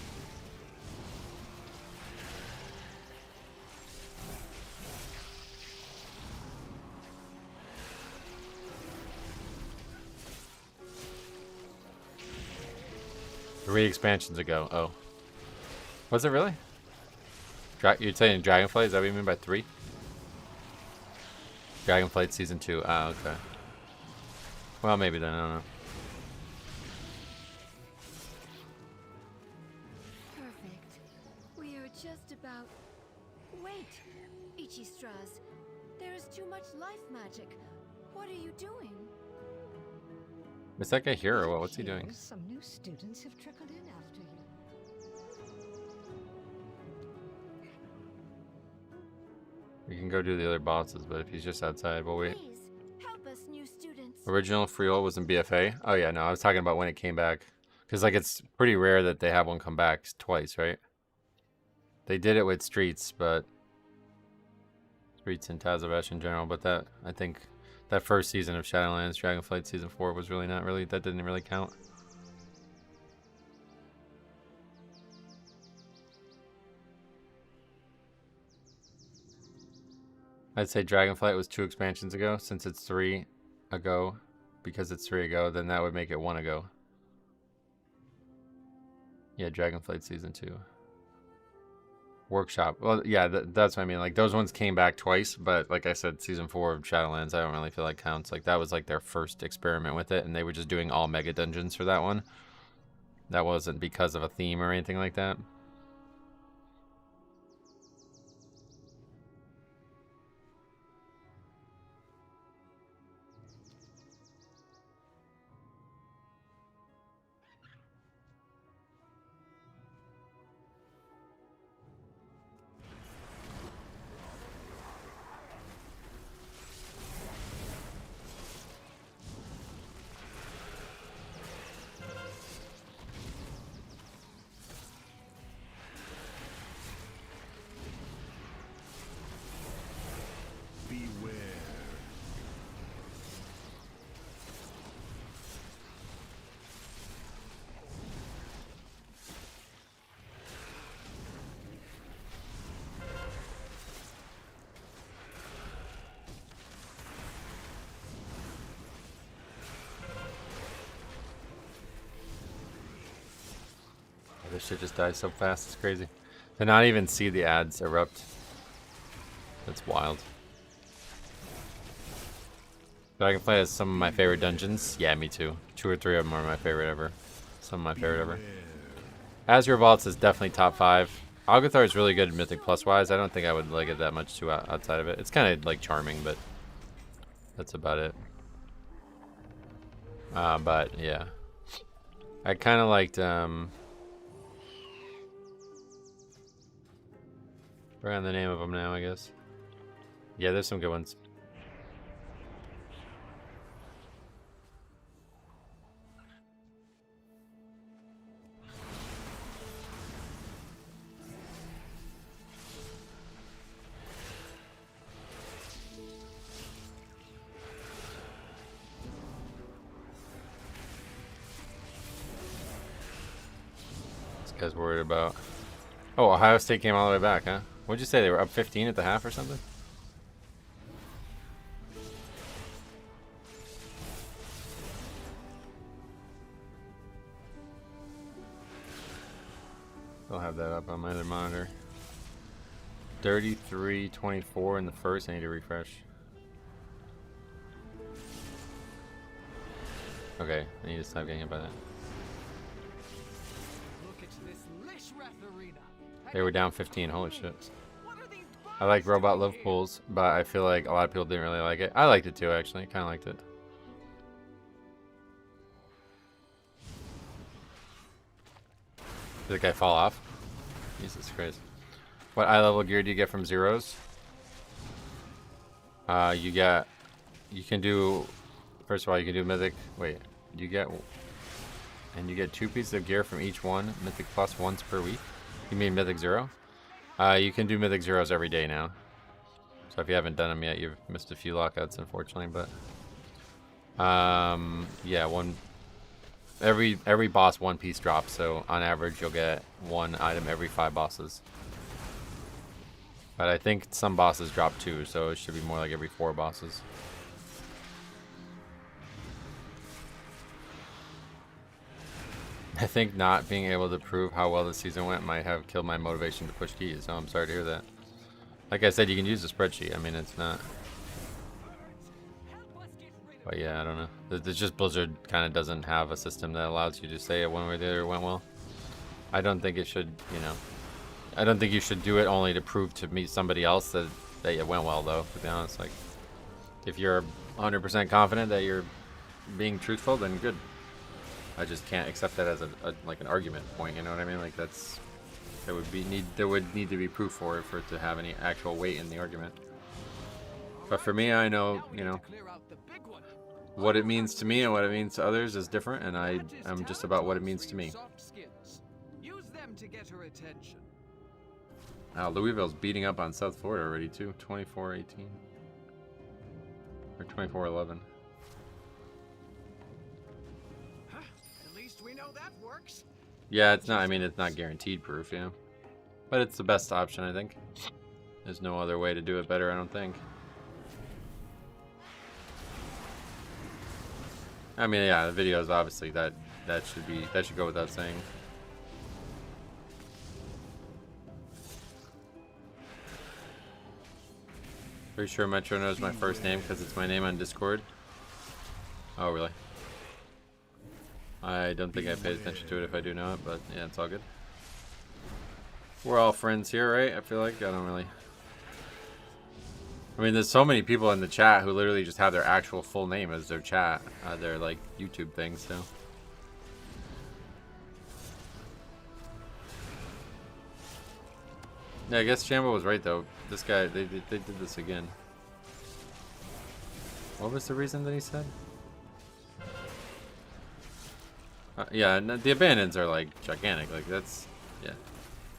Three expansions ago. Oh. Was it really? You're saying Dragonflight? Is that what you mean by 3? Dragonflight Season 2. Ah, okay. Well, maybe then. I don't know. Perfect. We are just about... Wait! Ichistras, there is too much life magic. What are you doing? Is that guy here or what? What's he doing? Some new students have trickled in after you. We can go do the other bosses, but if he's just outside, we'll wait. Please, help us, new students. Original Freehold was in BFA? Oh yeah, no, I was talking about when it came back. Because like it's pretty rare that they have one come back twice, right? They did it with Streets, but Streets and Tazovash in general. But that, I think, that first season of Shadowlands, Dragonflight Season 4 was really not really, that didn't really count. I'd say Dragonflight was 2 expansions ago. Since it's 3 ago, because it's 3 ago, then that would make it 1 ago. Yeah, Dragonflight Season 2. Workshop. Well, yeah, that's what I mean. Like, those ones came back twice, but like I said, Season 4 of Shadowlands, I don't really feel like counts. Like, that was like their first experiment with it, and they were just doing all mega dungeons for that one. That wasn't because of a theme or anything like that. This shit just dies so fast, it's crazy. To not even see the ads erupt. That's wild. Dragonflight has some of my favorite dungeons. Yeah, me too. 2 or 3 of them are my favorite ever. Some of my favorite ever. Azure Vaults is definitely top 5. Algathar is really good Mythic Plus wise. I don't think I would like it that much too outside of it. It's kind of like charming, but that's about it. But yeah. I kind of liked, forgot the name of them now, I guess. Yeah, there's some good ones. This guy's worried about... Oh, Ohio State came all the way back, huh? What'd you say? They were up 15 at the half or something? I'll have that up on my other monitor. 33-24 in the first. I need to refresh. Okay, I need to stop getting hit by that. They were down 15. Holy shit. I like Robot Love Pools, but I feel like a lot of people didn't really like it. I liked it too, actually. Kind of liked it. Did the guy fall off? Jesus Christ. What eye level gear do you get from zeros? You can do, first of all, you can do Mythic, wait, you get 2 pieces of gear from each one, Mythic Plus once per week. You mean Mythic Zero? You can do Mythic Zeros every day now. So if you haven't done them yet, you've missed a few lockouts, unfortunately, but... yeah, every boss 1 piece drops, so on average you'll get 1 item every 5 bosses. But I think some bosses drop 2, so it should be more like every 4 bosses. I think not being able to prove how well the season went might have killed my motivation to push keys, so I'm sorry to hear that. Like I said, you can use the spreadsheet. I mean, it's not... But yeah, I don't know. It's just Blizzard kind of doesn't have a system that allows you to say it one way or the other went well. I don't think it should, you know... I don't think you should do it only to prove to me somebody else that it went well, though, to be honest. Like, if you're 100% confident that you're being truthful, then good. I just can't accept that as like an argument point, you know what I mean? Like there would need to be proof for it to have any actual weight in the argument. But for me, I know, you know, what it means to me and what it means to others is different, and I'm just about what it means to me. Use them to get her attention. Louisville's beating up on South Florida already too. 24-18 or 24-11. Huh? At least we know that works. Yeah, it's not. I mean, it's not guaranteed proof, yeah, but it's the best option, I think. There's no other way to do it better, I don't think. I mean, yeah, the videos obviously that should go without saying. Pretty sure Metro knows my first name because it's my name on Discord. Oh, really? I don't think I paid attention to it if I do know it, but yeah, it's all good. We're all friends here, right? I feel like I don't really. I mean, there's so many people in the chat who literally just have their actual full name as their chat, their like YouTube thing. So. Yeah, I guess Shambo was right though. This guy, they did this again. What was the reason that he said? Yeah, the abandons are like gigantic. Like that's, yeah.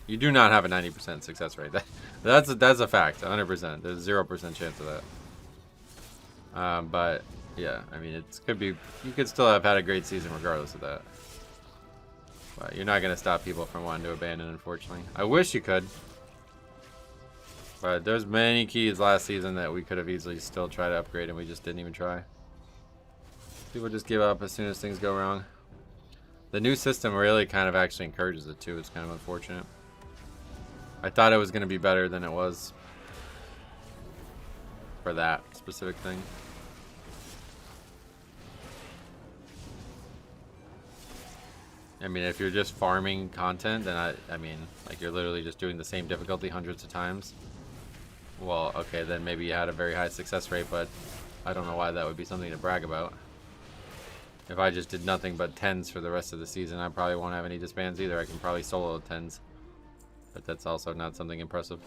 You do not have a 90% success rate. That's a fact. 100%. There's 0% chance of that. But yeah, I mean, it could be. You could still have had a great season regardless of that. But you're not gonna stop people from wanting to abandon, unfortunately. I wish you could. But there's many keys last season that we could have easily still tried to upgrade, and we just didn't even try. People just give up as soon as things go wrong. The new system really kind of actually encourages it too. It's kind of unfortunate. I thought it was going to be better than it was for that specific thing. I mean, if you're just farming content, then I mean, like you're literally just doing the same difficulty hundreds of times. Well, okay, then maybe you had a very high success rate, but I don't know why that would be something to brag about. If I just did nothing but 10s for the rest of the season, I probably won't have any disbands either. I can probably solo 10s. But that's also not something impressive.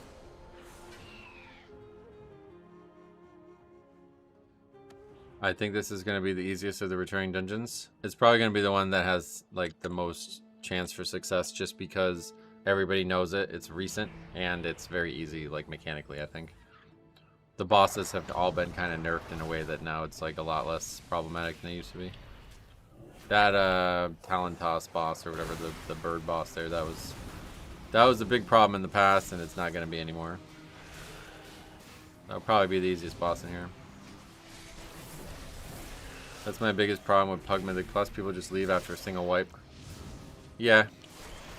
I think this is going to be the easiest of the returning dungeons. It's probably going to be the one that has like the most chance for success just because everybody knows it, it's recent, and it's very easy like mechanically, I think. The bosses have all been kind of nerfed in a way that now it's like a lot less problematic than they used to be. That Talentos boss or whatever, the bird boss there, that was a big problem in the past, and it's not going to be anymore. That'll probably be the easiest boss in here. That's my biggest problem with Pug Mythic Plus. People just leave after a single wipe. Yeah.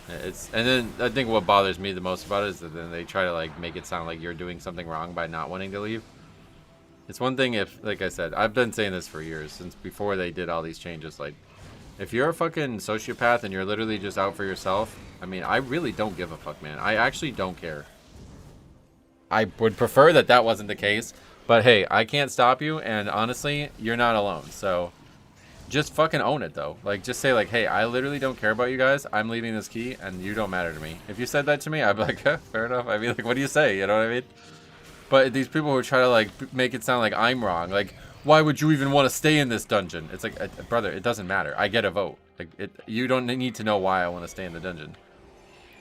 And then I think what bothers me the most about it is that then they try to like make it sound like you're doing something wrong by not wanting to leave. It's one thing if, like I said, I've been saying this for years, since before they did all these changes. Like, if you're a fucking sociopath and you're literally just out for yourself, I mean, I really don't give a fuck, man. I actually don't care. I would prefer that that wasn't the case, but hey, I can't stop you, and honestly, you're not alone. So, just fucking own it, though. Like, just say, like, hey, I literally don't care about you guys. I'm leaving this key, and you don't matter to me. If you said that to me, I'd be like, fair enough. I'd be like, what do you say? You know what I mean? But these people who try to, like, make it sound like I'm wrong, like, why would you even want to stay in this dungeon? It's like, brother, it doesn't matter. I get a vote. Like, you don't need to know why I want to stay in the dungeon.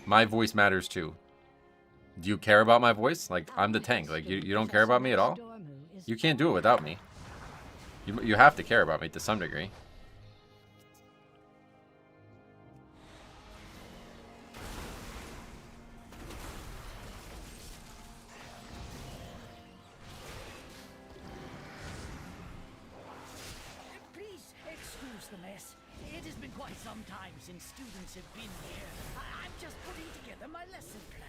My voice matters, too. Do you care about my voice? Like, I'm the tank. Like, you don't care about me at all? You can't do it without me. You have to care about me to some degree. Please excuse the mess. It has been quite some time since students have been here. I'm just putting together my lesson plan.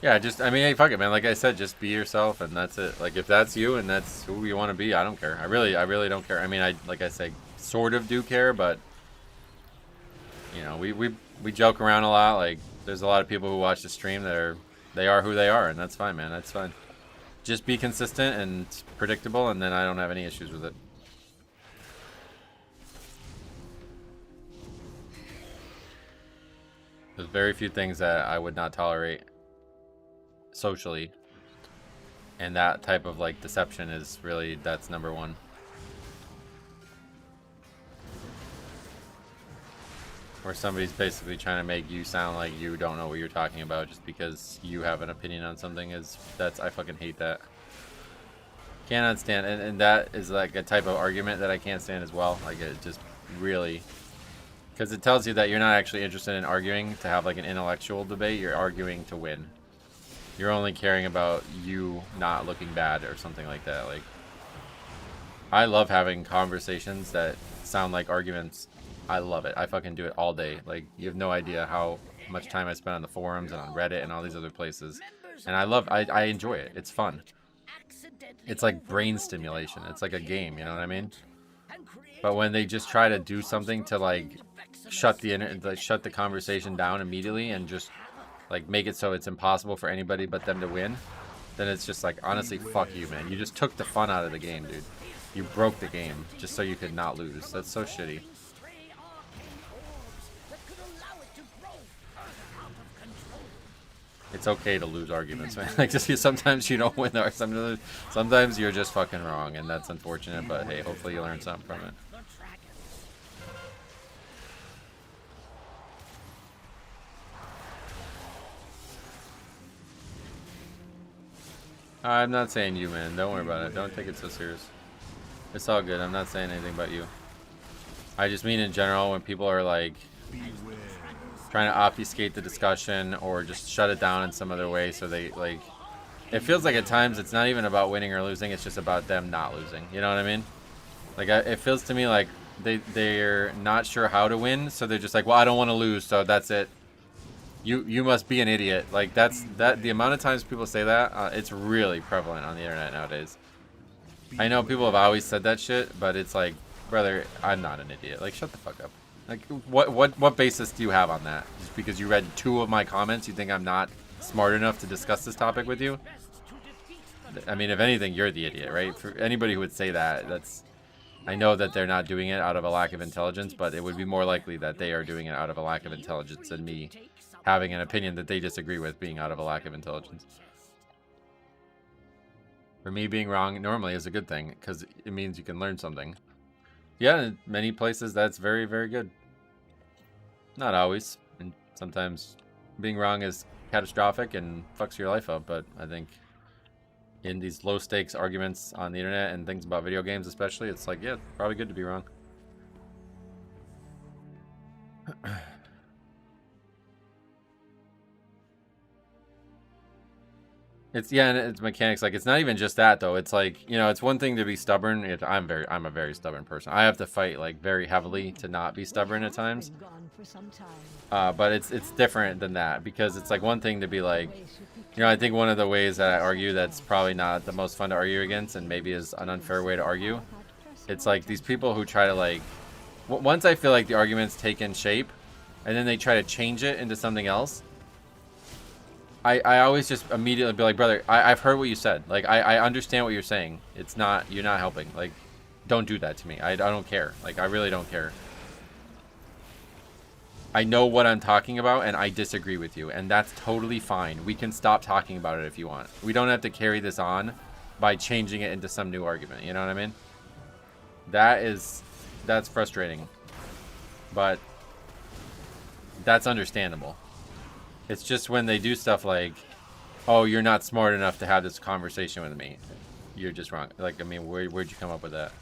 Yeah, just, I mean, hey, fuck it, man. Like I said, just be yourself, and that's it. Like, if that's you and that's who you want to be, I don't care. I really don't care. I mean, like I say, sort of do care, but, you know, we joke around a lot. Like, there's a lot of people who watch the stream that they are who they are, and that's fine, man. That's fine. Just be consistent and predictable, and then I don't have any issues with it. There's very few things that I would not tolerate socially, and that type of like deception is really, that's number one. Where somebody's basically trying to make you sound like you don't know what you're talking about just because you have an opinion on something I fucking hate that. Cannot stand, and that is like a type of argument that I can't stand as well. Like it just really, because it tells you that you're not actually interested in arguing to have like an intellectual debate. You're arguing to win. You're only caring about you not looking bad or something like that. Like, I love having conversations that sound like arguments. I love it. I fucking do it all day. Like, you have no idea how much time I spend on the forums and on Reddit and all these other places. And I enjoy it. It's fun. It's like brain stimulation. It's like a game, you know what I mean? But when they just try to do something to like shut the conversation down immediately and just like make it so it's impossible for anybody but them to win, then it's just like, honestly, fuck you, man. You just took the fun out of the game, dude. You broke the game just so you could not lose. That's so shitty. It's okay to lose arguments, man. Like, just sometimes you don't win, or sometimes you're just fucking wrong, and that's unfortunate. But hey, hopefully you learn something from it. I'm not saying you, man. Don't worry about it. Don't take it so serious. It's all good. I'm not saying anything about you. I just mean in general, when people are like trying to obfuscate the discussion or just shut it down in some other way, so they like, it feels like at times it's not even about winning or losing, it's just about them not losing. You know what I mean? Like, it feels to me like they're not sure how to win, so they're just like, well, I don't want to lose, so that's it. You must be an idiot. Like, the amount of times people say that, it's really prevalent on the internet nowadays. I know people have always said that shit, but it's like, brother, I'm not an idiot. Like, shut the fuck up. Like, what basis do you have on that? Just because you read 2 of my comments, you think I'm not smart enough to discuss this topic with you? I mean, if anything, you're the idiot, right? For anybody who would say that, I know that they're not doing it out of a lack of intelligence, but it would be more likely that they are doing it out of a lack of intelligence than me having an opinion that they disagree with being out of a lack of intelligence. For me, being wrong normally is a good thing, because it means you can learn something. Yeah, in many places that's very, very good. Not always. And sometimes being wrong is catastrophic and fucks your life up, but I think in these low stakes arguments on the internet and things about video games especially, it's like, yeah, probably good to be wrong. And it's mechanics. Like, it's not even just that though. It's like, you know, it's one thing to be stubborn. I'm a very stubborn person. I have to fight like very heavily to not be stubborn at times. But it's different than that, because it's like one thing to be like, you know, I think one of the ways that I argue that's probably not the most fun to argue against, and maybe is an unfair way to argue, it's like these people who try to like, once I feel like the argument's taken shape, and then they try to change it into something else, I always just immediately be like, brother, I've heard what you said. Like, I understand what you're saying. It's not, you're not helping. Like, don't do that to me. I don't care. Like, I really don't care. I know what I'm talking about, and I disagree with you, and that's totally fine. We can stop talking about it if you want. We don't have to carry this on by changing it into some new argument. You know what I mean? That's frustrating. But that's understandable. It's just when they do stuff like, oh, you're not smart enough to have this conversation with me. You're just wrong. Like, I mean, where'd you come up with that?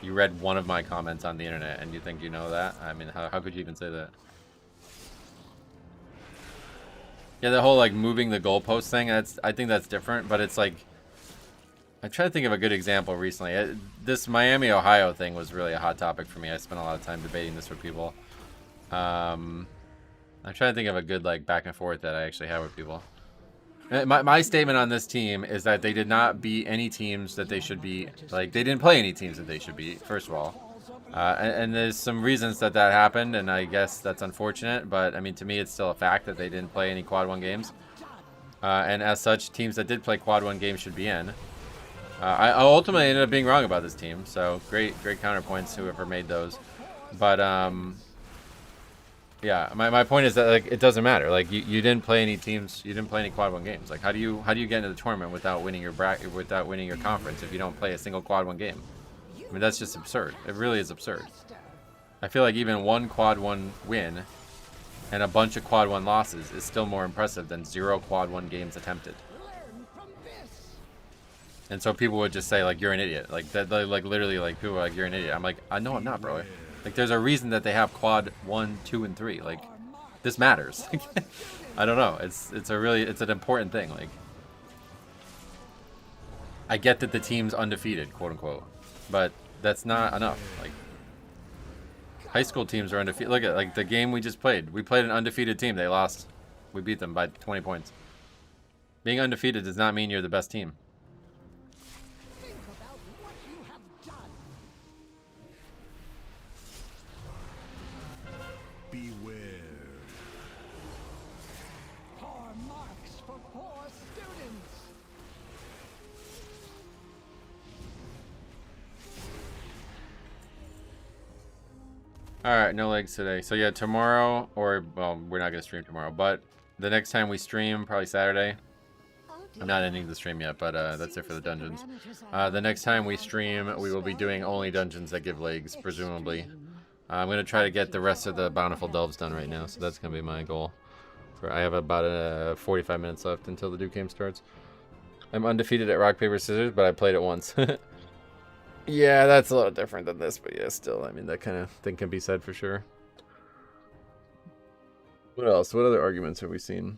You read one of my comments on the internet and you think you know that? I mean, how could you even say that? Yeah, the whole like moving the goalpost thing, I think that's different, but it's like, I'm trying to think of a good example recently. This Miami, Ohio thing was really a hot topic for me. I spent a lot of time debating this with people. I'm trying to think of a good like back and forth that I actually had with people. My statement on this team is that they did not beat any teams that they should beat. Like, they didn't play any teams that they should beat, first of all. And there's some reasons that happened, and I guess that's unfortunate. But, I mean, to me, it's still a fact that they didn't play any Quad 1 games. And as such, teams that did play Quad 1 games should be in. I ultimately ended up being wrong about this team, so great counterpoints whoever made those. But yeah, my point is that like it doesn't matter. Like you didn't play any teams, you didn't play any Quad 1 games. Like how do you get into the tournament without winning your bracket, without winning your conference if you don't play a single Quad 1 game? I mean, that's just absurd. It really is absurd. I feel like even one quad 1 win and a bunch of quad 1 losses is still more impressive than 0 quad 1 games attempted. And so people would just say, like, you're an idiot. Like, that, like literally, like, people are like, you're an idiot. I'm like, no, I'm not, bro. Like, there's a reason that they have quad 1, 2, and 3. Like, this matters. I don't know. It's an important thing. Like, I get that the team's undefeated, quote unquote, but that's not enough. Like, high school teams are undefeated. Look at, like, the game we just played. We played an undefeated team. They lost. We beat them by 20 points. Being undefeated does not mean you're the best team. Alright, no legs today. So yeah, tomorrow, or, well, we're not going to stream tomorrow, but the next time we stream, probably Saturday. I'm not ending the stream yet, but that's it for the dungeons. The next time we stream, we will be doing only dungeons that give legs, presumably. I'm going to try to get the rest of the Bountiful Delves done right now, so that's going to be my goal. I have about 45 minutes left until the Duke game starts. I'm undefeated at Rock, Paper, Scissors, but I played it once. Yeah, that's a little different than this, but yeah, still, I mean, that kind of thing can be said for sure. What else? What other arguments have we seen?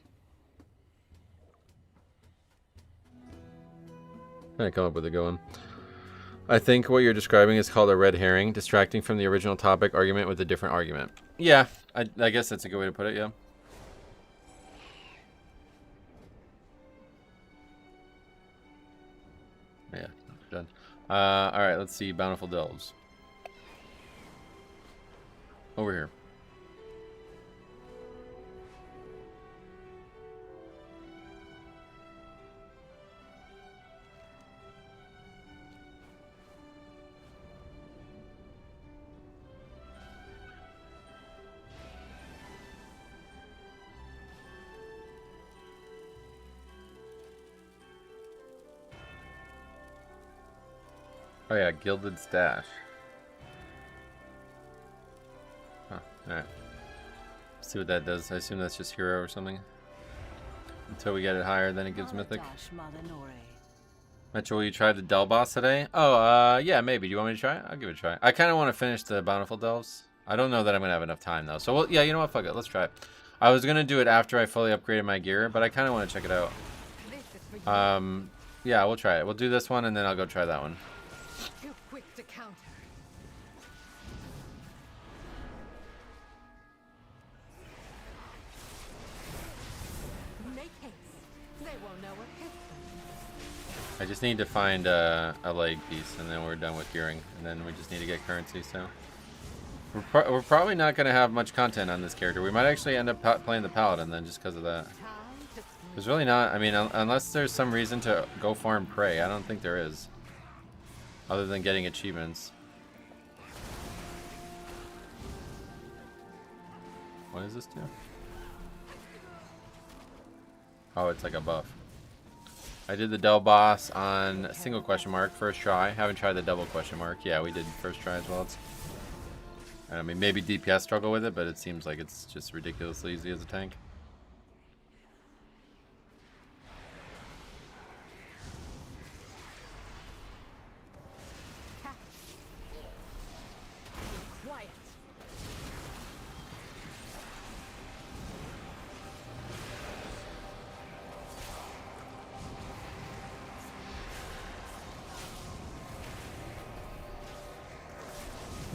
I come up with a good one. I think what you're describing is called a red herring, distracting from the original topic argument with a different argument. Yeah, I guess that's a good way to put it, yeah. Yeah, done. Alright, let's see. Bountiful Delves. Over here. Oh yeah, Gilded Stash. Huh, alright. See what that does. I assume that's just hero or something. Until we get it higher, then it gives mythic. Metro, will you try the Del boss today? Oh, yeah, maybe. Do you want me to try it? I'll give it a try. I kind of want to finish the Bountiful Delves. I don't know that I'm going to have enough time, though. So, well, yeah, you know what? Fuck it. Let's try it. I was going to do it after I fully upgraded my gear, but I kind of want to check it out. Yeah, we'll try it. We'll do this one, and then I'll go try that one. Too quick to counter. Make haste. They won't know what hit them. I just need to find a leg piece, and then we're done with gearing. And then we just need to get currency, so... We're probably not going to have much content on this character. We might actually end up playing the Paladin then, just because of that. There's really not... I mean, unless there's some reason to go farm prey, I don't think there is. Other than getting achievements. What does this do? Oh, it's like a buff. I did the Del boss on a single question mark, first try. Haven't tried the double question mark. Yeah, we did first try as well. I mean, maybe DPS struggle with it, but it seems like it's just ridiculously easy as a tank. Quiet.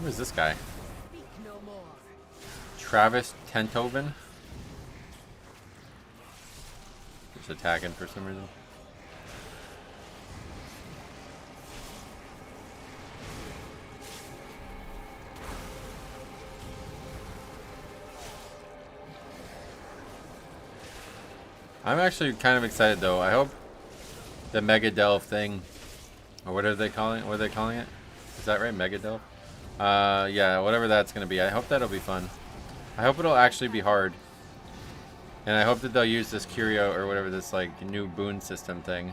Who is this guy? Speak no more. Travis Tentoven? Just attacking for some reason. I'm actually kind of excited though. I hope the Mega Delve thing, or what are they calling it? What are they calling it? Is that right? Mega Delve? Yeah, whatever that's gonna be. I hope that'll be fun. I hope it'll actually be hard. And I hope that they'll use this curio or whatever, this like new boon system thing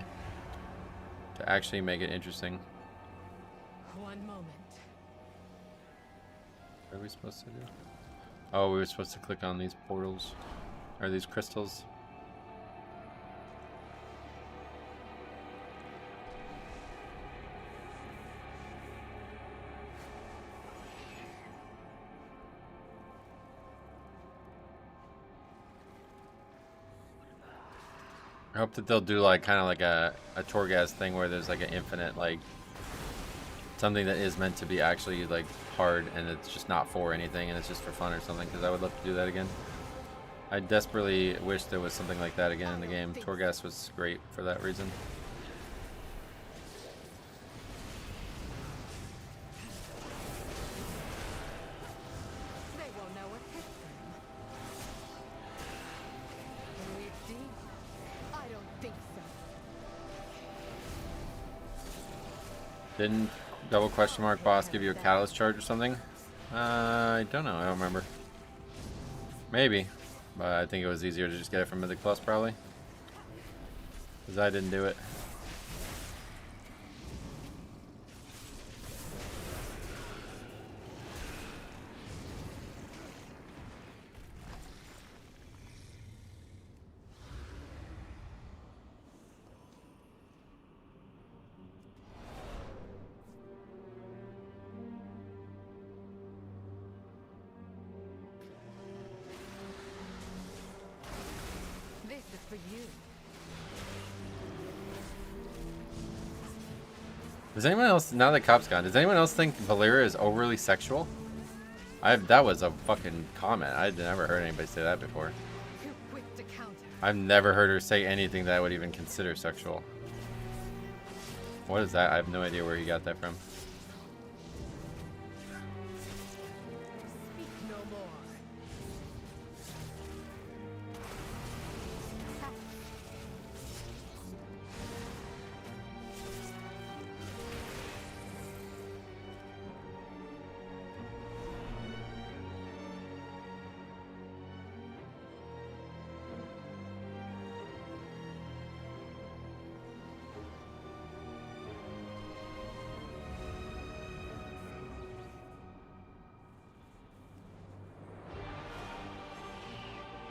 to actually make it interesting. One moment. What are we supposed to do? Oh, we were supposed to click on these portals. Or these crystals. I hope that they'll do like kind of like a Torghast thing where there's like an infinite like something that is meant to be actually like hard and it's just not for anything and it's just for fun or something, because I would love to do that again. I desperately wish there was something like that again in the game. Torghast was great for that reason. They won't know what hit them. We've deep. I don't think so. Didn't double question mark boss give you a catalyst charge or something? I don't know. I don't remember. Maybe. But I think it was easier to just get it from Mythic Plus probably. Because I didn't do it. This is for you. Does anyone else, now that Cop's gone, does anyone else think Valeria is overly sexual? That was a fucking comment. I'd never heard anybody say that before. Too quick to counter. I've never heard her say anything that I would even consider sexual. What is that? I have no idea where he got that from. Speak no more.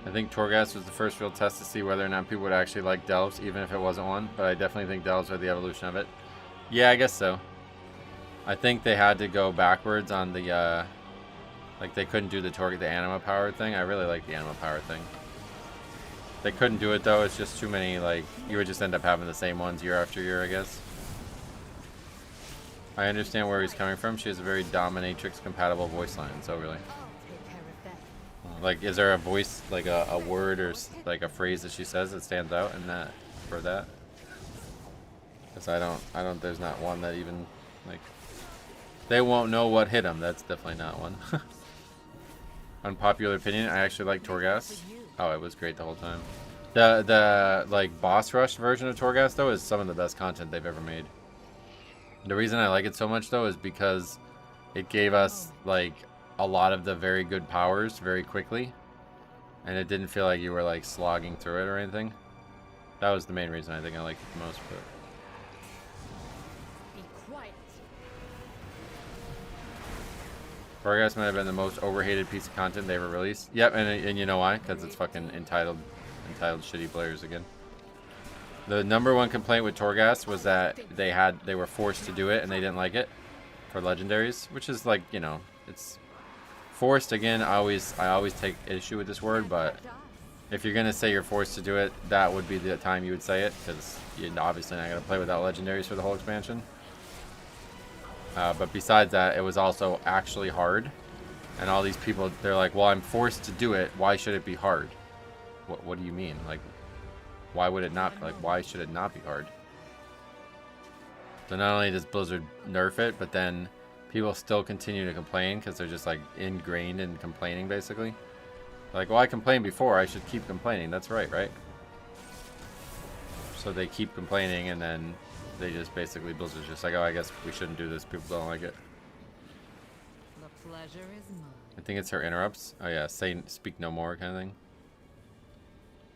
I think Torghast was the first real test to see whether or not people would actually like Delves, even if it wasn't one. But I definitely think Delves are the evolution of it. Yeah, I guess so. I think they had to go backwards on the, like they couldn't do the anima power thing. I really like the anima power thing. They couldn't do it though. It's just too many, like, you would just end up having the same ones year after year, I guess. I understand where he's coming from. She has a very dominatrix compatible voice line, so really. Like, is there a voice, like a word or like a phrase that she says that stands out in that, for that? Because I don't, there's not one that even, like, they won't know what hit them. That's definitely not one. Unpopular opinion, I actually like Torghast. Oh, it was great the whole time. The like, boss rush version of Torghast, though, is some of the best content they've ever made. The reason I like it so much, though, is because it gave us, like, a lot of the very good powers very quickly, and it didn't feel like you were like slogging through it or anything. That was the main reason I think I liked it the most. But Be quiet. Torghast might have been the most overhated piece of content they ever released. Yep, and you know why? Because it's fucking entitled shitty players again. The #1 complaint with Torghast was that they were forced to do it and they didn't like it for legendaries, which is like, you know, it's forced. Again, I always take issue with this word, but if you're gonna say you're forced to do it, that would be the time you would say it, because you're obviously not gonna play without legendaries for the whole expansion. But besides that, it was also actually hard, and all these people, they're like, well, I'm forced to do it, why should it be hard? What do you mean? Like, why would it not, like, why should it not be hard? So not only does Blizzard nerf it, but then people still continue to complain because they're just like ingrained in complaining, basically. Like, well, I complained before, I should keep complaining. That's right? So they keep complaining, and then they just basically, Blizzard's just like, oh, I guess we shouldn't do this. People don't like it. The pleasure is mine. I think it's her interrupts. Oh yeah, speak no more kind of thing.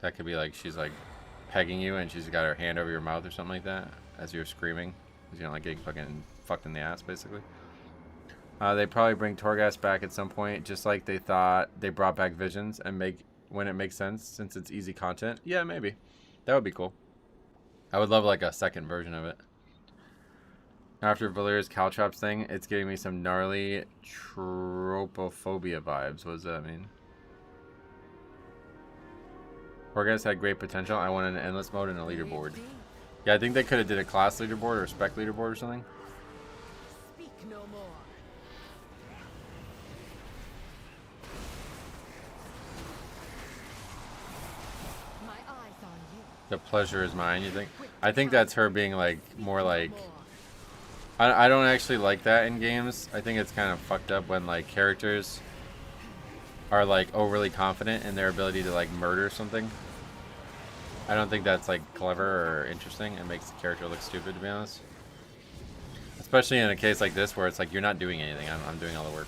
That could be like she's like pegging you, and she's got her hand over your mouth or something like that as you're screaming, because you know, like getting fucked in the ass, basically. They probably bring Torghast back at some point, just like they thought they brought back Visions, and make when it makes sense, since it's easy content. Yeah, maybe. That would be cool. I would love like a second version of it. After Valeria's Caltrops thing, it's giving me some gnarly tropophobia vibes. What does that mean? Torghast had great potential. I wanted an endless mode and a leaderboard. Yeah, I think they could have did a class leaderboard or a spec leaderboard or something. Speak no more. My eyes on you. The pleasure is mine, you think? I think that's her being like more like I don't actually like that in games. I think it's kind of fucked up when like characters are like overly confident in their ability to like murder something. I don't think that's like clever or interesting. It makes the character look stupid, to be honest. Especially in a case like this where it's like you're not doing anything. I'm doing all the work.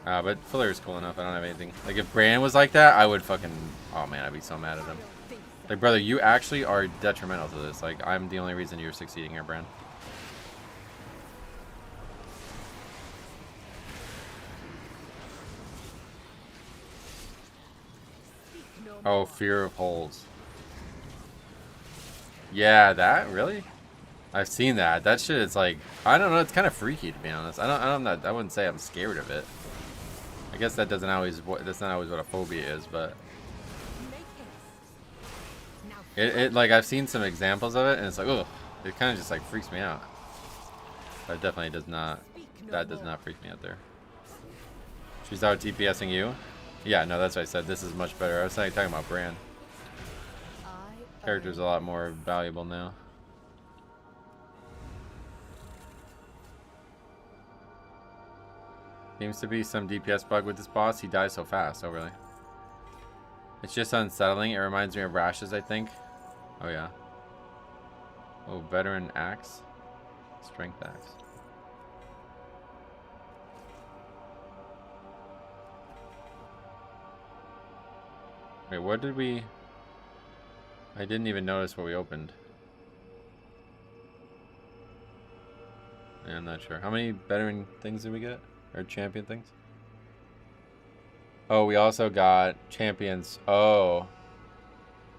But Fuller's cool enough. I don't have anything. Like if Bran was like that, I would fucking... Oh man, I'd be so mad at him. Like, brother, you actually are detrimental to this. Like, I'm the only reason you're succeeding here, Bran. Oh, fear of holes. Yeah, that really? I've seen that. That shit is like, I don't know. It's kind of freaky, to be honest. I wouldn't say I'm scared of it. I guess that's not always what a phobia is, but it like I've seen some examples of it, and it's like, ugh, it kind of just like freaks me out. But it definitely does not. That does not freak me out there. She's out DPSing you. Yeah, no, that's what I said. This is much better. I was talking about Bran. Character's a lot more valuable now. Seems to be some DPS bug with this boss. He dies so fast. Oh, really? It's just unsettling. It reminds me of Rashes, I think. Oh, yeah. Oh, Veteran Axe. Strength Axe. Wait, what did we... I didn't even notice what we opened. Yeah, I'm not sure. How many veteran things did we get? Or champion things? Oh, we also got champions. Oh.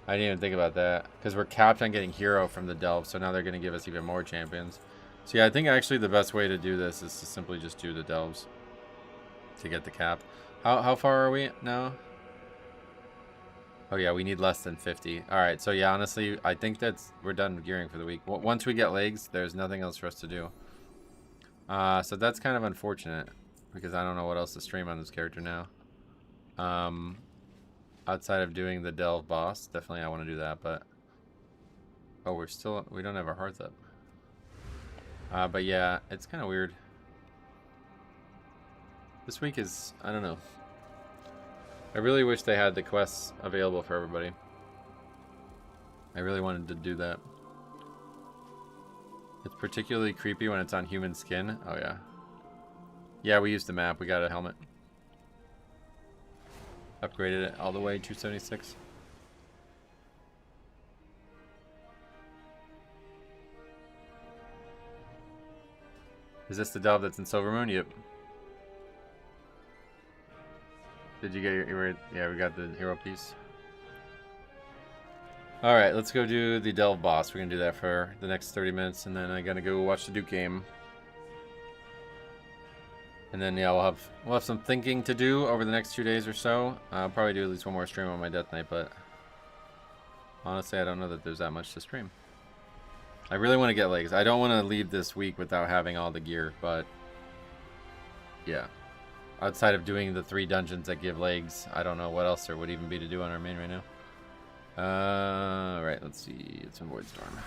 I didn't even think about that. Because we're capped on getting hero from the delve, so now they're going to give us even more champions. So yeah, I think actually the best way to do this is to simply just do the delves. To get the cap. How far are we now? Oh yeah, we need less than 50. Alright, so yeah, honestly, I think we're done gearing for the week. Once we get legs, there's nothing else for us to do. So that's kind of unfortunate. Because I don't know what else to stream on this character now. Outside of doing the delve boss, definitely I want to do that, but... Oh, we don't have our hearts up. But yeah, it's kind of weird. This week is, I don't know. I really wish they had the quests available for everybody. I really wanted to do that. It's particularly creepy when it's on human skin. Oh yeah. Yeah, we used the map. We got a helmet. Upgraded it all the way, 276. Is this the delve that's in Silvermoon? Yep. Did you get your... Yeah, we got the hero piece. Alright, let's go do the delve boss. We're going to do that for the next 30 minutes, and then I got to go watch the Duke game. And then, yeah, we'll have some thinking to do over the next 2 days or so. I'll probably do at least one more stream on my Death Knight, but... Honestly, I don't know that there's that much to stream. I really want to get legs. I don't want to leave this week without having all the gear, but... Yeah. Outside of doing the 3 dungeons that give legs, I don't know what else there would even be to do on our main right now. Right, let's see. It's in Voidstorm.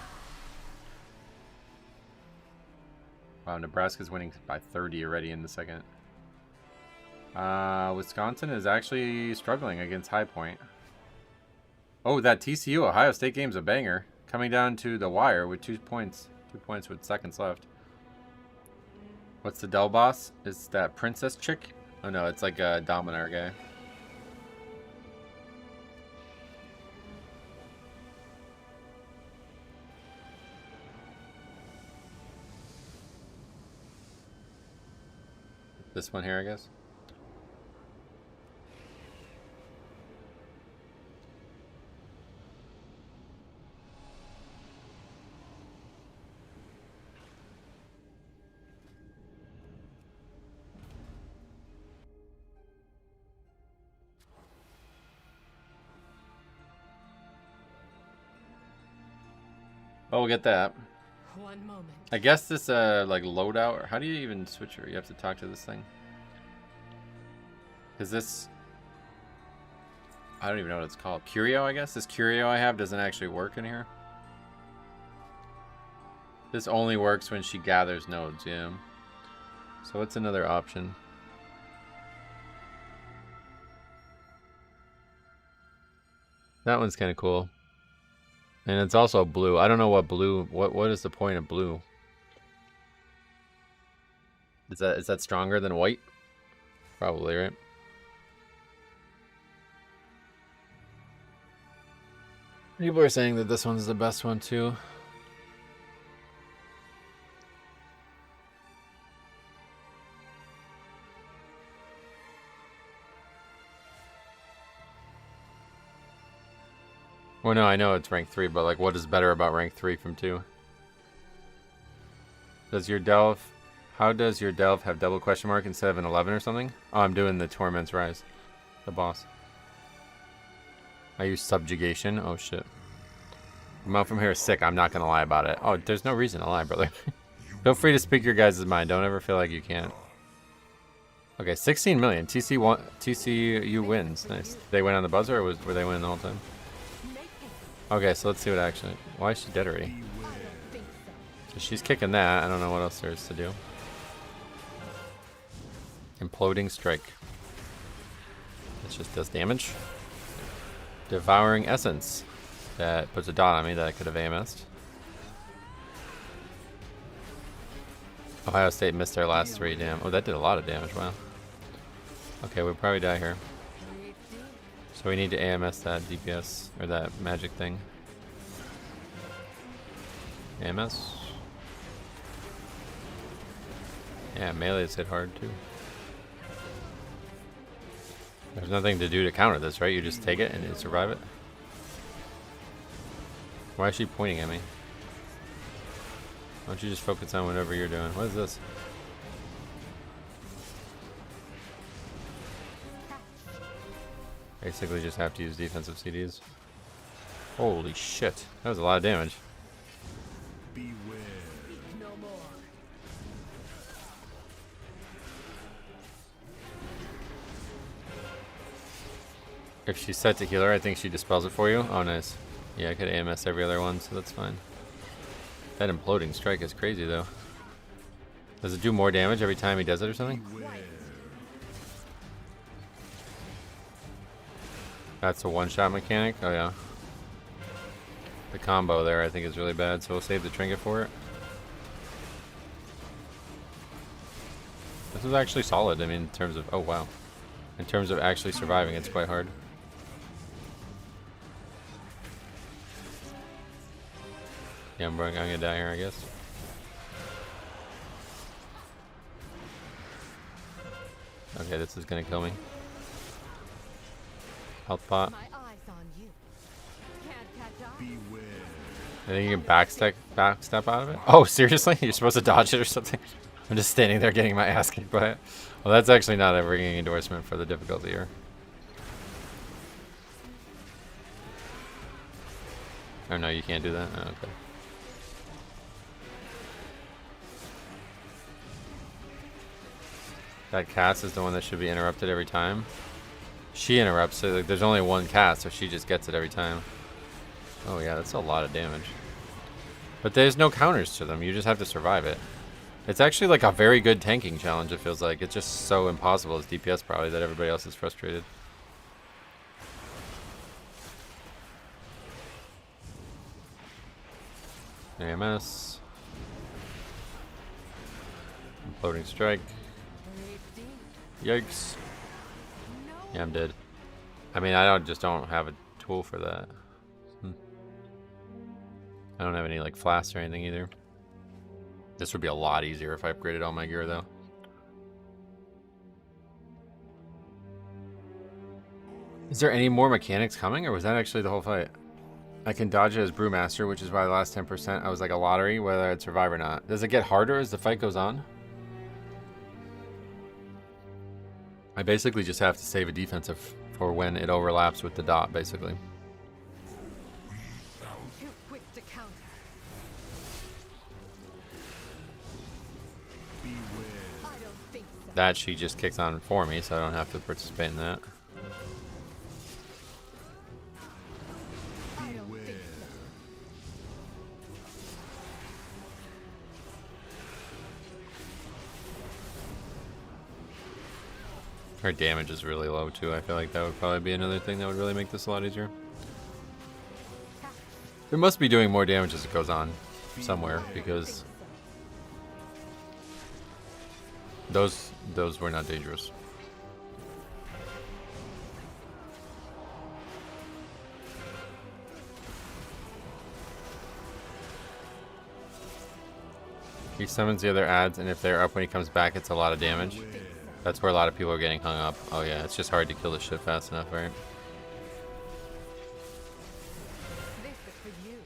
Wow, Nebraska's winning by 30 already in the second. Wisconsin is actually struggling against High Point. Oh, that TCU Ohio State game's a banger. Coming down to the wire with 2 points. 2 points with seconds left. What's the Dell boss? Is that princess chick? Oh no, it's like a Dominar guy. This one here, I guess. Oh, we'll get that. One moment. I guess this like loadout, or how do you even switch her? You have to talk to this thing. Is this? I don't even know what it's called. Curio, I guess. This Curio I have doesn't actually work in here. This only works when she gathers nodes, yeah. So what's another option? That one's kind of cool. And it's also blue. I don't know what blue, what is the point of blue? Is that stronger than white? Probably, right? People are saying that this one's the best one too. Well, no, I know it's rank 3, but like, what is better about rank 3 from 2? Does your delve... How does your delve have double question mark instead of an 11 or something? Oh, I'm doing the Torment's Rise. The boss. I use subjugation. Oh, shit. Mount from here is sick. I'm not going to lie about it. Oh, there's no reason to lie, brother. Feel free to speak your guys' mind. Don't ever feel like you can't. Okay, 16 million. TCU wins. Nice. Did they win on the buzzer, or were they winning the whole time? Okay, so let's see what actually... Why is she dead already? So she's kicking that. I don't know what else there is to do. Imploding Strike. It just does damage. Devouring Essence. That puts a dot on me that I could have AMS'd. Ohio State missed their last 3, damn. Oh, that did a lot of damage, wow. Okay, we'll probably die here. So we need to AMS that DPS, or that magic thing. AMS. Yeah, melee's hit hard too. There's nothing to do to counter this, right? You just take it and you survive it. Why is she pointing at me? Why don't you just focus on whatever you're doing? What is this? Basically just have to use defensive CDs. Holy shit. That was a lot of damage. Beware. No more. If she's set to healer, I think she dispels it for you. Oh, nice. Yeah, I could AMS every other one, so that's fine. That imploding strike is crazy, though. Does it do more damage every time he does it or something? That's a one-shot mechanic? Oh, yeah. The combo there, I think, is really bad, so we'll save the trinket for it. This is actually solid, I mean, in terms of... Oh, wow. In terms of actually surviving, it's quite hard. Yeah, I'm gonna die here, I guess. Okay, this is gonna kill me. Health pot. I think you can backstep out of it. Oh, seriously? You're supposed to dodge it or something? I'm just standing there getting my ass kicked by it. Well, that's actually not a ringing endorsement for the difficulty here. Oh no, you can't do that? Oh, okay. That cast is the one that should be interrupted every time. She interrupts it. Like, there's only one cast, so she just gets it every time. Oh yeah, that's a lot of damage. But there's no counters to them. You just have to survive it. It's actually like a very good tanking challenge, it feels like. It's just so impossible as DPS probably that everybody else is frustrated. AMS. Imploding strike. Yikes. Yeah, I'm dead. I mean, I just don't have a tool for that. I don't have any like flasks or anything either. This would be a lot easier if I upgraded all my gear though. Is there any more mechanics coming, or was that actually the whole fight? I can dodge it as Brewmaster, which is why the last 10% I was like a lottery whether I'd survive or not. Does it get harder as the fight goes on? I basically just have to save a defensive for when it overlaps with the dot, basically. Too quick to counter. I don't think so. That she just kicks on for me, so I don't have to participate in that. Her damage is really low too. I feel like that would probably be another thing that would really make this a lot easier. It must be doing more damage as it goes on somewhere, because those were not dangerous. He summons the other adds, and if they're up when he comes back, it's a lot of damage. That's where a lot of people are getting hung up. Oh yeah, it's just hard to kill this shit fast enough, right? This is for you.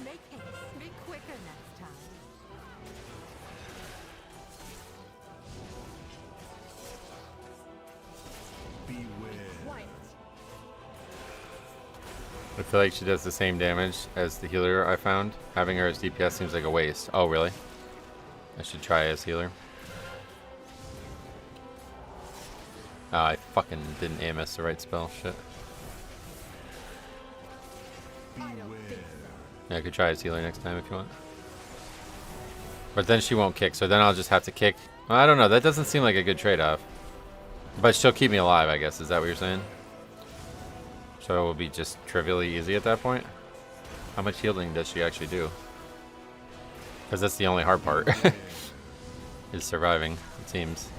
Make haste. Be quicker next time. Beware. I feel like she does the same damage as the healer I found. Having her as DPS seems like a waste. Oh really? I should try as healer. I fucking didn't AMS the right spell. Shit. Yeah, I could try as healer next time if you want. But then she won't kick, so then I'll just have to kick. Well, I don't know. That doesn't seem like a good trade-off. But she'll keep me alive, I guess. Is that what you're saying? So it will be just trivially easy at that point? How much healing does she actually do? Because that's the only hard part. Is surviving, it seems.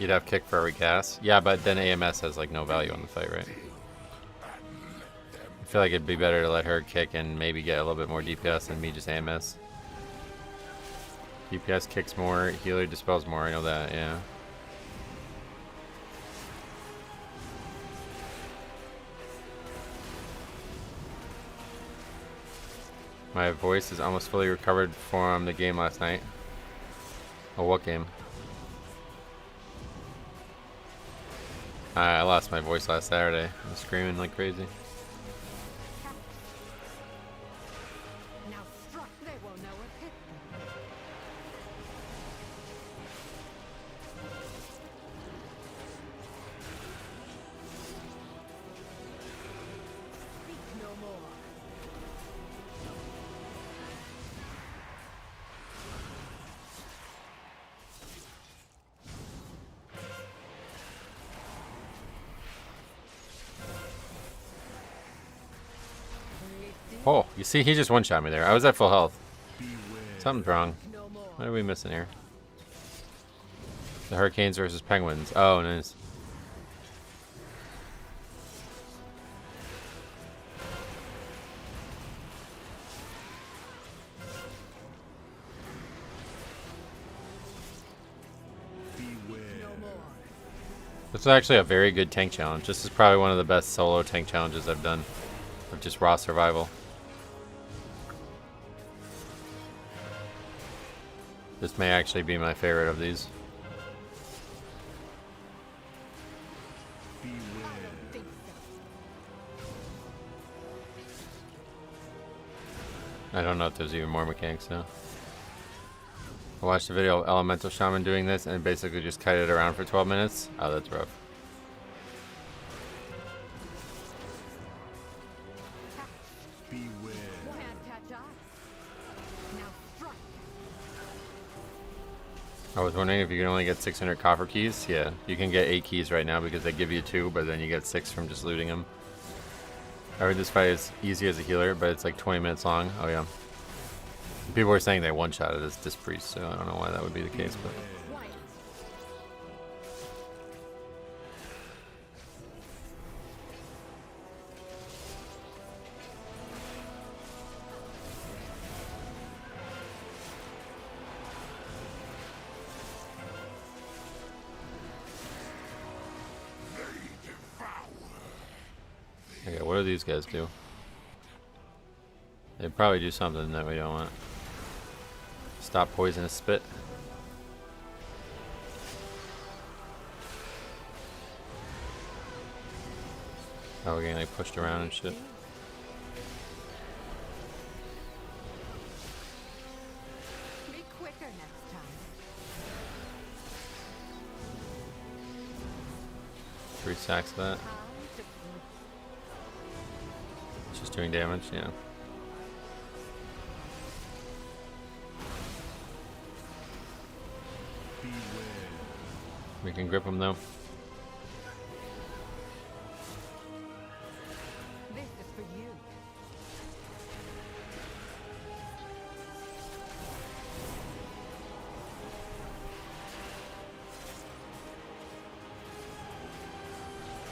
You'd have kick for every cast. Yeah, but then AMS has like no value on the fight, right? I feel like it'd be better to let her kick and maybe get a little bit more DPS than me just AMS. DPS kicks more, healer dispels more, I know that, yeah. My voice is almost fully recovered from the game last night. Oh, what game? I lost my voice last Saturday. I was screaming like crazy. Now struck, they will know it hit them. Speak no more. Oh, you see, he just one-shot me there. I was at full health. Something's wrong. What are we missing here? The Hurricanes versus Penguins. Oh, nice. This is actually a very good tank challenge. This is probably one of the best solo tank challenges I've done. Of just raw survival. This may actually be my favorite of these. I don't know if there's even more mechanics now. I watched a video of Elemental Shaman doing this and basically just kited around for 12 minutes. Oh, that's rough. I was wondering if you can only get 600 copper keys. Yeah, you can get 8 keys right now because they give you 2, but then you get 6 from just looting them. I heard this fight is easy as a healer, but it's like 20 minutes long. Oh yeah. People were saying they one-shot it as Disc Priest, so I don't know why that would be the case, but... what do these guys do? They probably do something that we don't want. Stop poisonous spit. Oh, we're getting like pushed around and shit. Be quicker next time. 3 stacks of that. It's just doing damage, yeah. We can grip them though. This is for you.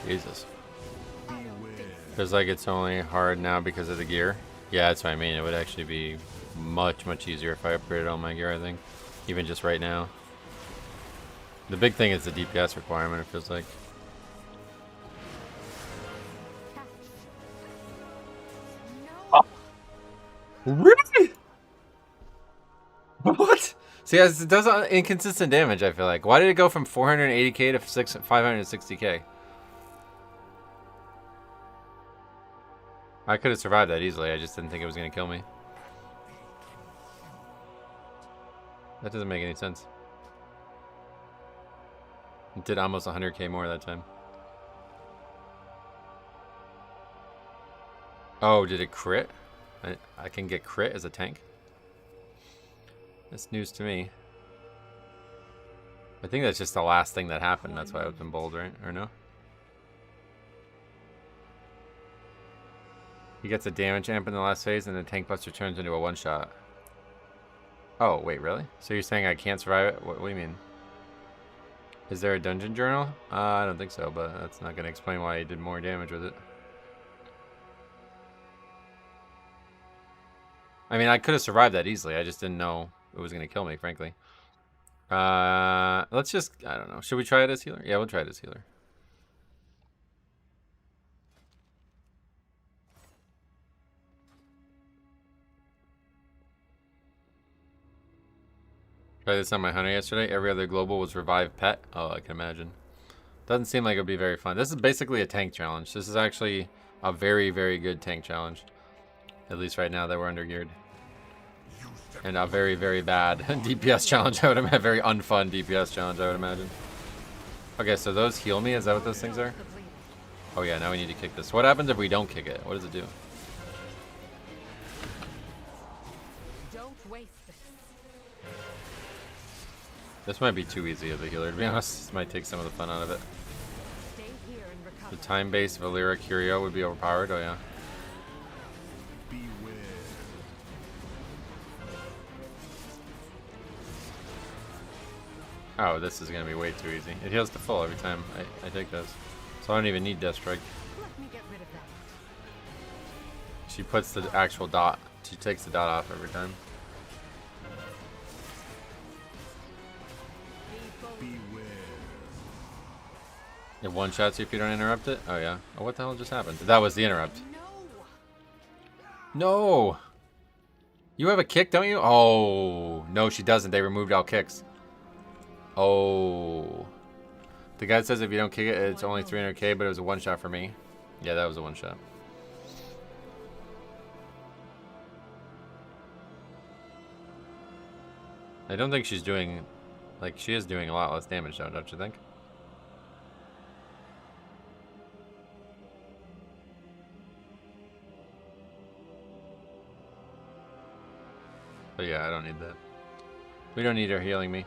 Jesus. Feels like it's only hard now because of the gear. Yeah, that's what I mean. It would actually be much, much easier if I upgraded all my gear, I think. Even just right now. The big thing is the DPS requirement, it feels like. Really? What? See, guys, it does inconsistent damage, I feel like. Why did it go from 480k to 560k? I could have survived that easily. I just didn't think it was going to kill me. That doesn't make any sense. It did almost 100k more that time. Oh, did it crit? I can get crit as a tank? That's news to me. I think that's just the last thing that happened. That's why it was in bold, right? Or no? He gets a damage amp in the last phase and the tank buster turns into a one-shot. Oh, wait, really? So you're saying I can't survive it? What do you mean? Is there a dungeon journal? I don't think so, but that's not going to explain why he did more damage with it. I mean, I could have survived that easily. I just didn't know it was going to kill me, frankly. Let's just, I don't know. Should we try it as healer? Yeah, we'll try it as healer. Tried this on my hunter yesterday. Every other global was revive pet. Oh, I can imagine. Doesn't seem like it would be very fun. This is basically a tank challenge. This is actually a very, very good tank challenge. At least right now that we're under geared. And a very, very bad DPS challenge, I would imagine. Very unfun DPS challenge, I would imagine. Okay, so those heal me. Is that what those things are? Oh yeah, now we need to kick this. What happens if we don't kick it? What does it do? Don't waste this. This might be too easy of a healer, to be honest. This might take some of the fun out of it. Stay here and recover. The time-based Valera Curio would be overpowered. Oh yeah. Oh, this is going to be way too easy. It heals to full every time I take those. So I don't even need Death Strike. Let me get rid of that. She puts the actual dot. She takes the dot off every time. It one-shots you if you don't interrupt it? Oh yeah. Oh, what the hell just happened? That was the interrupt. No! You have a kick, don't you? Oh, no she doesn't. They removed all kicks. Oh. The guy says if you don't kick it, it's only 300k, but it was a one-shot for me. Yeah, that was a one-shot. I don't think she's doing... Like, she is doing a lot less damage, though, don't you think? But yeah, I don't need that. We don't need her healing me.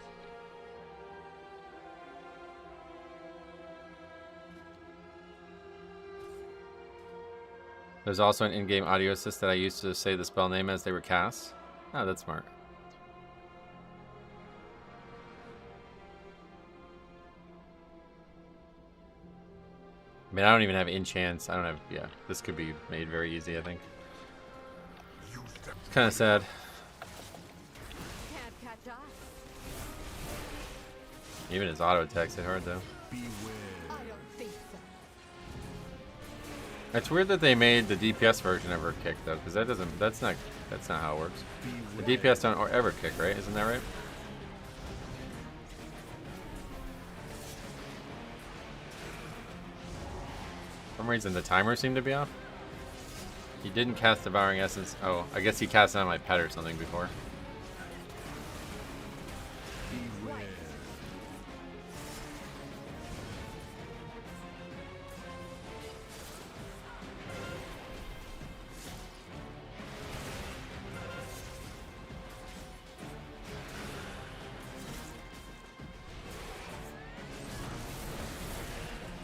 There's also an in-game audio assist that I used to say the spell name as they were cast. Oh, that's smart. I mean, I don't even have enchants. I don't have... Yeah, this could be made very easy, I think. It's kind of sad. Can't catch us. Even his auto attacks hit hard, though. I don't think so. It's weird that they made the DPS version ever kick though, because that's not how it works. The DPS don't ever kick, right? Isn't that right? For some reason the timer seemed to be off. He didn't cast Devouring Essence. Oh, I guess he cast it on my pet or something before.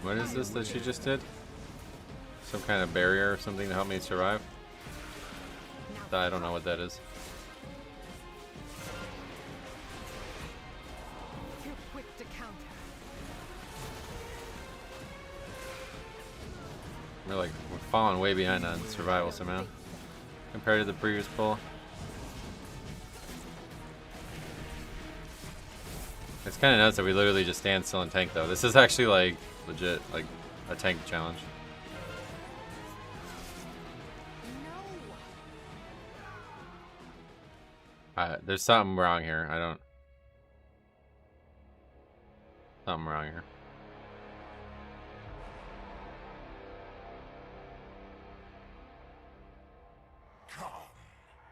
What is this that she just did? Some kind of barrier or something to help me survive? I don't know what that is. Too quick to counter. We're falling way behind on survival somehow compared to the previous pull. It's kind of nuts that we literally just stand still and tank though. This is actually like legit, like a tank challenge. There's something wrong here. Something wrong here. Come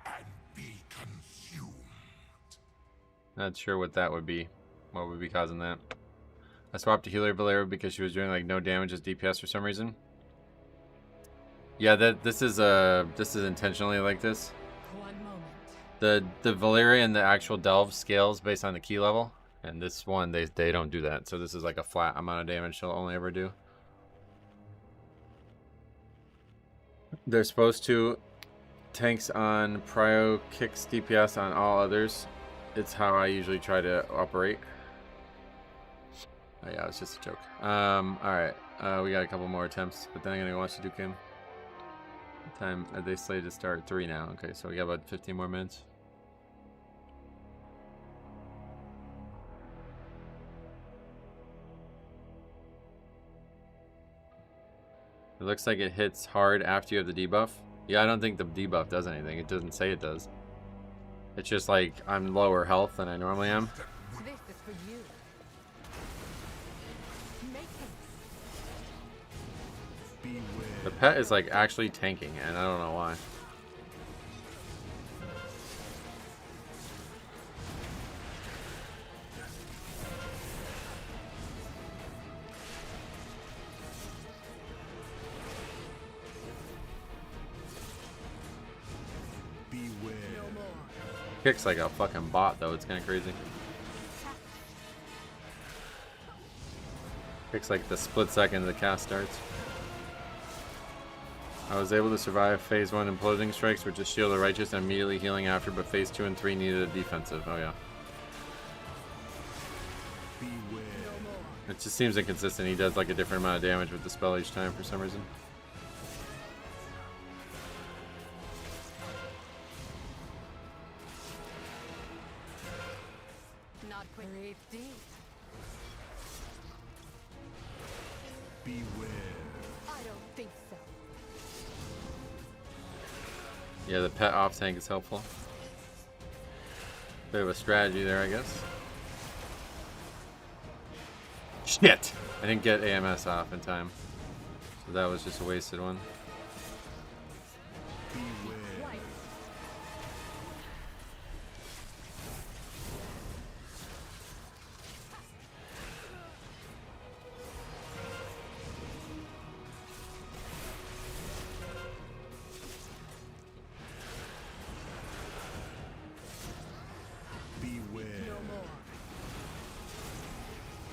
and be consumed. Not sure what that would be. What would be causing that? I swapped to Healer Valera because she was doing like no damage as DPS for some reason. Yeah, this is intentionally like this. One moment. The Valeria and the actual Delve scales based on the key level, and this one they don't do that. So this is like a flat amount of damage she'll only ever do. They're supposed to tanks on prio, kicks DPS on all others. It's how I usually try to operate. Oh yeah, it's just a joke. Alright. We got a couple more attempts, but then I'm gonna go watch the Duke game. What time are they slated to start? 3 now. Okay, so we got about 15 more minutes. It looks like it hits hard after you have the debuff. Yeah, I don't think the debuff does anything. It doesn't say it does. It's just like I'm lower health than I normally am. This is for you. Make it. The pet is like actually tanking, and I don't know why. Kicks like a fucking bot though, it's kind of crazy. Kicks like the split second the cast starts. I was able to survive phase 1 imploding strikes, which is Shield the Righteous and immediately healing after, but phase 2 and 3 needed a defensive. Oh yeah. It just seems inconsistent. He does like a different amount of damage with the spell each time for some reason. Not quick. Breathe deep. Beware. I don't think so. Yeah, the pet off tank is helpful. Bit of a strategy there, I guess. Shit! I didn't get AMS off in time. So that was just a wasted one.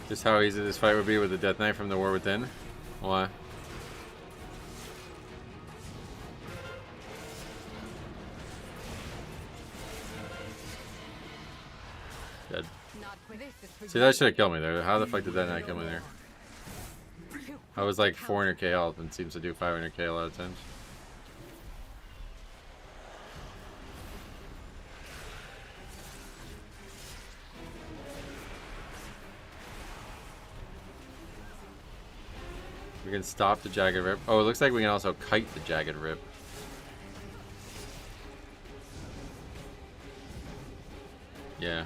Just how easy this fight would be with the Death Knight from the War Within. Why? Dead. See, that should have killed me there. How the fuck did that not kill me there? I was like 400k health and seems to do 500k a lot of times. We can stop the Jagged Rip. Oh, it looks like we can also kite the Jagged Rip. Yeah.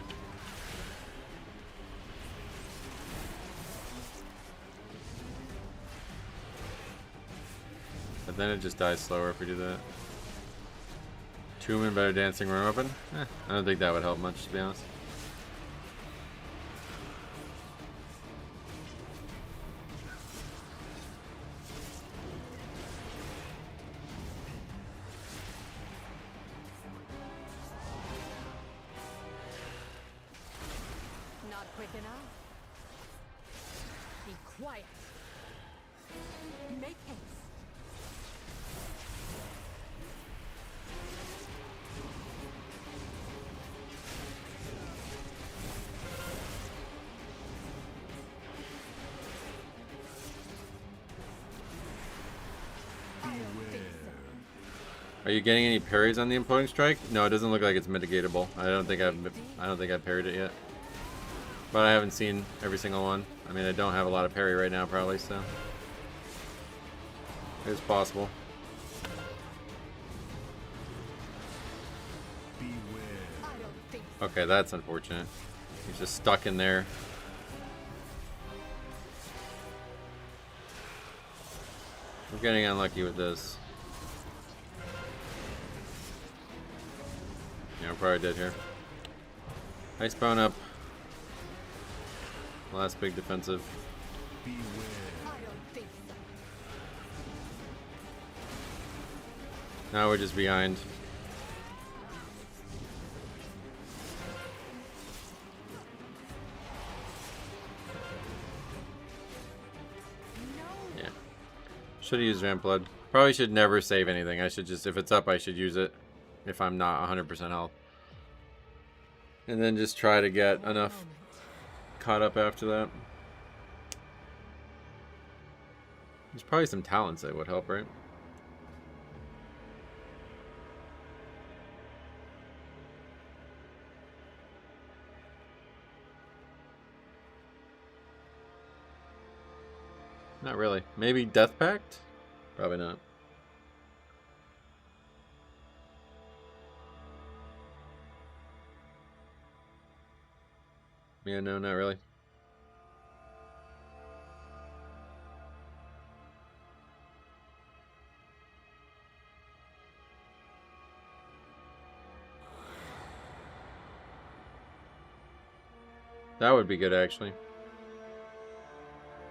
But then it just dies slower if we do that. Tomb and better dancing room open? I don't think that would help much, to be honest. Not quick enough. Be quiet. Make haste. Are you getting any parries on the imploding strike? No, it doesn't look like it's mitigatable. I don't think I've parried it yet. But I haven't seen every single one. I mean, I don't have a lot of parry right now, probably, so it's possible. Okay, that's unfortunate. He's just stuck in there. We're getting unlucky with this. Yeah, we're probably dead here. Ice bone up. Last big defensive. Now we're just behind. Yeah. Should have used Vamp Blood. Probably should never save anything. I should just, if it's up, I should use it. If I'm not 100% health. And then just try to get enough caught up after that. There's probably some talents that would help, right? Not really. Maybe Death Pact? Probably not. Yeah, no, not really. That would be good, actually.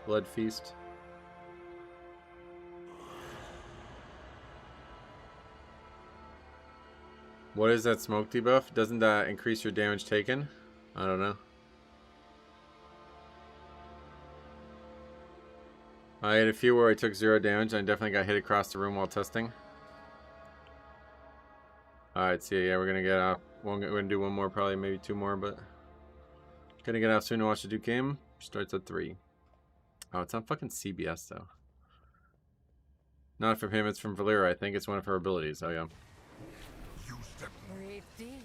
Blood Feast. What is that smoke debuff? Doesn't that increase your damage taken? I don't know. I had a few where I took 0 damage and I definitely got hit across the room while testing. Alright, so yeah, we're gonna get off. We're gonna do one more, probably maybe 2 more, but gonna get off soon to watch the Duke game. Starts at 3. Oh, it's on fucking CBS though. Not from him, it's from Valera. I think it's one of her abilities. Oh yeah. Breathe deep.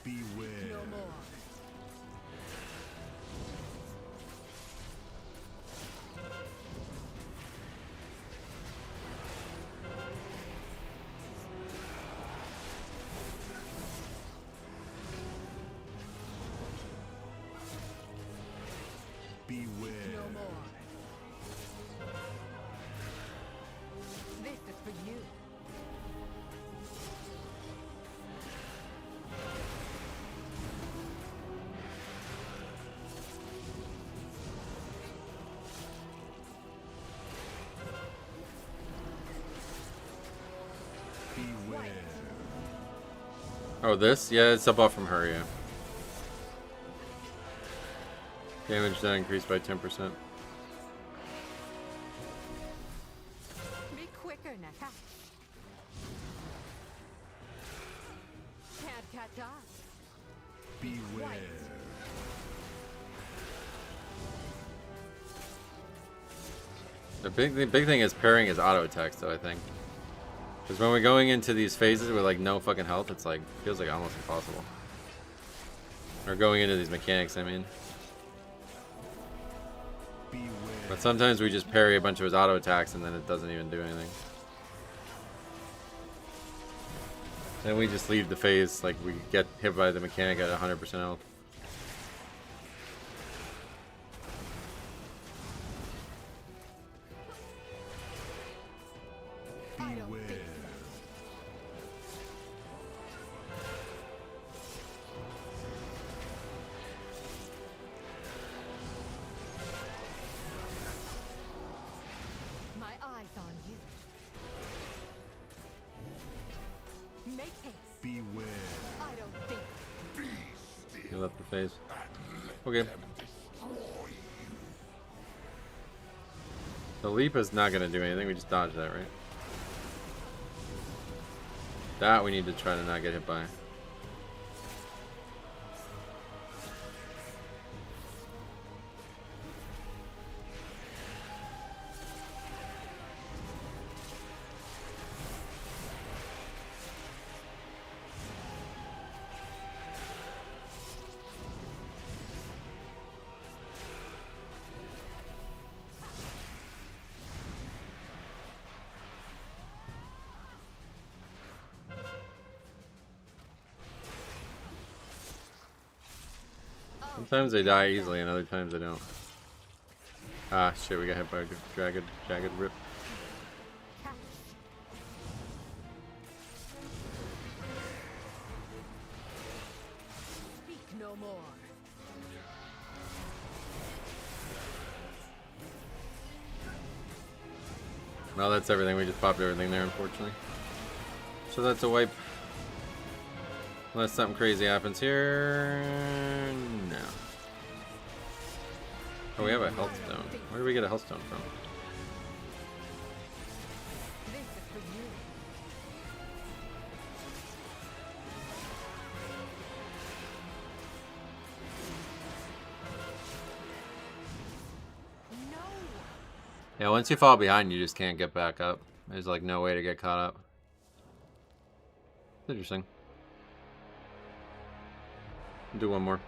Beware. No more. Beware. No more. This is for you. Beware. Oh, this? Yeah, it's a buff from her, yeah. Damage that increased by 10%. Be quicker, Naka. Can't catch us. Beware. The big thing is pairing his auto attacks, though, I think. Because when we're going into these phases with like no fucking health, it's like feels like almost impossible. Or going into these mechanics, I mean. But sometimes we just parry a bunch of his auto attacks and then it doesn't even do anything. Then we just leave the phase, like we get hit by the mechanic at 100% health. My eyes on you. Make haste. Beware. I don't think. He left the phase. Okay. The leap is not going to do anything. We just dodged that, right? That we need to try to not get hit by. Sometimes they die easily and other times they don't. Ah, shit, we got hit by a jagged rip. Speak no more. Well, that's everything. We just popped everything there, unfortunately. So that's a wipe. Unless something crazy happens here. No. Oh, we have a health stone. Where do we get a health stone from? This is for you. No. Yeah, once you fall behind, you just can't get back up. There's like no way to get caught up. Interesting. Do one more.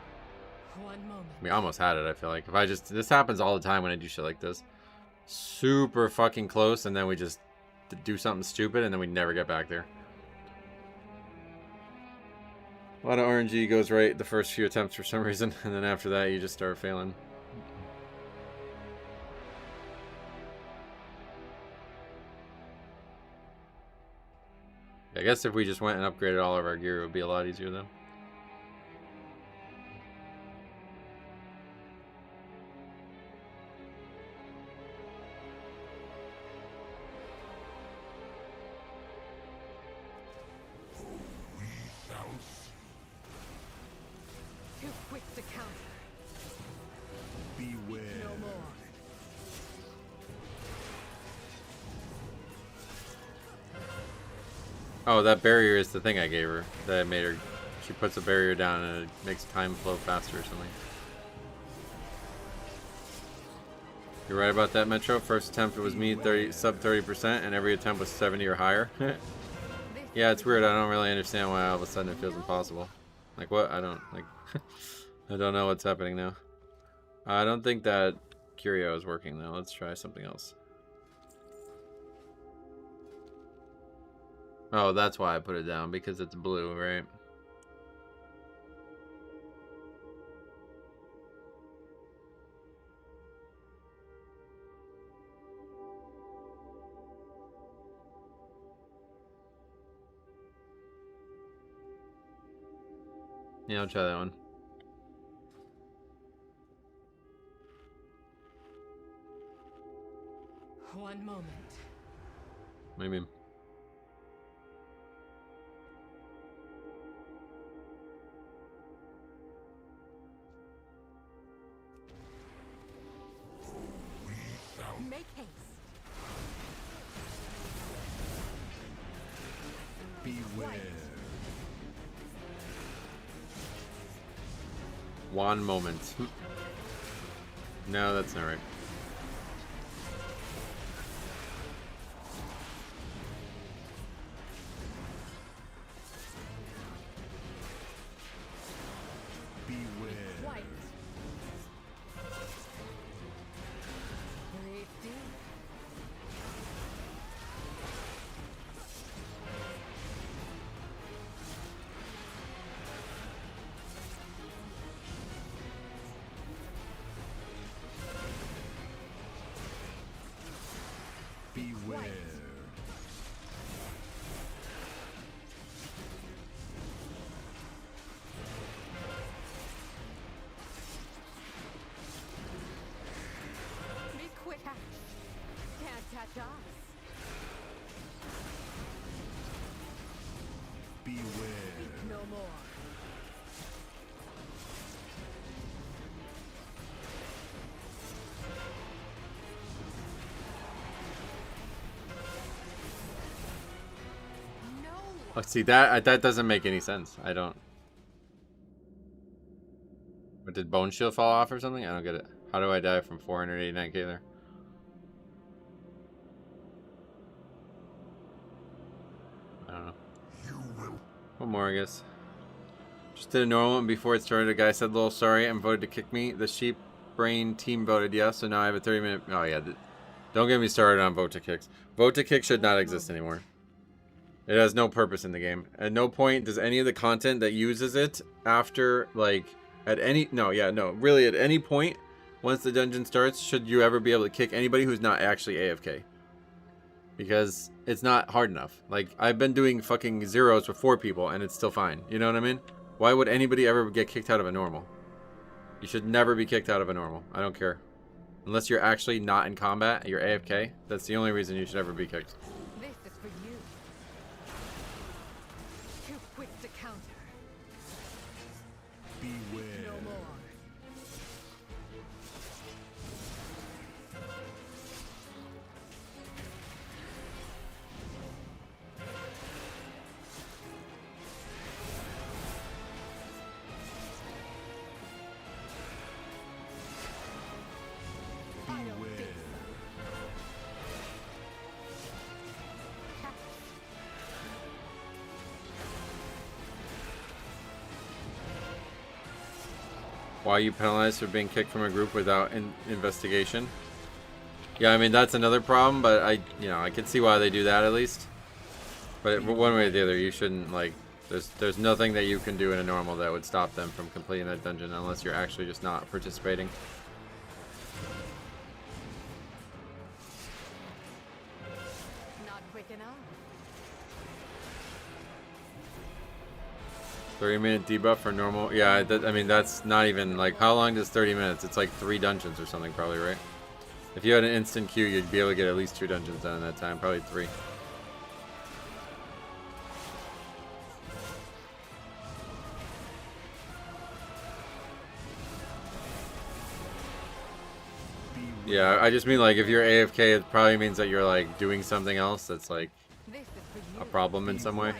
One moment. We almost had it, I feel like. If I just... This happens all the time when I do shit like this. Super fucking close, and then we just do something stupid, and then we never get back there. A lot of RNG goes right the first few attempts for some reason, and then after that you just start failing. I guess if we just went and upgraded all of our gear, it would be a lot easier though. Too quick to counter. Beware. No more. Oh, that barrier is the thing I gave her. That made her... She puts a barrier down and it makes time flow faster or something. You're right about that, Metro. First attempt it was me, sub 30%, and every attempt was 70 or higher. Yeah, it's weird. I don't really understand why all of a sudden it feels impossible. Like what? I don't like. I don't know what's happening now. I don't think that Curio is working though. Let's try something else. Oh, that's why I put it down, because it's blue, right? Yeah, I'll try that one. One moment. Maybe. Make haste. Beware. One moment. No, that's not right. White. No more. Oh, see that doesn't make any sense. I don't. But did Bone Shield fall off or something? I don't get it. How do I die from 489k there? I don't know. One more, I guess. Just did a normal one before it started. A guy said, "Little sorry," and voted to kick me. The sheep brain team voted yes, so now I have a 30-minute. Oh yeah, don't get me started on vote to kicks. Vote to kick should not exist anymore. It has no purpose in the game. At no point does any of the content that uses it after, like, really at any point, once the dungeon starts, should you ever be able to kick anybody who's not actually AFK. Because it's not hard enough. Like, I've been doing fucking zeros with 4 people and it's still fine. You know what I mean? Why would anybody ever get kicked out of a normal? You should never be kicked out of a normal. I don't care. Unless you're actually not in combat, you're AFK. That's the only reason you should ever be kicked. This is for you. Too quick to counter. Beware. No more. Why are you penalized for being kicked from a group without investigation? Yeah, I mean, that's another problem, but I can see why they do that at least. But one way or the other, you shouldn't, like, there's nothing that you can do in a normal that would stop them from completing that dungeon unless you're actually just not participating. Not quick enough. 30-minute debuff for normal. Yeah, I mean, that's not even, like, how long does 30 minutes? It's like 3 dungeons or something probably, right? If you had an instant queue, you'd be able to get at least 2 dungeons done in that time. Probably 3. Yeah, I just mean, like, if you're AFK, it probably means that you're, like, doing something else that's, like, a problem in some way.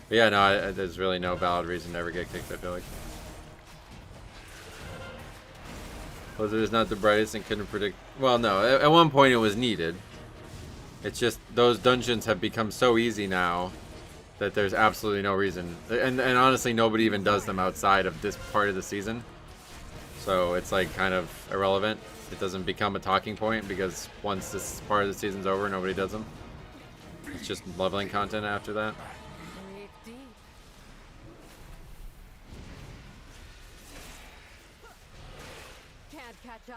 But yeah, no, there's really no valid reason to ever get kicked, I feel like. Blizzard is not the brightest and couldn't predict... Well, no, at one point it was needed. It's just those dungeons have become so easy now that there's absolutely no reason. And honestly, nobody even does them outside of this part of the season. So it's, like, kind of irrelevant. It doesn't become a talking point because once this part of the season's over, nobody does them. It's just leveling content after that. Can't catch on.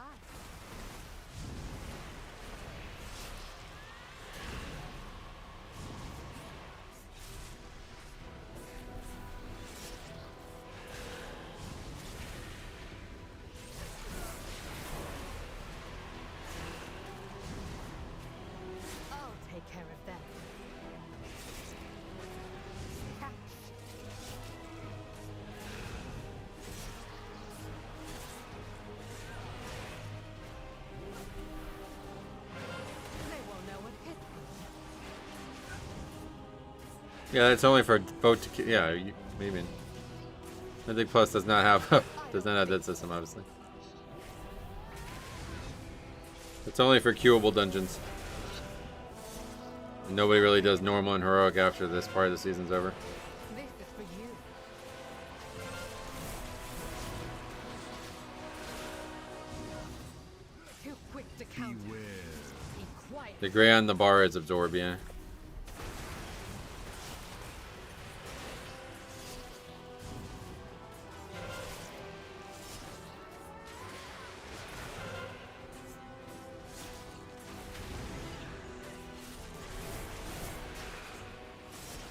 I'll take care of that. Catch. They won't know what hit them. Yeah, it's only for vote to... Yeah, maybe. Mythic Plus does not have that system, obviously. It's only for queuable dungeons. And nobody really does normal and heroic after this part of the season's over. This is for you. Too quick to counter. Be quiet. The gray on the bar is absorb, yeah.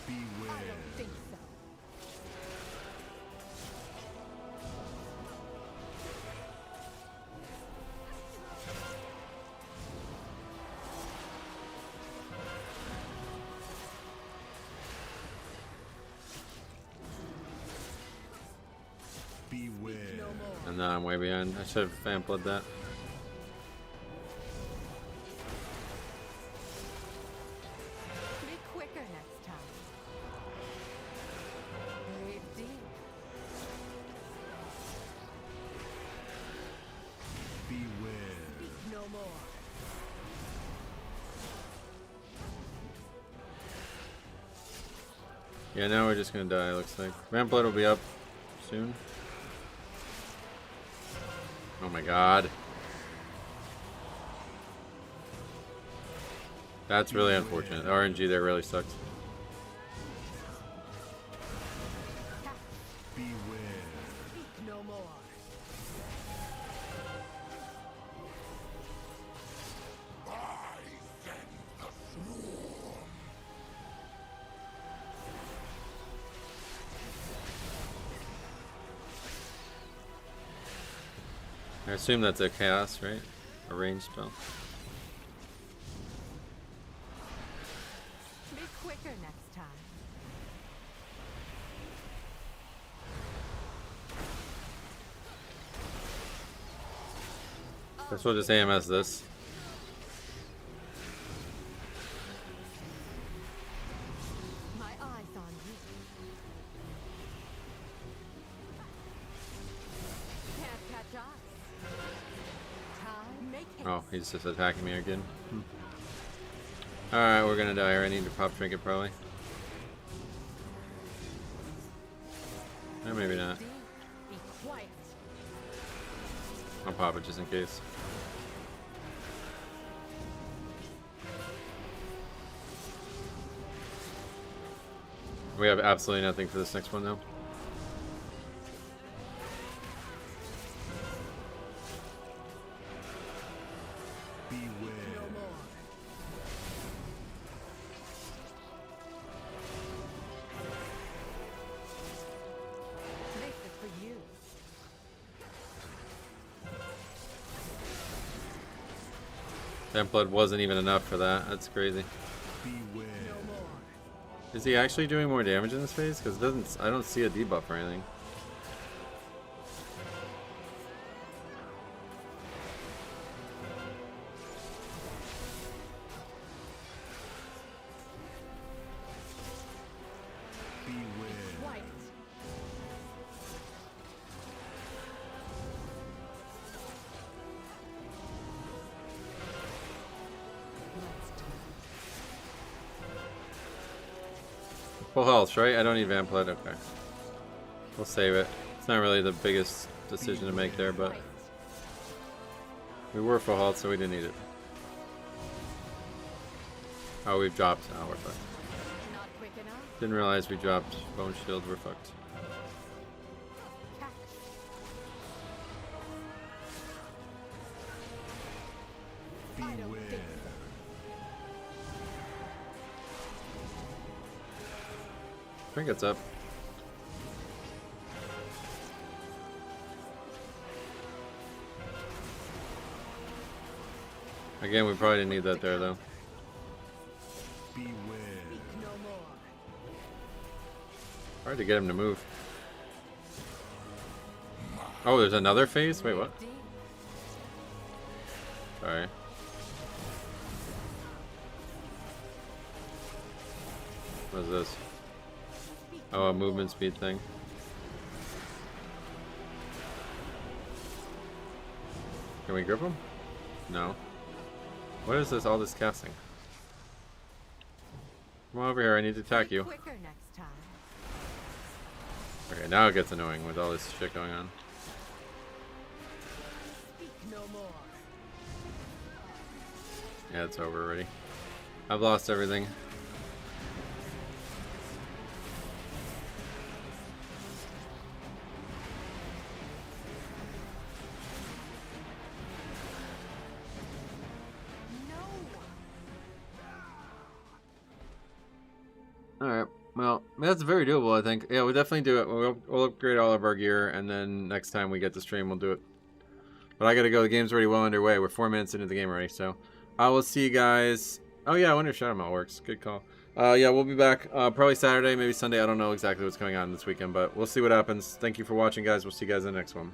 I don't think so. Beware. And now I'm way behind. I should have fan-blood that. Be quicker next time. Breathe deep. Beware. Speak no more. Yeah, now we're just gonna die, looks like. Vamplood will be up soon. Oh my god. That's really unfortunate. The RNG there really sucks. Beware. Speak no more. I assume that's a chaos, right? A ranged spell. Be quicker next time. Guess we'll just AMS this. My eyes on you. Can't catch us. Time make haste. Oh, he's just attacking me again. Alright, we're gonna die here. I need to pop trinket probably. Or maybe not. Be quiet. I'll pop it just in case. We have absolutely nothing for this next one though. Beware. This is for you. Vamplood wasn't even enough for that. That's crazy. Beware. Is he actually doing more damage in this phase? Because it doesn't. I don't see a debuff or anything. Quiet. Full health, right? I don't need Vamplood. Okay. We'll save it. It's not really the biggest decision to make there, but we were full health, so we didn't need it. Oh, we've dropped. Oh, we're fucked. Not quick enough. Didn't realize we dropped Bone Shield. We're fucked. Catch. Beware. Trinket's up. Again, we probably didn't need that there, though. Beware. No more. Hard to get him to move. Oh, there's another phase? Wait, what? Sorry. What is this? Oh, a movement speed thing. Can we grip him? No. What is this? All this casting? Come over here. I need to attack you. Quicker next time. Okay, now it gets annoying with all this shit going on. Speak no more. Yeah, it's over already. I've lost everything. Alright, well, that's very doable, I think. Yeah, we'll definitely do it. We'll upgrade all of our gear, and then next time we get to stream, we'll do it. But I gotta go. The game's already well underway. We're 4 minutes into the game already, so I will see you guys. Oh, yeah, I wonder if Shadow Melt works. Good call. Yeah, we'll be back probably Saturday, maybe Sunday. I don't know exactly what's going on this weekend, but we'll see what happens. Thank you for watching, guys. We'll see you guys in the next one.